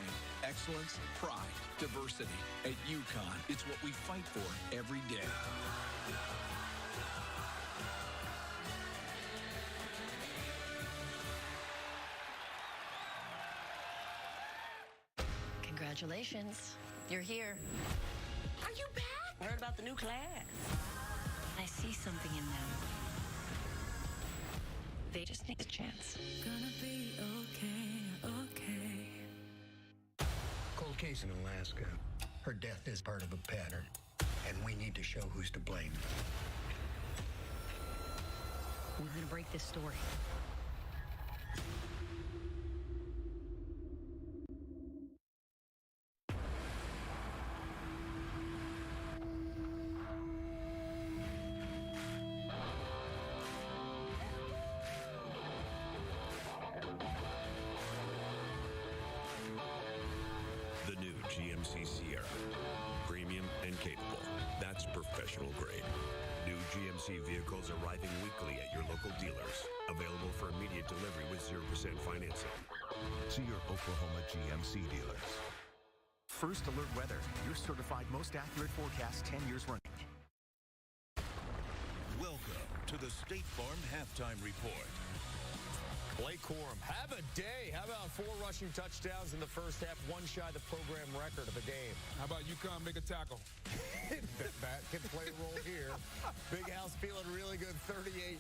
Excellence, pride, diversity. At UConn, it's what we fight for every day. Congratulations. You're here. Are you back? Heard about the new class. I see something in them. They just need a chance. Gonna be okay. Cold case in Alaska. Her death is part of a pattern, and we need to show who's to blame. We're gonna break this story. The new GMC Sierra. Premium and capable. That's professional grade. New GMC vehicles arriving weekly at your local dealers. Available for immediate delivery with 0% financing. See your Oklahoma GMC dealers. First Alert Weather, your certified most accurate forecast 10 years running. Welcome to the State Farm Halftime Report. Blake Corum, have a day. How about 4 rushing touchdowns in the first half, one shy of the program record of a game? How about UConn make a tackle? That can play a role here. Big House feeling really good. 38-0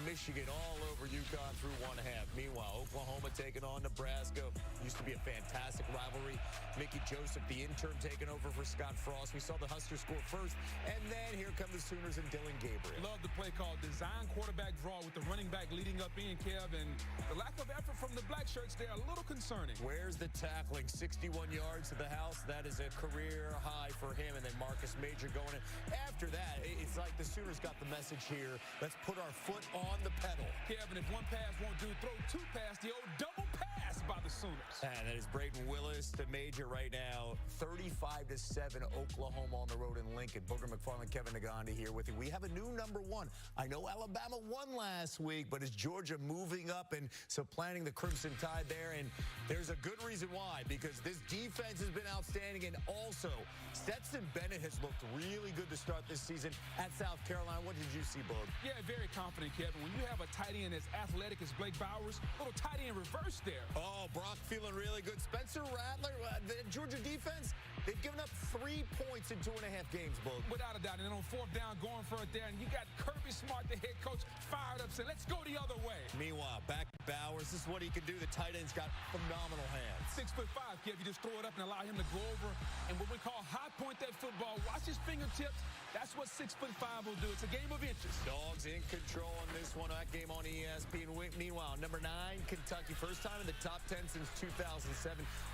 Michigan all over UConn through one half. Meanwhile, Oklahoma taking on Nebraska. Used to be a fantastic rivalry. Mickey Joseph, the intern, taking over for Scott Frost. We saw the Huskers score first, and then here come the Sooners and Dylan Gabriel. Love the play called design quarterback draw with the running back leading up in, Kev, and the lack of effort from the black shirts there, a little concerning. Where's the tackling? 61 yards to the house. That is a career high for him. And then Marcus Major going in. After that, it's like the Sooners got the message here. Let's put our foot on the pedal. Kevin, if one pass won't do, throw 2 passes. The old double pass by the Sooners. And that is Braden Willis to Major right now. 35-7 Oklahoma on the road in Lincoln. Booger McFarland, Kevin Nagandi here with you. We have a new number 1. I know Alabama won last week, but is Georgia moving up and supplanting the Crimson Tide there? And there's a good reason why, because this defense has been outstanding, and also Stetson Bennett has looked really good to start this season at South Carolina. What did you see, Boog? Yeah, very confident, Kevin. When you have a tight end as athletic as Blake Bowers, little tight end reverse there. Oh, Brock feeling really good. Spencer Rattler, the Georgia defense, they've given up 3 points in 2.5 games, Boog. Without a doubt. And then on 4th down, going for it there, and you got Kirby Smart, the head coach, fired up, saying, let's go the other way. Meanwhile, back to Bowers. This is what he can do. The tight end's got phenomenal hands. 6'5", Kev. You just throw it up and allow him to go over. And what we call high point that football. Watch his fingertips. That's what 6'5" will do. It's a game of inches. Dogs in control in this one. That game on ESPN. Meanwhile, number 9, Kentucky. First time in the top 10 since 2007.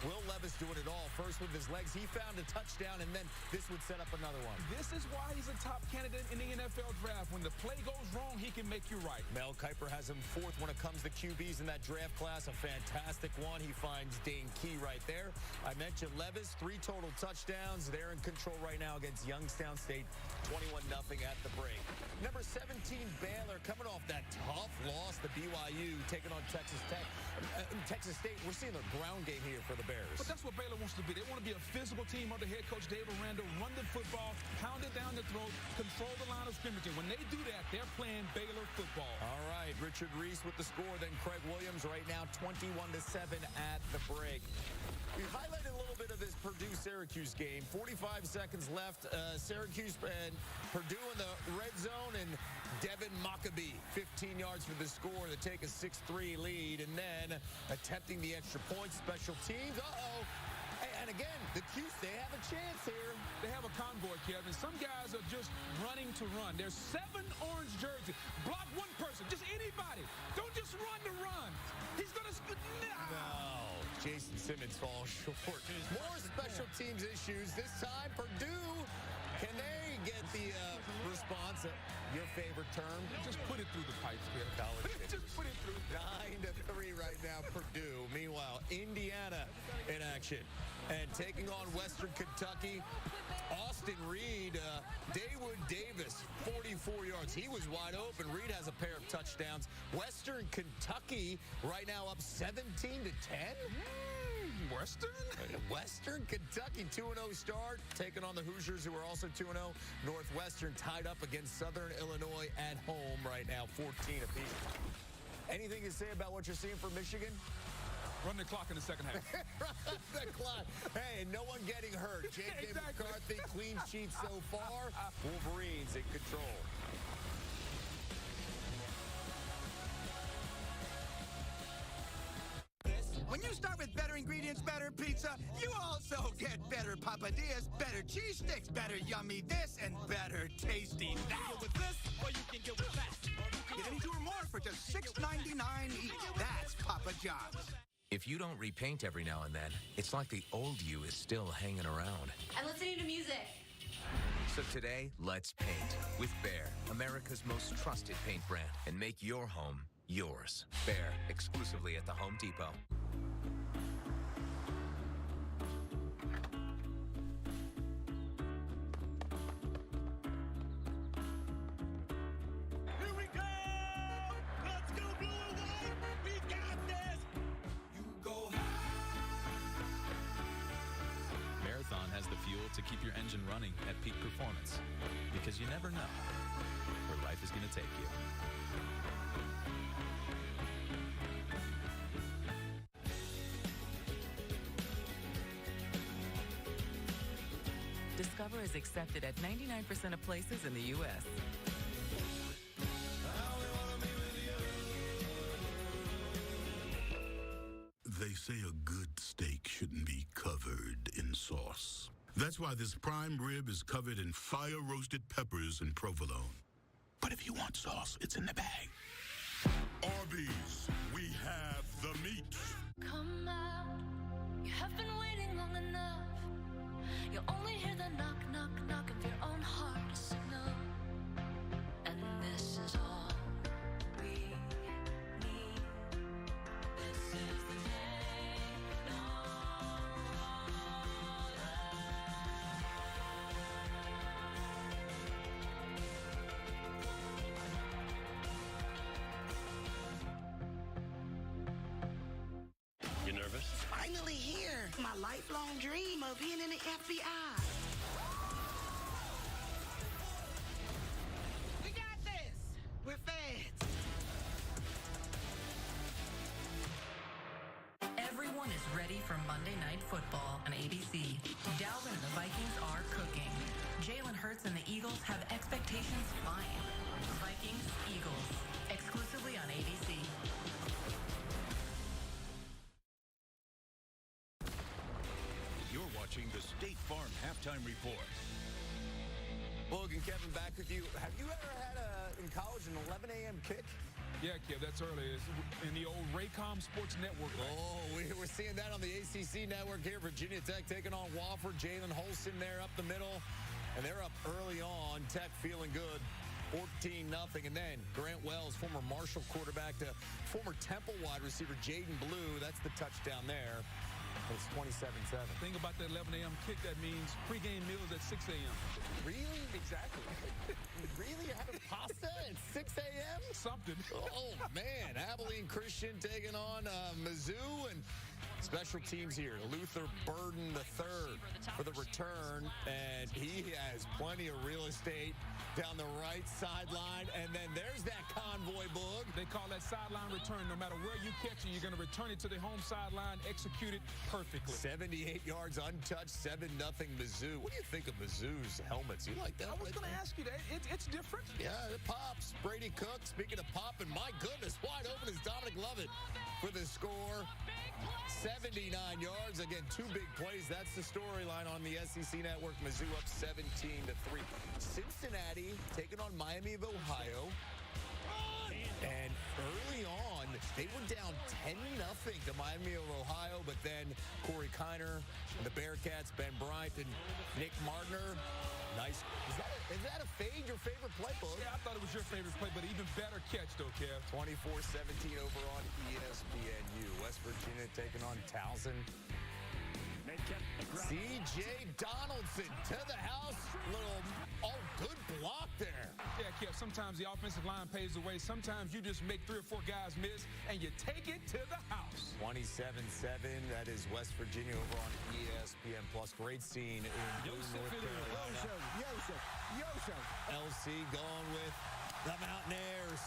Will Levis doing it all. First with his legs. He found a touchdown, and then this would set up another one. This is why he's a top candidate in the NFL draft. When the play goes wrong, he can make you right. Mel Kiper has him 4th when it comes to QBs in that draft class. A fantastic one. He finds Dane Key right there. I mentioned Levis, 3 total touchdowns. They're in control right now against Youngstown State. 21-0 at the break. Number 17, Baylor, coming off that tough loss to BYU, taking on Texas Tech. Texas State, we're seeing the ground game here for the Bears. But that's what Baylor wants to be. They want to be a physical team under head coach Dave Aranda, run the football, pound it down the throat, control the line of scrimmage. And when they do that, they're playing Baylor football. All right, Richard Reese with the score, then Craig Williams right now 21-7 at the break. We highlighted a little bit of this Purdue-Syracuse game. 45 seconds left. Syracuse and Purdue in the red zone, and Devin Maccabee, 15 yards for the score to take a 6-3 lead, and then attempting the extra point. Special teams. And again, the Cuse, they have a chance here. They have a convoy, Kevin. Some guys are just running to run. There's 7 orange jerseys. Block one person, just anybody. Don't just run to run. He's going to... No. Jason Simmons falls short. More special teams issues. This time, Purdue, can they get the response? Your favorite term? Just put it through the pipes, Kevin. Just put it through. 9-3 right now, Purdue. Meanwhile, Indiana in action. And taking on Western Kentucky, Austin Reed, Dawood Davis, 44 yards. He was wide open. Reed has a pair of touchdowns. Western Kentucky right now up 17-10. Western Kentucky 2-0 start, taking on the Hoosiers, who are also 2-0. Northwestern tied up against Southern Illinois at home right now, 14 apiece. Anything to say about what you're seeing for Michigan? Run the clock in the second half. Run the clock. Hey, no one getting hurt. J.J. McCarthy, clean sheet so far. Wolverines in control. When you start with better ingredients, better pizza, you also get better papadillas, better cheese sticks, better yummy this, and better tasty that. With this, or you can get with that. Get any two or more for just $6.99 each. That's Papa John's. If you don't repaint every now and then, it's like the old you is still hanging around. I'm listening to music. So today, let's paint with Behr, America's most trusted paint brand, and make your home yours. Behr, exclusively at the Home Depot. Has the fuel to keep your engine running at peak performance, because you never know where life is going to take you. Discover is accepted at 99% of places in the U.S. They say a good steak shouldn't be covered in sauce. That's why this prime rib is covered in fire-roasted peppers and provolone. But if you want sauce, it's in the bag. Arby's, we have the meat. Come out. You have been waiting long enough. You'll only hear the knock, knock, knock of your own heart signal. And this is all we need. This is the day. No You nervous? Finally here. My lifelong dream of being in the FBI. We got this. We're feds. Everyone is ready for Monday Night Football on ABC. Dalvin and the Vikings are cooking. Jalen Hurts and the Eagles have expectations flying. Vikings, Eagles, exclusively on ABC. You're watching the State Farm Halftime Report. Logan, Kevin, back with you. Have you ever had in college an 11 a.m. kick? Yeah, Kev, that's early. It's in the old Raycom Sports Network. Oh, we're seeing that on the ACC network here. Virginia Tech taking on Wofford. Jalen Holston there up the middle. And they're up early on. Tech feeling good. 14-0. And then Grant Wells, former Marshall quarterback, to former Temple wide receiver Jaden Blue. That's the touchdown there. It's 27-7. Think about that 11 a.m. kick. That means pregame meals at 6 a.m. Really? Exactly. Really? You're having pasta at 6 a.m.? Something. Oh, man. Abilene Christian taking on Mizzou, and special teams here. Luther Burden III for the return, and he has plenty of real estate down the right sideline, and then there's that convoy boog. They call that sideline return. No matter where you catch it, you're going to return it to the home sideline, execute it perfectly. 78 yards untouched, 7-0 Mizzou. What do you think of Mizzou's helmets? You like that? I was going to ask you that. It's different. Yeah, it pops. Brady Cook, speaking of popping, my goodness, wide open is Dominic Lovett for the score. 79 yards. Again, two big plays. That's the storyline on the SEC Network. Mizzou up 17-3. Cincinnati taking on Miami of Ohio. And early on, they were down 10-0 to Miami of Ohio, but then Corey Kiner and the Bearcats, Ben Bryant and Nick Martiner. Nice. Is that a fade, your favorite play, Bug? Yeah, I thought it was your favorite play, but even better catch, though, Kev. 24-17 over on ESPNU. West Virginia taking on Towson. C.J. Donaldson to the house. Good block there. Yeah, Kev, sometimes the offensive line pays the way. Sometimes you just make 3 or 4 guys miss, and you take it to the house. 27-7. That is West Virginia over on ESPN+. Great scene in North Carolina. Yosef. LC going with the Mountaineers.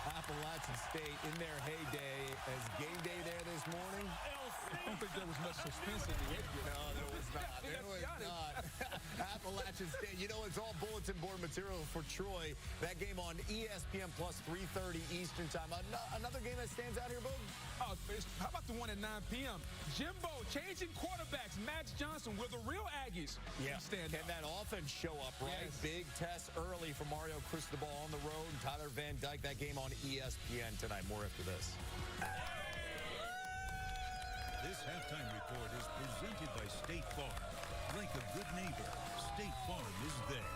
Appalachian State in their heyday as game day there this morning. I don't think there was much suspense in the end. No, there was not. There was not. Appalachian State, you know, it's all bulletin board material for Troy. That game on ESPN Plus 3:30 Eastern Time. Another game that stands out here, Boog? Oh, how about the one at 9 p.m.? Jimbo changing quarterbacks. Max Johnson with the real Aggies. Yeah. Stand Can up. that offense show up, right? Yes. Big test early for Mario Cristobal on the road. And Tyler Van Dyke, that game on ESPN tonight. More after this. This halftime report is presented by State Farm. Like a good neighbor, State Farm is there.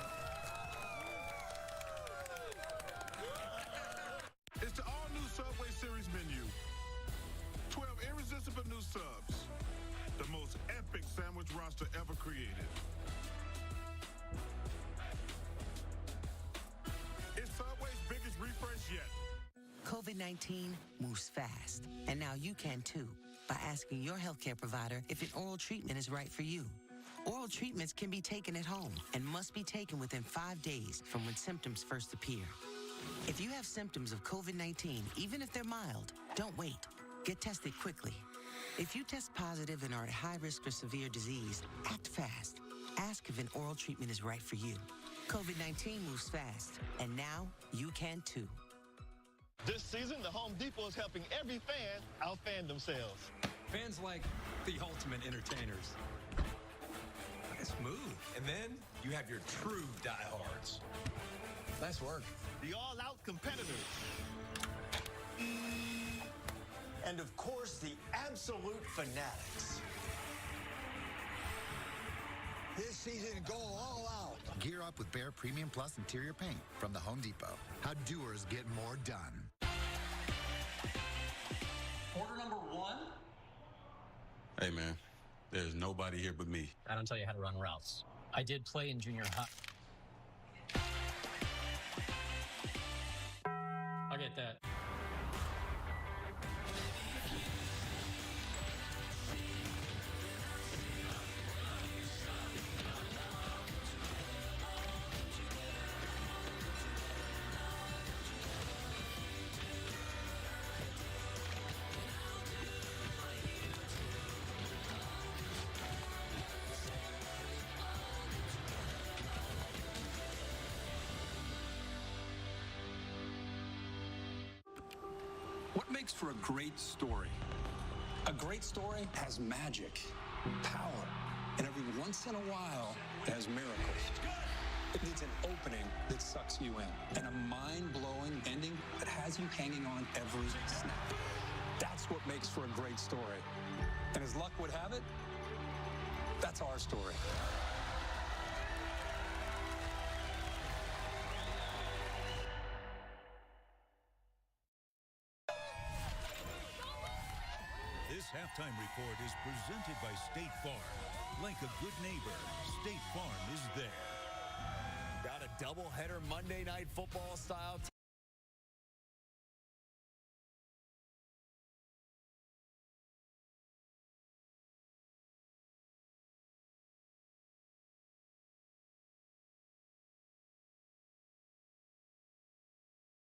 It's the all-new Subway Series menu. 12 irresistible new subs. The most epic sandwich roster ever created. It's Subway's biggest refresh yet. COVID-19 moves fast, and now you can too, by asking your healthcare provider if an oral treatment is right for you. Oral treatments can be taken at home and must be taken within 5 days from when symptoms first appear. If you have symptoms of COVID-19, even if they're mild, don't wait. Get tested quickly. If you test positive and are at high risk for severe disease, act fast. Ask if an oral treatment is right for you. COVID-19 moves fast, and now you can too. This season, the Home Depot is helping every fan outfan themselves. Fans like the ultimate entertainers. Smooth. And then you have your true diehards. Nice work. The all-out competitors. And of course, the absolute fanatics. This season, go all out. Gear up with Behr Premium Plus interior paint from the Home Depot. How doers get more done. Order number 1. Hey, man, there's nobody here but me. I don't tell you how to run routes. I did play in junior high. I'll get that. What makes for a great story? A great story has magic, power, and every once in a while, it has miracles. It needs an opening that sucks you in, and a mind-blowing ending that has you hanging on every snap. That's what makes for a great story. And as luck would have it, that's our story. This halftime report is presented by State Farm. Like a good neighbor, State Farm is there. Got a doubleheader Monday Night Football style.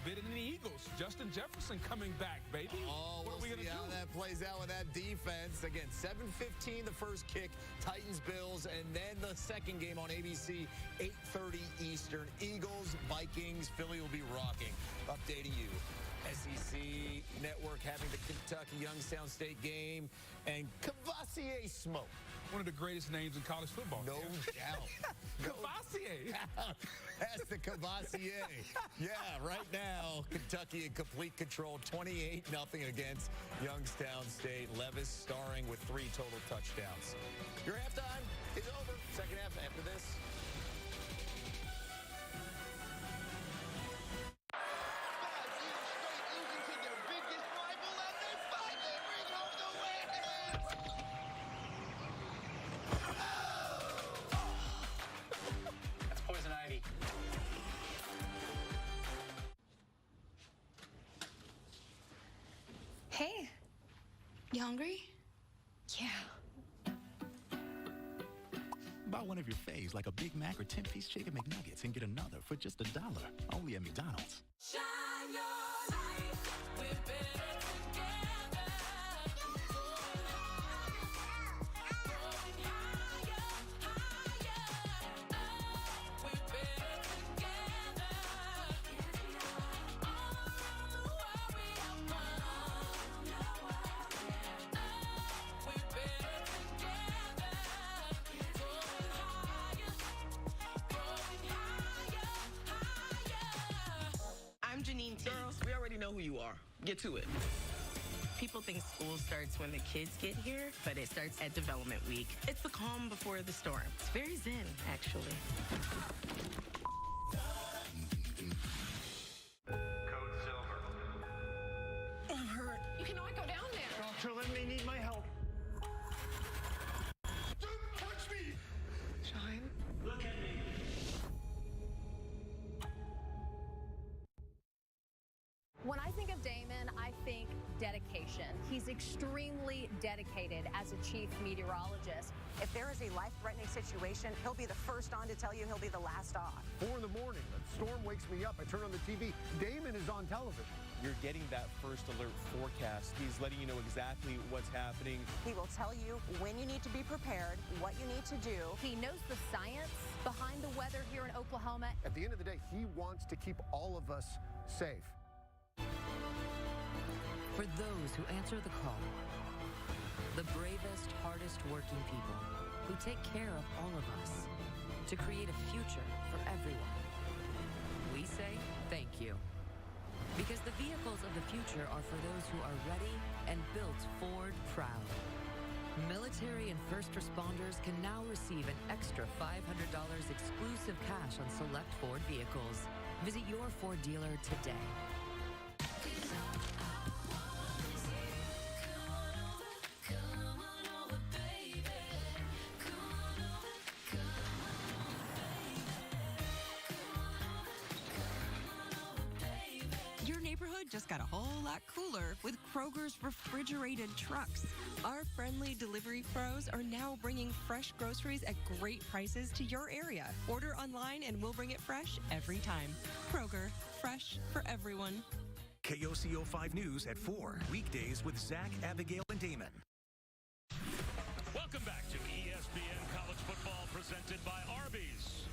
Bit in the Eagles. Justin Jefferson coming back, baby. Oh, what are we we'll going to see do? how that plays out with that defense. Again, 7:15 the first kick, Titans-Bills, and then the second game on ABC, 8:30 Eastern. Eagles, Vikings, Philly will be rocking. Updating you. SEC Network having the Kentucky Youngstown State game, and Cavassier smoke. One of the greatest names in college football. No doubt. Cavassier. That's the Cavassier. Yeah, right now, Kentucky in complete control, 28-0 against Youngstown State. Levis starring with 3 total touchdowns. Your halftime is over. Second half after this. That's poison ivy. Hey, you hungry? Yeah. Buy one of your faves like a Big Mac or 10-piece chicken McNuggets and get another for just $1. Only at McDonald's. Shine your light. Girls, we already know who you are. Get to it. People think school starts when the kids get here, but it starts at development week. It's the calm before the storm. It's very zen, actually. Code Silver. I'm hurt. You cannot go down there. Dr. Lim may need my help. Don't touch me! Shine. Look at me. When I think of Damon, I think dedication. He's extremely dedicated as a chief meteorologist. If there is a life-threatening situation, he'll be the first on to tell you, he'll be the last off. 4 in the morning, a storm wakes me up. I turn on the TV. Damon is on television. You're getting that first alert forecast. He's letting you know exactly what's happening. He will tell you when you need to be prepared, what you need to do. He knows the science behind the weather here in Oklahoma. At the end of the day, he wants to keep all of us safe. For those who answer the call, the bravest, hardest working people who take care of all of us to create a future for everyone. We say thank you. Because the vehicles of the future are for those who are ready and built Ford proud. Military and first responders can now receive an extra $500 exclusive cash on select Ford vehicles. Visit your Ford dealer today. Just got a whole lot cooler with Kroger's refrigerated trucks. Our friendly delivery pros are now bringing fresh groceries at great prices to your area. Order online and we'll bring it fresh every time. Kroger, fresh for everyone. KOCO 5 News at 4, weekdays with Zach, Abigail, and Damon. Welcome back to ESPN College Football presented by Arby's.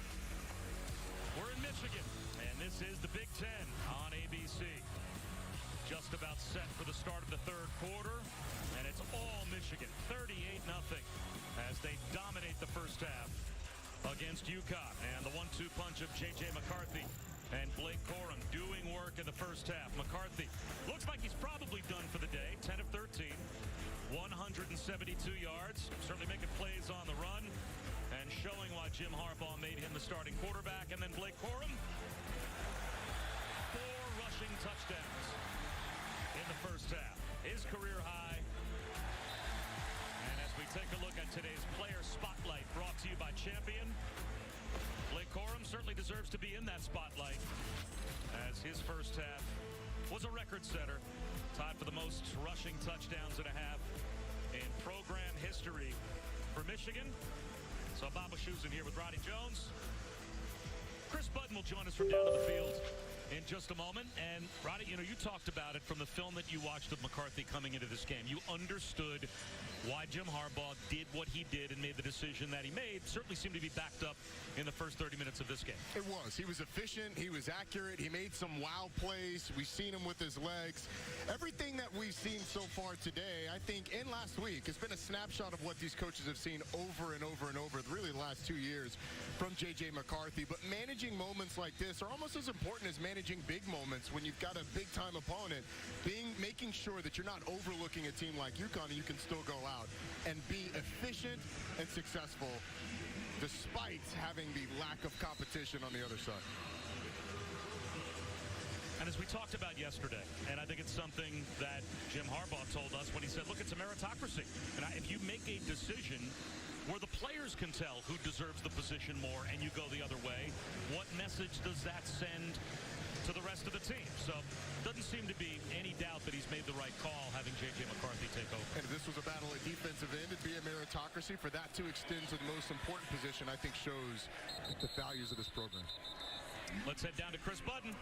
We're in Michigan, and this is the Big Ten on ABC. Just about set for the start of the third quarter, and it's all Michigan, 38-0, as they dominate the first half against UConn. And the 1-2 punch of J.J. McCarthy and Blake Corum doing work in the first half. McCarthy looks like he's probably done for the day, 10 of 13, 172 yards, certainly making plays on the run, and showing why Jim Harbaugh made him the starting quarterback. And then Blake Corum, 4 rushing touchdowns in the first half, his career high. And as we take a look at today's player spotlight brought to you by Champion, Blake Corum certainly deserves to be in that spotlight, as his first half was a record setter, tied for the most rushing touchdowns in a half in program history for Michigan. So Bob Wischusen here with Roddy Jones. Chris Budden will join us from down to the field in just a moment. And Roddy, you know, you talked about it from the film that you watched of McCarthy coming into this game. You understood why Jim Harbaugh did what he did and made the decision that he made. Certainly seemed to be backed up in the first 30 minutes of this game. It was. He was efficient. He was accurate. He made some wow plays. We've seen him with his legs. Everything that we've seen so far today, I think, and last week, has been a snapshot of what these coaches have seen over and over and over, really the last 2 years from J.J. McCarthy. But managing moments like this are almost as important as managing big moments when you've got a big-time opponent. Making sure that you're not overlooking a team like UConn and you can still go out and be efficient and successful despite having the lack of competition on the other side. And as we talked about yesterday, and I think it's something that Jim Harbaugh told us when he said, look, it's a meritocracy. And if you make a decision where the players can tell who deserves the position more and you go the other way, what message does that send to the rest of the team? So doesn't seem to be any doubt that he's made the right call having J.J. McCarthy take over. And if this was a battle at defensive end, it'd be a meritocracy. For that to extend to the most important position, I think shows the values of this program. Let's head down to Chris Budden.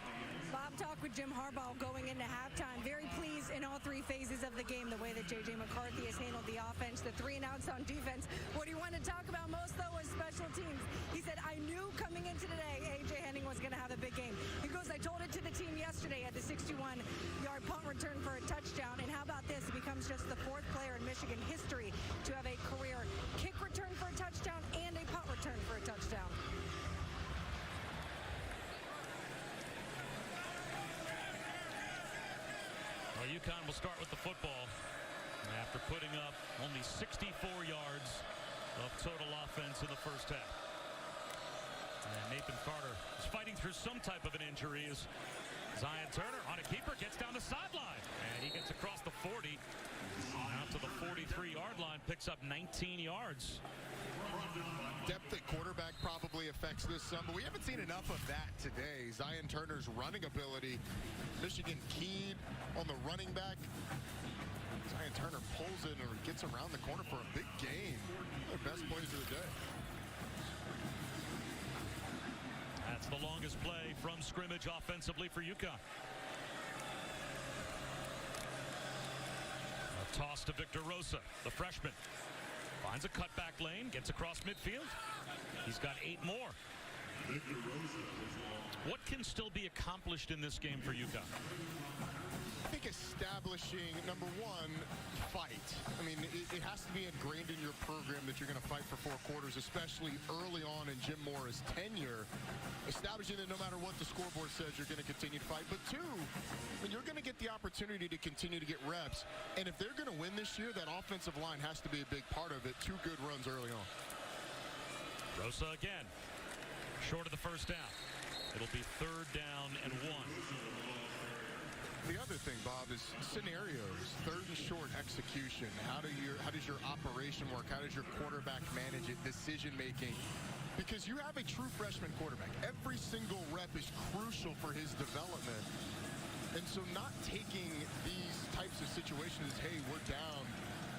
Bob talked with Jim Harbaugh going into halftime. Very pleased in all three phases of the game, the way that J.J. McCarthy has handled the offense, the 3 and outs on defense. What he wanted to talk about most, though, was special teams. He said, I knew coming into today, A.J. Henning was going to have a big game. He goes, I told it to the team yesterday at the 61-yard punt return for a touchdown. And how about this? He becomes just the 4th player in Michigan history to have a career kick return for a touchdown and a punt return for a touchdown. Well, UConn will start with the football after putting up only 64 yards of total offense in the first half. And Nathan Carter is fighting through some type of an injury as Zion Turner on a keeper gets down the sideline. And he gets across the 40, out to the 43-yard line, picks up 19 yards. Depth at quarterback probably affects this some, but we haven't seen enough of that today. Zion Turner's running ability, Michigan keyed on the running back. Zion Turner pulls it or gets around the corner for a big gain. One of the best plays of the day. That's the longest play from scrimmage offensively for UConn. A toss to Victor Rosa, the freshman. Finds a cutback lane, gets across midfield. He's got 8 more. What can still be accomplished in this game for UConn? I think establishing, number one, fight. I mean, it has to be ingrained in your program that you're going to fight for 4 quarters, especially early on in Jim Mora's tenure. Establishing that no matter what the scoreboard says, you're going to continue to fight. But 2, when you're going to get the opportunity to continue to get reps, and if they're going to win this year, that offensive line has to be a big part of it. 2 good runs early on. Rosa again, short of the first down. It'll be 3rd down and 1. The other thing, Bob, is scenarios, 3rd and short execution. How does your operation work? How does your quarterback manage it? Decision making. Because you have a true freshman quarterback. Every single rep is crucial for his development. And so not taking these types of situations as, hey, we're down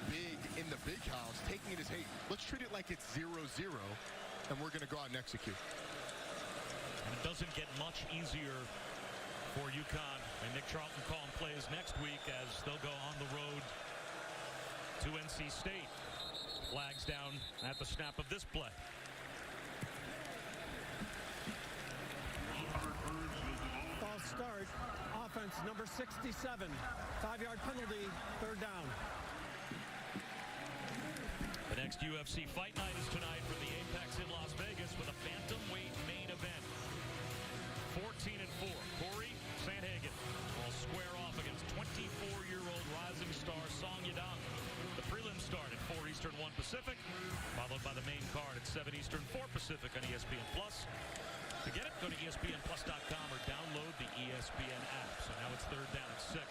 big in the big house, taking it as, hey, let's treat it like it's 0-0, and we're going to go out and execute. And it doesn't get much easier for UConn and Nick Charlton calling plays next week as they'll go on the road to NC State. Flags down at the snap of this play. False start. Offense number 67. 5-yard penalty. 3rd down. The next UFC Fight Night is tonight from the Apex in Las Vegas with a bantamweight main event. 14-4. Corey Sandhagen will square off against 24-year-old rising star Song Yadong. The prelims start at 4 Eastern, 1 Pacific, followed by the main card at 7 Eastern, 4 Pacific on ESPN+. To get it, go to ESPNplus.com or download the ESPN app. So now it's 3rd down and 6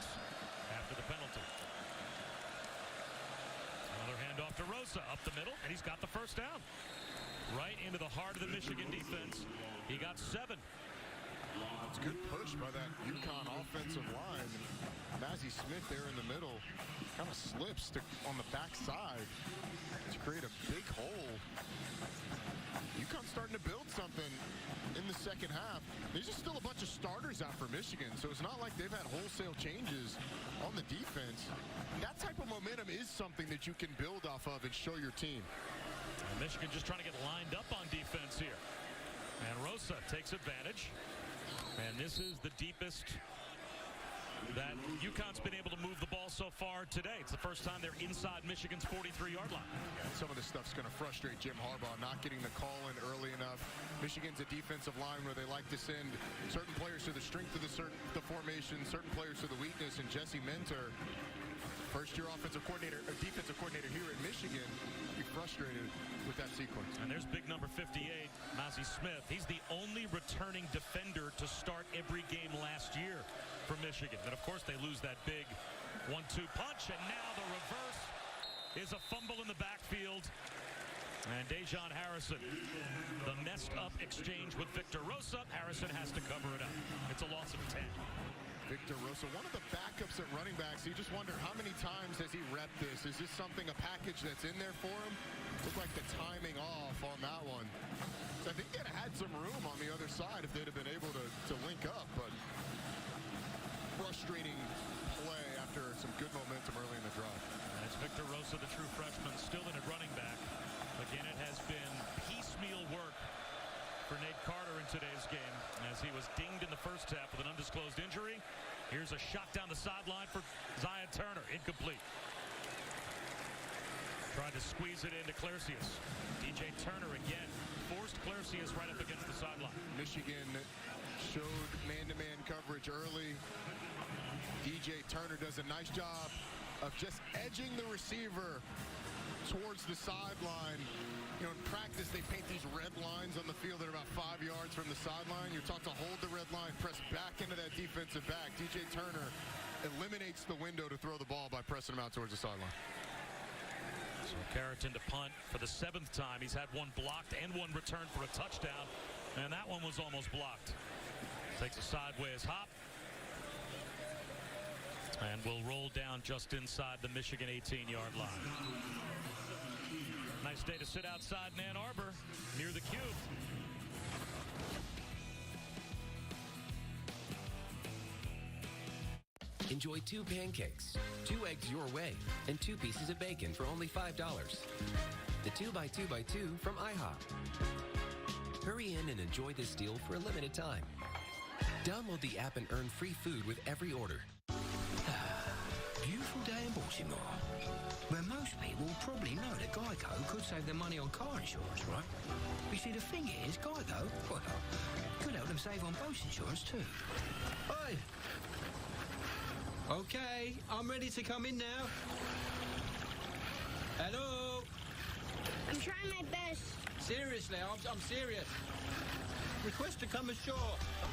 after the penalty. Another handoff to Rosa up the middle, and he's got the first down. Right into the heart of the Michigan defense. He got 7. It's a good push by that UConn offensive line. Mazzie Smith there in the middle kind of slips on the backside to create a big hole. UConn's starting to build something in the second half. There's just still a bunch of starters out for Michigan, so it's not like they've had wholesale changes on the defense. That type of momentum is something that you can build off of and show your team. And Michigan just trying to get lined up on defense here. And Rosa takes advantage. And this is the deepest that UConn's been able to move the ball so far today. It's the first time they're inside Michigan's 43-yard line. And some of this stuff's going to frustrate Jim Harbaugh, not getting the call in early enough. Michigan's a defensive line where they like to send certain players to the strength of the formation, certain players to the weakness, and Jesse Minter, first-year defensive coordinator here at Michigan, be frustrated with that sequence. And there's big number 58, Mazzie Smith. He's the only returning defender to start every game last year for Michigan. And, of course, they lose that big 1-2 punch. And now the reverse is a fumble in the backfield. And Dejon Harrison, the messed-up exchange with Victor Rosa. Harrison has to cover it up. It's a loss of 10. Victor Rosa, one of the backups at running backs. You just wonder how many times has he repped this? Is this something, a package that's in there for him? Looked like the timing off on that one. I think they'd have had some room on the other side if they'd have been able to link up, but frustrating play after some good momentum early in the drive. And it's Victor Rosa, the true freshman, still in at running back. Again, it has been piecemeal work for Nate Carter in today's game as he was dinged in the first half with an undisclosed injury. Here's a shot down the sideline for Zion Turner. Incomplete. Tried to squeeze it into Clercius. DJ Turner again forced Clercius right up against the sideline. Michigan showed man-to-man coverage early. DJ Turner does a nice job of just edging the receiver towards the sideline. You know, in practice, they paint these red lines on the field that are about 5 yards from the sideline. You're taught to hold the red line, press back into that defensive back. DJ Turner eliminates the window to throw the ball by pressing him out towards the sideline. So Carrington to punt for the 7th time. He's had one blocked and one returned for a touchdown, and that one was almost blocked. Takes a sideways hop and will roll down just inside the Michigan 18-yard line. Nice day to sit outside in Ann Arbor near the Cube. Enjoy 2 pancakes, 2 eggs your way, and 2 pieces of bacon for only $5. The 2x2x2 from IHOP. Hurry in and enjoy this deal for a limited time. Download the app and earn free food with every order. Beautiful day in Baltimore, where most people probably know that Geico could save them money on car insurance, right? You see, the thing is, Geico, well, could help them save on boat insurance too. Oi! Okay, I'm ready to come in now. Hello? I'm trying my best. Seriously, I'm serious. Request to come ashore.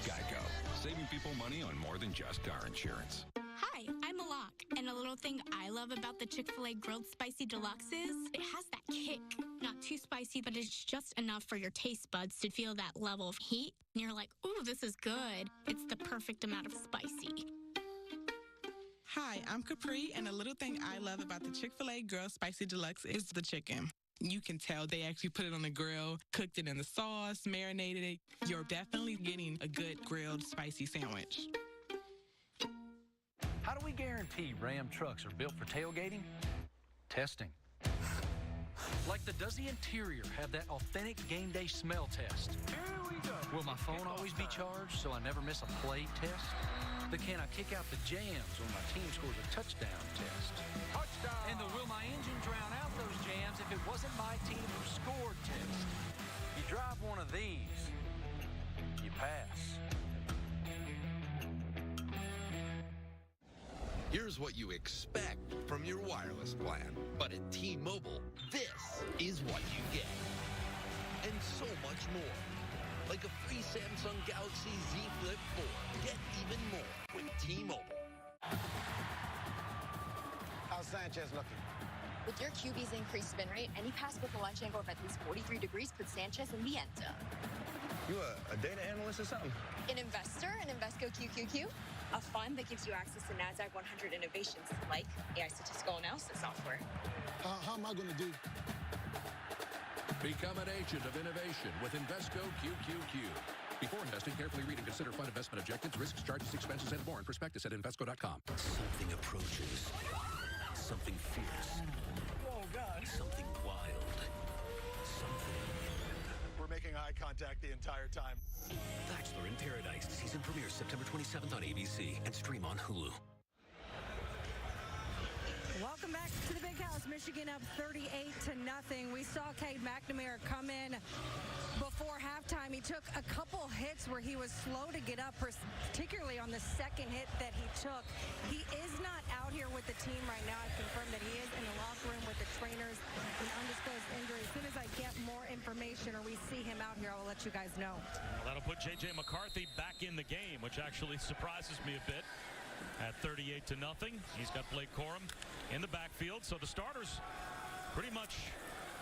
Geico, saving people money on more than just car insurance. Hi, I'm Alok, and a little thing I love about the Chick-fil-A Grilled Spicy Deluxe is it has that kick. Not too spicy, but it's just enough for your taste buds to feel that level of heat. And you're like, ooh, this is good. It's the perfect amount of spicy. Hi, I'm Capri, and a little thing I love about the Chick-fil-A Grilled Spicy Deluxe is the chicken. You can tell they actually put it on the grill, cooked it in the sauce, marinated it. You're definitely getting a good grilled spicy sandwich. How do we guarantee Ram trucks are built for tailgating? Testing. Like does the interior have that authentic game day smell test? Here we go. Will my phone always be charged so I never miss a play test? But can I kick out the jams when my team scores a touchdown test? Touchdown! And the will my engine drown out those jams if it wasn't my team who scored test? You drive one of these, you pass. Here's what you expect from your wireless plan. But at T-Mobile, this is what you get. And so much more. Like a free Samsung Galaxy Z Flip 4. Get even more with T-Mobile. How's Sanchez looking? With your QB's increased spin rate, any pass with a launch angle of at least 43 degrees puts Sanchez in the end zone. You a data analyst or something? An investor in Invesco QQQ, a fund that gives you access to NASDAQ 100 innovations like AI statistical analysis software. How am I going to do? Become an agent of innovation with Invesco QQQ. Before investing, carefully read and consider fund investment objectives, risks, charges, expenses, and more in prospectus at Invesco.com. Something approaches. Something fierce. Oh, God. Something wild. Something. We're making eye contact the entire time. Bachelor in Paradise. Season premieres September 27th on ABC and stream on Hulu. Welcome back to the Big House. Michigan up 38-0. We saw Cade McNamara come in before halftime. He took a couple hits where he was slow to get up, particularly on the second hit that he took. He is not out here with the team right now. I've confirmed that he is in the locker room with the trainers, an undisclosed injury. As soon as I get more information or we see him out here, I will let you guys know. Well, that'll put J.J. McCarthy back in the game, which actually surprises me a bit. At 38-0, he's got Blake Corum in the backfield. So the starters pretty much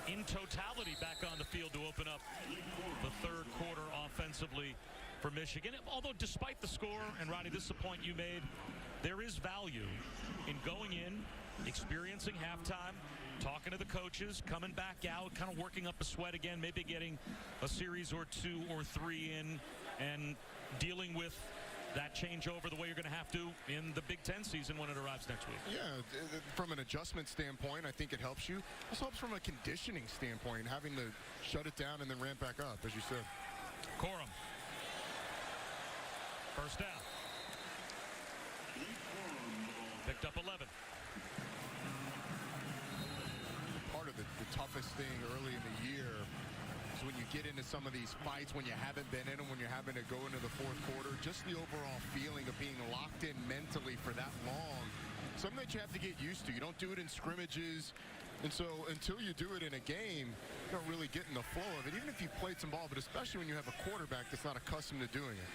in totality back on the field to open up the third quarter offensively for Michigan. Although despite the score, and Ronnie, this is a point you made, there is value in going in, experiencing halftime, talking to the coaches, coming back out, kind of working up a sweat again, maybe getting a series or 2 or 3 in, and dealing with that changeover the way you're going to have to in the Big Ten season when it arrives next week. Yeah, from an adjustment standpoint, I think it helps you. Also helps from a conditioning standpoint, having to shut it down and then ramp back up, as you said. Corum. First down. Picked up 11. Part of the toughest thing early in the year is when you get into some of these fights, when you haven't been in them, when you're having to go into the fourth quarter, just the overall feeling of being locked in mentally for that long. Something that you have to get used to. You don't do it in scrimmages. And so until you do it in a game, you don't really get in the flow of it, even if you played some ball, but especially when you have a quarterback that's not accustomed to doing it.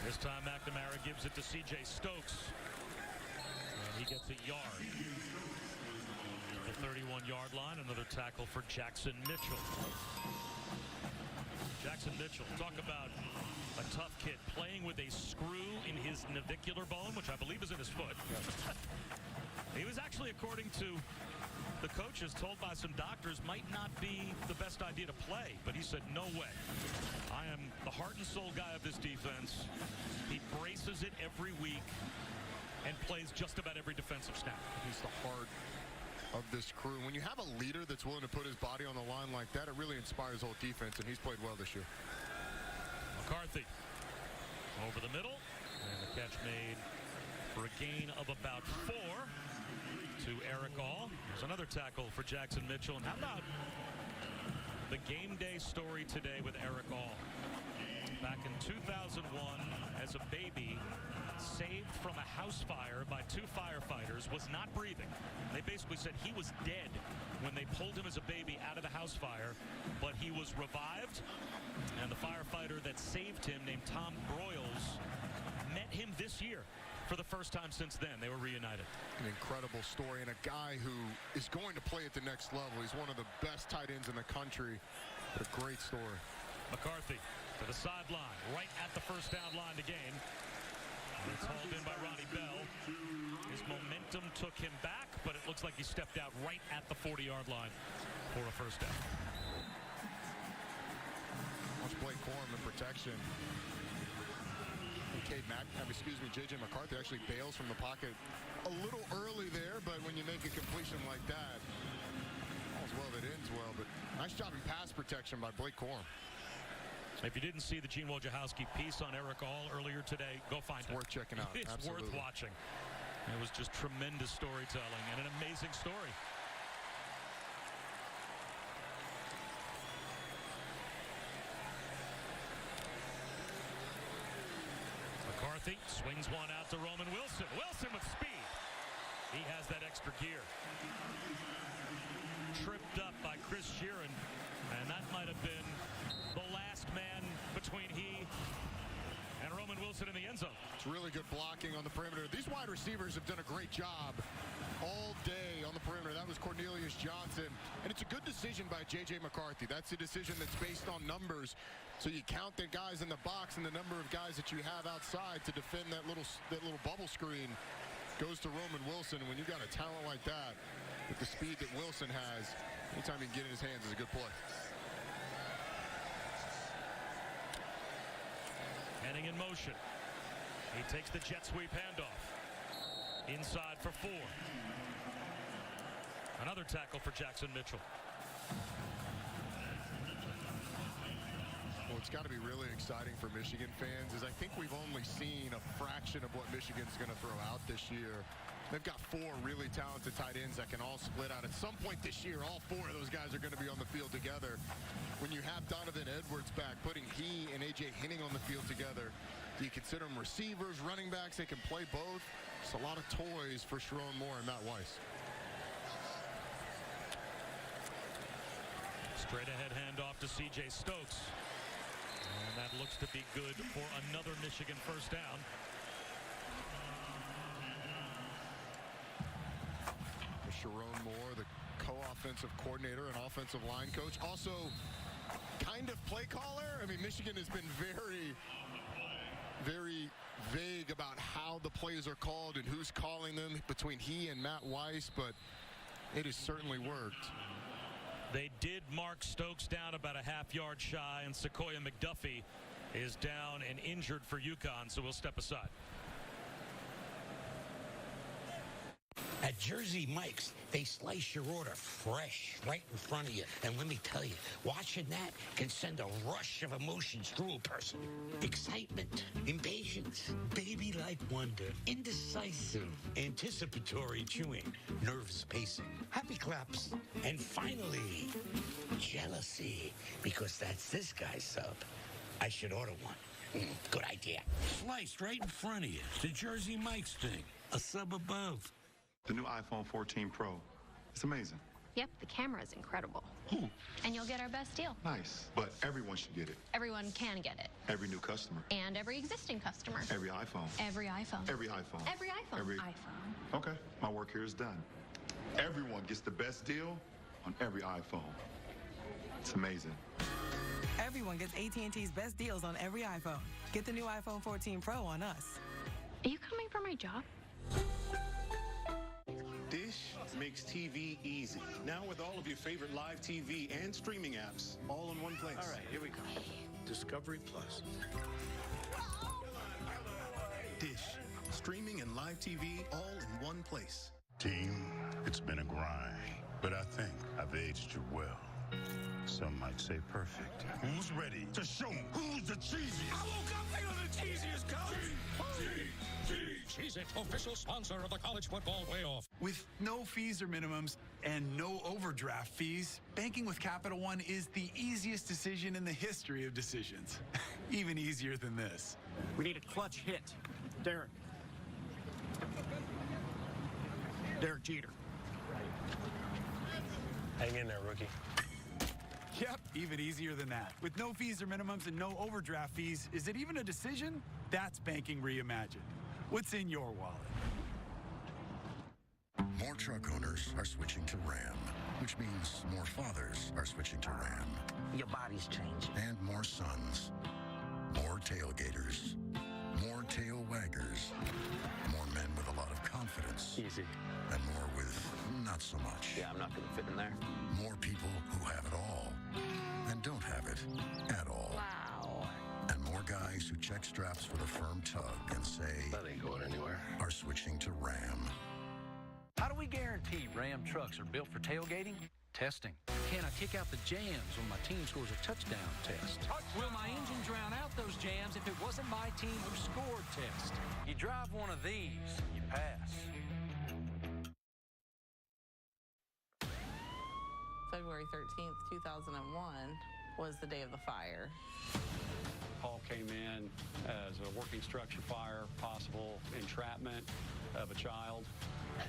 This time McNamara gives it to C.J. Stokes. And he gets a yard. The 31-yard line, another tackle for Jackson Mitchell. Jackson Mitchell, talk about a tough kid playing with a screw in his navicular bone, which I believe is in his foot. He was actually, according to the coaches, told by some doctors might not be the best idea to play, but he said, no way. I am the heart and soul guy of this defense. He braces it every week and plays just about every defensive snap. He's the heart of this crew. When you have a leader that's willing to put his body on the line like that, it really inspires the whole defense, and he's played well this year. McCarthy over the middle, and the catch made for a gain of about 4 to Eric All. There's another tackle for Jackson Mitchell. And how about the game day story today with Eric All? Back in 2001, as a baby, saved from a house fire by 2 firefighters, was not breathing. They basically said he was dead when they pulled him as a baby out of the house fire, but he was revived, and the firefighter that saved him, named Tom Broyles, met him this year for the first time since then. They were reunited. An incredible story, and a guy who is going to play at the next level. He's one of the best tight ends in the country. What a great story. McCarthy to the sideline, right at the first down line to gain. It's hauled in by Ronnie Bell. His momentum took him back, but it looks like he stepped out right at the 40-yard line for a first down. Watch Blake Corum in protection. J.J. McCarthy actually bails from the pocket a little early there, but when you make a completion like that, all's well that ends well. But nice job in pass protection by Blake Corum. If you didn't see the Gene Wojciechowski piece on Eric All earlier today, go find it. It's worth checking out. It's Absolutely worth watching. It was just tremendous storytelling and an amazing story. McCarthy swings one out to Roman Wilson. Wilson with speed. He has that extra gear. Tripped up by Chris Sheeran, and that might have been the last man between he and Roman Wilson in the end zone. It's really good blocking on the perimeter. These wide receivers have done a great job all day on the perimeter. That was Cornelius Johnson, and it's a good decision by J.J. McCarthy. That's a decision that's based on numbers. So you count the guys in the box and the number of guys that you have outside to defend that little bubble screen goes to Roman Wilson. And when you got a talent like that, with the speed that Wilson has, anytime he can get in his hands is a good play. Heading in motion. He takes the jet sweep handoff. Inside for 4. Another tackle for Jackson Mitchell. Well, it's got to be really exciting for Michigan fans, as I think we've only seen a fraction of what Michigan's going to throw out this year. They've got 4 really talented tight ends that can all split out. At some point this year, all 4 of those guys are going to be on the field together. When you have Donovan Edwards back, putting he and A.J. Henning on the field together, do you consider them receivers, running backs? They can play both. It's a lot of toys for Sharon Moore and Matt Weiss. Straight ahead handoff to C.J. Stokes. And that looks to be good for another Michigan first down. Sharon Moore, the co-offensive coordinator and offensive line coach, also kind of play caller. I mean, Michigan has been very very vague about how the plays are called and who's calling them between he and Matt Weiss, but it has certainly worked. They did mark Stokes down about a half-yard shy, and Sequoia McDuffie is down and injured for UConn, so we'll step aside. At Jersey Mike's, they slice your order fresh right in front of you. And let me tell you, watching that can send a rush of emotions through a person. Excitement, impatience, baby-like wonder, indecisive, anticipatory chewing, nervous pacing, happy claps, and finally, jealousy, because that's this guy's sub. I should order one. Good idea. Sliced right in front of you. The Jersey Mike's thing. A sub above. The new iPhone 14 Pro. It's amazing. Yep, the camera is incredible. And you'll get our best deal. Nice. But everyone should get it. Everyone can get it. Every new customer. And every existing customer. Every iPhone. Every iPhone. Every iPhone. Every iPhone. iPhone. Okay, my work here is done. Everyone gets the best deal on every iPhone. It's amazing. Everyone gets AT&T's best deals on every iPhone. Get the new iPhone 14 Pro on us. Are you coming for my job? Dish makes TV easy. Now with all of your favorite live TV and streaming apps all in one place. All right, here we go. Discovery Plus. Dish, streaming and live TV all in one place. Team, it's been a grind, but I think I've aged you well. Some might say perfect. Who's ready to show 'em who's the cheesiest? I woke up feeling the cheesiest, coach. Cheez-It, official sponsor of the college football playoff. With no fees or minimums and no overdraft fees, banking with Capital One is the easiest decision in the history of decisions. Even easier than this. We need a clutch hit. Derek Jeter. Hang in there, rookie. Yep, even easier than that. With no fees or minimums and no overdraft fees, is it even a decision? That's banking reimagined. What's in your wallet? More truck owners are switching to Ram, which means more fathers are switching to Ram. Your body's changing. And more sons. More tailgaters. More tail waggers. More men with a lot of confidence. Easy. And more with not so much. Yeah, I'm not going to fit in there. More people who have it all and don't have it at all. Wow. And more guys who check straps with a firm tug and say, That ain't going anywhere. Are switching to Ram. How do we guarantee Ram trucks are built for tailgating? Testing. Can I kick out the jams when my team scores a touchdown test? Will my engine drown out those jams if it wasn't my team who scored test? You drive one of these, you pass. February 13th, 2001 was the day of the fire. Call came in as a working structure fire, possible entrapment of a child.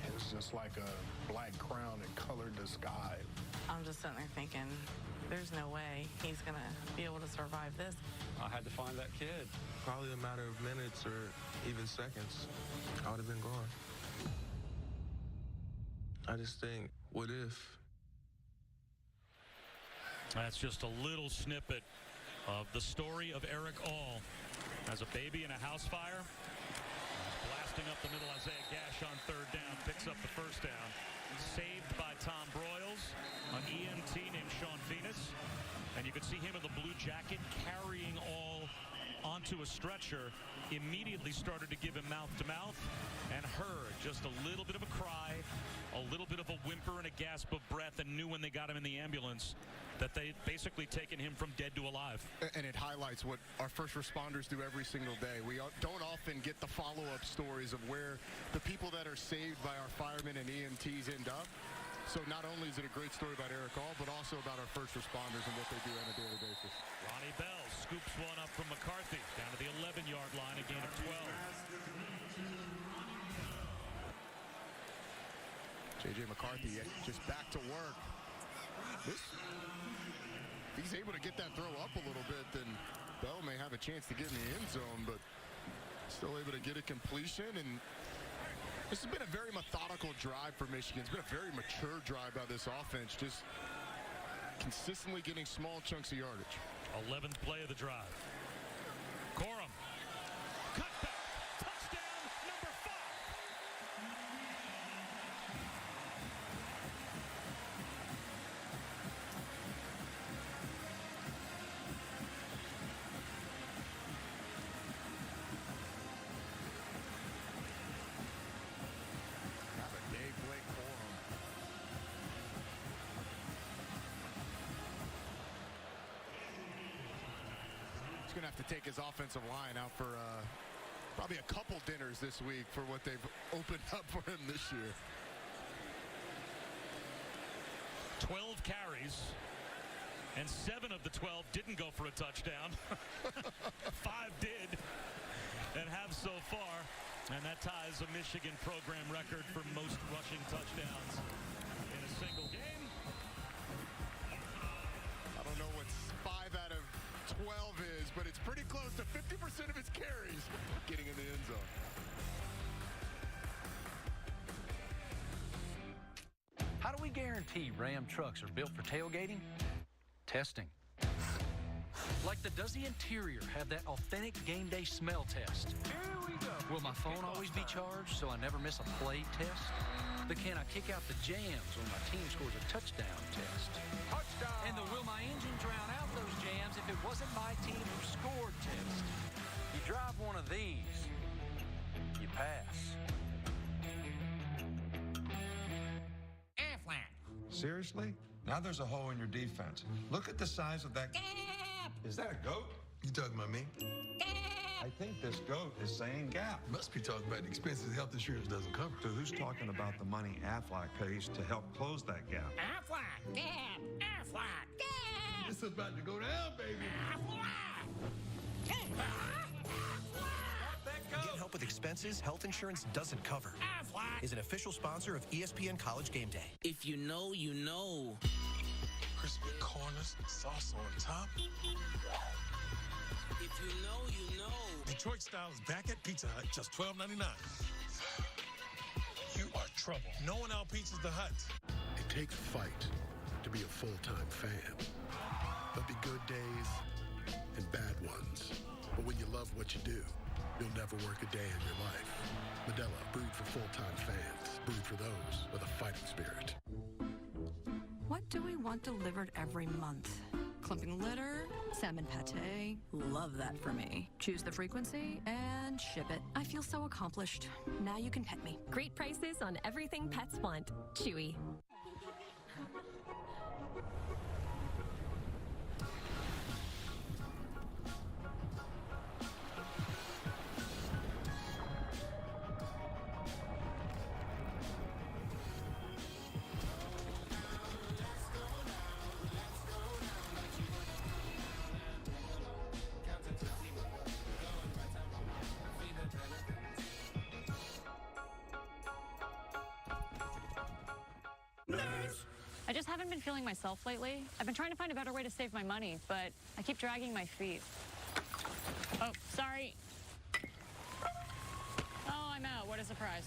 It was just like a black crown that colored the sky. I'm just sitting there thinking, there's no way he's going to be able to survive this. I had to find that kid. Probably a matter of minutes or even seconds. I would have been gone. I just think, what if? That's just a little snippet of the story of Eric All as a baby in a house fire. Blasting up the middle, Isaiah Gash on third down, picks up the first down. Saved by Tom Broyles, an EMT named Sean Phoenix. And you could see him in the blue jacket carrying All onto a stretcher. Immediately started to give him mouth-to-mouth and heard just a little bit of a cry, a little bit of a whimper and a gasp of breath, and knew when they got him in the ambulance that they'd basically taken him from dead to alive. And it highlights what our first responders do every single day. We don't often get the follow-up stories of where the people that are saved by our firemen and EMTs end up. So not only is it a great story about Eric All, but also about our first responders and what they do on a daily basis. Ronnie Bell scoops one up from McCarthy down to the 11-yard line, a gain of 12. J.J. McCarthy just back to work. He's able to get that throw up a little bit, then Bell may have a chance to get in the end zone, but still able to get a completion. And this has been a very methodical drive for Michigan. It's been a very mature drive by this offense, just consistently getting small chunks of yardage. 11th play of the drive. Corum going to have to take his offensive line out for probably a couple dinners this week for what they've opened up for him this year. 12 carries, and 7 of the 12 didn't go for a touchdown. 5 did, and have so far. And that ties a Michigan program record for most rushing touchdowns in a single game. I don't know what 5 out of 12 is, but it's pretty close to 50% of his carries getting in the end zone. How do we guarantee Ram trucks are built for tailgating? Testing. Like does the interior have that authentic game day smell test? Here we go. Will my phone always be charged so I never miss a play test? Can I kick out the jams when my team scores a touchdown test? Touchdown. And the will my engine drown out those jams if it wasn't my team who scored test? You drive one of these, you pass. Seriously? Now there's a hole in your defense. Look at the size of that. Is that a goat? You talking about me? I think this goat is saying gap. Must be talking about the expenses health insurance doesn't cover. So who's talking about the money Aflac pays to help close that gap? Aflac, gap, Aflac, gap. It's about to go down, baby. Get help with expenses health insurance doesn't cover. Aflac Is an official sponsor of ESPN College Game Day. If you know, you know. Crispy corners, sauce on top. If you know, you know. Detroit style is back at Pizza Hut, just $12.99. You are trouble. No one outpizzas the Hut. It takes fight to be a full-time fan. There'll be good days and bad ones. But when you love what you do, you'll never work a day in your life. Modelo, brewed for full-time fans. Brewed for those with a fighting spirit. What do we want delivered every month? Clumping litter, salmon pate. Love that for me. Choose the frequency and ship it. I feel so accomplished. Now you can pet me. Great prices on everything pets want. Chewy. I just haven't been feeling myself lately. I've been trying to find a better way to save my money, but I keep dragging my feet. Oh, sorry. Oh, I'm out. What a surprise.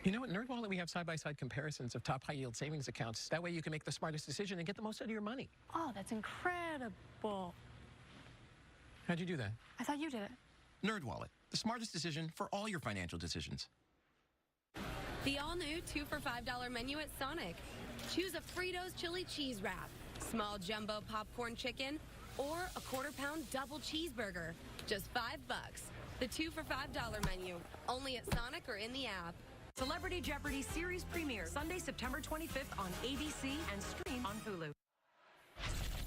You know, at NerdWallet, we have side-by-side comparisons of top high-yield savings accounts. That way you can make the smartest decision and get the most out of your money. Oh, that's incredible. How'd you do that? I thought you did it. NerdWallet, the smartest decision for all your financial decisions. The all-new 2 for $5 menu at Sonic. Choose a Fritos chili cheese wrap, small jumbo popcorn chicken, or a quarter-pound double cheeseburger. Just $5. The 2 for $5 menu, only at Sonic or in the app. Celebrity Jeopardy series premiere Sunday, September 25th on ABC and stream on Hulu.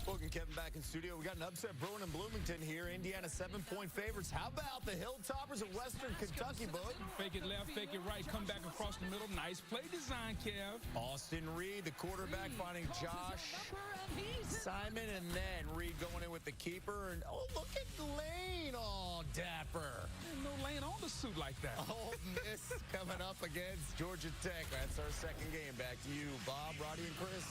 Welcome, Kevin, back in studio. We got an upset brewing in Bloomington here. Indiana 7-point favorites. How about the Hilltoppers of Western Kentucky, Boog? Fake it left, fake it right, come back across the middle. Nice play design, Kev. Austin Reed, the quarterback, finding Josh Simon, and then Reed going in with the keeper. And oh, look at Lane, all dapper. Ain't no Lane on the suit like that. Ole Miss coming up against Georgia Tech. That's our second game. Back to you, Bob, Roddy, and Chris.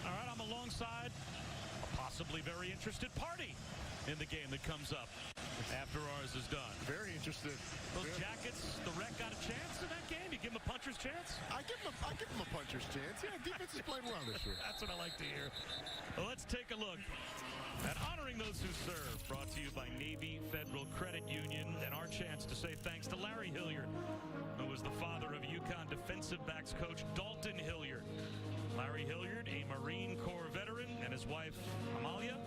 All right, I'm alongside a possibly very interested party in the game that comes up after ours is done. Very interested. Those Jackets, the Rec got a chance in that game? You give them a puncher's chance? I give them a puncher's chance. Yeah, defense is playing well this year. That's what I like to hear. Well, let's take a look at honoring those who serve, brought to you by Navy Federal Credit Union, and our chance to say thanks to Larry Hilliard, who was the father of UConn defensive backs coach Dalton Hilliard. Larry Hilliard, a Marine Corps veteran, and his wife, Amalia,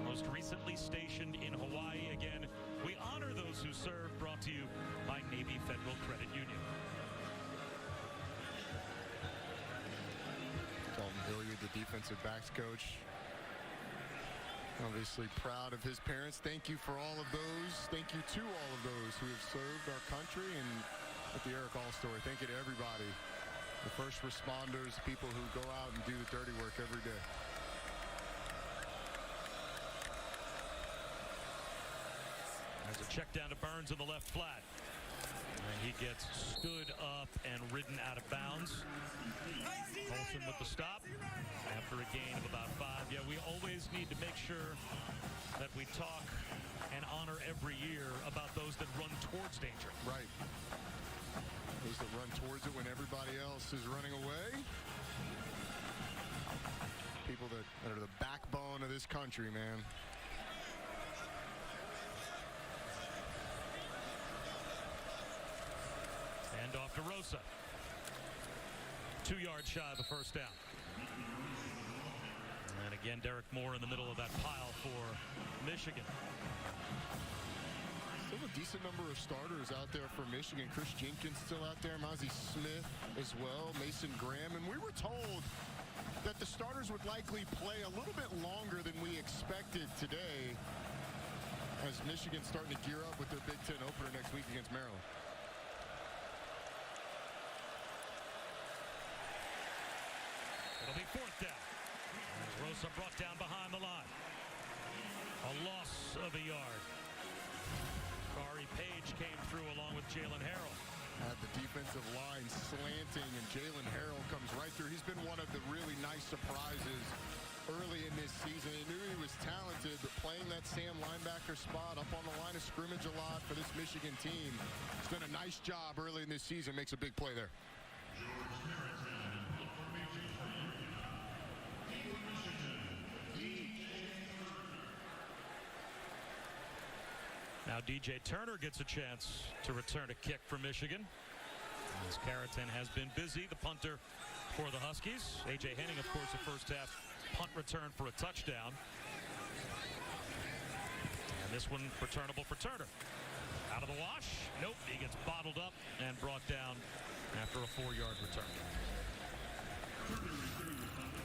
most recently stationed in Hawaii. Again, we honor those who serve, brought to you by Navy Federal Credit Union. Dalton Hilliard, the defensive backs coach. Obviously proud of his parents. Thank you for all of those. Thank you to all of those who have served our country. And at the Eric All story, thank you to everybody. The first responders, people who go out and do the dirty work every day. There's a check down to Burns in the left flat. And he gets stood up and ridden out of bounds. Olsen with the stop after a gain of about 5. Yeah, we always need to make sure that we talk and honor every year about those that run towards danger. Right. Those that run towards it when everybody else is running away. People that are the backbone of this country, man. And off to Rosa. 2 yards shy of the first down. And again, Derek Moore in the middle of that pile for Michigan. Still a decent number of starters out there for Michigan. Chris Jenkins still out there. Mozzie Smith as well. Mason Graham. And we were told that the starters would likely play a little bit longer than we expected today, as Michigan's starting to gear up with their Big Ten opener next week against Maryland. It'll be 4th down. As Rosa brought down behind the line. A loss of a yard. Kari Page came through along with Jalen Harrell. Had the defensive line slanting, and Jalen Harrell comes right through. He's been one of the really nice surprises early in this season. He knew he was talented, but playing that Sam linebacker spot up on the line of scrimmage a lot for this Michigan team. He's done a nice job early in this season. Makes a big play there. Now DJ Turner gets a chance to return a kick for Michigan, as Carrington has been busy, the punter for the Huskies. A.J. Henning, of course, the first half punt return for a touchdown. And this one returnable for Turner. Out of the wash. Nope, he gets bottled up and brought down after a 4-yard return.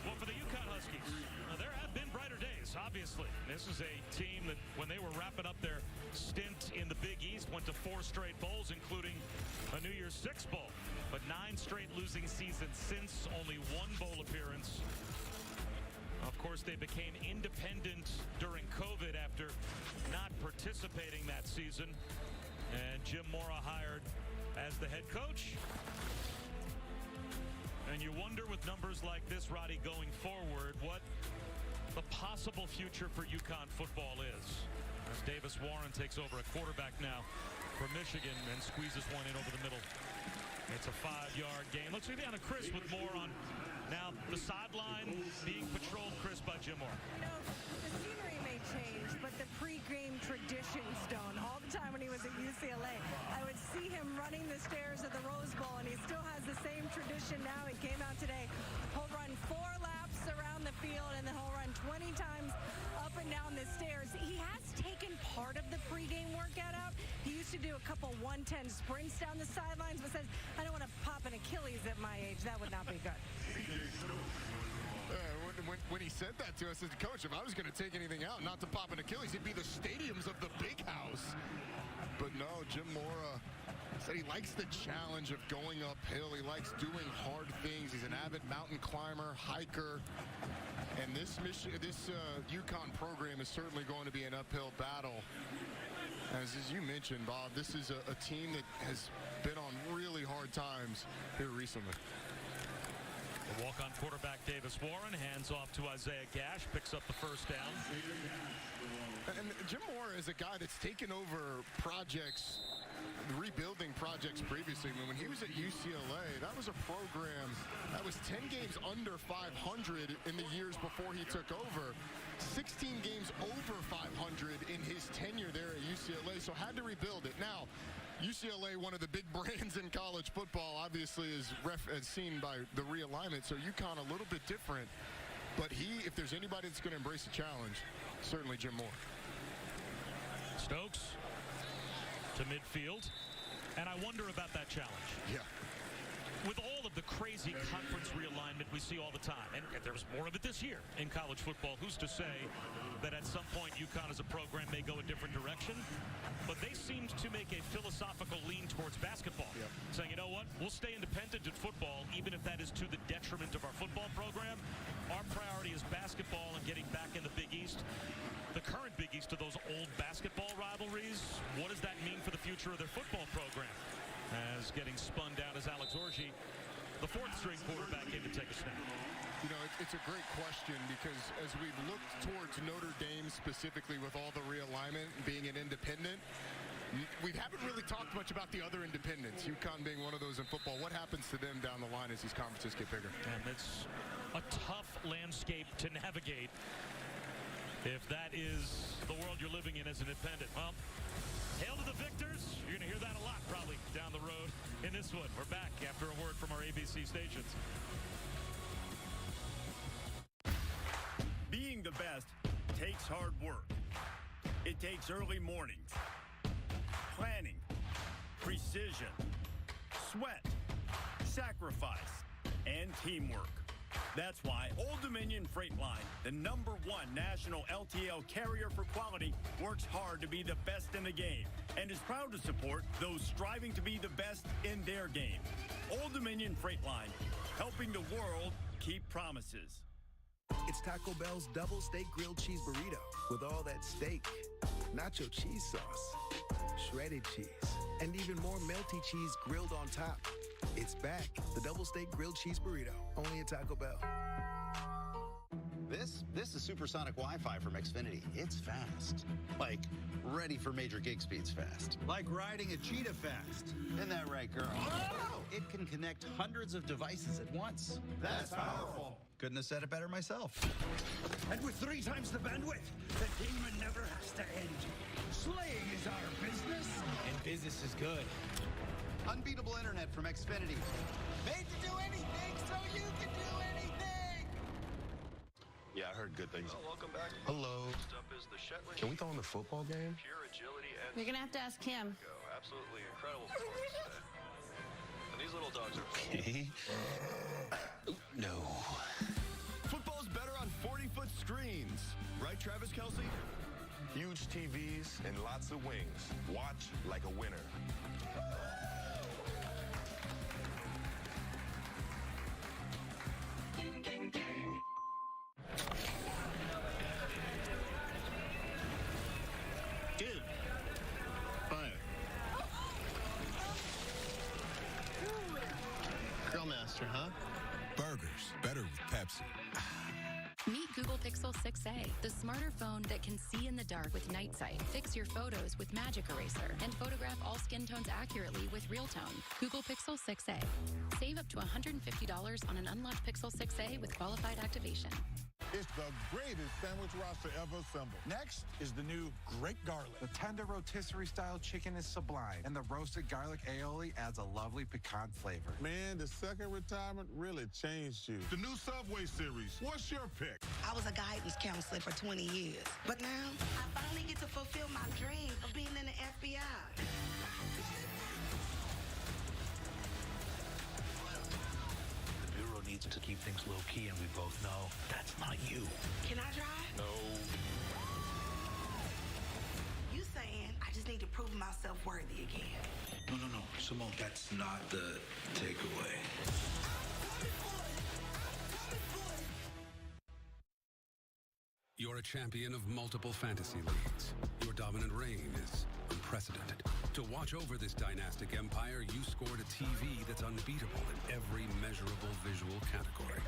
Well, for the UConn Huskies, there have been brighter days, obviously. This is a team that, when they were wrapping up their stint in the Big East, went to 4 straight bowls, including a New Year's Six bowl. But 9 straight losing seasons since, only 1 bowl appearance. Of course, they became independent during COVID after not participating that season. And Jim Mora hired as the head coach. And you wonder, with numbers like this, Roddy, going forward, what the possible future for UConn football is. As Davis Warren takes over at quarterback now for Michigan and squeezes one in over the middle. It's a 5-yard gain. Let's go down to Chris with more on now the sideline being patrolled, Chris, by Jim Moore. You know, the scenery may change, but the pregame traditions don't. All the time when he was at UCLA, I would see him running the stairs of the Rose Bowl, and he still has the same tradition now. He came out today. He'll run 4 laps around the field, and then he'll run 20 times up and down the stairs. He has taken part of the pregame workout out. He used to do a couple 110 sprints down the sidelines, but says, I don't want to pop an Achilles at my age. That would not be good. When he said that to us, as coach, if I was going to take anything out, not to pop an Achilles, it'd be the stadiums of the big house. But no, Jim Mora said he likes the challenge of going uphill. He likes doing hard things. He's an avid mountain climber, hiker. And this UConn program is certainly going to be an uphill battle. As you mentioned, Bob, this is a team that has been on really hard times here recently. The walk-on quarterback Davis Warren hands off to Isaiah Gash, picks up the first down. And Jim Moore is a guy that's taken over projects, rebuilding projects previously. I mean, when he was at UCLA, that was a program that was 10 games under 500 in the years before he took over. 16 games over 500 in his tenure there at UCLA, so had to rebuild it. Now, UCLA, one of the big brands in college football, obviously is seen by the realignment, so UConn a little bit different. But if there's anybody that's going to embrace the challenge, certainly Jim Moore. Stokes to midfield, and I wonder about that challenge. Yeah. With all of the crazy conference realignment we see all the time, and there was more of it this year in college football. Who's to say that at some point UConn as a program may go a different direction? But they seemed to make a philosophical lean towards basketball, saying, you know what, we'll stay independent in football, even if that is to the detriment of our football program. Our priority is basketball and getting back in the Big East. The current Big East, to those old basketball rivalries, what does that mean for the future of their football program? As getting spun down as Alex Orji, the fourth-string quarterback, came to take a snap. You know, it's a great question because as we've looked towards Notre Dame specifically with all the realignment, being an independent, we haven't really talked much about the other independents, UConn being one of those in football. What happens to them down the line as these conferences get bigger? And it's a tough landscape to navigate if that is the world you're living in as an independent. Well, hail to the victors. You're going to hear that a lot probably down the road in this one. We're back after a word from our ABC stations. Being the best takes hard work. It takes early mornings, planning, precision, sweat, sacrifice, and teamwork. That's why Old Dominion Freight Line, the #1 national LTL carrier for quality, works hard to be the best in the game and is proud to support those striving to be the best in their game. Old Dominion Freight Line, helping the world keep promises. It's Taco Bell's double steak grilled cheese burrito with all that steak, nacho cheese sauce, shredded cheese, and even more melty cheese grilled on top. It's back, the double steak grilled cheese burrito, only at Taco Bell. This is supersonic Wi-Fi from Xfinity. It's fast. Like, ready for major gig speeds fast. Like riding a cheetah fast. Isn't that right, girl? Oh! It can connect hundreds of devices at once. That's powerful. Couldn't have said it better myself. And with 3 times the bandwidth, the demon never has to end. Slaying is our business. And business is good. Unbeatable internet from Xfinity. Made to do anything so you can do anything! Yeah, I heard good things. Well, welcome back. Hello. Next up is the Shetland. Can we throw in the football game? Pure agility and You're gonna have to ask him. go. Absolutely incredible performance today. And these little dogs are Okay. No. Football's better on 40-foot screens. Right, Travis Kelce? Huge TVs and lots of wings. Watch like a winner. Dude. Fire. Grillmaster, huh? Burgers, better with Pepsi. Meet Google Pixel 6a, the smarter phone that can see in the dark with night sight, fix your photos with Magic Eraser, and photograph all skin tones accurately with Real Tone. Google Pixel 6a. Save up to $150 on an unlocked Pixel 6a with qualified activation. It's the greatest sandwich roster ever assembled. Next is the new Great Garlic. The tender rotisserie-style chicken is sublime, and the roasted garlic aioli adds a lovely piquant flavor. Man, the second retirement really changed you. The new Subway series. What's your pick? I was a guidance counselor for 20 years, but now I finally get to fulfill my dream of being in the FBI. Needs to keep things low-key, and we both know that's not you. Can I drive? No. You saying I just need to prove myself worthy again? No. Simone, that's not the takeaway. You're a champion of multiple fantasy leagues. Your dominant reign is unprecedented. To watch over this dynastic empire, you scored a TV that's unbeatable in every measurable visual category.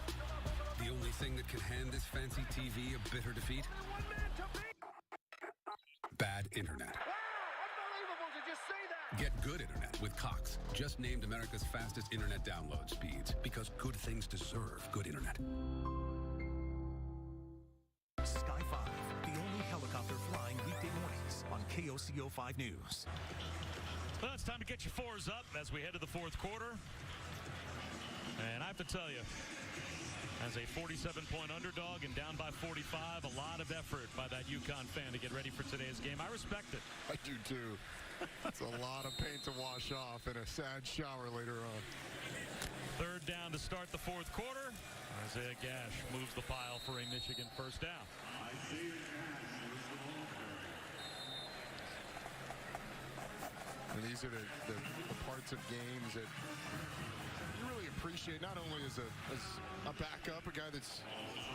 The only thing that can hand this fancy TV a bitter defeat? Bad internet. Unbelievable, did you see that? Get good internet with Cox, just named America's fastest internet download speeds, because good things deserve good internet. Sky 5, the only helicopter flying weekday mornings on KOCO 5 News. Well, it's time to get your fours up as we head to the fourth quarter. And I have to tell you, as a 47-point underdog and down by 45, a lot of effort by that UConn fan to get ready for today's game. I respect it. I do too. It's a lot of paint to wash off and a sad shower later on. Third down to start the fourth quarter. Isaiah Gash moves the pile for a Michigan first down. And these are the parts of games that you really appreciate, not only as a backup, a guy that's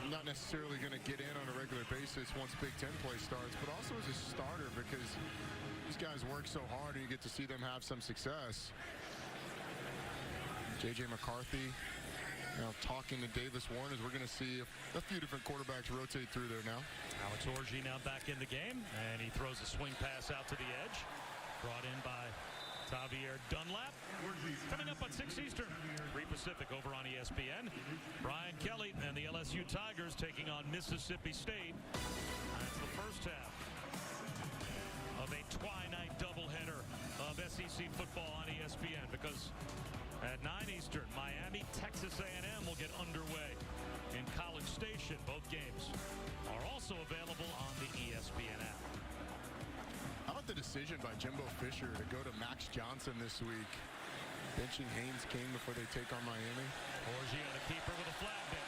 not necessarily going to get in on a regular basis once Big Ten play starts, but also as a starter, because these guys work so hard and you get to see them have some success. J.J. McCarthy now talking to Davis Warren, as we're going to see a few different quarterbacks rotate through there now. Alex Orji now back in the game, and he throws a swing pass out to the edge. Brought in by Javier Dunlap. Coming up on 6 Eastern, 3 Pacific over on ESPN. Brian Kelly and the LSU Tigers taking on Mississippi State. That's the first half of a twilight doubleheader of SEC football on ESPN, because at 9 Eastern, Miami, Texas A&M will get underway in College Station. Both games are also available on the ESPN app. How about the decision by Jimbo Fisher to go to Max Johnson this week, benching Haynes King before they take on Miami? Orji on the keeper with a flag down.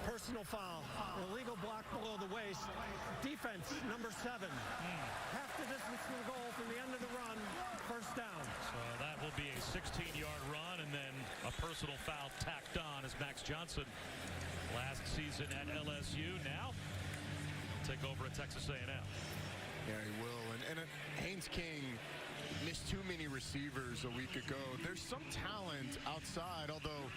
Personal foul, illegal block below the waist. Defense, number 7. Half the distance to the goal from the end of the run, first down. So that will be a 16-yard run, and then a personal foul tacked on as Max Johnson, last season at LSU, now take over at Texas A&M. Yeah, he will. And Haynes King missed too many receivers a week ago. There's some talent outside, although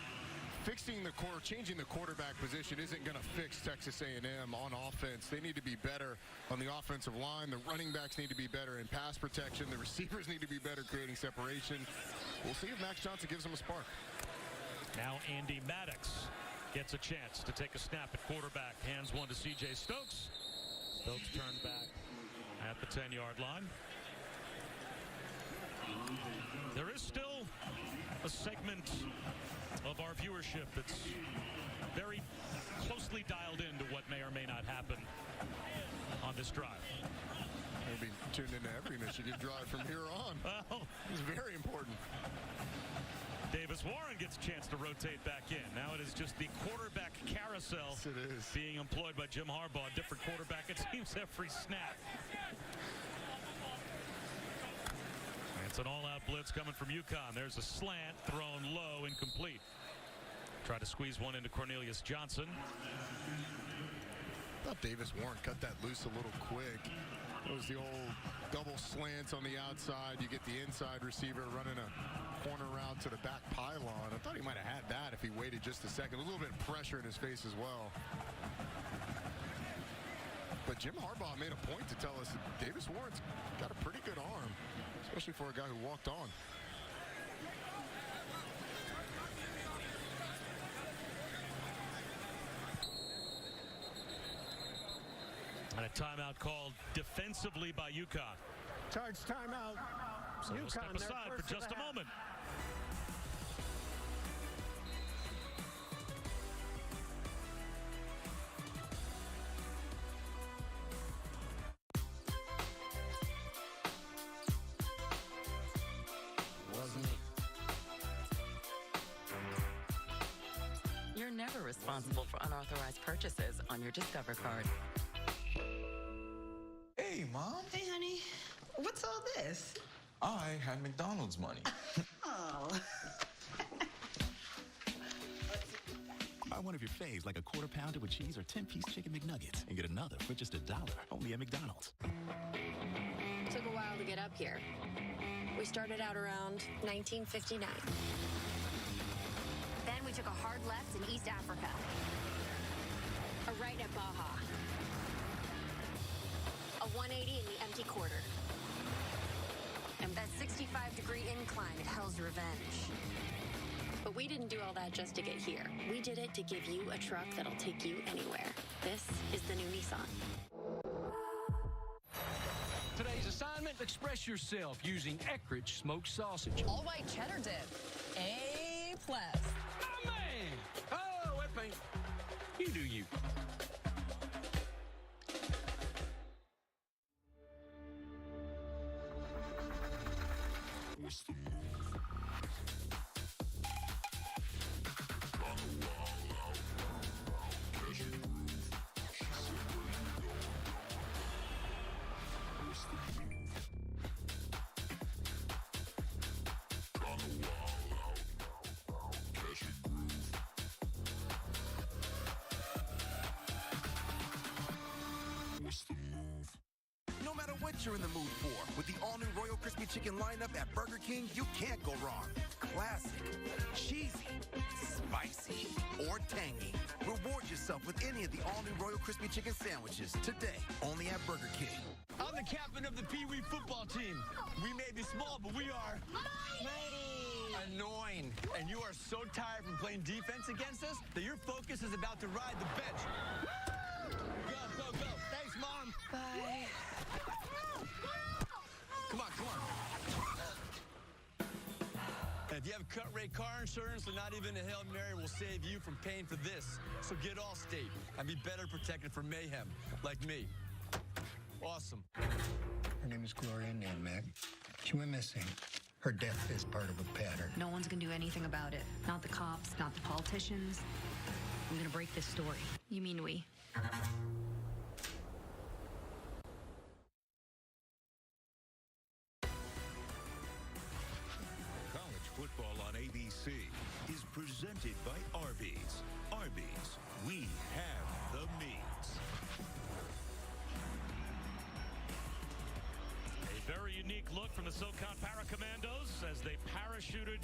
changing the quarterback position isn't going to fix Texas A&M on offense. They need to be better on the offensive line. The running backs need to be better in pass protection. The receivers need to be better creating separation. We'll see if Max Johnson gives them a spark. Now Andy Maddox gets a chance to take a snap at quarterback. Hands one to C.J. Stokes. Stokes turned back at the 10-yard line. There is still a segment of our viewership that's very closely dialed into what may or may not happen on this drive. We'll be tuned into every Michigan drive from here on. Well, it's very important. Davis Warren gets a chance to rotate back in. Now it is just the quarterback carousel being employed by Jim Harbaugh. Different quarterback, it seems, every snap. It's an all-out blitz coming from UConn. There's a slant thrown low, incomplete. Try to squeeze one into Cornelius Johnson. I thought Davis Warren cut that loose a little quick. It was the old double slants on the outside. You get the inside receiver running a corner route to the back pylon. I thought he might have had that if he waited just a second. A little bit of pressure in his face as well. But Jim Harbaugh made a point to tell us that Davis Warren's got a pretty good arm, especially for a guy who walked on. And a timeout called defensively by UConn. Charge timeout. So we'll step aside for just a moment. You're never responsible for unauthorized purchases on your Discover card. Hey, Mom. Hey, honey. What's all this? I had McDonald's money. Oh. Buy one of your faves like a quarter pounder with cheese or 10-piece chicken McNuggets and get another for just $1 only at McDonald's. Took a while to get up here. We started out around 1959. Then we took a hard left in East Africa. A right at Baja. A 180 in the empty quarter. And that 65-degree incline at Hell's Revenge. But we didn't do all that just to get here. We did it to give you a truck that'll take you anywhere. This is the new Nissan. Today's assignment, express yourself using Eckrich smoked sausage. All white cheddar dip. A+. Oh, man! Oh, wet paint. You do you. What's the move? No matter what you're in the mood for, with the all-new Royal Crispy Chicken lineup at Burger King, you can't go wrong. Classic, cheesy, spicy, or tangy. Reward yourself with any of the all-new Royal Crispy Chicken sandwiches today, only at Burger King. I'm the captain of the Pee Wee football team. We may be small, but we are mighty. Annoying. And you are so tired from playing defense against us that your focus is about to ride the bench. Go, go, go. Thanks, Mom. Bye. Come on, come on. If you have cut-rate car insurance, then not even a Hail Mary will save you from paying for this. So get Allstate and be better protected from mayhem, like me. Awesome. Her name is Gloria Nanmack. She went missing. Her death is part of a pattern. No one's gonna do anything about it. Not the cops, not the politicians. I'm gonna break this story. You mean we? College football on ABC is presented by Arby's. Arby's, we have the meats. A very unique look from the SoCon Paracommandos as they parachuted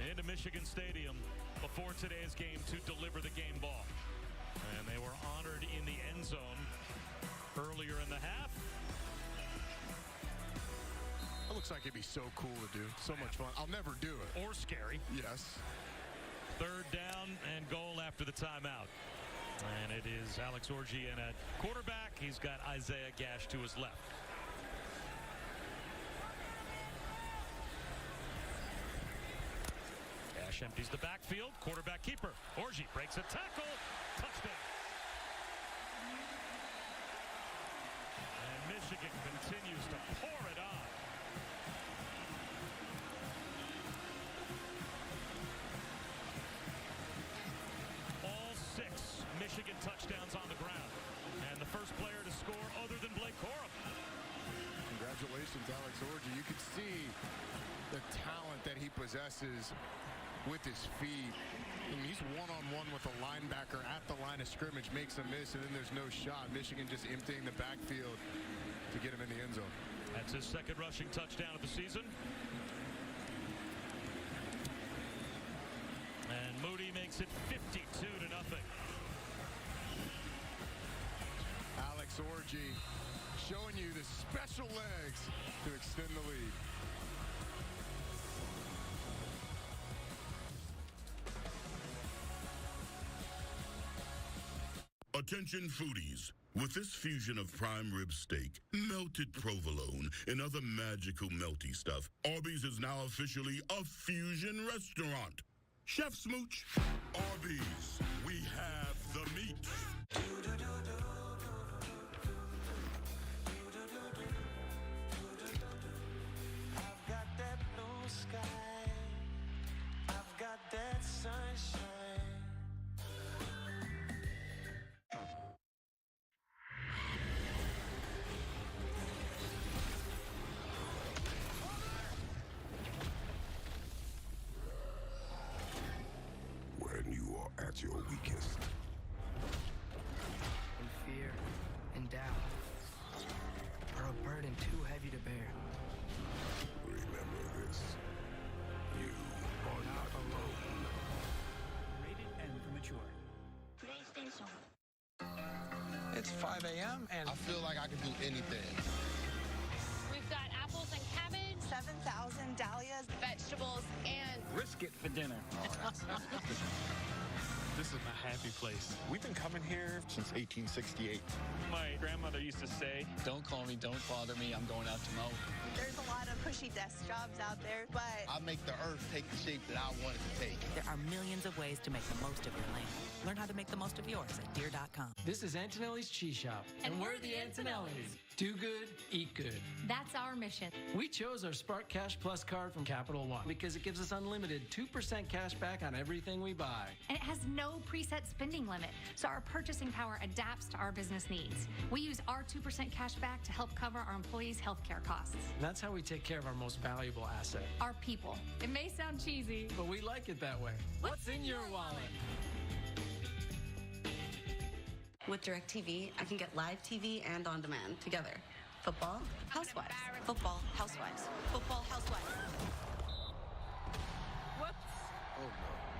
into Michigan Stadium before today's game to deliver the game ball. And they were honored in the end zone earlier in the half. It looks like it'd be so cool to do. So much fun. I'll never do it. Or scary. Yes. Third down and goal after the timeout. And it is Alex Orji in at quarterback. He's got Isaiah Gash to his left. Gash empties the backfield. Quarterback keeper. Orji breaks a tackle. Touchdown. And Michigan continues to pour it on. All 6 Michigan touchdowns on the ground. And the first player to score other than Blake Corum. Congratulations, Alex Orji. You can see the talent that he possesses with his feet. I mean, he's one-on-one with a linebacker at the line of scrimmage, makes a miss, and then there's no shot. Michigan just emptying the backfield to get him in the end zone. That's his second rushing touchdown of the season. And Moody makes it 52-0. Alex Orji showing you the special legs to extend the lead. Attention foodies. With this fusion of prime rib steak, melted provolone, and other magical melty stuff, Arby's is now officially a fusion restaurant. Chef Smooch, Arby's, we have the meat. I've got that blue sky. I've got that sunshine. When you are at your weakest. In fear and doubt, or a burden too heavy to bear. Remember this. You are not alone. Rated M for mature. PlayStation. It's 5 a.m. and I feel like I can do anything. We've got apples and cabbage, 7,000 dahlias, vegetables, and brisket for dinner. This is my happy place. We've been coming here since 1868. My grandmother used to say, don't call me, don't bother me, I'm going out to mow. There's a lot of cushy desk jobs out there, but I make the earth take the shape that I want it to take. There are millions of ways to make the most of your land. Learn how to make the most of yours at Deere.com. This is Antonelli's Cheese Shop. And we're the Antonellis. Do good, eat good. That's our mission. We chose our Spark Cash Plus card from Capital One because it gives us unlimited 2% cash back on everything we buy. And it has no preset spending limit, so our purchasing power adapts to our business needs. We use our 2% cash back to help cover our employees' healthcare costs. And that's how we take care of our most valuable asset. Our people. It may sound cheesy, but we like it that way. What's in your wallet? With DirecTV, I can get live TV and on demand together. Football, Housewives. Football, Housewives. Football, Housewives. Whoops. Oh, no.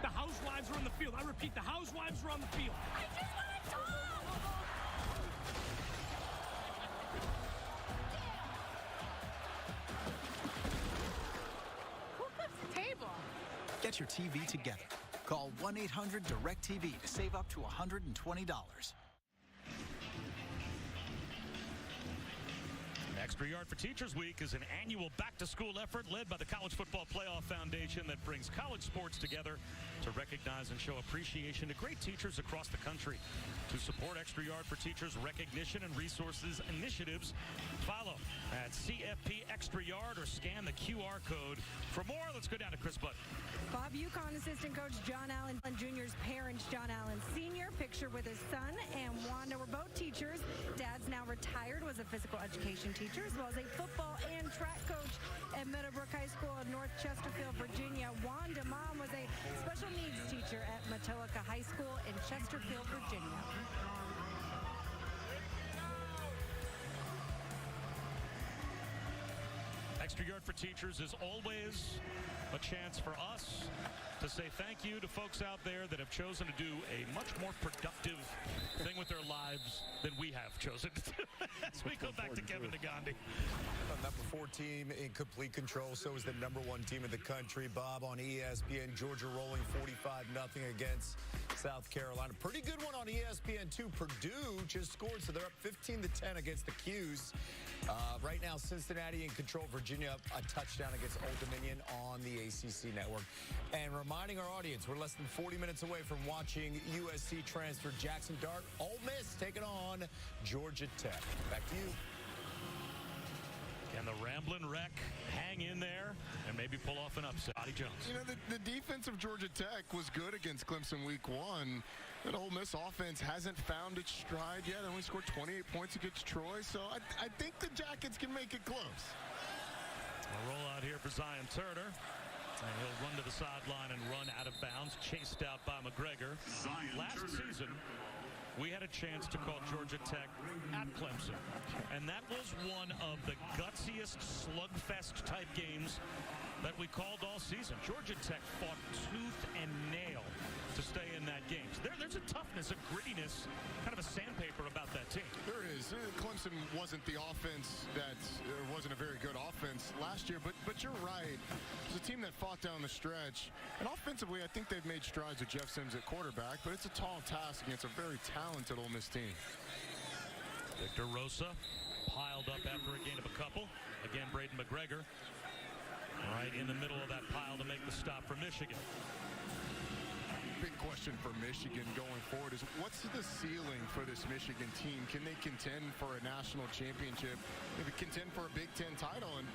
The housewives are on the field. I repeat, the housewives are on the field. I just want to talk! Who flips the table? Get your TV together. Call 1-800-DIRECTV to save up to $120. Extra Yard for Teachers Week is an annual back-to-school effort led by the College Football Playoff Foundation that brings college sports together to recognize and show appreciation to great teachers across the country. To support Extra Yard for Teachers recognition and resources initiatives, follow at CFP Extra Yard or scan the QR code. For more, let's go down to Chris Button. Bob UConn assistant coach John Allen Jr.'s parents, John Allen Sr., picture with his son and Wanda were both teachers. Dad's now retired, was a physical education teacher, as well as a football and track coach at Meadowbrook High School in North Chesterfield, Virginia. Wanda, mom, was a special needs teacher at Matoaka High School in Chesterfield, Virginia. Extra Yard for Teachers is always a chance for us to say thank you to folks out there that have chosen to do a much more productive thing with their lives than we have chosen to do. As we go back to Kevin Negandhi. Number 4 team in complete control. So is the number 1 team in the country. Bob on ESPN. Georgia rolling 45-0 against South Carolina. Pretty good one on ESPN2. Purdue just scored, so they're up 15-10 against the Qs. Right now, Cincinnati in control. Virginia up a touchdown against Old Dominion on the ACC network. And reminding our audience, we're less than 40 minutes away from watching USC transfer Jackson Dart. Ole Miss taking on Georgia Tech. Back to you. Can the Ramblin' Wreck hang in there and maybe pull off an upset? Scotty Jones. You know, the defense of Georgia Tech was good against Clemson week 1. That Ole Miss offense hasn't found its stride yet. They only scored 28 points against Troy, so I think the Jackets can make it close. A rollout here for Zion Turner. And he'll run to the sideline and run out of bounds, chased out by McGregor. Last season, we had a chance to call Georgia Tech at Clemson. And that was one of the gutsiest slugfest-type games that we called all season. Georgia Tech fought tooth and nail to stay in that game. So there's a toughness, a grittiness, kind of a sandpaper about that team. There is. Clemson wasn't the offense wasn't a very good offense last year, but you're right. It was a team that fought down the stretch. And offensively, I think they've made strides with Jeff Sims at quarterback, but it's a tall task against a very talented Ole Miss team. Victor Rosa piled up after a gain of a couple. Again, Braden McGregor right in the middle of that pile to make the stop for Michigan. Big question for Michigan going forward is what's the ceiling for this Michigan team? Can they contend for a national championship? Maybe contend for a Big Ten title? And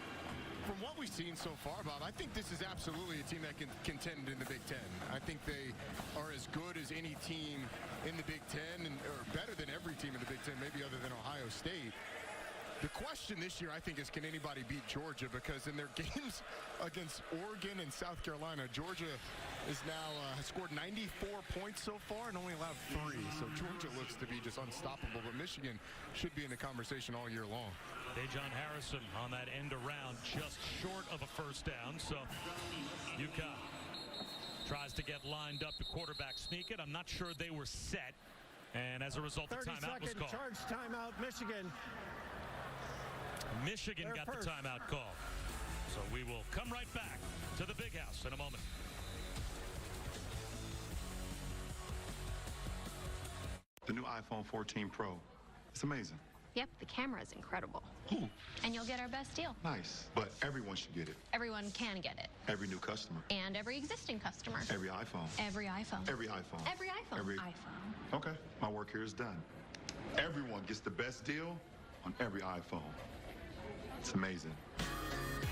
from what we've seen so far, Bob, I think this is absolutely a team that can contend in the Big Ten. I think they are as good as any team in the Big Ten, or better than every team in the Big Ten, maybe other than Ohio State. The question this year, I think, is can anybody beat Georgia? Because in their games against Oregon and South Carolina, Georgia is now has scored 94 points so far and only allowed 3. So Georgia looks to be just unstoppable. But Michigan should be in the conversation all year long. Dejon Harrison on that end around, just short of a first down. So UConn tries to get lined up to quarterback sneak it. I'm not sure they were set. And as a result, the timeout was called. Charge timeout, Michigan. Michigan got the timeout call. So we will come right back to the Big House in a moment. iPhone 14 Pro. It's amazing. Yep, the camera is incredible. Ooh. And you'll get our best deal. Nice. But everyone should get it. Everyone can get it. Every new customer. And every existing customer. Every iPhone. Every iPhone. Every iPhone. Every iPhone. iPhone. Okay, my work here is done. Everyone gets the best deal on every iPhone. It's amazing.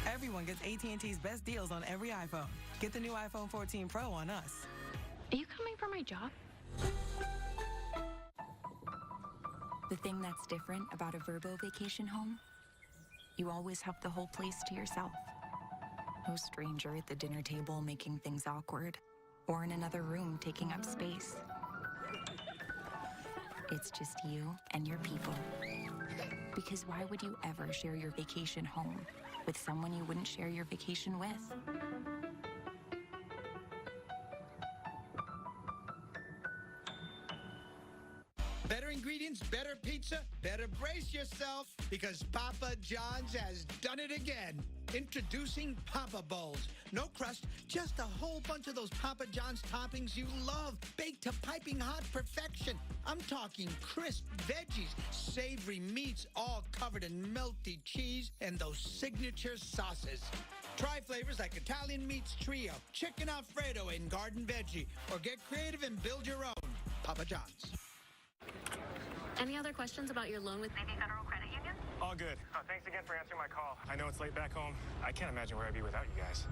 Everyone gets AT&T's best deals on every iPhone. Get the new iPhone 14 Pro on us. Are you coming for my job? The thing that's different about a Vrbo vacation home, you always have the whole place to yourself. No stranger at the dinner table making things awkward, or in another room taking up space. It's just you and your people. Because why would you ever share your vacation home with someone you wouldn't share your vacation with? Better ingredients, better pizza, better brace yourself, because Papa John's has done it again. Introducing Papa Bowls. No crust, just a whole bunch of those Papa John's toppings you love, baked to piping hot perfection. I'm talking crisp veggies, savory meats, all covered in melty cheese, and those signature sauces. Try flavors like Italian Meats Trio, Chicken Alfredo, and Garden Veggie, or get creative and build your own. Papa John's. Any other questions about your loan with Navy Federal Credit Union? All good. Thanks again for answering my call. I know it's late back home. I can't imagine where I'd be without you guys.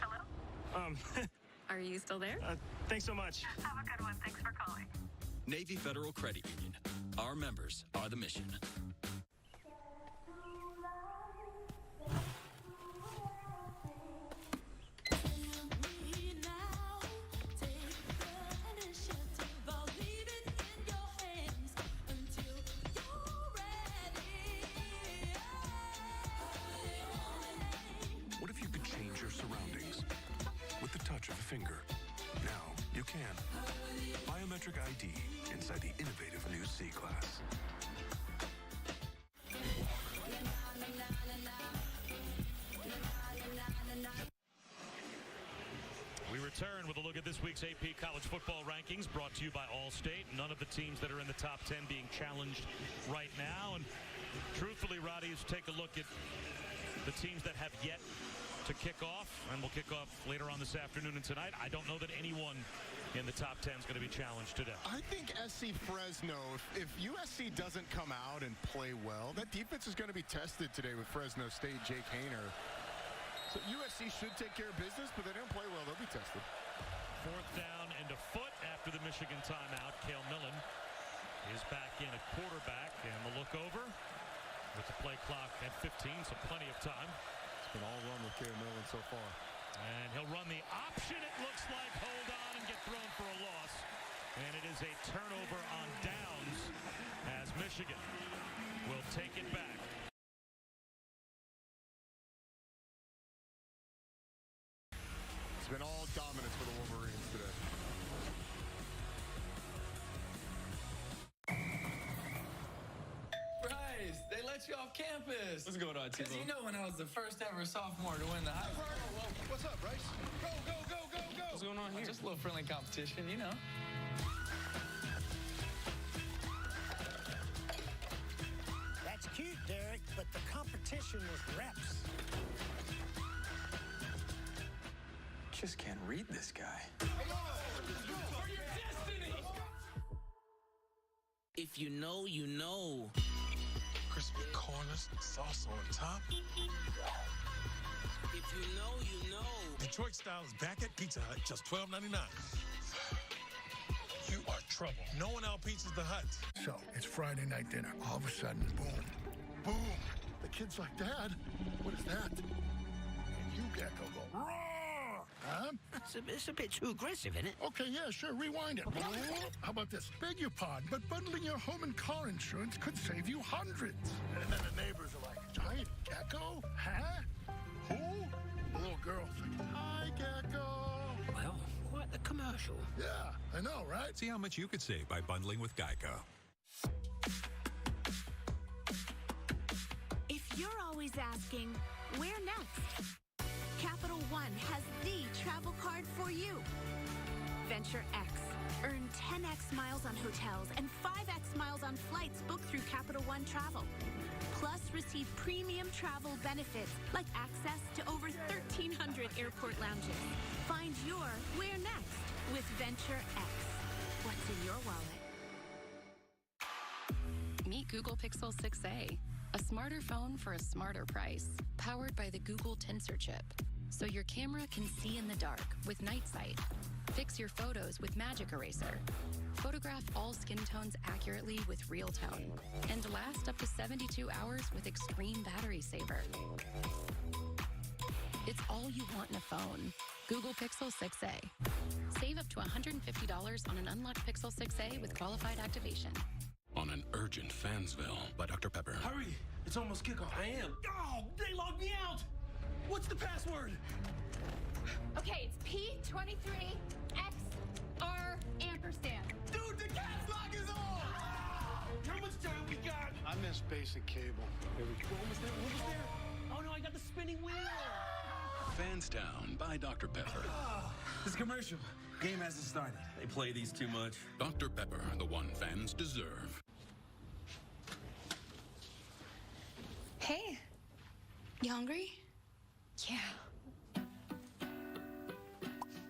Hello? Are you still there? Thanks so much. Have a good one. Thanks for calling. Navy Federal Credit Union. Our members are the mission. What if you could change your surroundings with the touch of a finger? Now you can. Biometric ID inside the innovative new C-Class. We return with a look at this week's AP College Football Rankings, brought to you by Allstate. None of the teams that are in the top 10 being challenged right now. And truthfully, Roddy, is take a look at the teams that have yet to kick off, and we'll kick off later on this afternoon and tonight. I don't know that anyone in the top 10 is going to be challenged today. I think SC Fresno, if USC doesn't come out and play well, that defense is going to be tested today with Fresno State, Jake Hayner. So USC should take care of business, but they don't play well, they'll be tested. Fourth down and a foot after the Michigan timeout. Cale Millen is back in at quarterback, and the look over with the play clock at 15, so plenty of time. It's been all run with Cale Millen so far. And he'll run the option, it looks like. Hold on and get thrown for a loss. And it is a turnover on downs as Michigan will take it back. It's been all dominance for the Wolverines today. Bryce, they let you off campus. What's going on, T-Bone? Because you know when I was the first ever sophomore to win the Heisman. What's up, Bryce? Go, go, go, go, go. What's going on here? Just a little friendly competition, you know. That's cute, Derek, but the competition was reps. Just can't read this guy. If you know, you know. Crispy corners, sauce on top. If you know, you know. Detroit style is back at Pizza Hut, just $12.99. You are trouble. No one outpizzas the Hut. So, it's Friday night dinner. All of a sudden, boom. Boom! The kid's like, Dad, what is that? And you get to go, roar! Huh? It's a bit too aggressive, isn't it? Okay, yeah, sure, rewind it. How about this? Beg your pardon, but bundling your home and car insurance could save you hundreds. And then the neighbors are like, giant gecko? Huh? Who? The little girl's like, hi, gecko. Well, quite the commercial. Yeah, I know, right? See how much you could save by bundling with Geico. always asking, where next? Capital One has the travel card for you. Venture X. Earn 10x miles on hotels and 5x miles on flights booked through Capital One Travel. Plus, receive premium travel benefits like access to over 1,300 airport lounges. Find your where next with Venture X. What's in your wallet? Meet Google Pixel 6a, a smarter phone for a smarter price, powered by the Google Tensor chip. So your camera can see in the dark with Night Sight. Fix your photos with Magic Eraser. Photograph all skin tones accurately with Real Tone. And last up to 72 hours with Extreme Battery Saver. It's all you want in a phone. Google Pixel 6a. Save up to $150 on an unlocked Pixel 6a with qualified activation. On an urgent Fansville by Dr. Pepper. Hurry! It's almost kickoff. I am. Oh, they logged me out! What's the password? Okay, it's P23XR ampersand. Dude, the caps lock is on! How much time we got? I missed basic cable. Here we go. Almost there, almost there. Oh no, I got the spinning wheel. Fanstown by Dr. Pepper. This commercial. Game hasn't started. They play these too much. Dr. Pepper, the one fans deserve. Hey, you hungry? Yeah.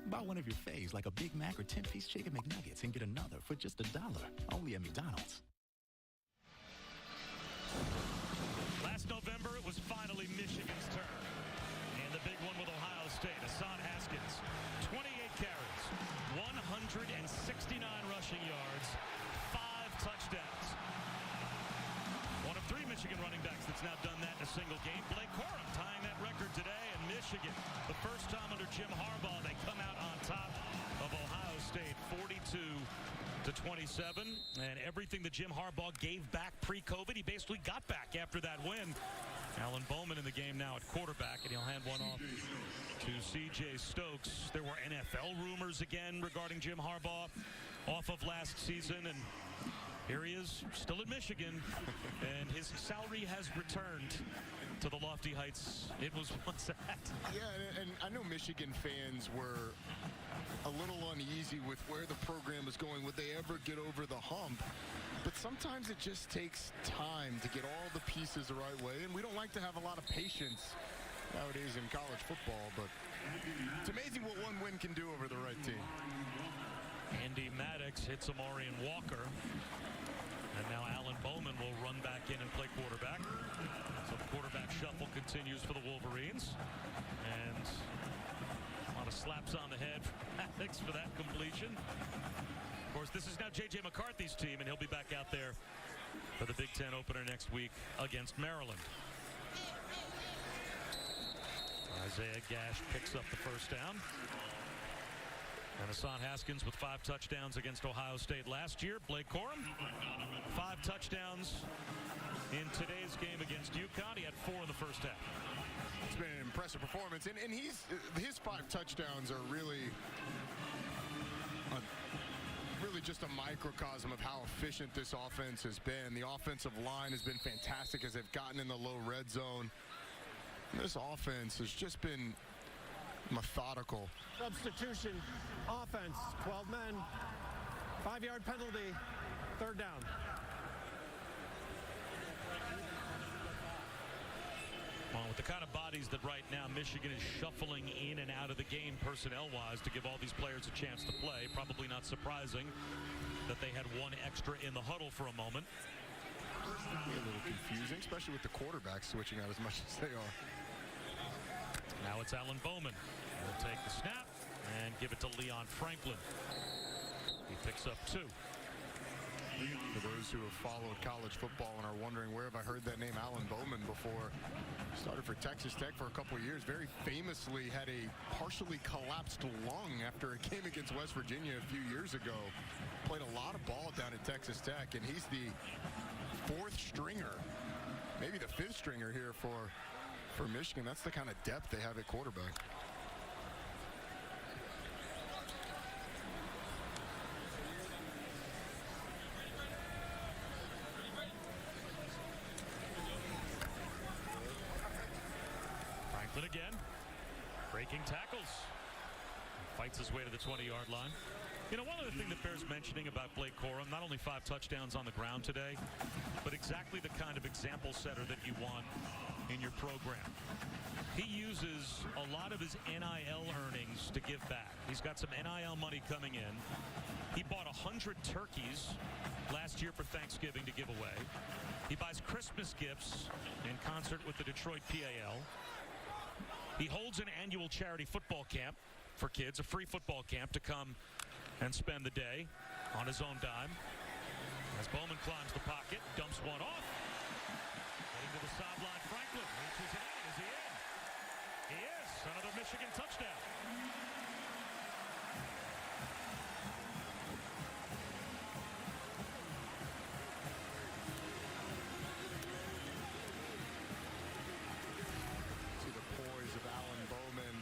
Buy one of your faves like a Big Mac or 10-piece chicken McNuggets and get another for just $1. Only at McDonald's. Last November, it was finally Michigan's turn. And the big one with Ohio State, Hassan Haskins. 28 carries, 169 rushing yards, 5 touchdowns. One of 3 Michigan running backs that's now done that in a single game. Blake Corum tying that record today, and Michigan, the first time under Jim Harbaugh, they come out on top of Ohio State, 42-27. And everything that Jim Harbaugh gave back pre-COVID, he basically got back after that win. Alan Bowman in the game now at quarterback, and he'll hand one off to C.J. Stokes. There were NFL rumors again regarding Jim Harbaugh off of last season, and here he is, still at Michigan, and his salary has returned to the lofty heights it was once at. Yeah, and I know Michigan fans were a little uneasy with where the program is going. Would they ever get over the hump? But sometimes it just takes time to get all the pieces the right way, and we don't like to have a lot of patience nowadays in college football, but it's amazing what one win can do over the right team. Andy Maddox hits Amarian Walker. And now Alan Bowman will run back in and play quarterback. So the quarterback shuffle continues for the Wolverines. And a lot of slaps on the head for Maddox for that completion. Of course, this is now J.J. McCarthy's team, and he'll be back out there for the Big Ten opener next week against Maryland. Isaiah Gash picks up the first down. And Hassan Haskins with 5 touchdowns against Ohio State last year. Blake Corum, 5 touchdowns in today's game against UConn. He had 4 in the first half. It's been an impressive performance, and his 5 touchdowns are really just a microcosm of how efficient this offense has been. The offensive line has been fantastic as they've gotten in the low red zone. This offense has just been methodical. Substitution offense, 12 men, 5-yard penalty, 3rd down. Well, with the kind of bodies that right now Michigan is shuffling in and out of the game personnel-wise to give all these players a chance to play, probably not surprising that they had 1 extra in the huddle for a moment. A little confusing, especially with the quarterbacks switching out as much as they are. Now it's Alan Bowman. He'll take the snap and give it to Leon Franklin. He picks up 2. For those who have followed college football and are wondering where have I heard that name Alan Bowman before, started for Texas Tech for a couple of years. Very famously had a partially collapsed lung after a game against West Virginia a few years ago. Played a lot of ball down at Texas Tech, and he's the 4th stringer, maybe the 5th stringer here for Michigan. That's the kind of depth they have at quarterback. again. Breaking tackles. Fights his way to the 20-yard line. You know, one other thing that bears mentioning about Blake Corum, not only 5 touchdowns on the ground today, but exactly the kind of example setter that you want in your program. He uses a lot of his NIL earnings to give back. He's got some NIL money coming in. He bought 100 turkeys last year for Thanksgiving to give away. He buys Christmas gifts in concert with the Detroit PAL. He holds an annual charity football camp for kids, a free football camp to come and spend the day on his own dime. As Bowman climbs the pocket, dumps one off. Heading to the sideline, Franklin reaches it in. Is he in? He is. Another Michigan touchdown. See the poise of Alan Bowman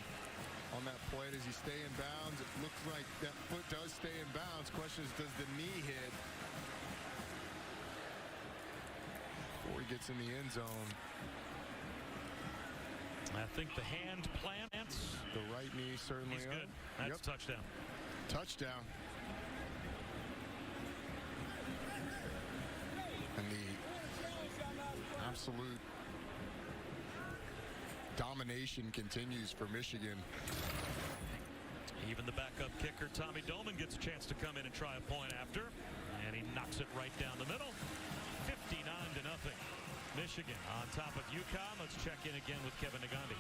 on that play. Does he stay in bounds? It looks like that foot does stay in bounds. Question is, does the knee hit before he gets in the end zone? I think the hand plants. The right knee certainly. He's good. That's a touchdown. Touchdown. And the absolute domination continues for Michigan. Even the backup kicker, Tommy Doman, gets a chance to come in and try a point after. And he knocks it right down the middle. 59-0. Michigan on top of UConn. Let's check in again with Kevin Nagandi.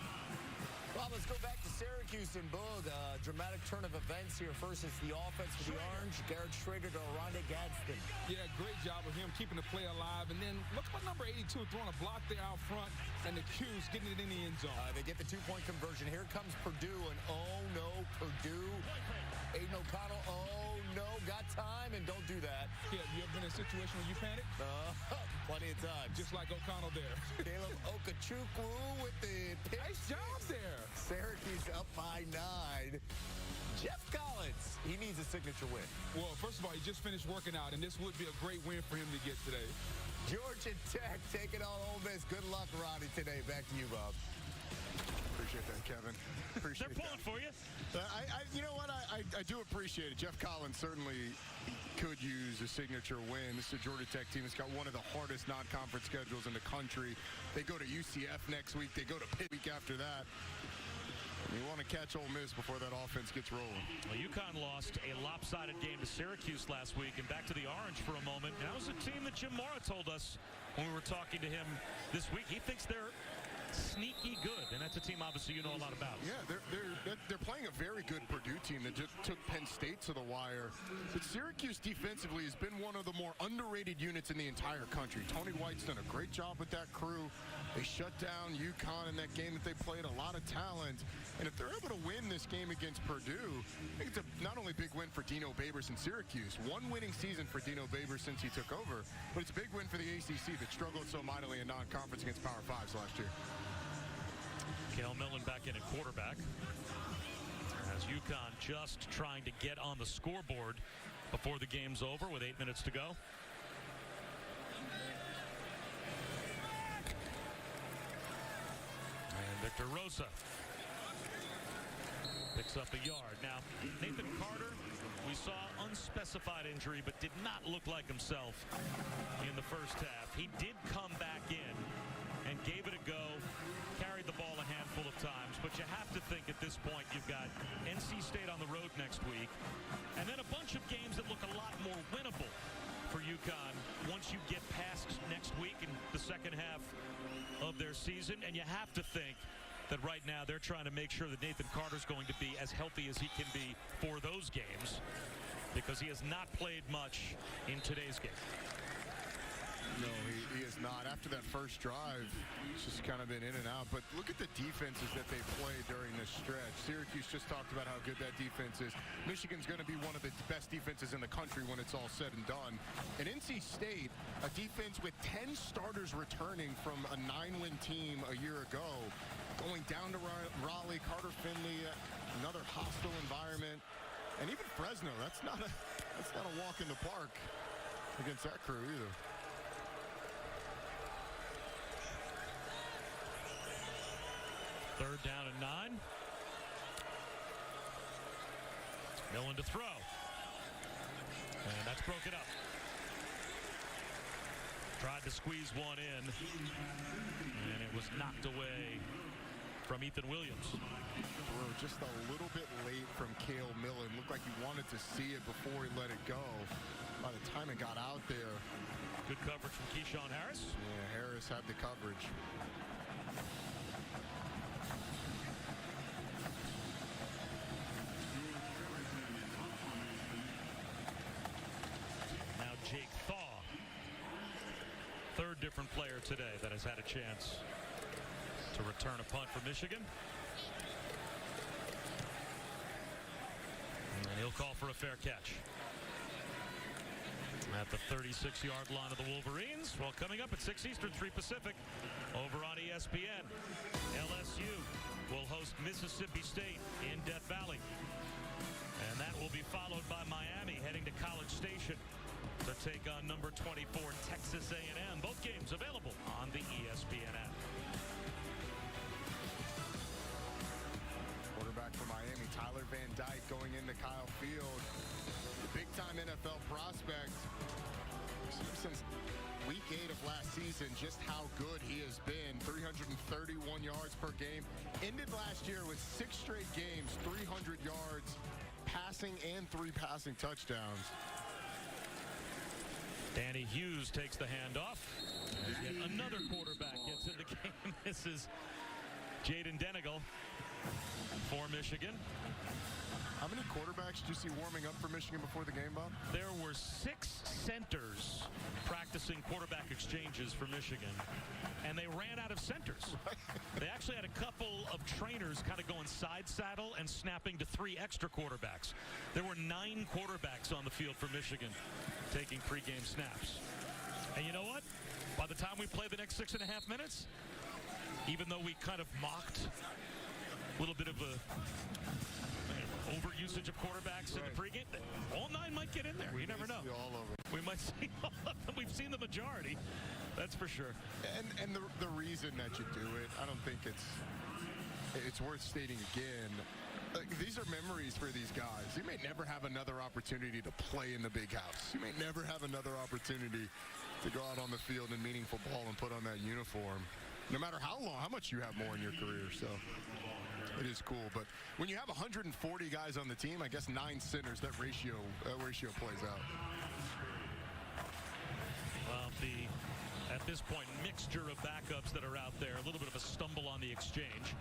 Well, let's go back to Syracuse and Boog. Dramatic turn of events here. First, it's the offense for the Orange. Garrett Schrader to Rhonda Gadsden. Yeah, great job of him keeping the play alive. And then look at number 82 throwing a block there out front, and the Q's getting it in the end zone. They get the 2-point conversion. Here comes Purdue, and oh no, Purdue. Aiden O'Connell, oh no, got time, and don't do that. Yeah, you ever been in a situation where you panic? Plenty of times. Just like O'Connell there. Caleb Okechukwu with the pick. Nice job there. Syracuse up by 9. Jeff Collins, he needs a signature win. Well, first of all, he just finished working out, and this would be a great win for him to get today. Georgia Tech taking on Ole Miss. Good luck, Ronnie, today. Back to you, Bob. Appreciate that, Kevin. Appreciate They're pulling for you. You know what? I do appreciate it. Jeff Collins certainly could use a signature win. This is a Georgia Tech team that's got one of the hardest non-conference schedules in the country. They go to UCF next week. They go to Pitt week after that. You want to catch Ole Miss before that offense gets rolling. Well, UConn lost a lopsided game to Syracuse last week, and back to the Orange for a moment. And that was a team that Jim Mora told us when we were talking to him this week. He thinks they're sneaky good, and that's a team obviously you know a lot about. Yeah, they're playing a very good Purdue team that just took Penn State to the wire. But Syracuse defensively has been one of the more underrated units in the entire country. Tony White's done a great job with that crew. They shut down UConn in that game that they played. A lot of talent. And if they're able to win this game against Purdue, I think it's not only a big win for Dino Babers in Syracuse, one winning season for Dino Babers since he took over, but it's a big win for the ACC that struggled so mightily in non-conference against Power Fives last year. Cale Millen back in at quarterback as UConn just trying to get on the scoreboard before the game's over with 8 minutes to go. And Victor Rosa picks up a yard. Now, Nathan Carter, we saw unspecified injury, but did not look like himself in the first half. He did come back in and gave it a go, carried the ball a handful of times, but you have to think at this point you've got NC State on the road next week, and then a bunch of games that look a lot more winnable for UConn once you get past next week in the second half of their season, and you have to think that right now they're trying to make sure that Nathan Carter's going to be as healthy as he can be for those games, because he has not played much in today's game. No, he is not. After that first drive, it's just kind of been in and out. But look at the defenses that they played during this stretch. Syracuse just talked about how good that defense is. Michigan's going to be one of the best defenses in the country when it's all said and done. And NC State, a defense with 10 starters returning from a 9-win team a year ago, going down to Raleigh, Carter Finley, another hostile environment. And even Fresno, that's not a walk in the park against that crew either. Third down and 9. Millen to throw. And that's broken up. Tried to squeeze one in, and it was knocked away from Ethan Williams. Just a little bit late from Cale Millen. Looked like he wanted to see it before he let it go. By the time it got out there. Good coverage from Keyshawn Harris. Yeah, Harris had the coverage. Now Jake Thaw. Third different player today that has had a chance to return a punt for Michigan. And he'll call for a fair catch. At the 36-yard line of the Wolverines. Well, coming up at 6 Eastern, 3 Pacific, over on ESPN, LSU will host Mississippi State in Death Valley. And that will be followed by Miami heading to College Station to take on number 24 Texas A&M. Both games available on the ESPN app. Quarterback for Miami, Tyler Van Dyke, going into Kyle Field. Big-time NFL prospect. Since week 8 of last season, just how good he has been. 331 yards per game. Ended last year with 6 straight games, 300 yards passing and 3 passing touchdowns. Danny Hughes takes the handoff. As yet another quarterback gets in the game. This is Jaden Denigal for Michigan. How many quarterbacks did you see warming up for Michigan before the game, Bob? There were 6 centers practicing quarterback exchanges for Michigan, and they ran out of centers. They actually had a couple of trainers kind of going side saddle and snapping to 3 extra quarterbacks. There were 9 quarterbacks on the field for Michigan taking pregame snaps. And you know what? By the time we play the next 6.5 minutes, even though we kind of mocked a little bit of a overusage of quarterbacks in the pregame, all 9 might get in there. You never know. All over. We might see all of them. We've seen the majority. That's for sure. And the reason that you do it, I don't think it's worth stating again. These are memories for these guys. You may never have another opportunity to play in the big house. You may never have another opportunity to go out on the field in meaningful ball and put on that uniform. No matter how much you have more in your career. So it is cool. But when you have 140 guys on the team, I guess 9 centers, that ratio plays out. Well, at this point, mixture of backups that are out there, a little bit of a stumble on the exchange.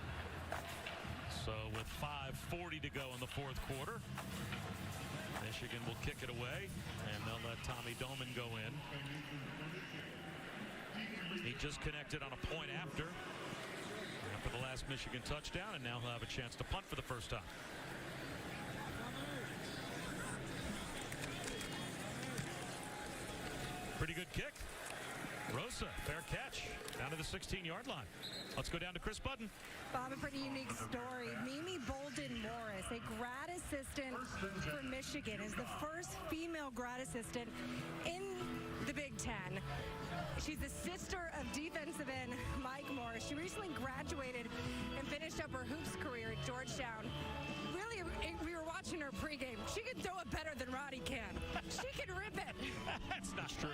So with 5:40 to go in the 4th quarter, Michigan will kick it away, and they'll let Tommy Doman go in. He just connected on a point after the last Michigan touchdown, and now he'll have a chance to punt for the first time. Pretty good kick. Rosa, fair catch, down to the 16-yard line. Let's go down to Chris Budden. Bob, a pretty unique story. Mimi Bolden Morris, a grad assistant for Michigan, is the first female grad assistant in the Big Ten. She's the sister of defensive end Mike Morris. She recently graduated and finished up her hoops career at Georgetown. Really, we were watching her pregame. She can throw it better than Roddy can. She can rip it. That's not true.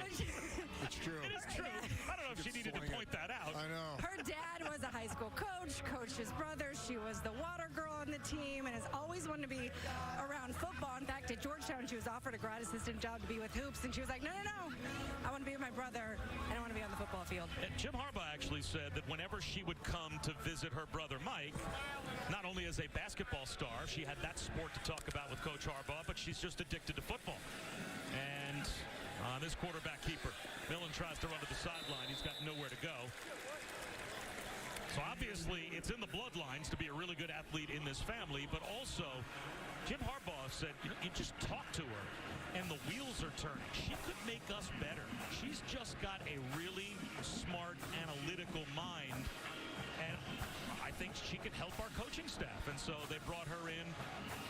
It's true. It is true. I don't know if she needed to point that out. I know. Her dad was a high school coach, coached his brother. She was the water girl on the team and has always wanted to be around football. In fact, at Georgetown, she was offered a grad assistant job to be with hoops, and she was like, no. I want to be with my brother, and I want to be on the football field. And Jim Harbaugh actually said that whenever she would come to visit her brother Mike, not only as a basketball star, she had that sport to talk about with Coach Harbaugh, but she's just addicted to football. And this quarterback keeper, Millen tries to run to the sideline. He's got nowhere to go. So obviously it's in the bloodlines to be a really good athlete in this family, but also Jim Harbaugh said, you just talk to her and the wheels are turning. She could make us better. She's just got a really smart, analytical mind, and I think she can help our coaching staff. And so they brought her in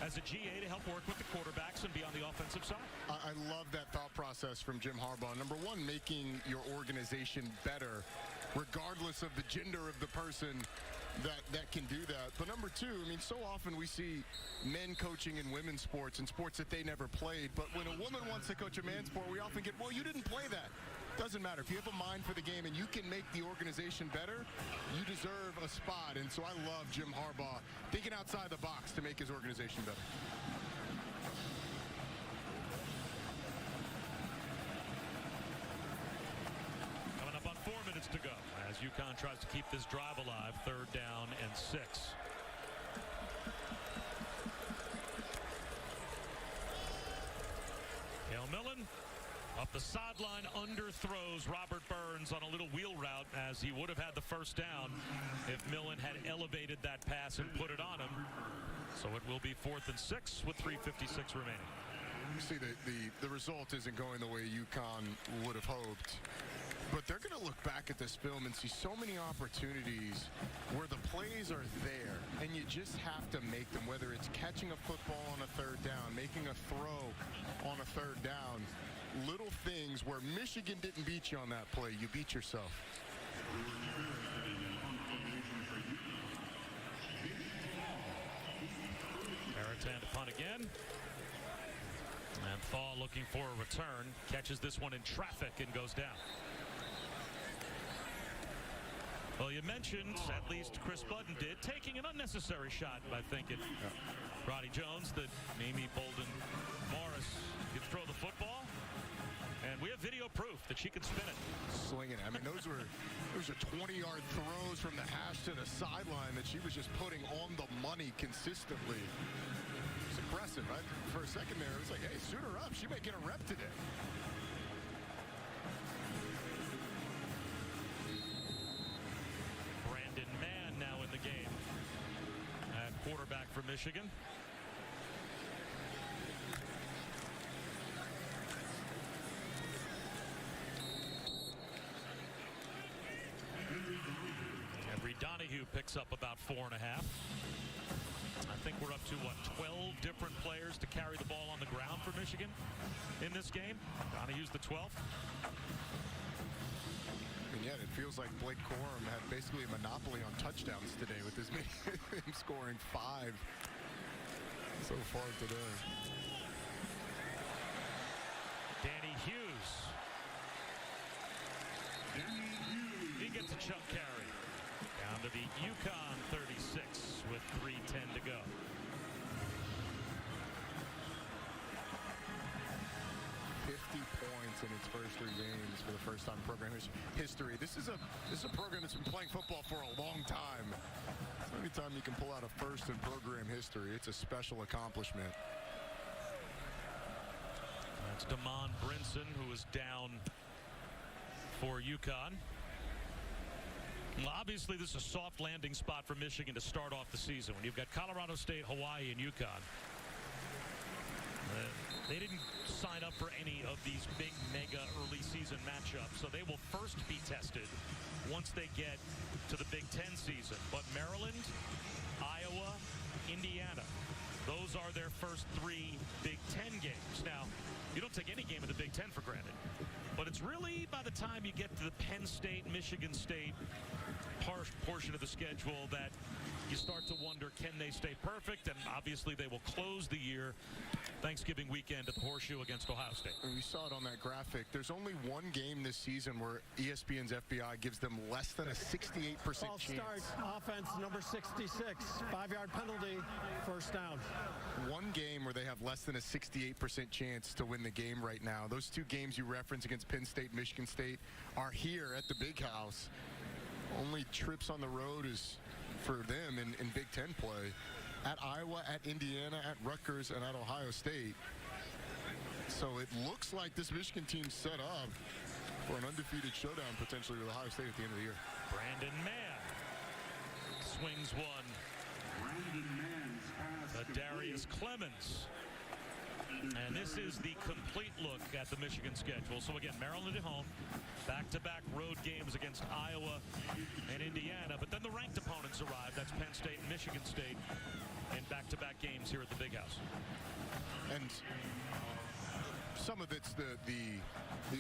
as a GA to help work with the quarterbacks and be on the offensive side. I love that thought process from Jim Harbaugh. Number one, making your organization better. regardless of the gender of the person that can do that. But number two, I mean, so often we see men coaching in women's sports and sports that they never played. But when a woman wants to coach a man's sport, we often get, well, you didn't play that. Doesn't matter. If you have a mind for the game and you can make the organization better, you deserve a spot. And so I love Jim Harbaugh thinking outside the box to make his organization better. Coming up on 4 minutes to go as UConn tries to keep this drive alive. 3rd down and 6. Hale Millen up the sideline, underthrows Robert Burns on a little wheel route, as he would have had the first down if Millen had elevated that pass and put it on him. So it will be 4th and 6 with 3:56 remaining. You see, the result isn't going the way UConn would have hoped. But they're going to look back at this film and see so many opportunities where the plays are there, and you just have to make them, whether it's catching a football on a 3rd down, making a throw on a 3rd down. Little things where Michigan didn't beat you on that play, you beat yourself. Maritan to punt again. And Thaw looking for a return. Catches this one in traffic and goes down. Well, you mentioned, at least Chris Budden did, taking an unnecessary shot by thinking Roddy Jones that Mimi Bolden Morris could throw the football. And we have video proof that she can spin it. Slinging it. I mean, those are 20-yard throws from the hash to the sideline that she was just putting on the money consistently. It's impressive, right? For a second there, it was like, hey, suit her up. She may get a rep today. Brandon Mann now in the game at quarterback for Michigan. Donahue picks up about 4.5. I think we're up to, 12 different players to carry the ball on the ground for Michigan in this game. Donahue's the 12th. And yet it feels like Blake Corum had basically a monopoly on touchdowns today with him scoring 5 so far today. Danny Hughes. He gets a chunk carry. Down to the UConn 36 with 3:10 to go. Points in its first 3 games for the first time in program history. This is a program that's been playing football for a long time. So anytime you can pull out a first in program history, it's a special accomplishment. That's Damon Brinson, who is down for UConn. Well, obviously, this is a soft landing spot for Michigan to start off the season when you've got Colorado State, Hawaii, and UConn. They didn't sign up for any of these big, mega early season matchups, so they will first be tested once they get to the Big Ten season. But Maryland, Iowa, Indiana, those are their first 3 Big Ten games. Now, you don't take any game of the Big Ten for granted, but it's really by the time you get to the Penn State, Michigan State portion of the schedule that you start to wonder, can they stay perfect? And obviously they will close the year Thanksgiving weekend at the Horseshoe against Ohio State. And we saw it on that graphic. There's only one game this season where ESPN's FBI gives them less than a 68% False chance. start, offense number 66, 5-yard penalty, first down. One game where they have less than a 68% chance to win the game right now. Those 2 games you reference against Penn State, Michigan State are here at the Big House. Only trips on the road is for them in Big Ten play. At Iowa, at Indiana, at Rutgers, and at Ohio State. So it looks like this Michigan team's set up for an undefeated showdown potentially with Ohio State at the end of the year. Brandon Mann swings one. Darius Clemens. And this is the complete look at the Michigan schedule. So again, Maryland at home, back-to-back road games against Iowa and Indiana, but then the ranked opponents arrive. That's Penn State and Michigan State in back-to-back games here at the Big House. And some of it's the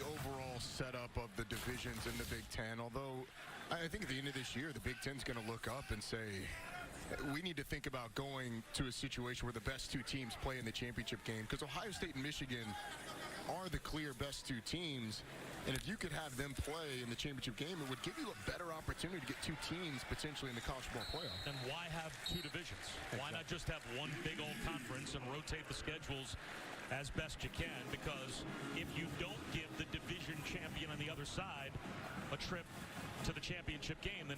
overall setup of the divisions in the Big Ten, although I think at the end of this year, the Big Ten's going to look up and say, we need to think about going to a situation where the best two teams play in the championship game, because Ohio State and Michigan are the clear best two teams. And if you could have them play in the championship game, it would give you a better opportunity to get two teams potentially in the college football playoff. And why have two divisions? Why not just have one big old conference and rotate the schedules as best you can? Because if you don't give the division champion on the other side a trip to the championship game, then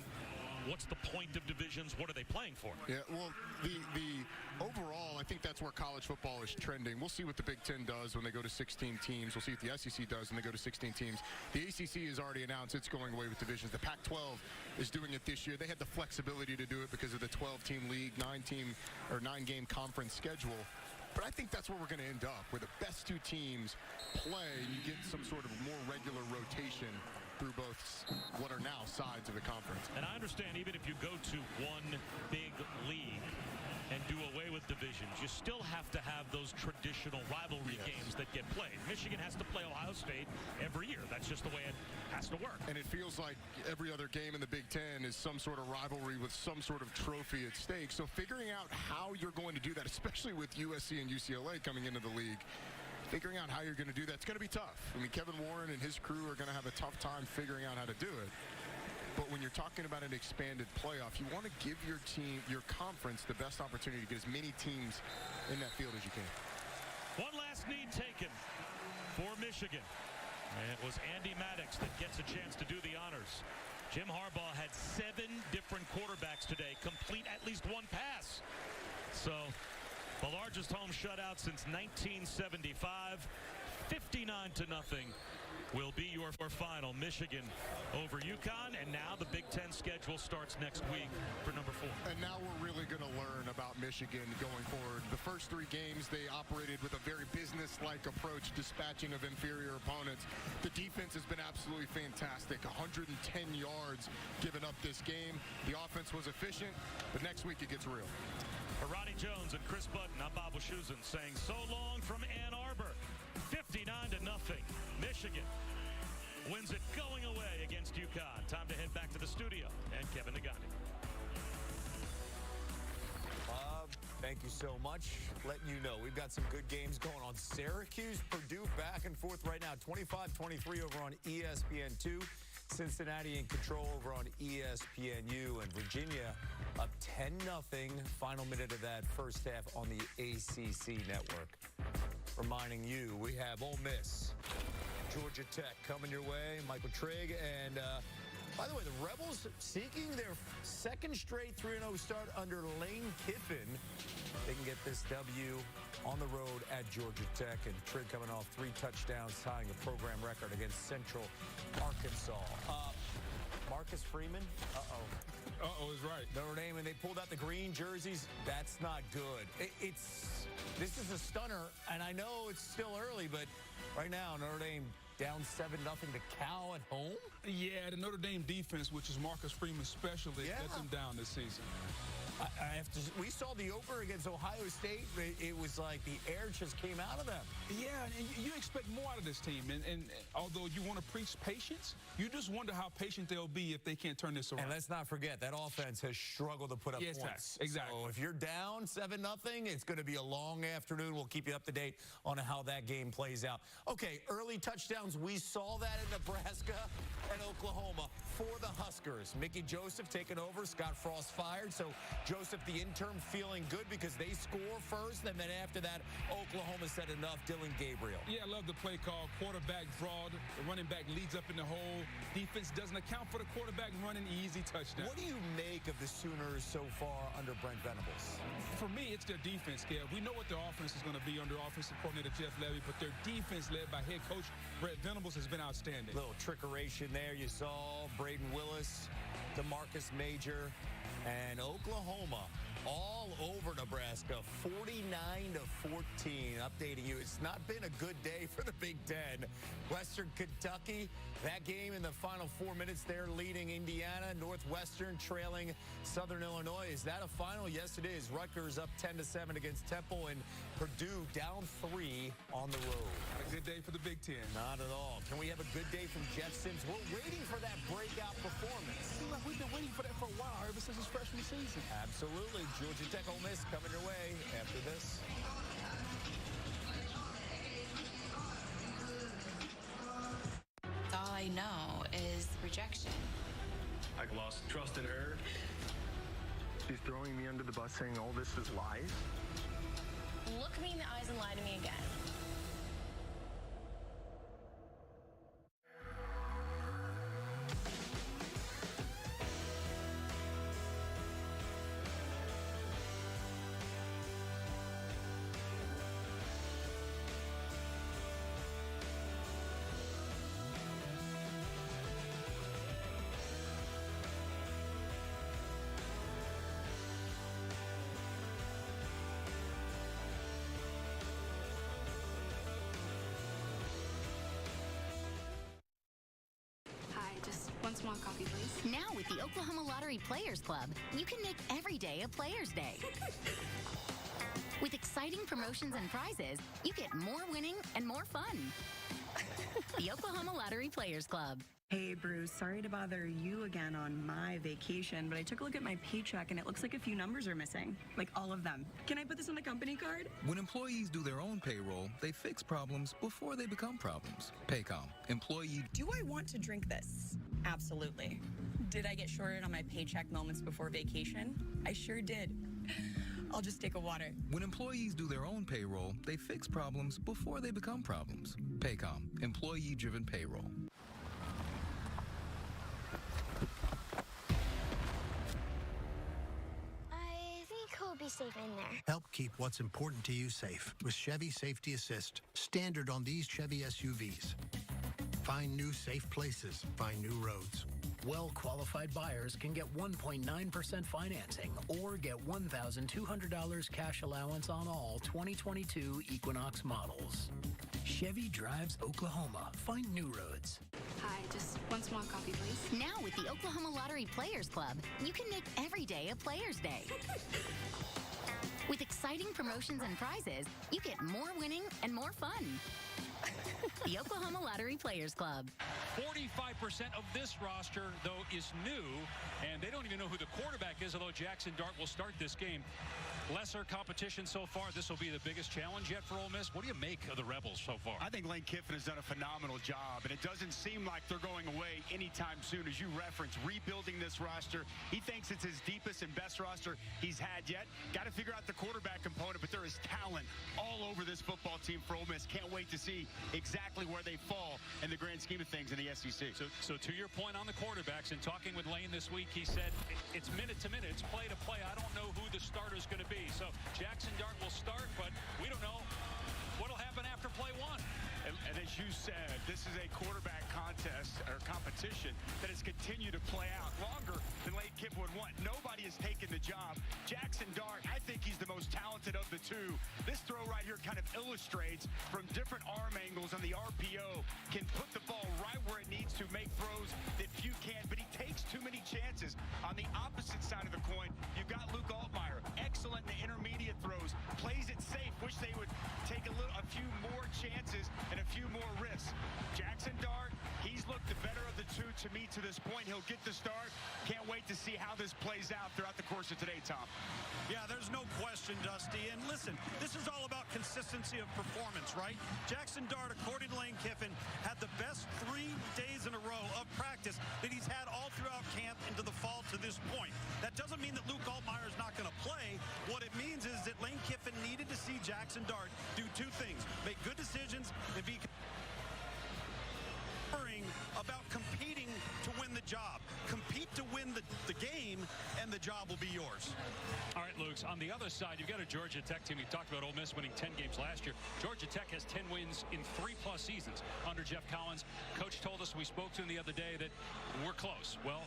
what's the point of divisions? What are they playing for? Yeah, well, the overall, I think that's where college football is trending. We'll see what the Big Ten does when they go to 16 teams. We'll see what the SEC does when they go to 16 teams. The ACC has already announced it's going away with divisions. The Pac-12 is doing it this year. They had the flexibility to do it because of the 12-team league, 9-game conference schedule. But I think that's where we're going to end up, where the best two teams play and you get some sort of more regular rotation through both what are now sides of the conference. And I understand even if you go to one big league and do away with divisions, you still have to have those traditional rivalry games that get played. Michigan has to play Ohio State every year. That's just the way it has to work. And it feels like every other game in the Big Ten is some sort of rivalry with some sort of trophy at stake. So figuring out how you're going to do that, especially with USC and UCLA coming into the league, figuring out how you're going to do that, it's going to be tough. I mean, Kevin Warren and his crew are going to have a tough time figuring out how to do it. But when you're talking about an expanded playoff, you want to give your team, your conference, the best opportunity to get as many teams in that field as you can. One last need taken for Michigan. And it was Andy Maddox that gets a chance to do the honors. Jim Harbaugh had 7 different quarterbacks today complete at least one pass. So the largest home shutout since 1975, 59-0 will be your final. Michigan over UConn, and now the Big Ten schedule starts next week for number 4. And now we're really going to learn about Michigan going forward. The first 3 games, they operated with a very business-like approach, dispatching of inferior opponents. The defense has been absolutely fantastic. 110 yards given up this game. The offense was efficient, but next week it gets real. For Ronnie Jones and Chris Button, I'm Bob Wischusen saying so long from Ann Arbor. 59-0. Michigan wins it going away against UConn. Time to head back to the studio and Kevin Negandhi. Bob, thank you so much. Letting you know, we've got some good games going on. Syracuse, Purdue back and forth right now. 25-23 over on ESPN2. Cincinnati in control over on ESPNU, and Virginia up 10-0. Final minute of that first half on the ACC network. Reminding you, we have Ole Miss, Georgia Tech coming your way. Michael Trigg, and by the way, the Rebels seeking their second straight 3-0 start under Lane Kiffin. They can get this W on the road at Georgia Tech, and Trigg coming off 3 touchdowns, tying a program record against Central Arkansas. Marcus Freeman, Uh-oh is right. Notre Dame, and they pulled out the green jerseys. That's not good. This is a stunner, and I know it's still early, but right now Notre Dame down 7-0 to Cal at home. Yeah, the Notre Dame defense, which is Marcus Freeman's specialty, let them down this season. We saw the opener against Ohio State. It was like the air just came out of them. Yeah, and you expect more out of this team. And although you want to preach patience, you just wonder how patient they'll be if they can't turn this around. And let's not forget, that offense has struggled to put up points. Exactly. So if you're down 7-0, it's going to be a long afternoon. We'll keep you up to date on how that game plays out. Okay, early touchdowns. We saw that in Nebraska and Oklahoma for the Huskers. Mickey Joseph taking over. Scott Frost fired. So Joseph, the intern, feeling good because they score first, and then after that, Oklahoma said enough. Dylan Gabriel. Yeah, I love the play call. Quarterback draw. The running back leads up in the hole. Defense doesn't account for the quarterback running, easy touchdown. What do you make of the Sooners so far under Brent Venables? For me, it's their defense, Kev. We know what their offense is going to be under offensive coordinator Jeff Levy, but their defense led by head coach Brent Venables has been outstanding. Little trickeration there. You saw Braden Willis, DeMarcus Major, and Oklahoma all over Nebraska, 49-14. Updating you, it's not been a good day for the Big Ten. Western Kentucky, that game in the final 4 minutes there, leading Indiana. Northwestern trailing Southern Illinois. Is that a final? Yes, it is. Rutgers up 10-7 against Temple, and Purdue down 3 on the road. Not a good day for the Big Ten. Not at all. Can we have a good day from Jeff Sims? We're waiting for that breakout performance. Nation. Absolutely. Georgia Tech Ole Miss coming your way after this. All I know is rejection. I lost trust in her. She's throwing me under the bus saying all this is lies. Look me in the eyes and lie to me again. One small coffee, please. Now with the Oklahoma Lottery Players Club, you can make every day a Players Day. With exciting promotions and prizes, you get more winning and more fun. The Oklahoma Lottery Players Club. Hey, Bruce, sorry to bother you again on my vacation, but I took a look at my paycheck and it looks like a few numbers are missing. Like all of them. Can I put this on the company card? When employees do their own payroll, they fix problems before they become problems. Paycom. Employee. Do I want to drink this? Absolutely. Did I get shorted on my paycheck moments before vacation? I sure did. I'll just take a water. When employees do their own payroll, they fix problems before they become problems. Paycom. Employee-driven payroll. Be safe in there. Help keep what's important to you safe with Chevy Safety Assist, standard on these Chevy SUVs. Find new safe places, find new roads. Well-qualified buyers can get 1.9% financing or get $1,200 cash allowance on all 2022 Equinox models. Chevy drives Oklahoma. Find new roads. Hi, just one small coffee, please. Now with the Oklahoma Lottery Players Club, you can make every day a Players Day. With exciting promotions and prizes, you get more winning and more fun. The Oklahoma Lottery Players Club. 45% of this roster, though, is new, and they don't even know who the quarterback is, although Jackson Dart will start this game. Lesser competition so far. This will be the biggest challenge yet for Ole Miss. What do you make of the Rebels so far? I think Lane Kiffin has done a phenomenal job, and it doesn't seem like they're going away anytime soon. As you referenced, rebuilding this roster, he thinks it's his deepest and best roster he's had yet. Got to figure out the quarterback component, but there is talent all over this football team for Ole Miss. Can't wait to see exactly where they fall in the grand scheme of things in the SEC. So to your point on the quarterbacks, and talking with Lane this week, he said it's minute to minute, it's play to play. I don't know who the starter's going to be. So Jackson Dart will start, but we don't know what'll happen after play one. And as you said, this is a quarterback contest or competition that has continued to play out longer than Lane Kiffin would want. Nobody has taken the job. Jackson Dart, I think he's the most talented of the two. This throw right here kind of illustrates from different arm angles on the RPO, can put the ball right where it needs to, make throws that few can, but he takes too many chances. On the opposite side of the coin, you've got Luke Altmaier, excellent in the intermediate throws, plays it safe, wish they would take a few more chances and a few more risks. Jackson Dart, he's looked the better of the two to me to this point. He'll get the start. Can't wait to see how this plays out throughout the course of today, Tom. Yeah, there's no question, Dusty. And listen, this is all about consistency of performance, right? Jackson Dart, according to Lane Kiffin, had the best 3 days in a row of practice that he's had all throughout camp into the fall to this point. That doesn't mean that Luke Altmaier is not going to play. What it means is that Lane Kiffin needed to see Jackson Dart do 2 things: make good decisions and be about competing to win the job. Compete to win the game, and the job will be yours. All right, Luke, on the other side, you've got a Georgia Tech team. You talked about Ole Miss winning 10 games last year. Georgia Tech has 10 wins in 3+ seasons under Jeff Collins. Coach told us, we spoke to him the other day, that we're close. Well,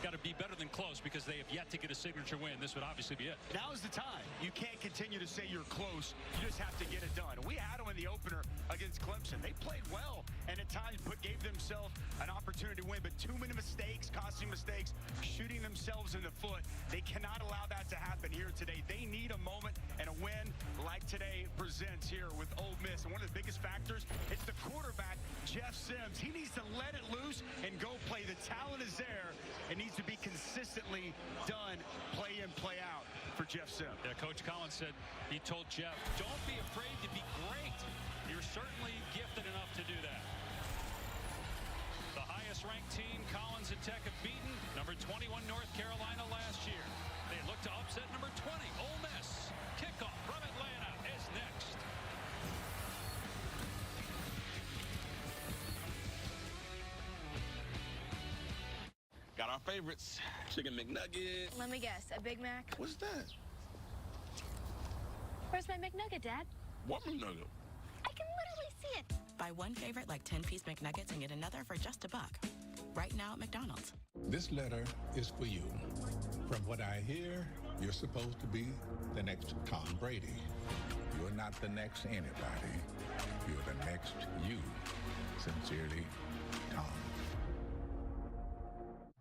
got to be better than close, because they have yet to get a signature win. This would obviously be it. Now is the time. You can't continue to say you're close. You just have to get it done. We had them in the opener against Clemson. They played well, and at times gave themselves an opportunity to win, but too many mistakes, costing mistakes, shooting themselves in the foot. They cannot allow that to happen here today. They need a moment and a win like today presents here with Ole Miss. And one of the biggest factors, it's the quarterback, Jeff Sims. He needs to let it loose and go play. The talent is there. It needs to be consistent consistently done play in, play out for Jeff Sim. Yeah, Coach Collins said he told Jeff, don't be afraid to be great. You're certainly gifted enough to do that. The highest-ranked team Collins and Tech have beaten, number 21 North Carolina last year. They look to upset number 20 Ole Miss. Kickoff from Atlanta is next. Got our favorites. Chicken McNuggets. Let me guess, a Big Mac? What's that? Where's my McNugget, Dad? What McNugget? I can literally see it. Buy one favorite like 10-piece McNuggets and get another for just $1. Right now at McDonald's. This letter is for you. From what I hear, you're supposed to be the next Tom Brady. You're not the next anybody. You're the next you. Sincerely, Tom.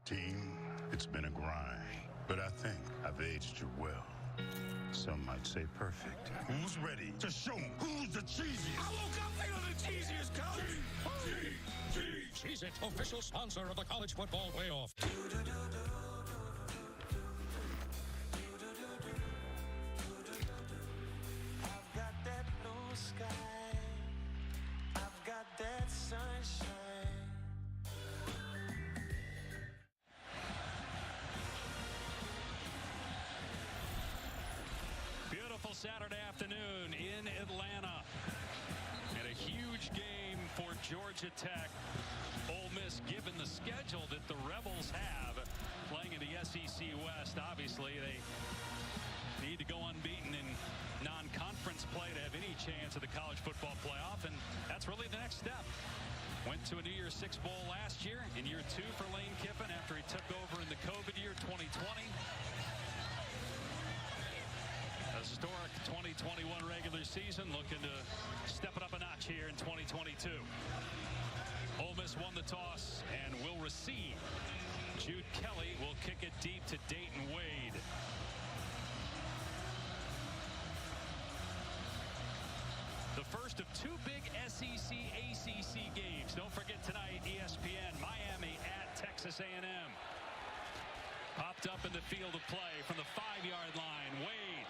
Team, it's been a grind, but I think I've aged you well. Some might say perfect. Who's ready to show 'em who's the cheesiest? I woke up thinking of the cheesiest, coach. Cheez-It, official sponsor of the college football playoff. I've got that blue sky. I've got that sunshine. Beautiful Saturday afternoon in Atlanta. And a huge game for Georgia Tech. Ole Miss, given the schedule that the Rebels have, playing in the SEC West, obviously they need to go unbeaten in non-conference play to have any chance of the college football playoff, and that's really the next step. Went to a New Year's Six Bowl last year, in year 2 for Lane Kiffin after he took over in the COVID year 2020. A historic 2021 regular season, looking to step it up a notch here in 2022. Ole Miss won the toss and will receive. Jude Kelly will kick it deep to Dayton Wade. The first of 2 big SEC ACC games. Don't forget tonight, ESPN, Miami at Texas A&M. Popped up in the field of play from the 5-yard line. Wade.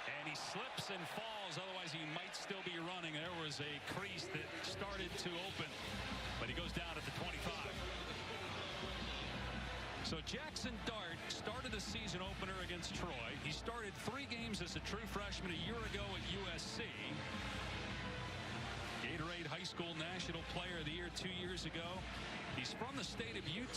And he slips and falls, otherwise he might still be running. There was a crease that started to open, but he goes down at the 25. So Jackson Dart started the season opener against Troy. He started 3 games as a true freshman a year ago at USC. Gatorade High School National Player of the Year 2 years ago. He's from the state of Utah.